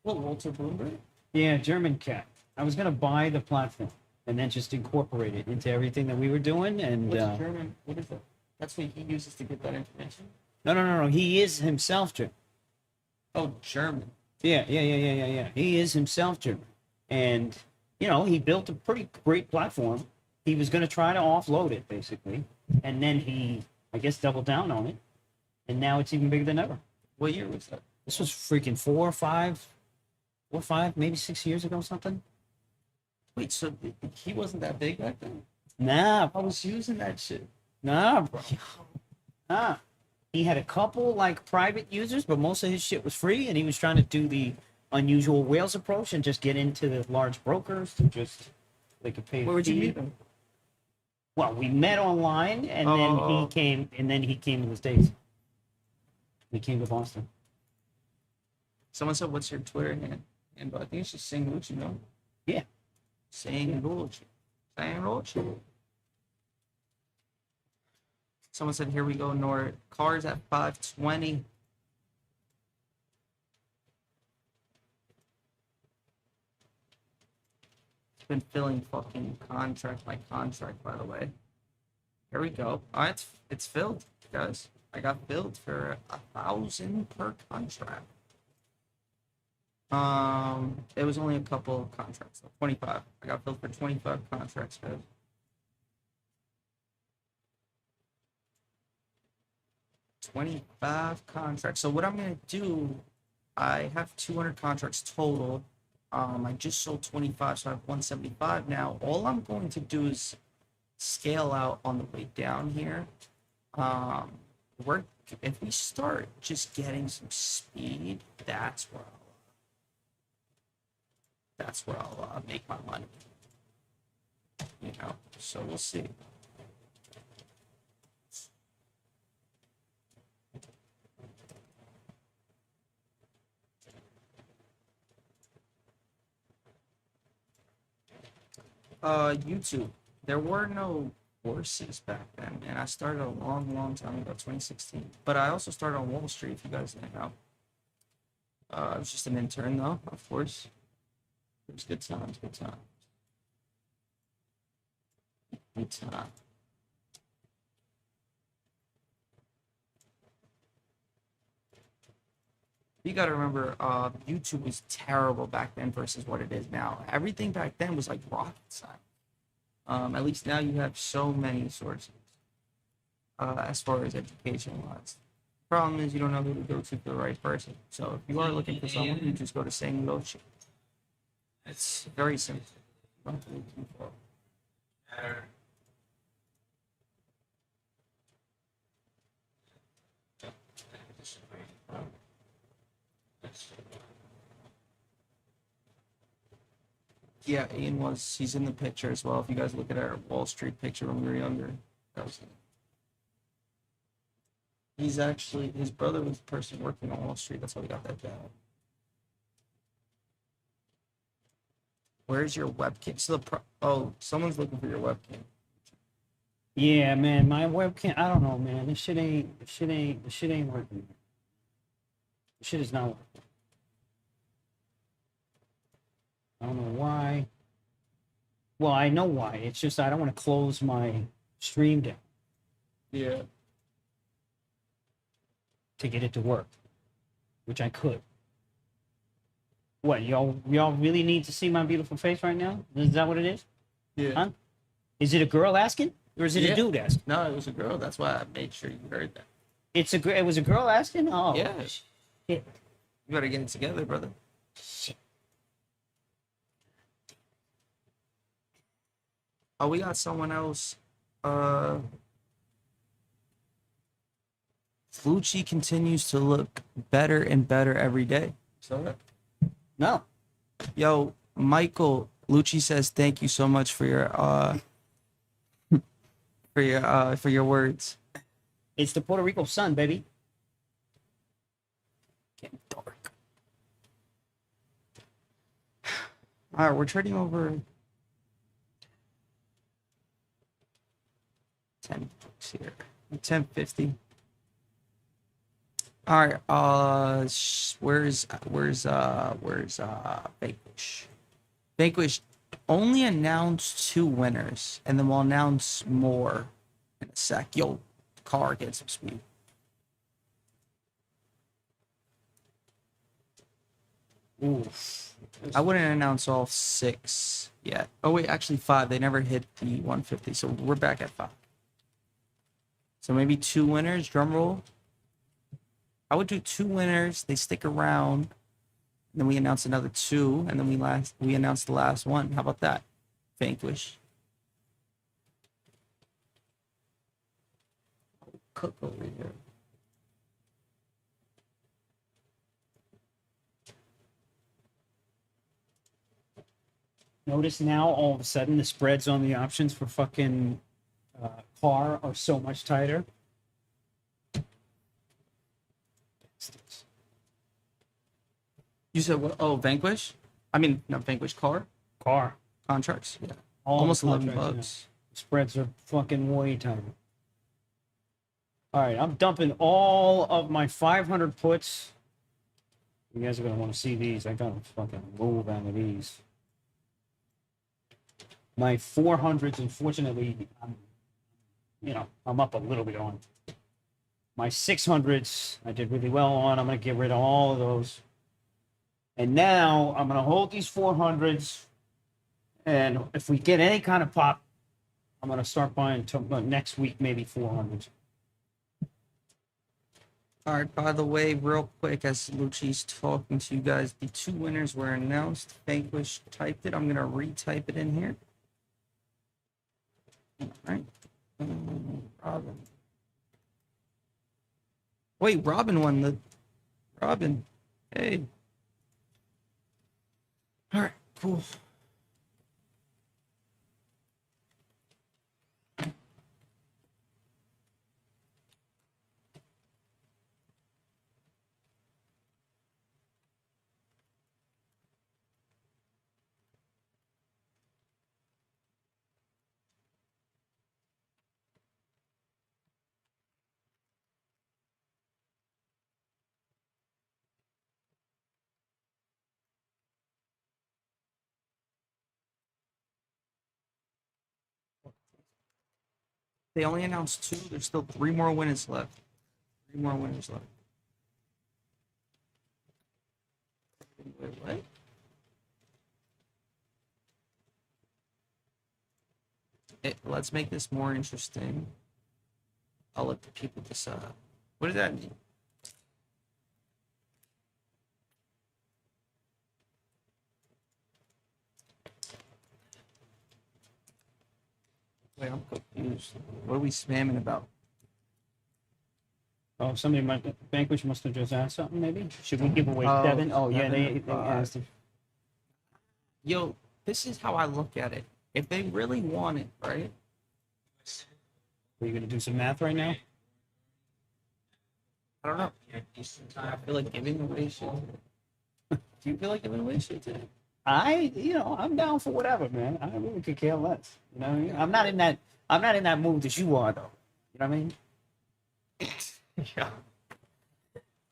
Well, Walter Bloomberg? Yeah, German cat. I was gonna buy the platform and then just incorporate it into everything that we were doing. And What's German? What is that? That's what he uses to get that information? no. He is himself German. Oh, German. Yeah. He is himself German, and he built a pretty great platform. He was gonna try to offload it basically, and then he, I guess, doubled down on it, and now it's even bigger than ever. What year was that? This was freaking 4 or 5, maybe 6 years ago, something. Wait, so he wasn't that big back then? Nah, I was using that shit. nah, bro. Nah. He had a couple like private users, but most of his shit was free, and he was trying to do the unusual whales approach and just get into the large brokers to just they could pay. Where would you fee. meet him? Well, we met online, and Oh, then oh, oh. he came to the States. He came to Boston. Someone said, "What's your Twitter handle?" I think it's just Sang Lucci, no? Yeah. Sang Lucci. Someone said, "Here we go, Nour. Cars at 520." It's been filling fucking contract by contract, by the way. Here we go. All right, it's filled, guys. I got billed for 1,000 per contract. It was only a couple of contracts, so 25. I got billed for 25 contracts, guys. $25 contracts. So what I'm gonna do, I have 200 contracts total. I just sold 25, so I have 175 now. All I'm going to do is scale out on the way down here. if we start just getting some speed, that's where I'll make my money. You know, so we'll see. YouTube. There were no courses back then, and I started a long time ago, 2016. But I also started on Wall Street, if you guys didn't know. I was just an intern, though, of course. It was good times, good times. Good time. You got to remember, YouTube was terrible back then versus what it is now. Everything back then was like rocket science. At least now you have so many sources as far as education wise. Problem is you don't know who to go to for the right person. So if you are looking for someone, you just go to Sang Lucci. It's very simple. Nothing too far. Yeah, Ian he's in the picture as well. If you guys look at our Wall Street picture when we were younger, that was him. He's actually, his brother was the person working on Wall Street. That's how he got that job. Where's your webcam? So someone's looking for your webcam. Yeah, man, my webcam. I don't know, man. This shit ain't working. This shit is not working. I don't know why. Well, I know why. It's just I don't want to close my stream down. Yeah. To get it to work, which I could. What, y'all really need to see my beautiful face right now? Is that what it is? Yeah. Huh? Is it a girl asking, or is it a dude asking? No, it was a girl. That's why I made sure you heard that. It was a girl asking. Oh yeah. Shit. You better get it together, brother. Shit. Oh, we got someone else. Lucci continues to look better and better every day. So No. Yo, Michael Lucci says thank you so much for your for your words. It's the Puerto Rico sun, baby. Getting dark. All right, we're trading over 10 bucks here. 10.50. All right. Where's Vanquish? Vanquish only announced 2 winners, and then we'll announce more in a sec. Yo, car, get some speed. Oof. I wouldn't announce all 6 yet. Oh wait, actually 5. They never hit the 150, so we're back at 5. So maybe 2 winners. Drum roll. I would do 2 winners. They stick around. And then we announce another 2, and then we announce the last one. How about that? Vanquish. Cook over here. Notice now, all of a sudden, the spreads on the options for fucking car are so much tighter. You said what? Oh, Vanquish? I mean, not Vanquish, car? Car. Contracts? Yeah. All Almost 11 contracts, bucks. yeah. Spreads are fucking way tighter. All right, I'm dumping all of my 500 puts. You guys are going to want to see these. I got to fucking move out of these. My 400s, unfortunately, I'm up a little bit on. My 600s, I did really well on. I'm going to get rid of all of those. And now I'm going to hold these 400s. And if we get any kind of pop, I'm going to start buying next week, maybe 400s. All right, by the way, real quick, as Lucci's talking to you guys, the 2 winners were announced. Vanquish typed it. I'm going to retype it in here. All right. Robin. Wait, Robin won the. Robin. Hey. All right, cool. They only announced 2. There's still 3 more winners left. 3 more winners left. Wait, what? Let's make this more interesting. I'll let the people decide. What does that mean? Wait, I'm confused. What are we spamming about? Oh, somebody might Vanquish must have just asked something. Maybe should we give away Oh, 7? Oh yeah, 7 they and 5. asked. Yo, this is how I look at it. If they really want it, right? Are you gonna do some math right now? I don't know. Yeah, Eastern I time. feel like giving away shit. Do you feel like giving away shit today? I'm down for whatever, man. I really could care less. You know what I mean? I'm not in that mood that you are, though. You know what I mean? Yeah.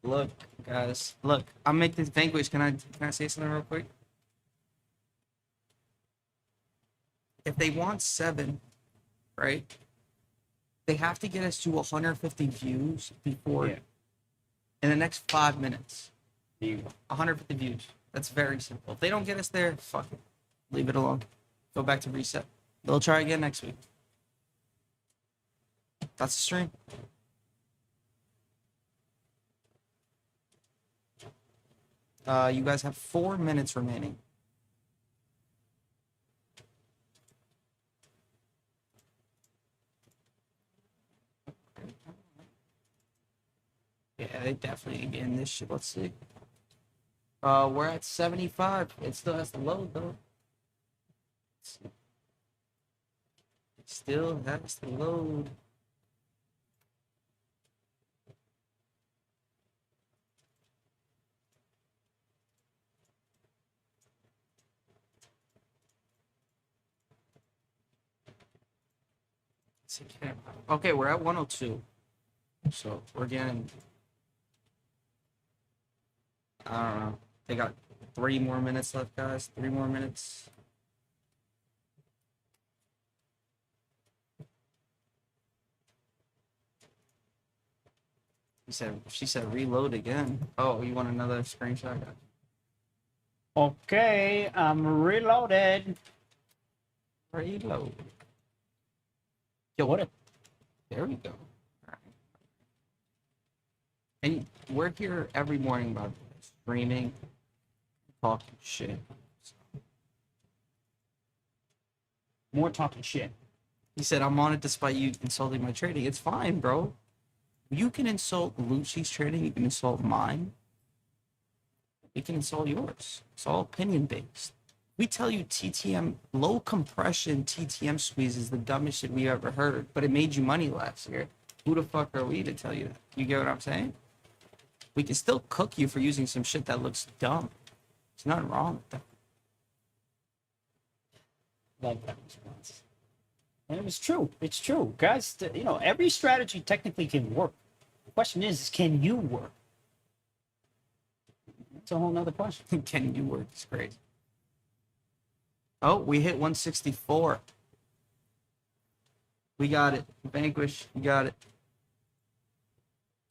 Look, guys. Look, I'll make this Vanquish. Can I say something real quick? If they want 7, right? They have to get us to 150 views before Yeah. in the next 5 minutes. There you go. 150 views. That's very simple. If they don't get us there, fuck it. Leave it alone. Go back to reset. They'll try again next week. That's the stream. You guys have 4 minutes remaining. Yeah, they definitely getting this shit. Let's see. We're at 75. It still has to load though. It still has to load. Okay, we're at 102. So we're getting. I don't know. They got 3 more minutes left, guys. 3 more minutes. She said reload again. Oh, you want another screenshot? Okay, I'm reloaded. Reload. Yo, what a. There we go. All right. And we're here every morning about streaming, talking shit. More talking shit. He said, I'm on it despite you insulting my trading. It's fine, bro. You can insult Lucci's trading. You can insult mine. You can insult yours. It's all opinion based. We tell you TTM, low compression TTM squeeze is the dumbest shit we ever heard, but it made you money last year. Who the fuck are we to tell you that? You get what I'm saying? We can still cook you for using some shit that looks dumb. There's nothing wrong with that. Love that response. And it was true. It's true, guys. Every strategy technically can work. The question is can you work? That's a whole nother question. Can you work? It's great. Oh, we hit 164. We got it. Vanquish, you got it.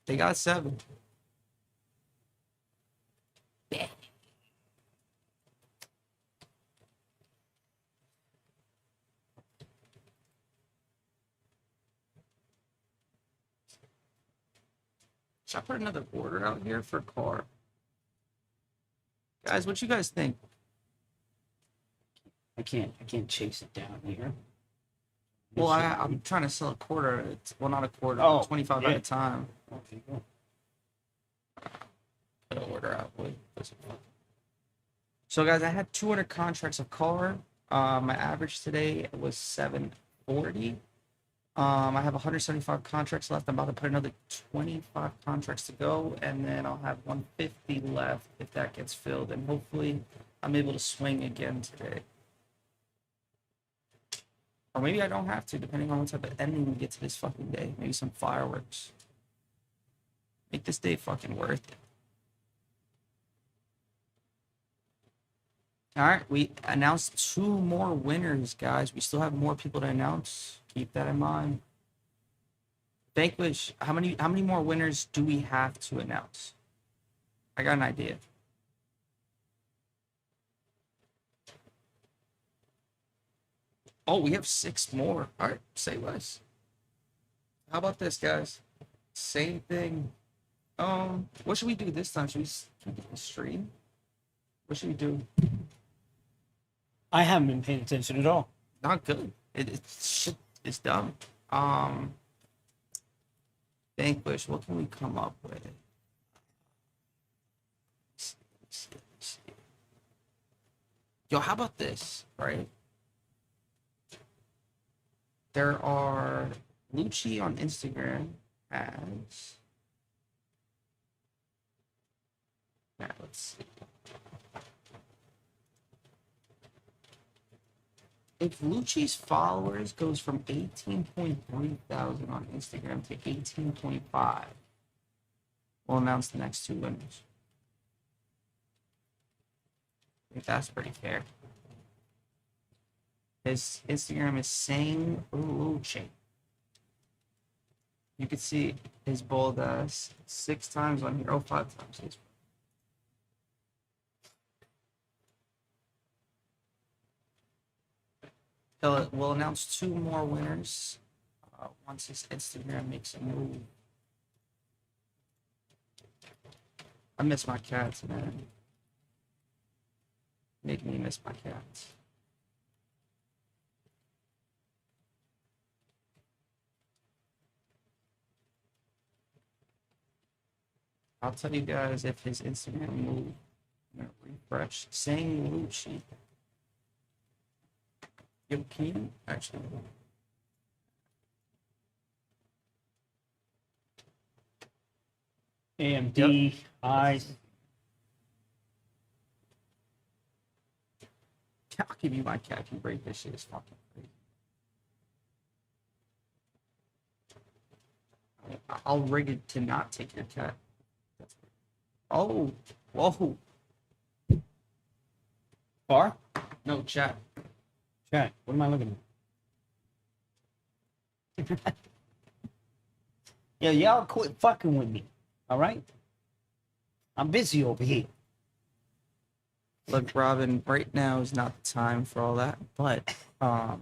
They got 7. Yeah. Should I put another order out here for car? Guys, what you guys think? I can't chase it down here. Well, I'm trying to sell a quarter. Well, not a quarter. Oh, 25 yeah. at a time. Oh, there you go. order out. Wait, so guys, I had 200 contracts of car. My average today was 740. I have 175 contracts left. I'm about to put another 25 contracts to go, and then I'll have 150 left if that gets filled, and hopefully I'm able to swing again today. Or maybe I don't have to, depending on what type of ending we get to this fucking day. Maybe some fireworks. Make this day fucking worth it. All right, we announced 2 more winners, guys. We still have more people to announce. Keep that in mind. Vanquish, how many more winners do we have to announce? I got an idea. Oh, we have 6 more. All right, say less. How about this, guys? Same thing. What should we do this time? Should we do a stream? What should we do? I haven't been paying attention at all. Not good. It's dumb. Vanquish, what can we come up with? Let's see. Yo, how about this, right? There are Lucci on Instagram as. Yeah, let's see. If Lucci's followers goes from 18.3 thousand on Instagram to 18.5, we'll announce the next 2 winners. I think that's pretty fair. His Instagram is Sang Lucci. You can see his bold ass 6 times on here. 5 times. We'll announce 2 more winners once his Instagram makes a move. I miss my cats, man. Make me miss my cats. I'll tell you guys if his Instagram move. I'm gonna refresh. Sang Lucci. Yo, can you actually? AMD, I. I'll give you my cat if you break this shit. Is fucking crazy. I'll rig it to not take your cat. Oh, whoa. Bar? No, chat. Chat, what am I looking at? Yeah, y'all quit fucking with me. All right? I'm busy over here. Look, Robin, right now is not the time for all that, but I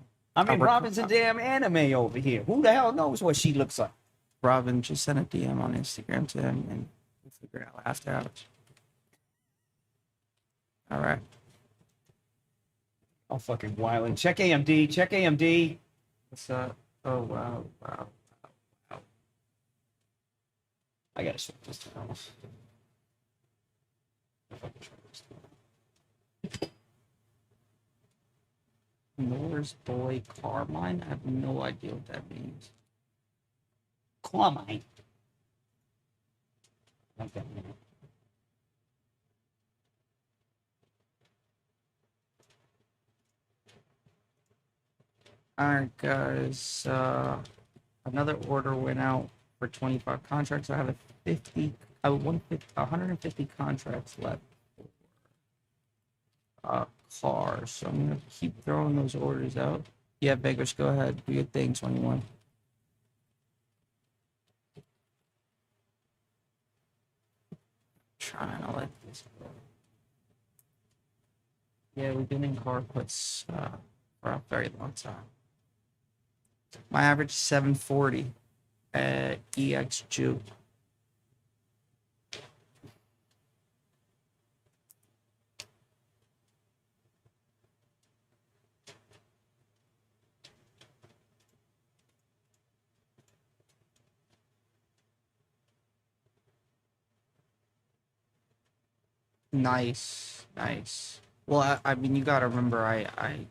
mean, Robin's a damn anime over here. Who the hell knows what she looks like? Robin, just send a DM on Instagram to him and we'll figure it out after hours. All right. Oh, fucking wildin'. Check AMD. Check AMD. What's up? Oh, wow. I gotta shut this down. Nour's boy Carmine? I have no idea what that means. Carmine. Okay. Alright, guys. Another order went out for 25 contracts. I have 150 contracts left for cars. So I'm gonna keep throwing those orders out. Yeah, Beggars, go ahead. Do your thing, 21. Trying to let this go. Yeah, we've been in car puts for a very long time. My average is 740 at EX Juke. Nice, nice. Well, I mean, you gotta remember, I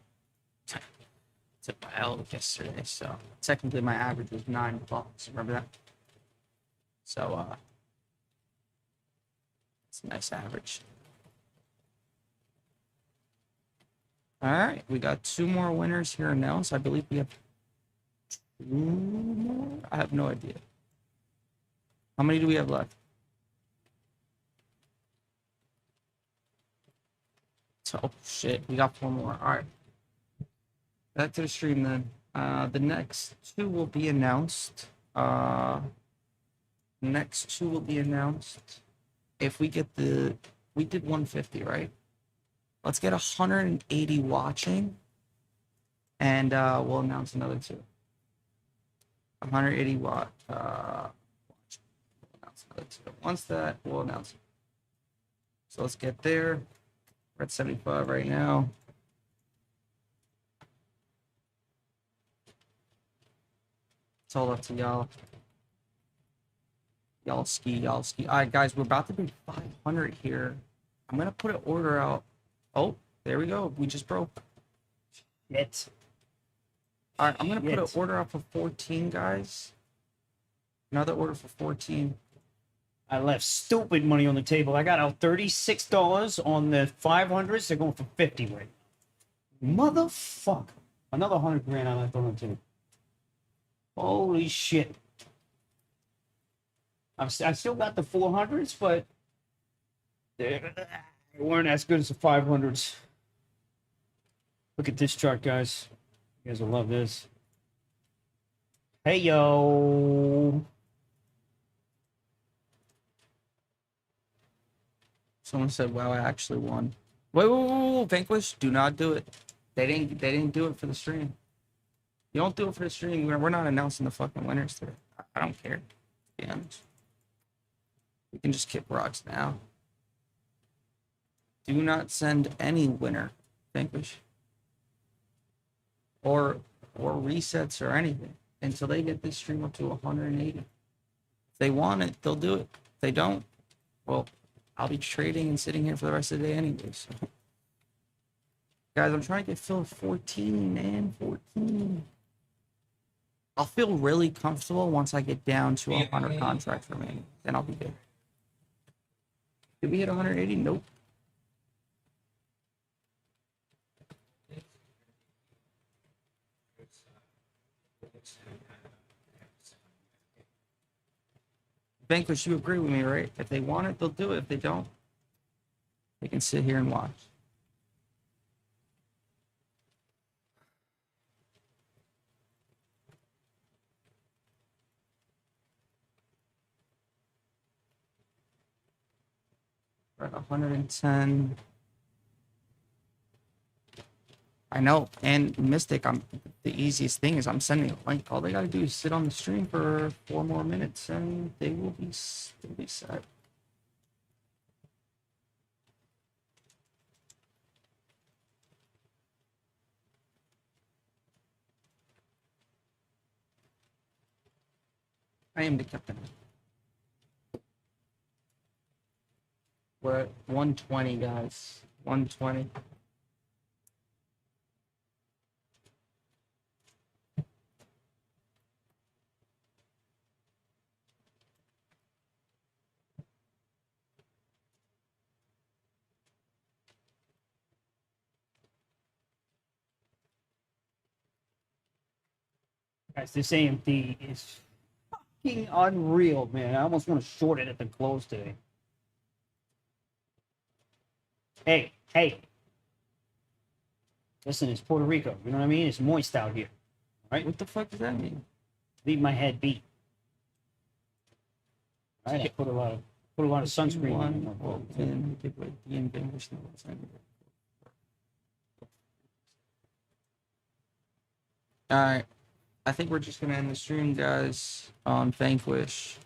took my L yesterday, so technically my average was $9. Remember that? So, it's a nice average. All right, we got 2 more winners here announced. I believe we have 2 more. I have no idea. How many do we have left? Oh shit, we got 4 more. All right, back to the stream then. The next 2 will be announced. Next 2 will be announced if we get we did 150, right? Let's get 180 watching, and we'll announce another 2. 180 watt. We'll announce another 2. Once that, we'll announce it. So let's get there. We're at 75 right now. It's all up to y'all. Y'all ski. All right, guys, we're about to be 500 here. I'm gonna put an order out. Oh, there we go. We just broke. Shit. All right, I'm gonna put an Shit. order out for 14, guys. Another order for 14. I left stupid money on the table. I got out $36 on the 500s. They're going for 50 right now. Motherfucker. Another 100 grand I left on the table. Holy shit. I still got the 400s, but they weren't as good as the 500s. Look at this chart, guys. You guys will love this. Hey, yo. Someone said, "Wow, I actually won." Wait, Vanquish, do not do it. They didn't do it for the stream. You don't do it for the stream. We're not announcing the fucking winners today. I don't care. To be honest. We can just kick rocks now. Do not send any winner, Vanquish. Or resets or anything until they get this stream up to 180. If they want it, they'll do it. If they don't, well, I'll be trading and sitting here for the rest of the day anyway. So. Guys, I'm trying to get Phil 14, man. 14. I'll feel really comfortable once I get down to 100 contracts remaining. Then I'll be good. Did we hit 180? Nope. Vanquish, you agree with me, right? If they want it, they'll do it. If they don't, they can sit here and watch. We're at 110. I know, and Mystic, the easiest thing is I'm sending a link. All they gotta do is sit on the stream for 4 more minutes, and they'll be set. I am the captain. We're at 120, guys. 120. Guys, this AMD is fucking unreal, man. I almost want to short it at the close today. Hey. Listen, it's Puerto Rico. You know what I mean? It's moist out here. Right? What the fuck does that mean? Leave my head be. All right, I put a lot of sunscreen on. All right. I think we're just gonna end the stream, guys, on Vanquish.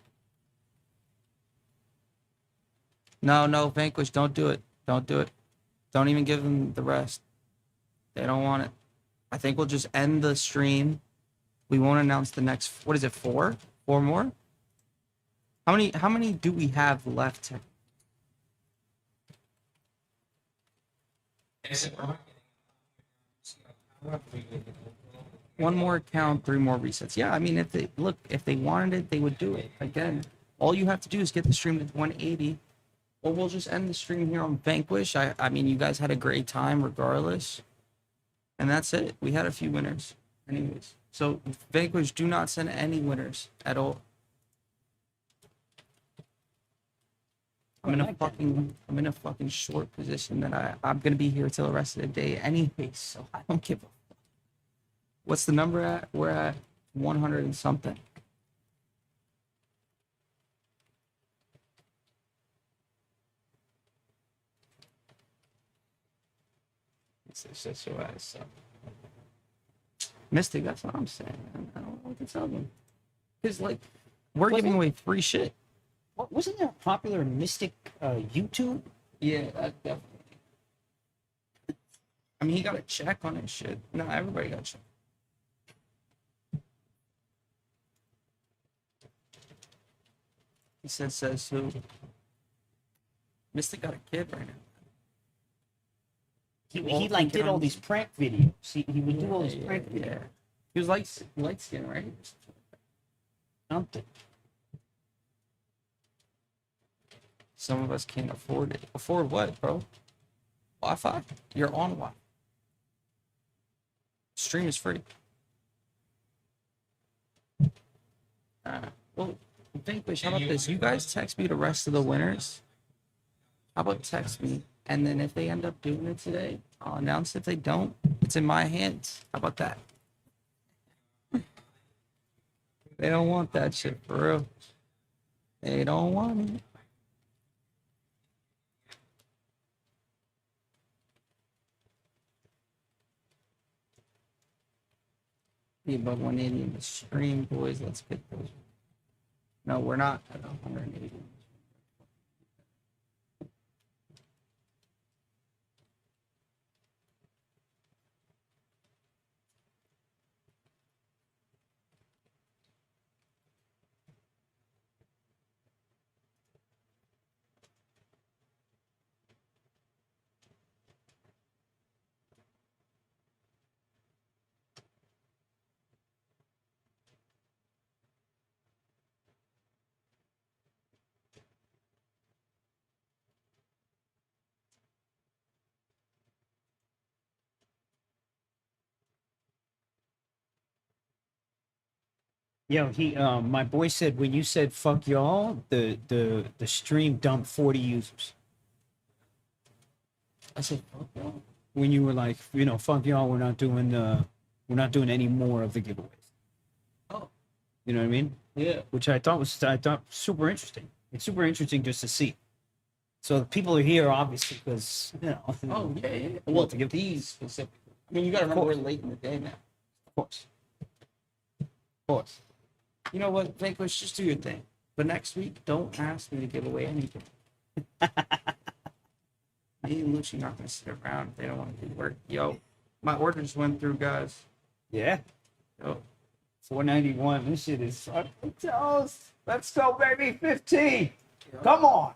No, Vanquish, don't do it. Don't do it. Don't even give them the rest. They don't want it. I think we'll just end the stream. We won't announce the next. What is it? 4? 4 more? How many do we have left? As a marketing, however we do it. One more account, 3 more resets. Yeah, I mean, if they wanted it, they would do it. Again, all you have to do is get the stream to 180, or we'll just end the stream here on Vanquish. I mean, you guys had a great time regardless, and that's it. We had a few winners, anyways. So Vanquish, do not send any winners at all. I'm in a fucking short position that I'm gonna be here till the rest of the day anyways, so I don't give a. What's the number at? We're at 100 and something. It's just your ass. Mystic, that's what I'm saying. I don't know what to tell them. Because, like, we're giving away free shit. Wasn't there a popular Mystic YouTube? Yeah, that definitely. I mean, he got a check on his shit. No, everybody got a check. He says who? Mystic got a kid right now. He like did all these prank videos. He would do all these prank videos. Yeah. He was light skin, right? Something. Some of us can't afford it. Afford what, bro? Wi-Fi? You're on Wi-Fi. Stream is free. Well, Vanquish, how about this? You guys text me the rest of the winners. How about text me? And then if they end up doing it today, I'll announce. If they don't, it's in my hands. How about that? They don't want that shit for real. They don't want it. Be above 180 in the stream, boys. Let's get those. No, we're not at 180. Yo, my boy said when you said fuck y'all, the stream dumped 40 users. I said, fuck y'all. When you were like, fuck y'all, we're not doing any more of the giveaways. Oh. You know what I mean? Yeah. Which I thought super interesting. It's super interesting just to see. So the people are here obviously because Oh yeah. Well, to give these specific. I mean, you gotta remember we're late in the day now. Of course. Of course. You know what, Vanquish, just do your thing. But next week, don't ask me to give away anything. Me and Lucci not gonna sit around if they don't want to do work. Yo, my orders went through, guys. Yeah. Yo, 491. This shit is fucking toast. Let's go, baby. 15. Come on.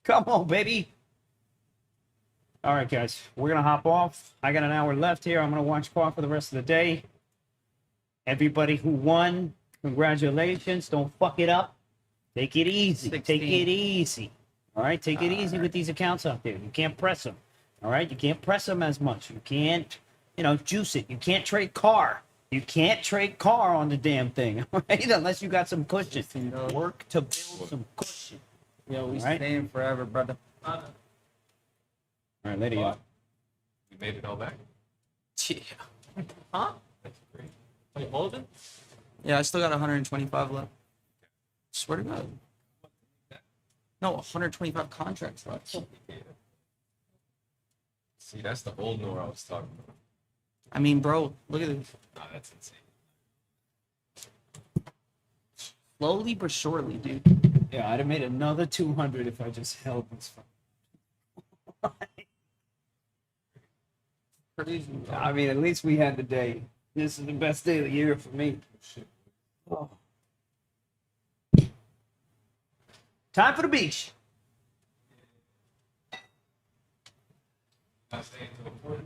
Come on, baby. All right, guys. We're going to hop off. I got an hour left here. I'm going to watch Paul for the rest of the day. Everybody who won, congratulations. Don't fuck it up. Take it easy. 16. Take it easy. All right? Take it easy with these accounts out there. You can't press them. All right? You can't press them as much. You can't, juice it. You can't trade car. You can't trade car on the damn thing, all right? Unless you got some cushion. Work to build some cushion. yo, we Right. staying forever, brother. All right, later, y'all. You made it all back. Yeah. Huh? That's great. Wait, all of it? Yeah, I still got 125 left. Swear to God. No, 125 contracts left. Yeah. See, that's the old Nour I was talking about. I mean, bro, look at this. Nah, that's insane. Slowly but surely, dude. Yeah, I'd have made another 200 if I just held this. Crazy, bro. I mean, at least we had the day. This is the best day of the year for me. Shit. Oh. Time for the beach. Not staying till the 40.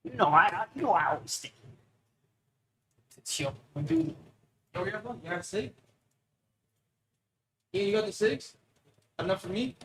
You know, I always think. It's your dude. Oh, you have a six? Yeah, you got the six? Enough for me?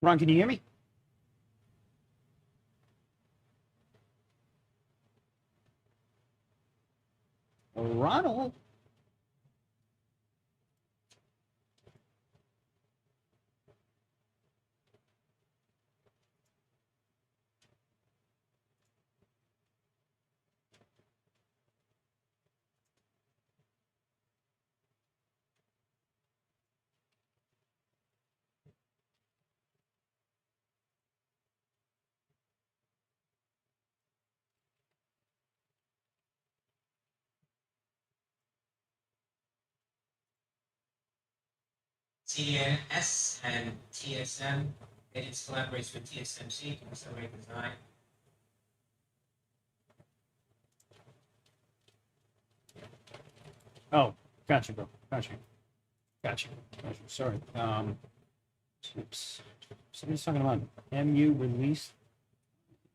Ron, can you hear me? Ronald. TNS and TSM. It collaborates with TSMC to accelerate design. Oh, gotcha, bro. Gotcha. Sorry. Oops. Somebody's talking about MU release.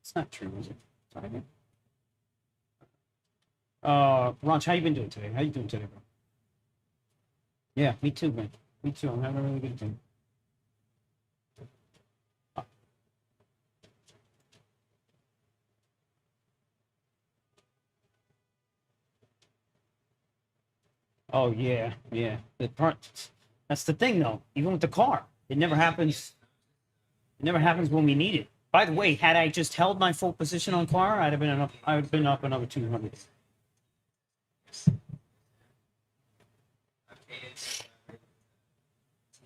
It's not true, is it? Sorry. Ron, how you been doing today? How you doing today, bro? Yeah, me too, man. Me too. I'm having a really good day. Oh yeah, yeah. The part. That's the thing, though. Even with the car, it never happens. It never happens when we need it. By the way, had I just held my full position on car, I'd have been up. I would have been up another 200.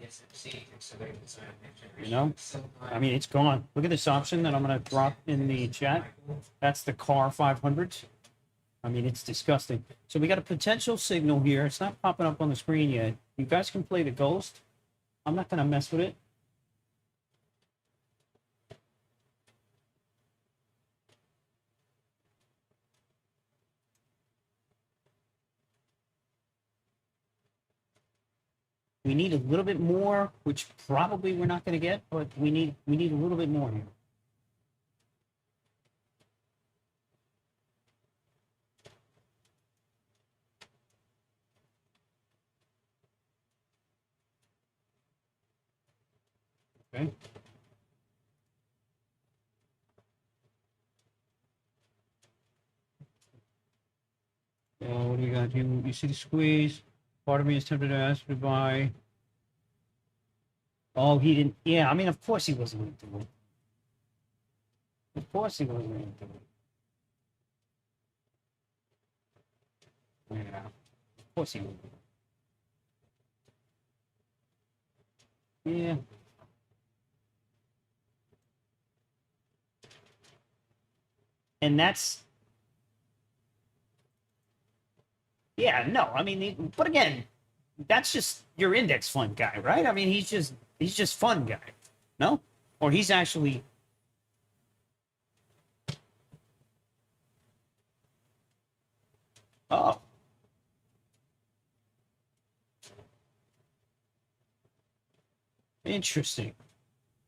TSMC to accelerate design of next You generation. know, I mean, it's gone. Look at this option that I'm gonna drop in the chat. That's the car 500. I mean, it's disgusting. So we got a potential signal here. It's not popping up on the screen yet. You guys can play the ghost. I'm not gonna mess with it. We need a little bit more, which probably we're not going to get, but we need a little bit more here. Okay. What do we got? You see the squeeze? Part of me is tempted to ask you to buy. Oh, he didn't. Yeah, I mean, of course he wasn't going to do it. Of course he wasn't going to do it. Yeah, of course he would. Yeah. And that's. Yeah, no, I mean, but again, that's just your index fund guy, right? I mean, he's just fun guy, no? Or he's actually. Oh. Interesting.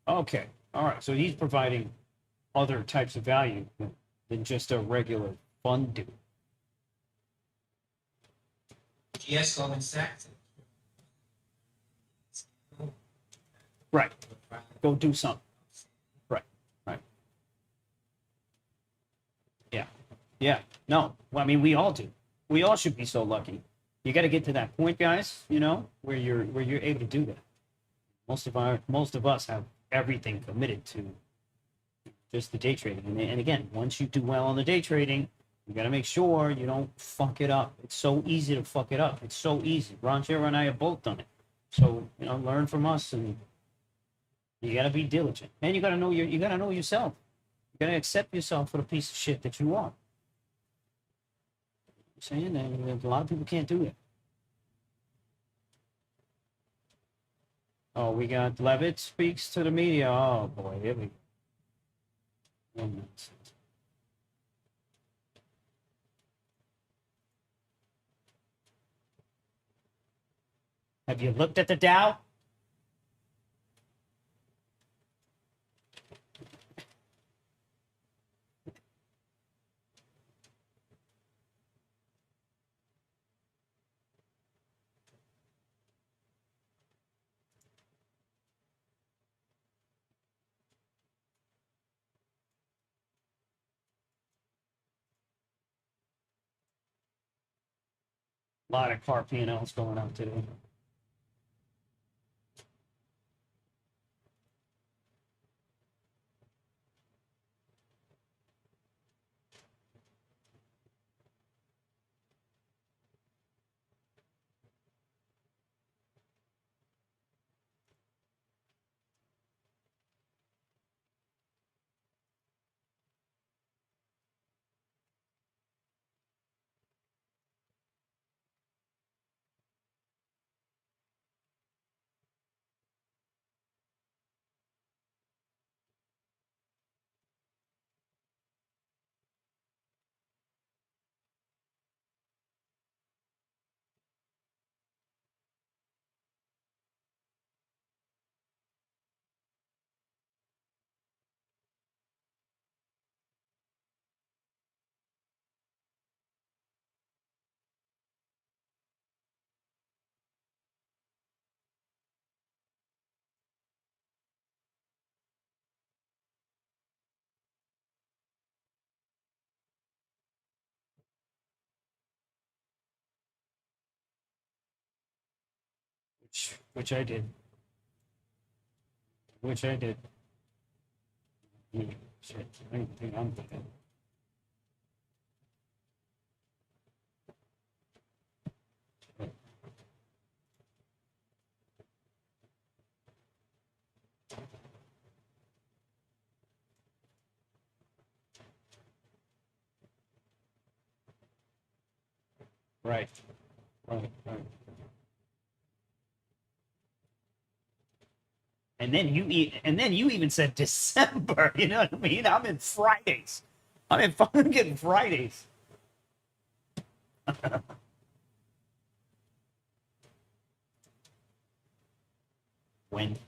Okay. All right, so he's providing other types of value than just a regular fund dude. Yes, on exactly. Right. Go do something. Right. Right. Yeah. Yeah. No. Well, I mean, we all do. We all should be so lucky. You got to get to that point, guys. You know, where you're able to do that. Most of us have everything committed to just the day trading. And again, once you do well on the day trading, you got to make sure you don't fuck it up. It's so easy to fuck it up. It's so easy. Ranchero and I have both done it. So, you know, learn from us, and you got to be diligent. And you got to know you got to know yourself. You got to accept yourself for the piece of shit that you are. I'm saying that a lot of people can't do it. Oh, we got Levitt speaks to the media. Oh boy, here we go. Oh, nonsense. Have you looked at the Dow? A lot of car P&Ls going up today. Which I did. Which I did. Shit, I don't think I'm thinking. Right. Right. Right. And then you even said December. You know what I mean? I'm in Fridays. I'm in fucking Fridays. When?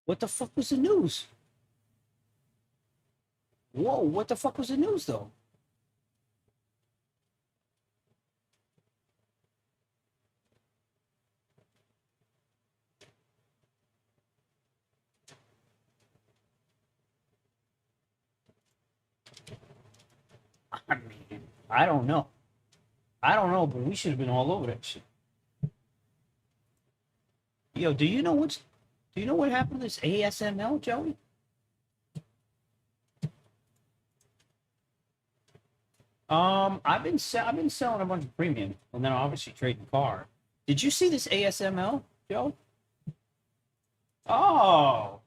What the fuck was the news? Whoa, what the fuck was the news though? I mean, I don't know. I don't know, but we should have been all over that shit. Yo, do you know what happened to this ASML, Joey? I've been selling a bunch of premium, and then obviously trading car. Did you see this ASML, Joe? Oh,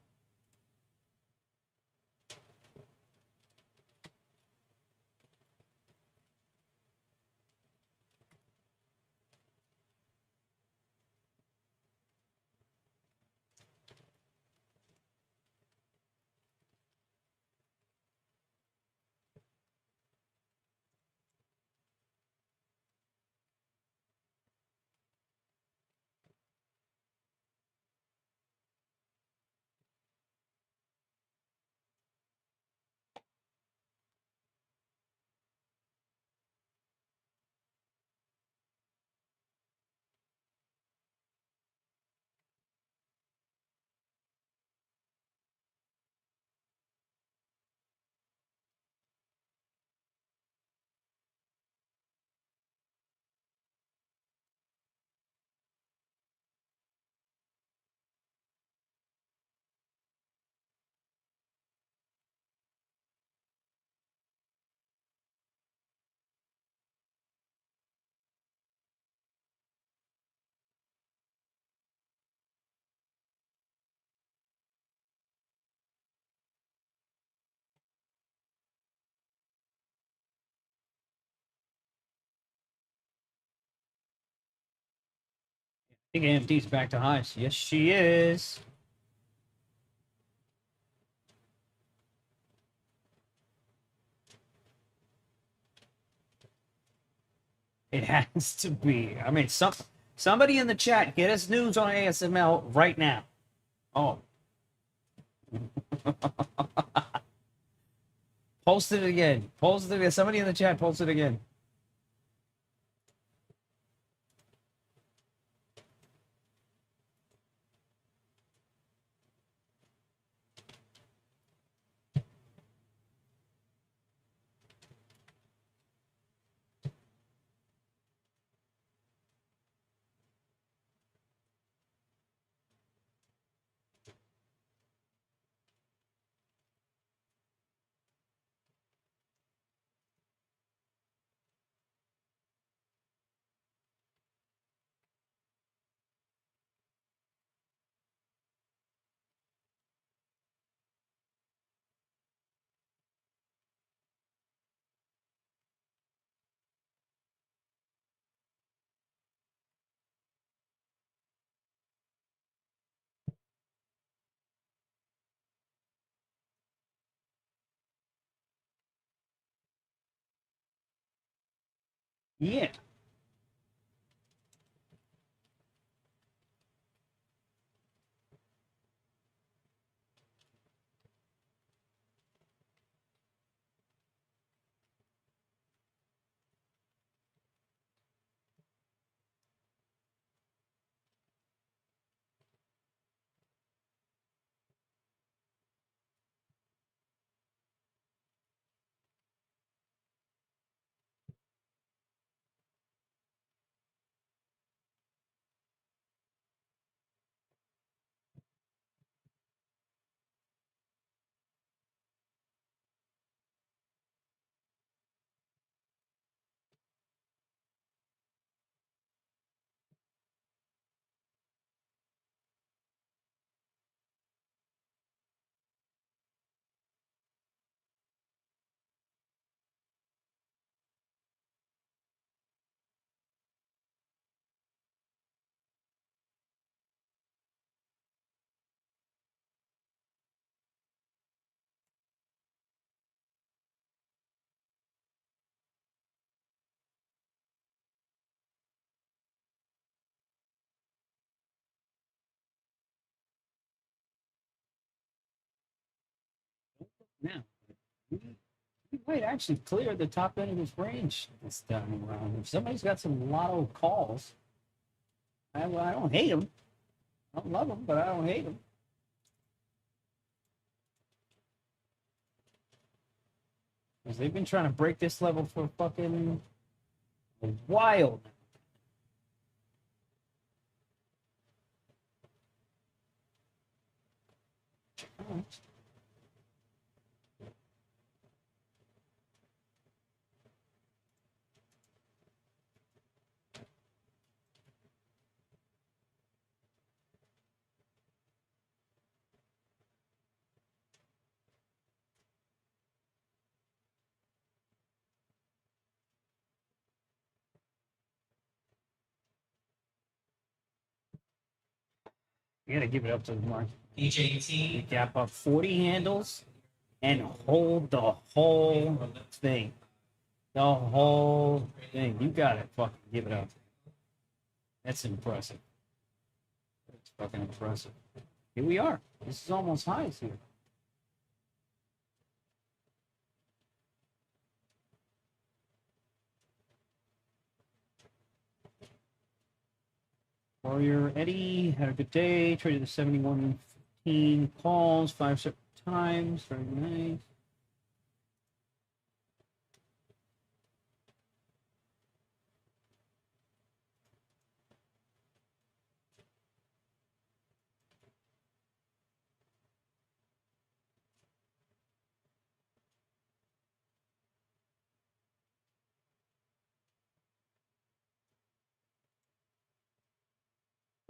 I think AMD's back to highs. Yes, she is. It has to be. I mean, somebody in the chat get us news on ASML right now. Oh, post it again. Post it again. Somebody in the chat, post it again. Yeah. Now, we might actually clear the top end of this range this time around. If somebody's got some lotto calls, I don't hate them. I don't love them, but I don't hate them. Because they've been trying to break this level for fucking a while now. You gotta give it up to the market. HAT. Gap up 40 handles and hold the whole thing. The whole thing. You gotta fucking give it up. That's impressive. That's fucking impressive. Here we are. This is almost highs here. Warrior Eddie had a good day. Traded the 71.15 calls 5 separate times. Very nice.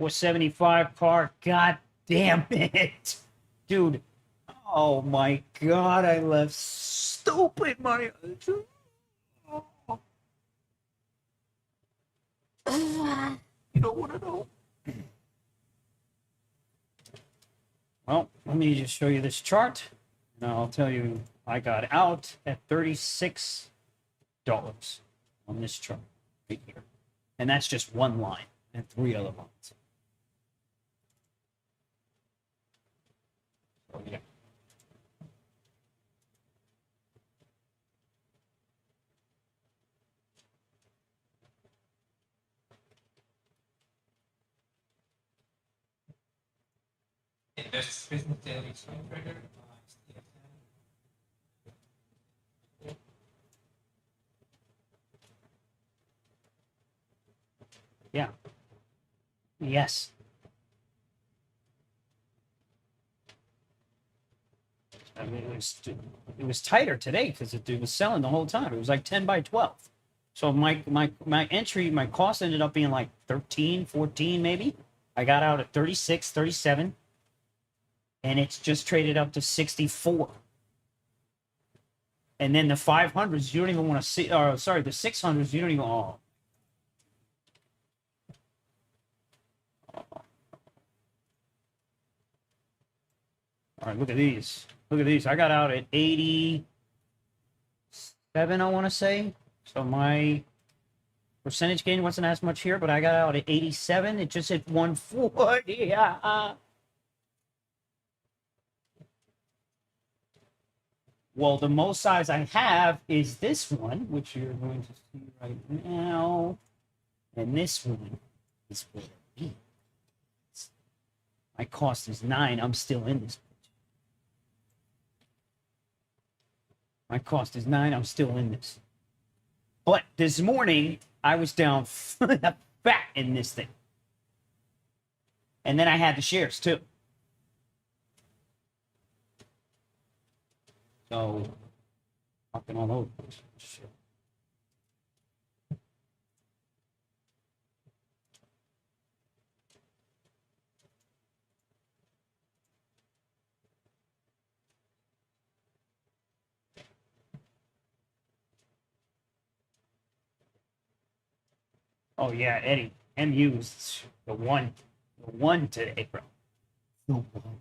$475 par. God damn it. Dude. Oh my god, I left stupid money. You don't want to know. Well, let me just show you this chart. And I'll tell you, I got out at $36 on this chart right here. And that's just one line and 3 other lines. So, yeah. Invest business daily swing trader. Yeah. Yes. I mean, it was tighter today because it was selling the whole time. It was like 10 by 12. So my entry, my cost ended up being like 13, 14 maybe. I got out at 36, 37. And it's just traded up to 64. And then the 500s, you don't even want to see, or sorry, the 600s, you don't even, oh. All right, look at these. Look at these. I got out at 87, I want to say. So my percentage gain wasn't as much here, but I got out at 87. It just hit 140. Yeah. Well, the most size I have is this one, which you're going to see right now. And this one is what it is. My cost is 9. I'm still in this. My cost is 9. I'm still in this. But this morning, I was down fat in this thing. And then I had the shares too. So, fucking all over. Shit. Oh yeah, Eddie. MU's the one today, bro. The one.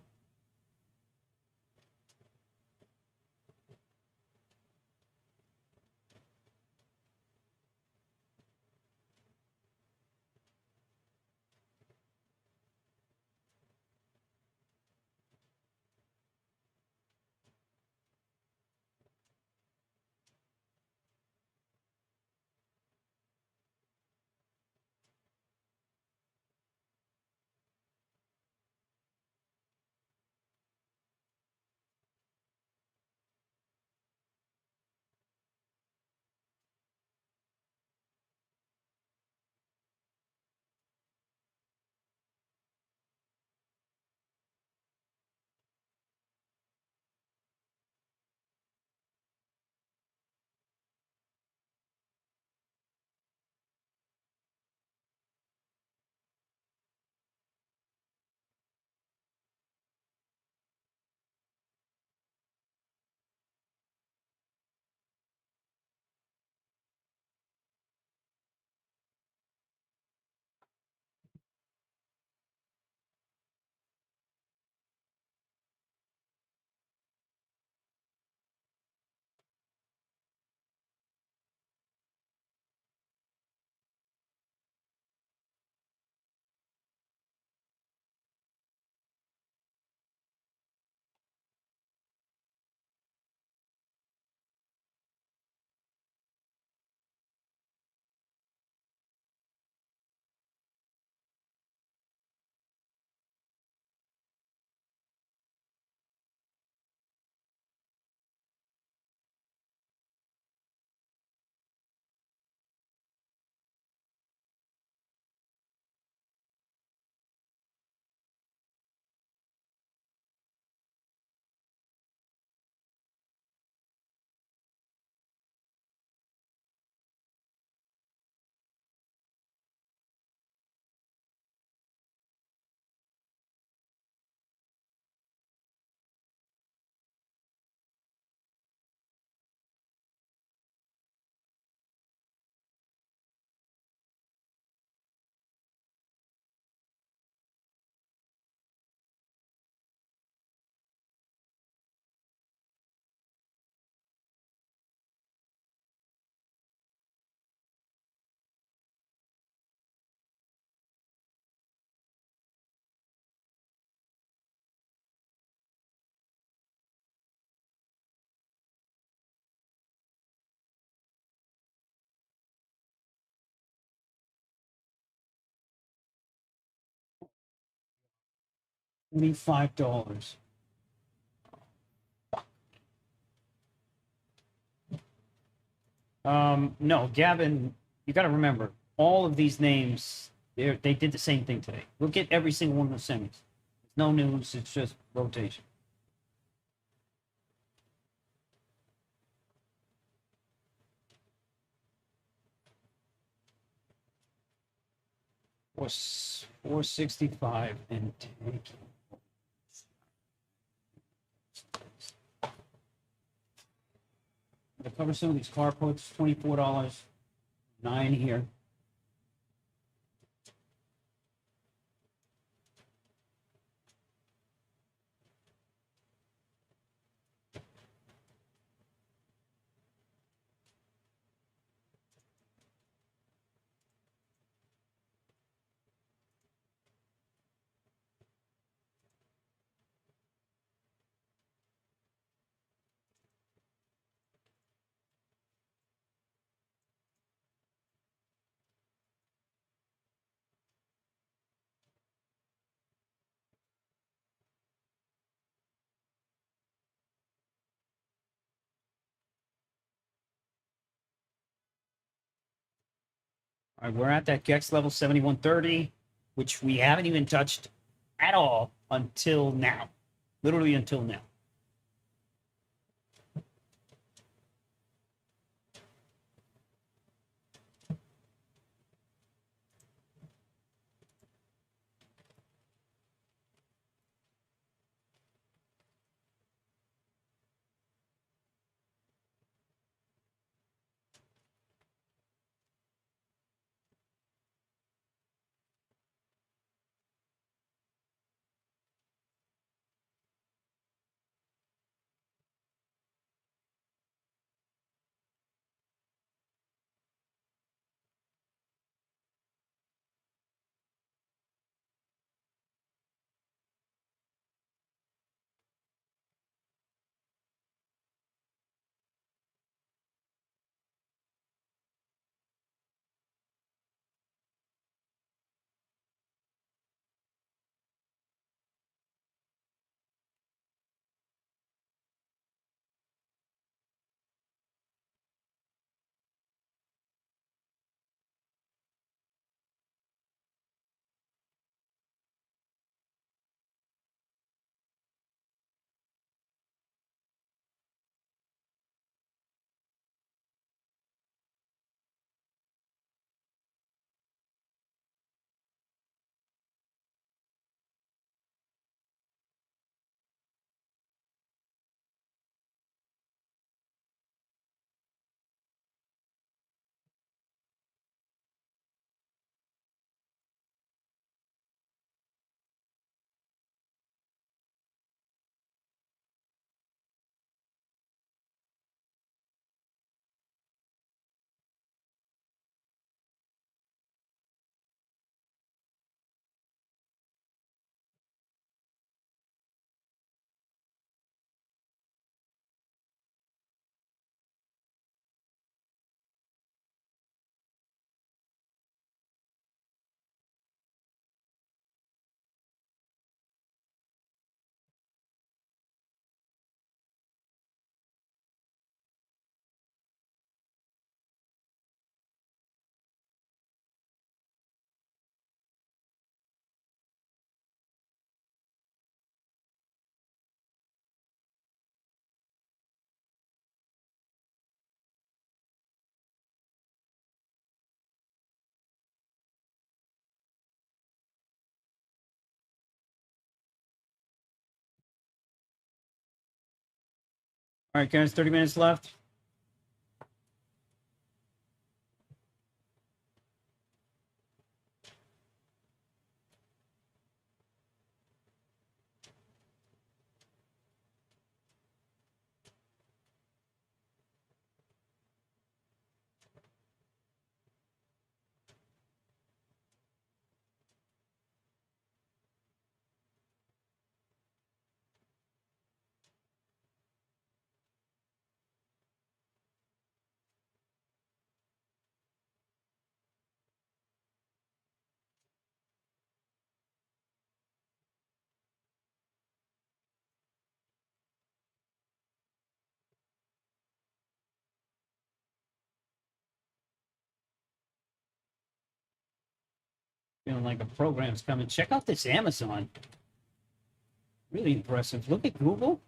$25. No, Gavin, you got to remember, all of these names, they did the same thing today. We'll get every single one of the semis. No news, it's just rotation. Was 465 and taking. To cover some of these car puts, $24, 9 here. All right, we're at that Gex level 7130, which we haven't even touched at all until now. Literally until now. All right, guys, 30 minutes left. Feeling like a program's coming. Check out this Amazon. Really impressive. Look at Google.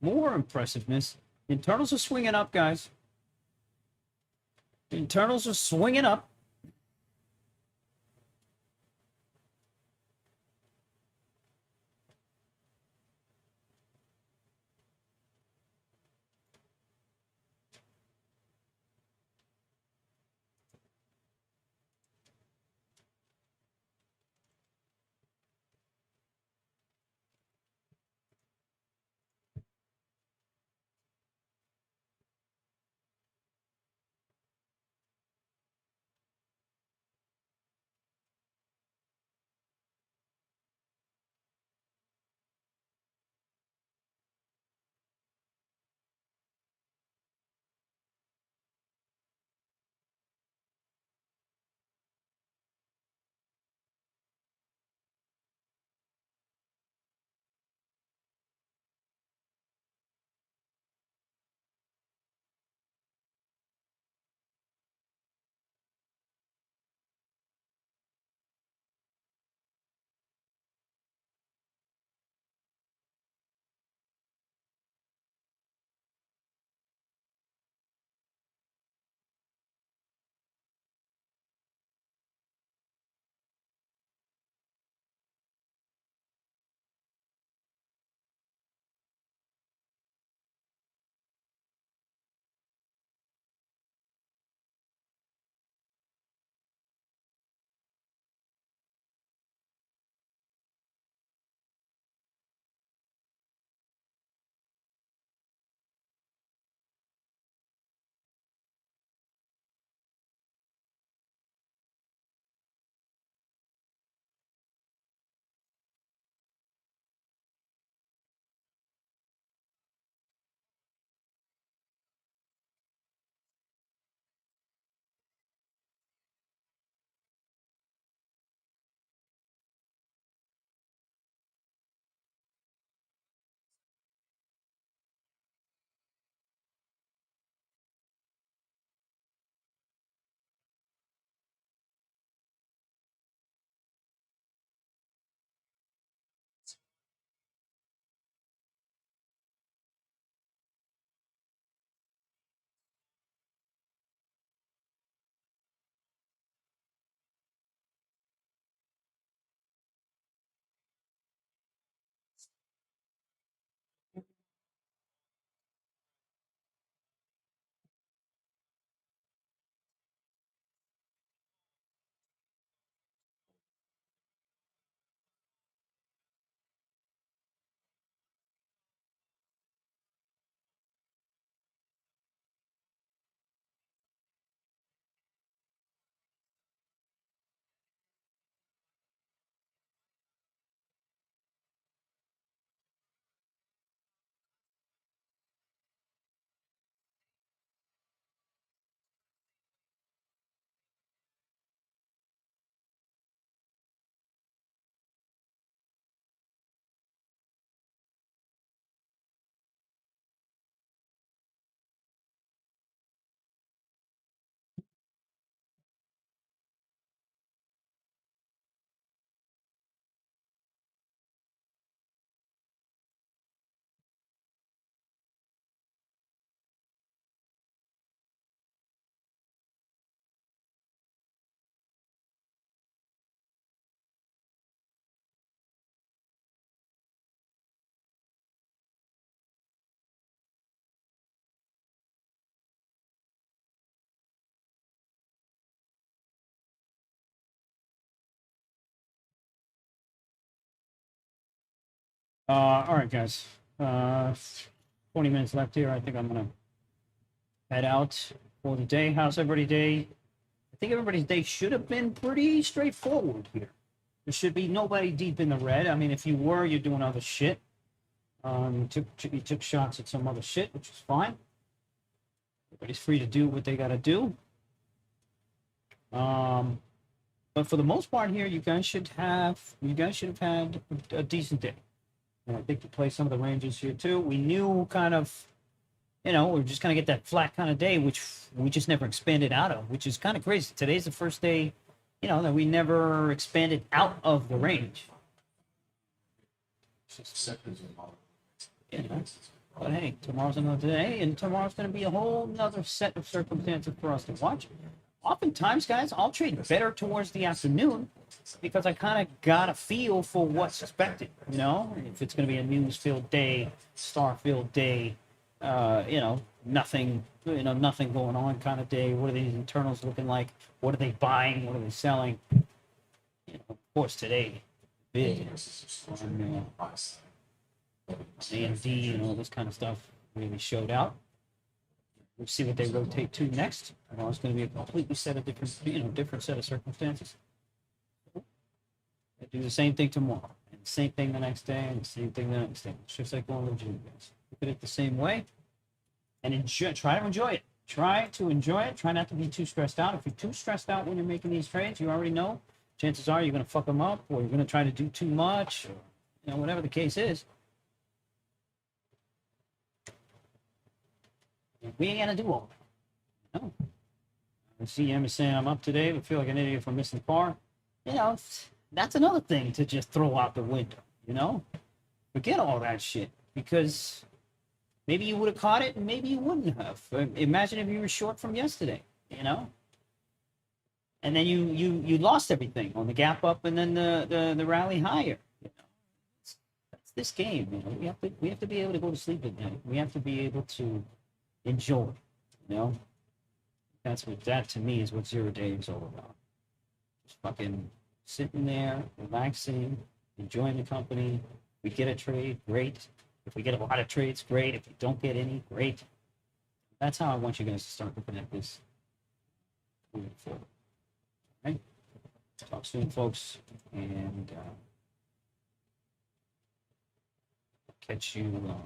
More impressiveness. Internals are swinging up, guys. Internals are swinging up. All right, guys. 20 minutes left here. I think I'm gonna head out for the day. How's everybody's day? I think everybody's day should have been pretty straightforward here. There should be nobody deep in the red. I mean, if you were, you're doing other shit. You took shots at some other shit, which is fine. Everybody's free to do what they gotta do. But for the most part here, you guys should have had a decent day. And I think to play some of the ranges here too. We knew kind of, we're just gonna get that flat kind of day, which we just never expanded out of, which is kind of crazy. Today's the first day that we never expanded out of the range. Sectors and all. You know, but hey, tomorrow's another day, and tomorrow's going to be a whole nother set of circumstances for us to watch. Oftentimes, guys, I'll trade better towards the afternoon because I kind of got a feel for what's expected. If it's going to be a news-filled day, star-filled day, nothing, nothing going on kind of day. What are these internals looking like? What are they buying? What are they selling? Of course, today, big on AMD and all this kind of stuff really showed out. We'll see what they rotate to next. It's going to be a completely set of different set of circumstances. They do the same thing tomorrow, and the same thing the next day, and the same thing the next day. It's just like going to the gym, guys. Look at it the same way, and try to enjoy it. Try to enjoy it. Try not to be too stressed out. If you're too stressed out when you're making these trades, you already know chances are you're going to fuck them up, or you're going to try to do too much, or whatever the case is. We ain't gonna do all that. No. The CM is saying I'm up today, but feel like an idiot for missing the car. That's another thing to just throw out the window. Forget all that shit, because maybe you would have caught it and maybe you wouldn't have. Imagine if you were short from yesterday, and then you lost everything on the gap up and then the rally higher. That's this game. We have to be able to go to sleep at night. We have to be able to enjoy. That to me is what 0 day is all about. Just fucking sitting there, relaxing, enjoying the company. We get a trade, great. If we get a lot of trades, great. If we don't get any, great. That's how I want you guys to start looking at this moving forward. All right? Talk soon, folks, and catch you on.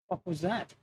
What was that?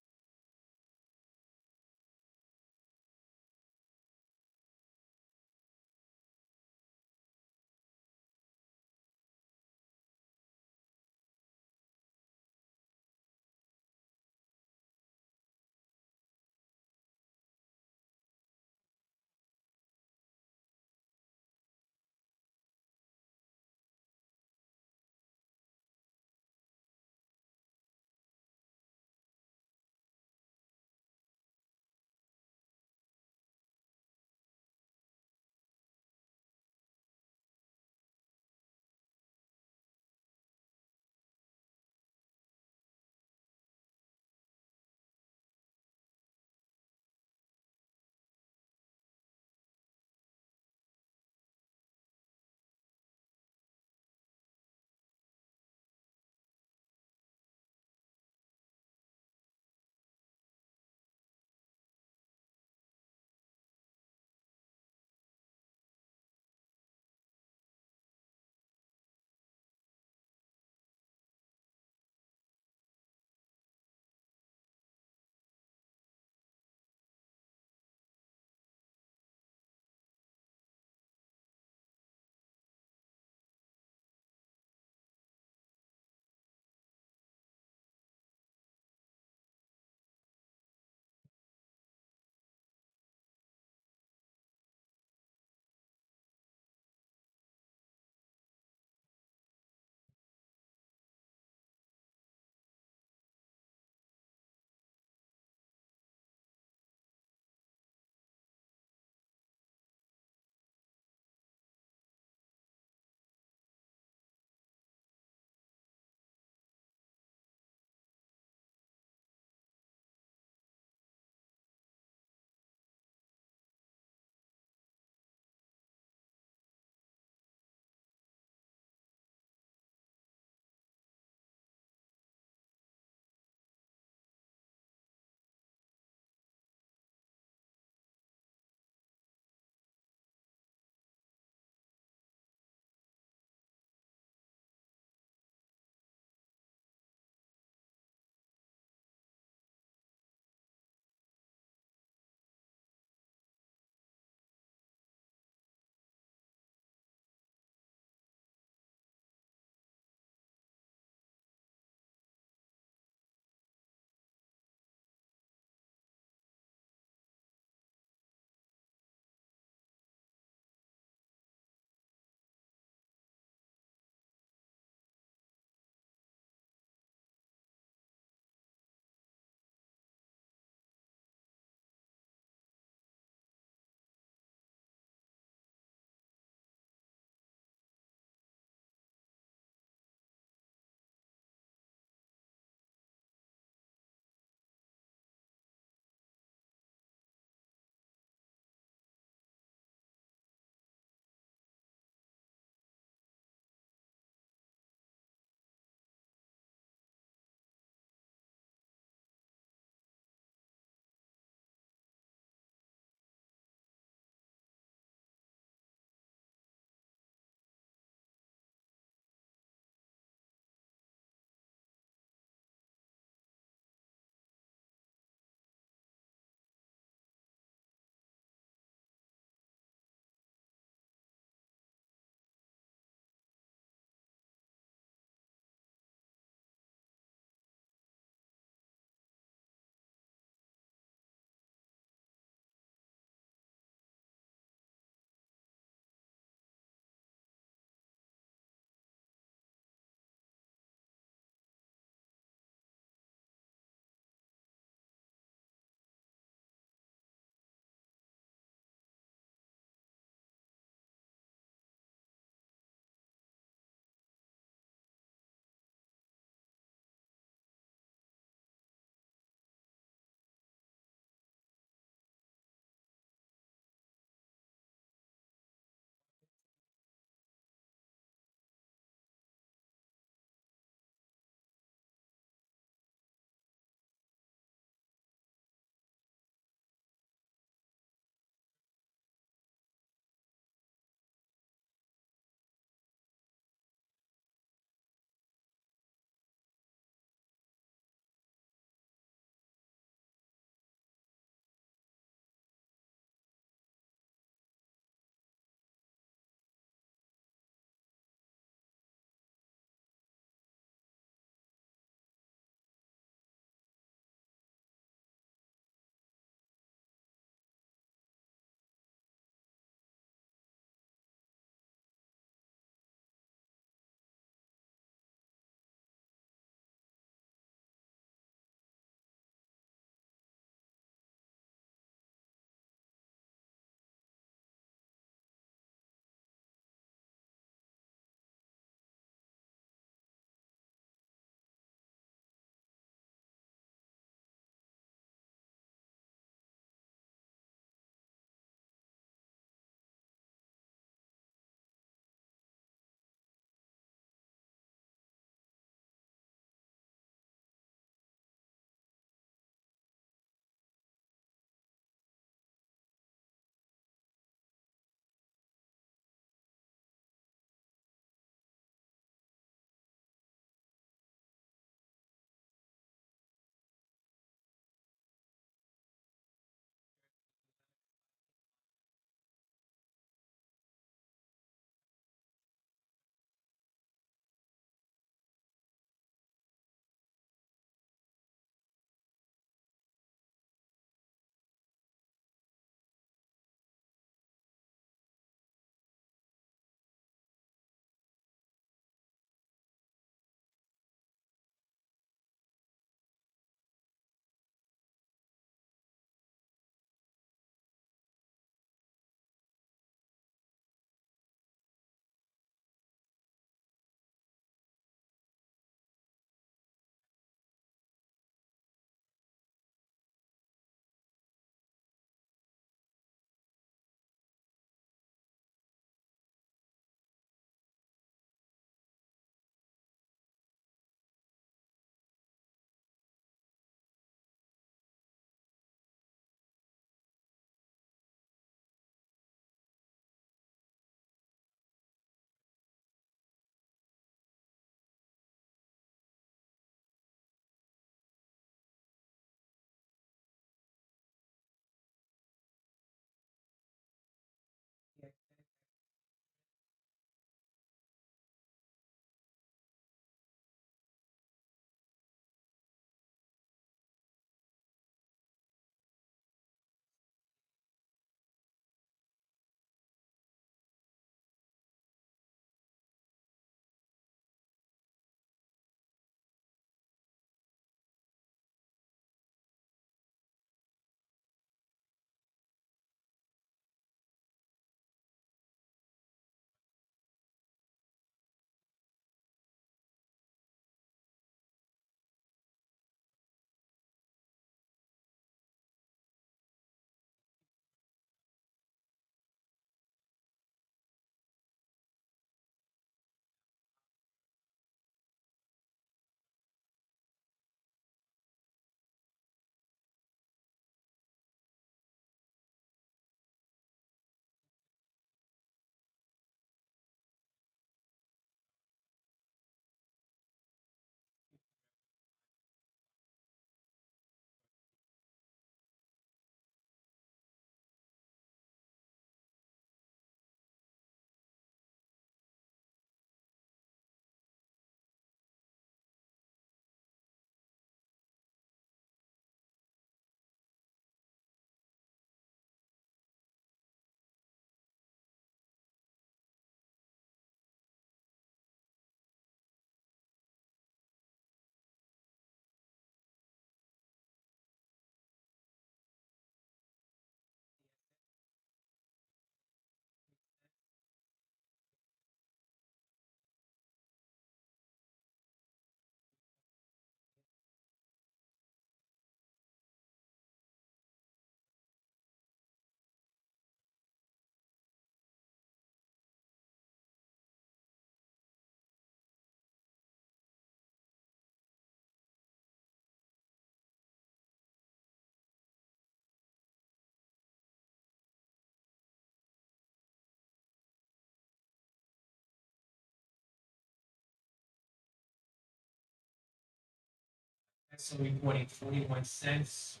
Tesla reporting 41 cents.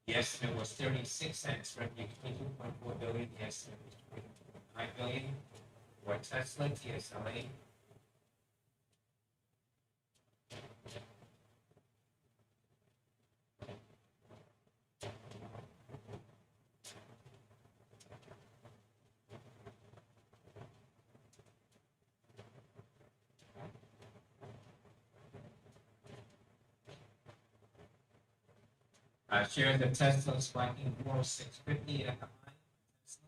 The estimate was 36 cents, revenue 22.4 billion. The estimate was 22.9 billion. For Tesla, TSLA. Shares of Tesla spiking 4,650 at the high. Tesla.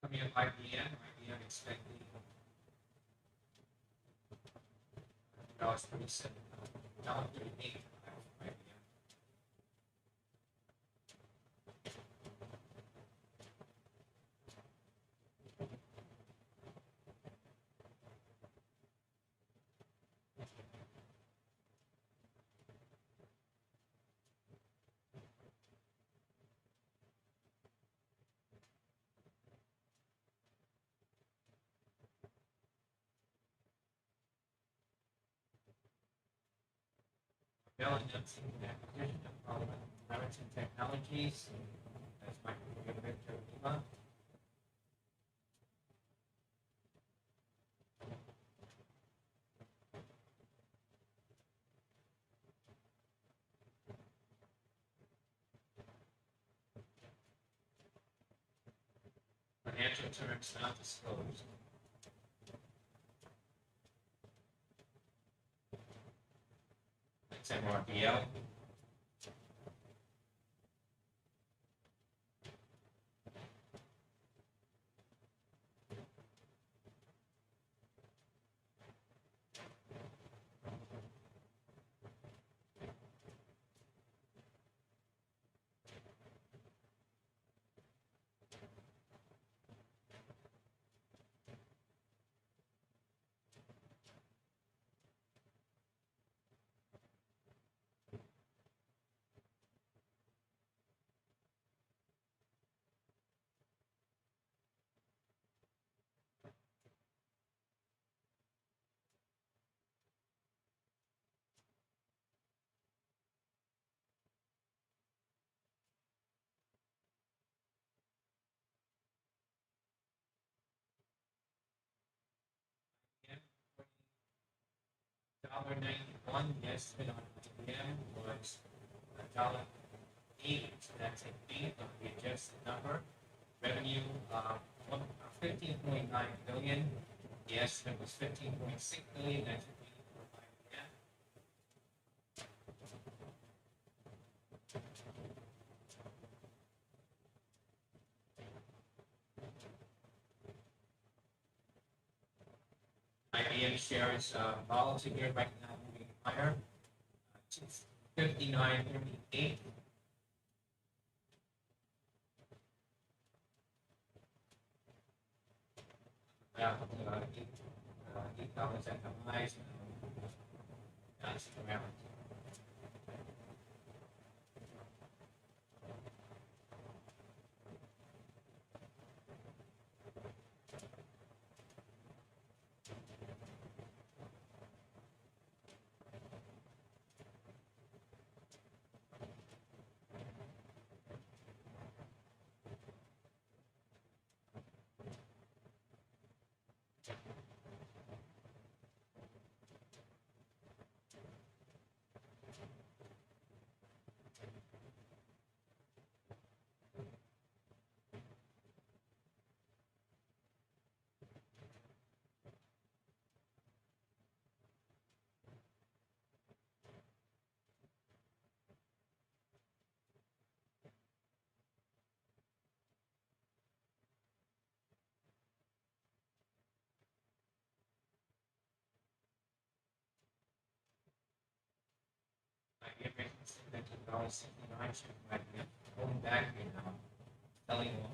Coming up IBM expecting $37, $38 for IBM. Bell announcing the acquisition of American Technologies. That's Michael Victor Lima. Financial terms not disclosed. That's MRBL. $1.91. The estimate on IBM was $1.08. So that's a beat of the adjusted number. Revenue 15.9 billion. The estimate was 15.6 billion. That's a beat for IBM. IBM shares volatile here right now, moving higher to 59.38. About $8 at the highs, bouncing around. $69, so you might be pulling back here now, selling off.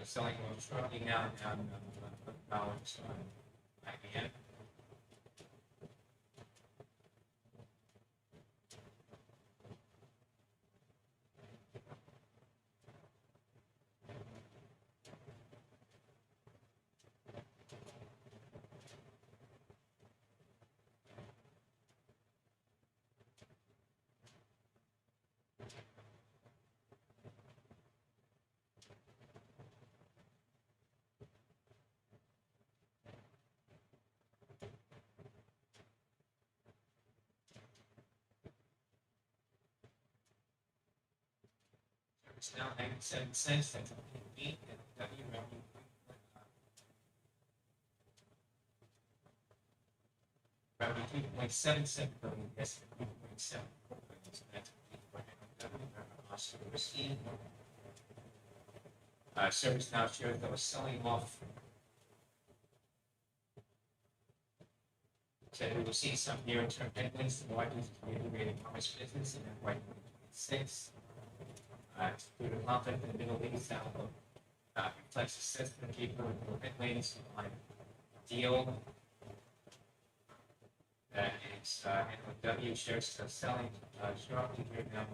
Selling off shortly now down dollars on IBM. It's now 97 cents, that's a P and W revenue. Revenue 2.77 billion, yes, 3.7 billion, so that's a P for W revenue loss received. Service now shows that was selling off. So we will see some near-term headwinds to the largest integrated commerce business in FY 2026. Due to conflict in the Middle East, outlook reflects assessment geopolitical headwinds on deal that is NOW shares selling sharply here now.